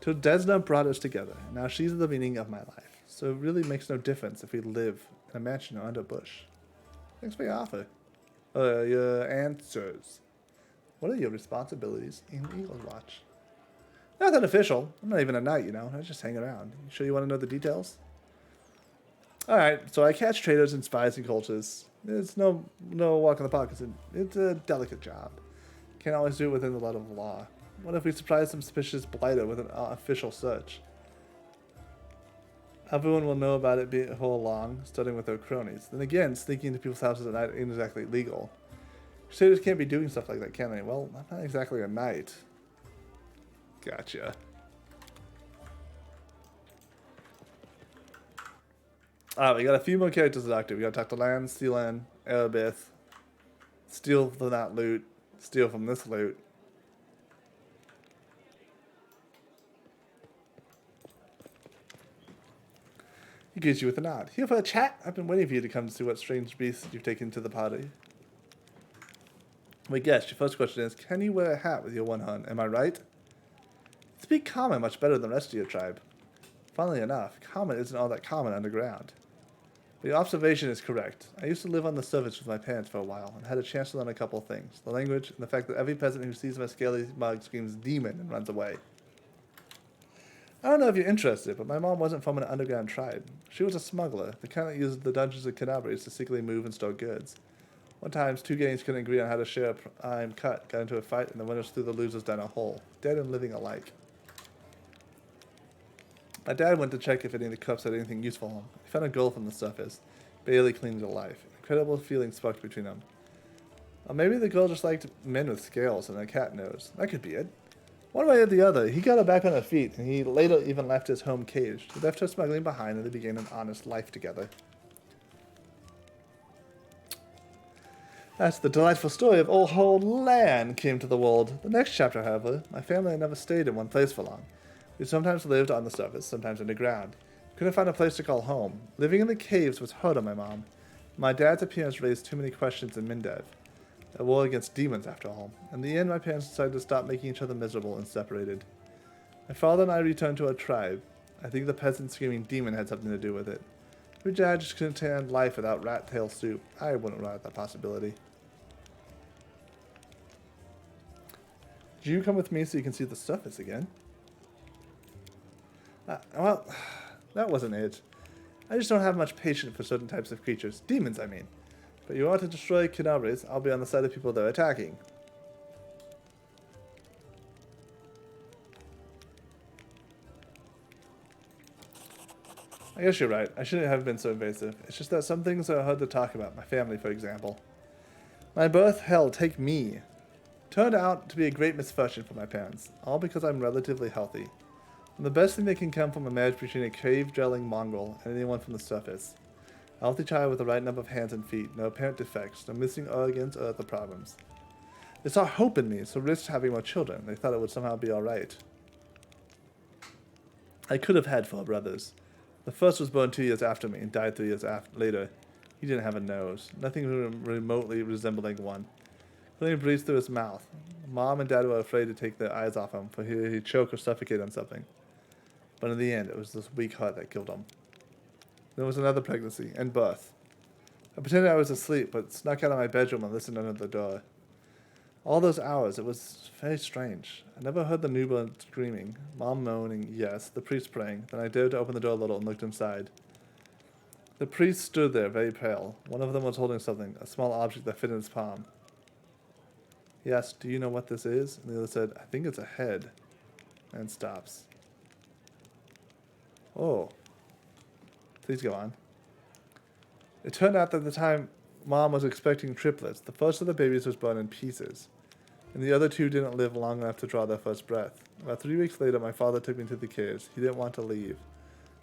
Till Desna brought us together, and now she's the meaning of my life. So it really makes no difference if we live in a mansion or under a bush. Thanks for your offer. Your answers. What are your responsibilities in Eagle's Watch? Nothing official. I'm not even a knight, you know. I just hang around. You sure you want to know the details? Alright, so I catch traitors and spies and cultists. It's no walk in the park. It's a delicate job. Can't always do it within the letter of the law. What if we surprise some suspicious blighter with an official search? Everyone will know about it before long, starting with their cronies. Then again, sneaking into people's houses at night ain't exactly legal. Crusaders can't be doing stuff like that, can they? Well, I'm not exactly a knight. Gotcha. Alright, we got a few more characters to talk to. We gotta talk to Lan, Sealan, Erebeth. Steal from that loot. Steal from this loot. He greets you with a nod. Here for a chat? I've been waiting for you to come to see what strange beasts you've taken to the party. We guess your first question is, can you wear a hat with your one hunt? Am I right? You speak common much better than the rest of your tribe. Funnily enough, common isn't all that common underground. But your observation is correct. I used to live on the surface with my parents for a while, and had a chance to learn a couple of things. The language, and the fact that every peasant who sees my scaly mug screams demon and runs away. I don't know if you're interested, but my mom wasn't from an underground tribe. She was a smuggler, the kind that used the dungeons of Canabres to secretly move and store goods. One time, two gangs couldn't agree on how to share a prime cut, got into a fight, and the winners threw the losers down a hole, dead and living alike. My dad went to check if any of the cups had anything useful on them. He found a girl from the surface, barely clinging to life. An incredible feeling sparked between them. Or maybe the girl just liked men with scales and a cat nose. That could be it. One way or the other, he got her back on her feet, and he later even left his home caged. He left her smuggling behind, and they began an honest life together. That's the delightful story of old whole land came to the world. The next chapter, however, my family had never stayed in one place for long. We sometimes lived on the surface, sometimes underground. Couldn't find a place to call home. Living in the caves was hard on my mom. My dad's appearance raised too many questions in Mindev. A war against demons, after all. In the end, my parents decided to stop making each other miserable and separated. My father and I returned to our tribe. I think the peasant screaming demon had something to do with it. Your dad just couldn't stand life without rat tail soup. I wouldn't rule out that possibility. Did you come with me so you can see the surface again? Well, that wasn't it. I just don't have much patience for certain types of creatures. Demons, I mean. But you want to destroy Canabres, I'll be on the side of people they're attacking. I guess you're right. I shouldn't have been so invasive. It's just that some things are hard to talk about. My family, for example. My birth, hell, take me. Turned out to be a great misfortune for my parents. All because I'm relatively healthy. I'm the best thing that can come from a marriage between a cave-dwelling mongrel and anyone from the surface. A healthy child with the right number of hands and feet, no apparent defects, no missing organs or other problems. They saw hope in me, so risked having more children. They thought it would somehow be alright. I could have had 4 brothers. The first was born 2 years after me and died 3 years later. He didn't have a nose, nothing remotely resembling one. Then he breathed through his mouth. Mom and Dad were afraid to take their eyes off him, for he'd choke or suffocate on something. But in the end, it was this weak heart that killed him. There was another pregnancy and birth. I pretended I was asleep, but snuck out of my bedroom and listened under the door. All those hours, it was very strange. I never heard the newborn screaming, Mom moaning, yes, the priest praying. Then I dared to open the door a little and looked inside. The priest stood there, very pale. One of them was holding something, a small object that fit in his palm. He asked, "Do you know what this is?" And the other said, "I think it's a head." And stops. Oh. Please go on. It turned out that at the time Mom was expecting triplets. The first of the babies was born in pieces, and the other two didn't live long enough to draw their first breath. About 3 weeks later, my father took me to the caves. He didn't want to leave.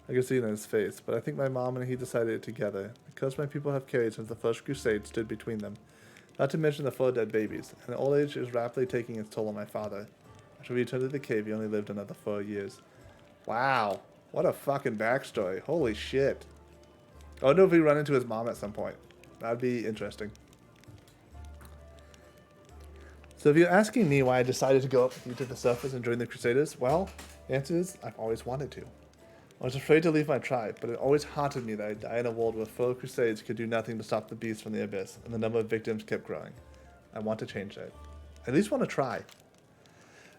I could see it in his face, but I think my mom and he decided it together. Because my people have carried since the first crusade stood between them, not to mention the 4 dead babies, and old age is rapidly taking its toll on my father. After we returned to the cave, he only lived another 4 years. Wow, what a fucking backstory. Holy shit. I wonder if we run into his mom at some point. That'd be interesting. So if you're asking me why I decided to go up with you to the surface and join the Crusaders, well, the answer is I've always wanted to. I was afraid to leave my tribe, but it always haunted me that I'd die in a world where 4 Crusades could do nothing to stop the beast from the abyss, and the number of victims kept growing. I want to change that. At least want to try.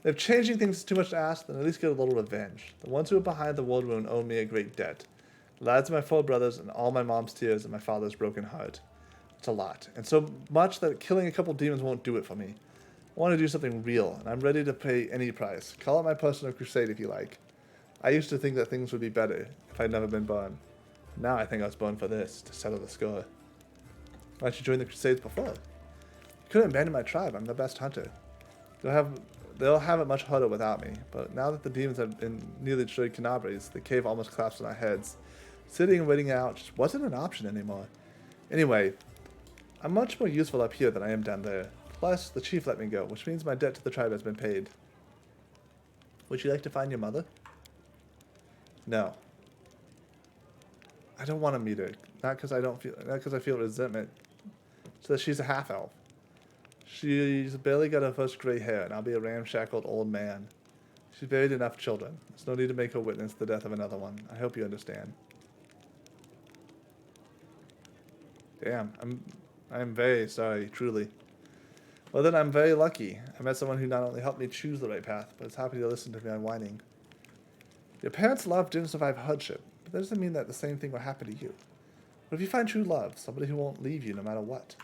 If changing things is too much to ask, then at least get a little revenge. The ones who were behind the world wound owe me a great debt. The lads of my 4 brothers and all my mom's tears and my father's broken heart. It's a lot, and so much that killing a couple demons won't do it for me. I want to do something real, and I'm ready to pay any price. Call it my personal crusade if you like. I used to think that things would be better if I'd never been born. Now I think I was born for this, to settle the score. Why didn't you join the Crusades before? You couldn't abandon my tribe. I'm the best hunter. They'll have it much harder without me, but now that the demons have been nearly destroyed Canabres, the cave almost collapsed on our heads. Sitting and waiting out just wasn't an option anymore. Anyway, I'm much more useful up here than I am down there. Plus, the chief let me go, which means my debt to the tribe has been paid. Would you like to find your mother? No. I don't want to meet her. Not because I feel resentment. So that she's a half-elf. She's barely got her first gray hair, and I'll be a ramshackled old man. She's buried enough children. There's no need to make her witness the death of another one. I hope you understand. Damn, I'm very sorry, truly. Well then, I'm very lucky. I met someone who not only helped me choose the right path, but is happy to listen to me on whining. Your parents' love didn't survive hardship, but that doesn't mean that the same thing will happen to you. But if you find true love, somebody who won't leave you no matter what.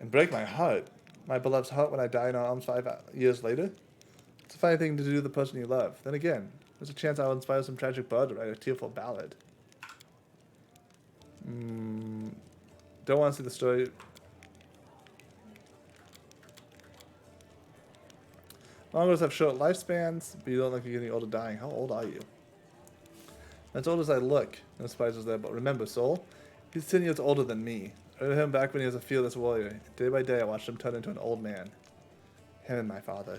And break my heart, my beloved's heart when I die in our arms 5 years later? It's a funny thing to do to the person you love. Then again, there's a chance I'll inspire some tragic bird to write a tearful ballad. Don't want to see the story. Mongrels have short lifespans, but you don't look like you're getting older dying. How old are you? As old as I look, no surprises there, but remember, Soul, he's 10 years older than me. I remember him back when he was a fearless warrior. Day by day, I watched him turn into an old man. Him and my father.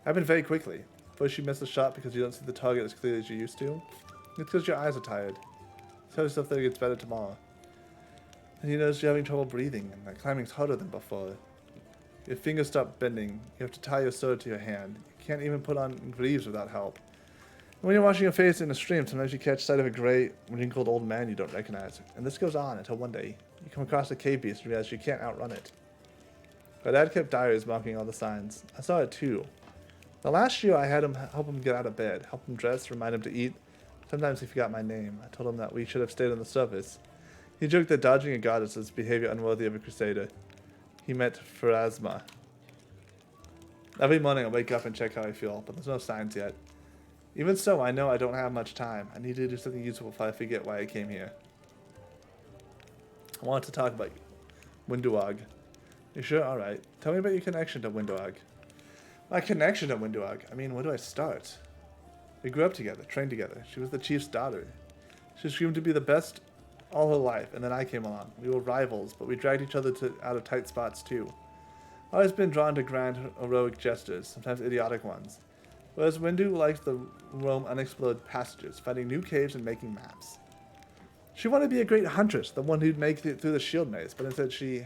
Happened very quickly. First you miss the shot because you don't see the target as clearly as you used to. It's because your eyes are tired. Tell yourself that it gets better tomorrow. And you notice you're having trouble breathing, and that climbing's harder than before. Your fingers stop bending. You have to tie your sword to your hand. You can't even put on greaves without help. And when you're washing your face in a stream, sometimes you catch sight of a gray, wrinkled old man you don't recognize. And this goes on until one day, you come across a cave beast and realize you can't outrun it. My dad kept diaries marking all the signs. I saw it too. The last year I had him help him get out of bed, help him dress, remind him to eat. Sometimes he forgot my name. I told him that we should have stayed on the surface. He joked that dodging a goddess is behavior unworthy of a crusader. He met Pharasma. Every morning I wake up and check how I feel, but there's no signs yet. Even so, I know I don't have much time. I need to do something useful before I forget why I came here. I want to talk about Winduag. You sure? Alright. Tell me about your connection to Winduag. My connection to Winduag? I mean, where do I start? We grew up together, trained together. She was the chief's daughter. She screamed to be the best all her life, and then I came along. We were rivals, but we dragged each other out of tight spots too. I've always been drawn to grand, heroic gestures, sometimes idiotic ones. Whereas Windu likes to roam unexplored passages, finding new caves and making maps. She wanted to be a great huntress, the one who'd make it through the shield maze, but instead she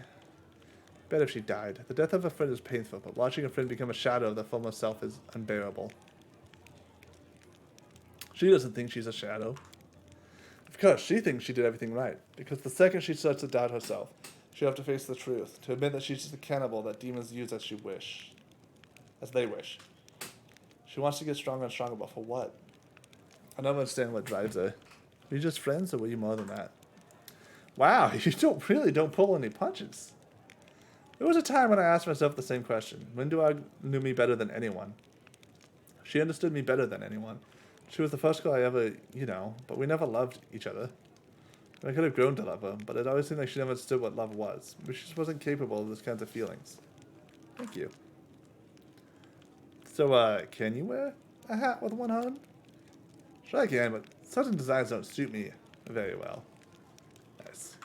Bet if she died. The death of a friend is painful, but watching a friend become a shadow of their former self is unbearable. She doesn't think she's a shadow. Of course, she thinks she did everything right, because the second she starts to doubt herself, she'll have to face the truth, to admit that she's just a cannibal that demons use as they wish. She wants to get stronger and stronger, but for what? I don't understand what drives her. Were you just friends, or were you more than that? Wow, you don't pull any punches. There was a time when I asked myself the same question. When do I knew me better than anyone? She understood me better than anyone. She was the first girl I ever, but we never loved each other. I could have grown to love her, but it always seemed like she never understood what love was. She just wasn't capable of those kinds of feelings. Thank you. So, can you wear a hat with one horn? Sure I can, but certain designs don't suit me very well. Nice.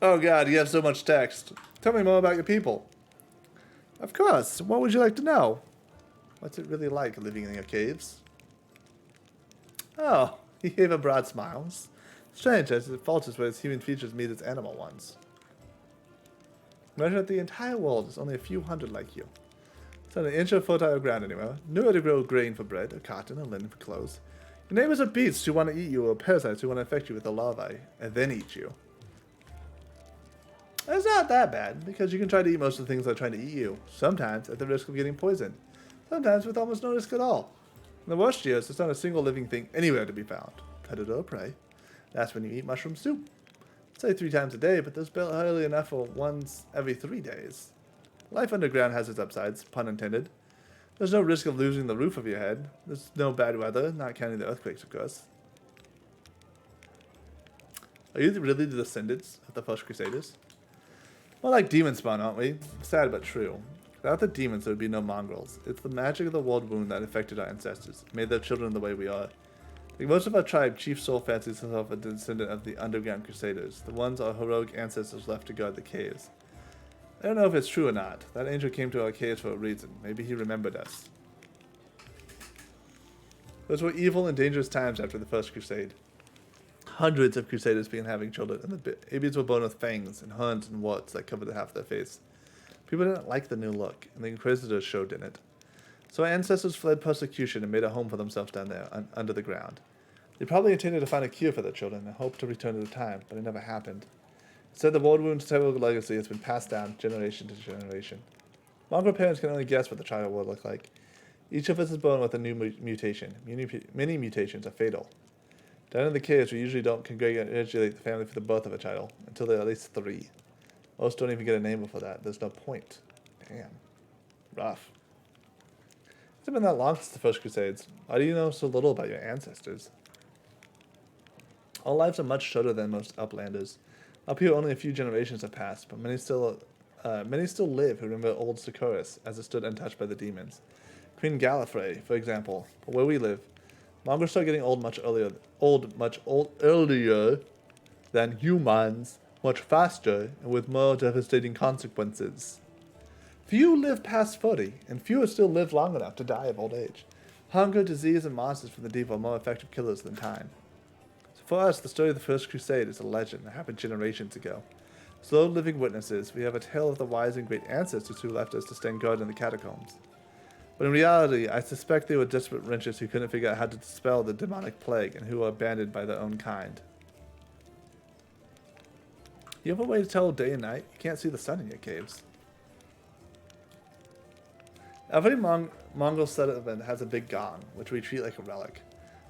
Oh god, you have so much text. Tell me more about your people. Of course, what would you like to know? What's it really like living in your caves? Oh, he gave a broad smile. Strange, as it falters where his human features meet its animal ones. Imagine that the entire world is only a few hundred like you. It's not an inch of fertile ground anywhere, nowhere to grow grain for bread, or cotton, or linen for clothes. Your neighbors are beasts who want to eat you, or parasites who want to infect you with the larvae, and then eat you. It's not that bad, because you can try to eat most of the things that are trying to eat you, sometimes at the risk of getting poisoned. Sometimes with almost no risk at all. In the worst years, there's not a single living thing anywhere to be found. Predator or prey. That's when you eat mushroom soup. I'd say 3 times a day, but there's barely enough for once every 3 days. Life underground has its upsides, pun intended. There's no risk of losing the roof of your head. There's no bad weather, not counting the earthquakes, of course. Are you really the descendants of the first Crusaders? More like demon spawn, aren't we? Sad but true. Without the demons, there would be no mongrels. It's the magic of the world wound that affected our ancestors, made their children the way we are. Like most of our tribe, Chief Soul fancies himself a descendant of the underground Crusaders, the ones our heroic ancestors left to guard the caves. I don't know if it's true or not. That angel came to our caves for a reason. Maybe he remembered us. Those were evil and dangerous times after the First Crusade. Hundreds of Crusaders began having children, and the babies were born with fangs and horns and warts that covered half their face. People didn't like the new look, and the Inquisitors showed in it. So our ancestors fled persecution and made a home for themselves down there, under the ground. They probably intended to find a cure for their children and hoped to return at a time, but it never happened. Instead, the world wound's terrible legacy has been passed down generation to generation. Mongrel parents can only guess what the child will look like. Each of us is born with a new mutation. Many mutations are fatal. Down in the caves, we usually don't congratulate the family for the birth of a child until they're at least 3. Most don't even get a name before that. There's no point. Damn. Rough. It's been that long since the First Crusades. Why do you know so little about your ancestors? Our lives are much shorter than most uplanders. Up here, only a few generations have passed, but many still live who remember old Securus as it stood untouched by the demons. Queen Gallifrey, for example. But where we live, mongrels start getting old much earlier than humans, much faster, and with more devastating consequences. Few live past 40, and fewer still live long enough to die of old age. Hunger, disease, and monsters from the deep are more effective killers than time. So for us, the story of the First Crusade is a legend that happened generations ago. Slow living witnesses, we have a tale of the wise and great ancestors who left us to stand guard in the catacombs. But in reality, I suspect they were desperate wrenches who couldn't figure out how to dispel the demonic plague and who were abandoned by their own kind. You have a way to tell day and night? You can't see the sun in your caves. Every Mongol settlement has a big gong, which we treat like a relic.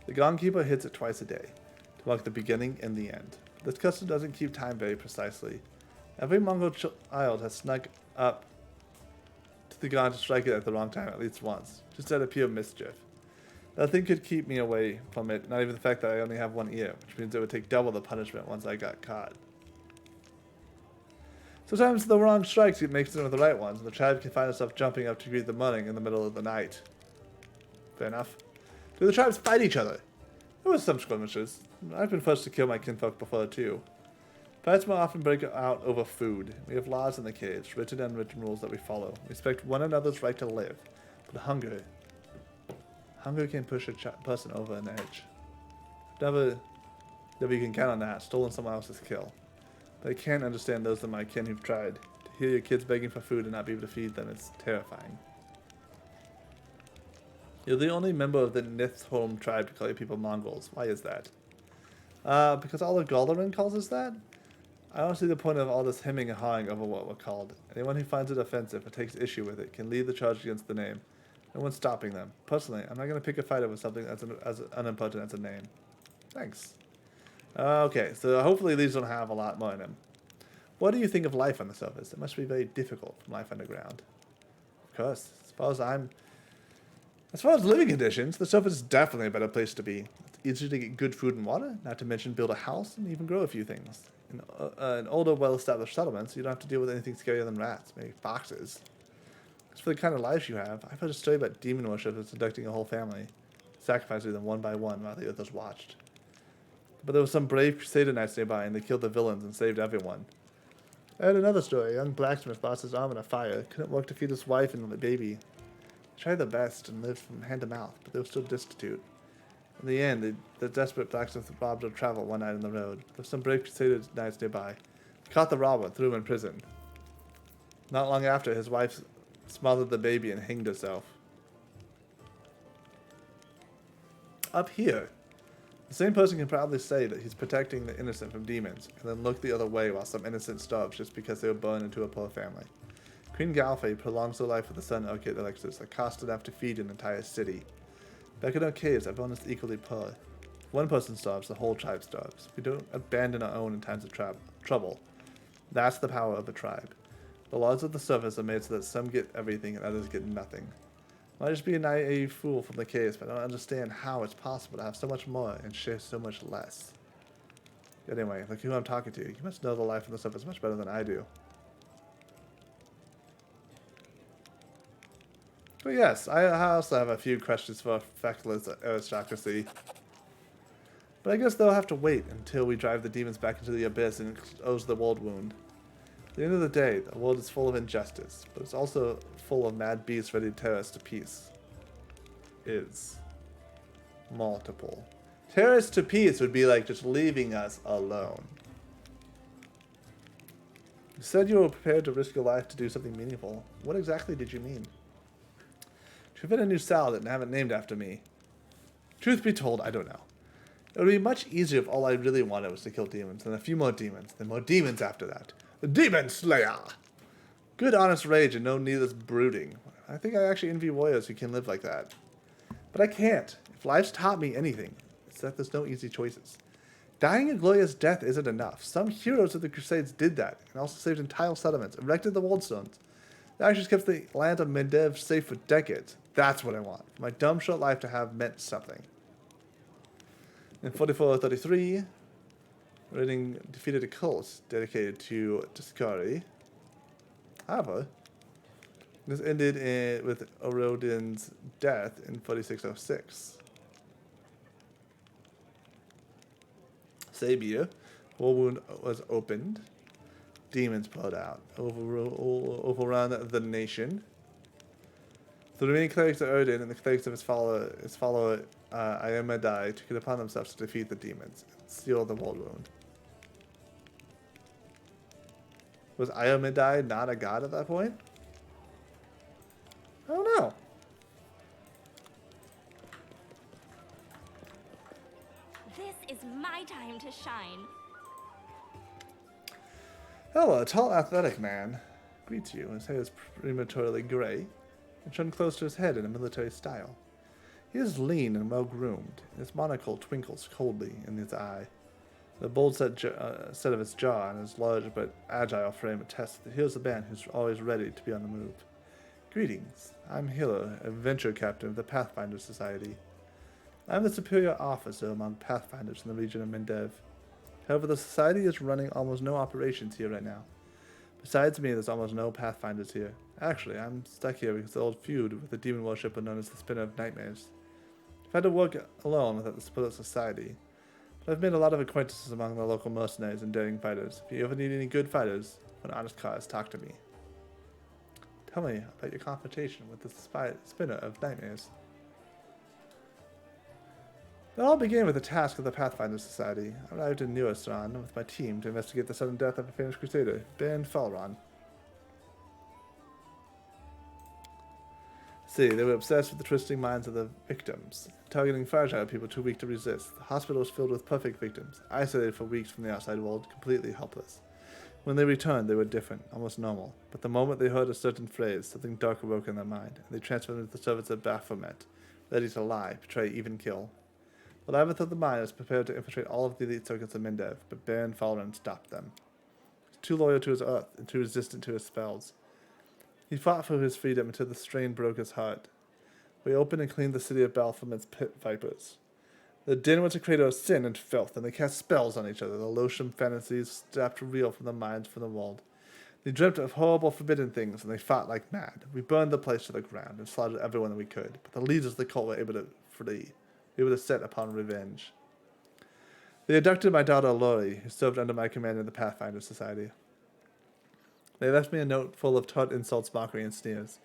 The gong keeper hits it twice a day, to mark the beginning and the end. This custom doesn't keep time very precisely. Every Mongol child has snuck up to the gong to strike it at the wrong time at least once, just out of pure mischief. Nothing could keep me away from it, not even the fact that I only have one ear, which means it would take double the punishment once I got caught. Sometimes the wrong strikes get mixed in with the right ones, and the tribe can find itself jumping up to greet the morning in the middle of the night. Fair enough. Do the tribes fight each other? There were some skirmishes. I've been forced to kill my kinfolk before too. Fights more often break out over food. We have laws in the caves, written and unwritten rules that we follow. We respect one another's right to live. But hunger can push a person over an edge. Never you can count on that. Stolen someone else's kill. But I can't understand those of my kin who've tried. To hear your kids begging for food and not be able to feed them is terrifying. You're the only member of the Nithholm tribe to call your people Mongols. Why is that? Because all of Galdarin calls us that? I don't see the point of all this hemming and hawing over what we're called. Anyone who finds it offensive or takes issue with it can lead the charge against the name. No one's stopping them. Personally, I'm not going to pick a fight over something as unimportant as a name. Thanks. Okay, so hopefully these don't have a lot more in them. What do you think of life on the surface? It must be very difficult from life underground. Of course, as far as living conditions, the surface is definitely a better place to be. It's easier to get good food and water, not to mention build a house and even grow a few things. In older, well-established settlements, you don't have to deal with anything scarier than rats, maybe foxes. As for the kind of life you have, I've heard a story about demon worship that's abducting a whole family, sacrificing them one by one while the others watched. But there were some brave Crusader knights nearby, and they killed the villains and saved everyone. I heard another story. A young blacksmith lost his arm in a fire, couldn't work to feed his wife and the baby. They tried their best and lived from hand to mouth, but they were still destitute. In the end, the desperate blacksmith robbed a traveler one night on the road. There were some brave Crusader knights nearby. He caught the robber and threw him in prison. Not long after, his wife smothered the baby and hanged herself. Up here, the same person can proudly say that he's protecting the innocent from demons, and then look the other way while some innocent starves just because they were born into a poor family. Queen Galfay prolongs her life with the sun Orchid elixirs that cost enough to feed an entire city. Back in our caves, everyone is equally poor. If one person starves, the whole tribe starves. We don't abandon our own in times of trouble. That's the power of a tribe. The laws of the surface are made so that some get everything and others get nothing. I might just be a naive fool from the caves, but I don't understand how it's possible to have so much more and share so much less. Anyway, look who I'm talking to. You must know the life on the surface much better than I do. But yes, I also have a few questions for feckless aristocracy. But I guess they'll have to wait until we drive the demons back into the abyss and expose the world wound. At the end of the day, the world is full of injustice, but it's also full of mad beasts ready to tear us to peace. Multiple. Tear us to peace would be like just leaving us alone. You said you were prepared to risk your life to do something meaningful. What exactly did you mean? To invent a new salad and have it named after me. Truth be told, I don't know. It would be much easier if all I really wanted was to kill demons, then a few more demons, then more demons after that. The Demon Slayer! Good honest rage and no needless brooding. I think I actually envy warriors who can live like that. But I can't. If life's taught me anything, it's that there's no easy choices. Dying a glorious death isn't enough. Some heroes of the Crusades did that, and also saved entire settlements, erected the wallstones. They actually kept the land of Mendev safe for decades. That's what I want. For my dumb short life to have meant something. In 4433, Reading defeated a cult dedicated to Discari. However, this ended with Orodin's death in 4606. Sabir, war wound was opened. Demons poured out, overrun the nation. The remaining clerics of Odin and the clerics of his follower Iomadai took it upon themselves to defeat the demons and seal the world wound. Was Iomadai not a god at that point? I don't know. This is my time to shine. Hello, a tall, athletic man greets you. His hair is prematurely gray and shown close to his head in a military style. He is lean and well-groomed, and his monocle twinkles coldly in his eye. The bold set of his jaw and his large but agile frame attest that he is a man who's always ready to be on the move. Greetings. I'm Hilo, adventure captain of the Pathfinder Society. I'm the superior officer among Pathfinders in the region of Mendev. However, the Society is running almost no operations here right now. Besides me, there's almost no Pathfinders here. Actually, I'm stuck here because of the old feud with the demon worshipper known as the Spinner of Nightmares. I've had to work alone without the support of society, but I've made a lot of acquaintances among the local mercenaries and daring fighters. If you ever need any good fighters for an honest cause, talk to me. Tell me about your confrontation with the Spinner of Nightmares. It all began with the task of the Pathfinder Society. I arrived in Neurostron with my team to investigate the sudden death of a famous crusader, Ben Falron. See, they were obsessed with the twisting minds of the victims, targeting fragile people too weak to resist. The hospital was filled with perfect victims, isolated for weeks from the outside world, completely helpless. When they returned, they were different, almost normal. But the moment they heard a certain phrase, something dark awoke in their mind, and they transformed into the servants of Baphomet, ready to lie, betray, even kill. The labyrinth of the mind was prepared to infiltrate all of the elite circuits of Mendev, but Baron Falron stopped them. He was too loyal to his earth and too resistant to his spells. He fought for his freedom until the strain broke his heart. We opened and cleaned the city of Bal from its pit vipers. The din was a crater of sin and filth, and they cast spells on each other. The loathsome fantasies snapped real from the minds from the world. They dreamt of horrible, forbidden things, and they fought like mad. We burned the place to the ground and slaughtered everyone that we could, but the leaders of the cult were able to flee. We were set upon revenge. They abducted my daughter Lori, who served under my command in the Pathfinder Society. They left me a note full of taunt insults, mockery, and sneers.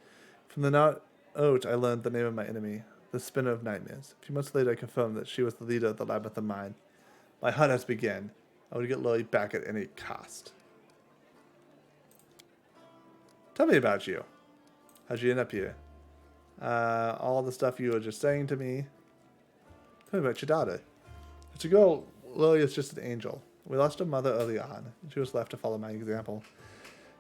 From the note, I learned the name of my enemy, the Spinner of Nightmares. A few months later, I confirmed that she was the leader of the Labyrinth of Mind. My hunt has begun. I would get Lori back at any cost. Tell me about you. How'd you end up here? All the stuff you were just saying to me. Tell me about your daughter. It's a girl. Lori is just an angel. We lost her mother early on, and she was left to follow my example.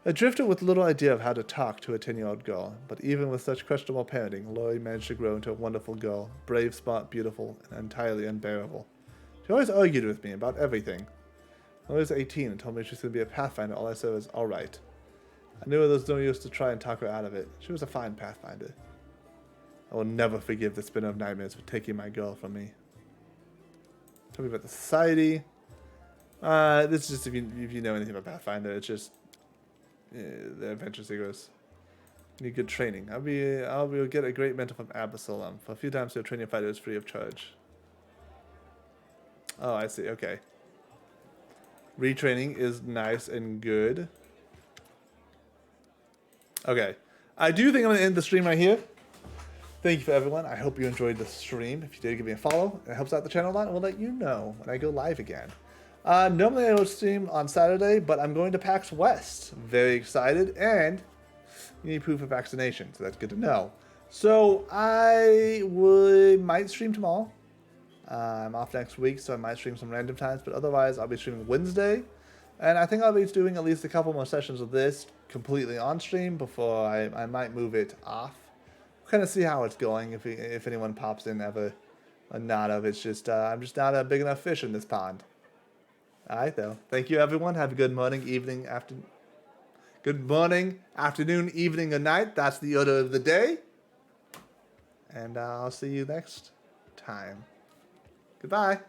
I drifted with little idea of how to talk to a 10-year-old girl, but even with such questionable parenting, Lori managed to grow into a wonderful girl, brave, smart, beautiful, and entirely unbearable. She always argued with me about everything. When I was 18 and told me she was going to be a Pathfinder, all I said was, alright. I knew there was no use to try and talk her out of it. She was a fine Pathfinder. I will never forgive the Spinner of Nightmares for taking my girl from me. Tell me about the Society. This is just if you know anything about Pathfinder, it's just the adventure seekers need good training. I'll get a great mentor from Absalom. For a few times, he'll train your fighters free of charge. Oh, I see. Okay. Retraining is nice and good. Okay. I do think I'm going to end the stream right here. Thank you for everyone. I hope you enjoyed the stream. If you did, give me a follow. It helps out the channel a lot, and we'll let you know when I go live again. Normally I would stream on Saturday, but I'm going to PAX West. Very excited, and you need proof of vaccination, so that's good to know. So I might stream tomorrow. I'm off next week, so I might stream some random times, but otherwise I'll be streaming Wednesday. And I think I'll be doing at least a couple more sessions of this completely on stream before I might move it off. We'll kind of see how it's going, if anyone pops in ever or not of. It's just, I'm just not a big enough fish in this pond. Alright, though. Thank you, everyone. Have a good morning, evening, afternoon. Good morning, afternoon, evening, or night. That's the order of the day. And I'll see you next time. Goodbye.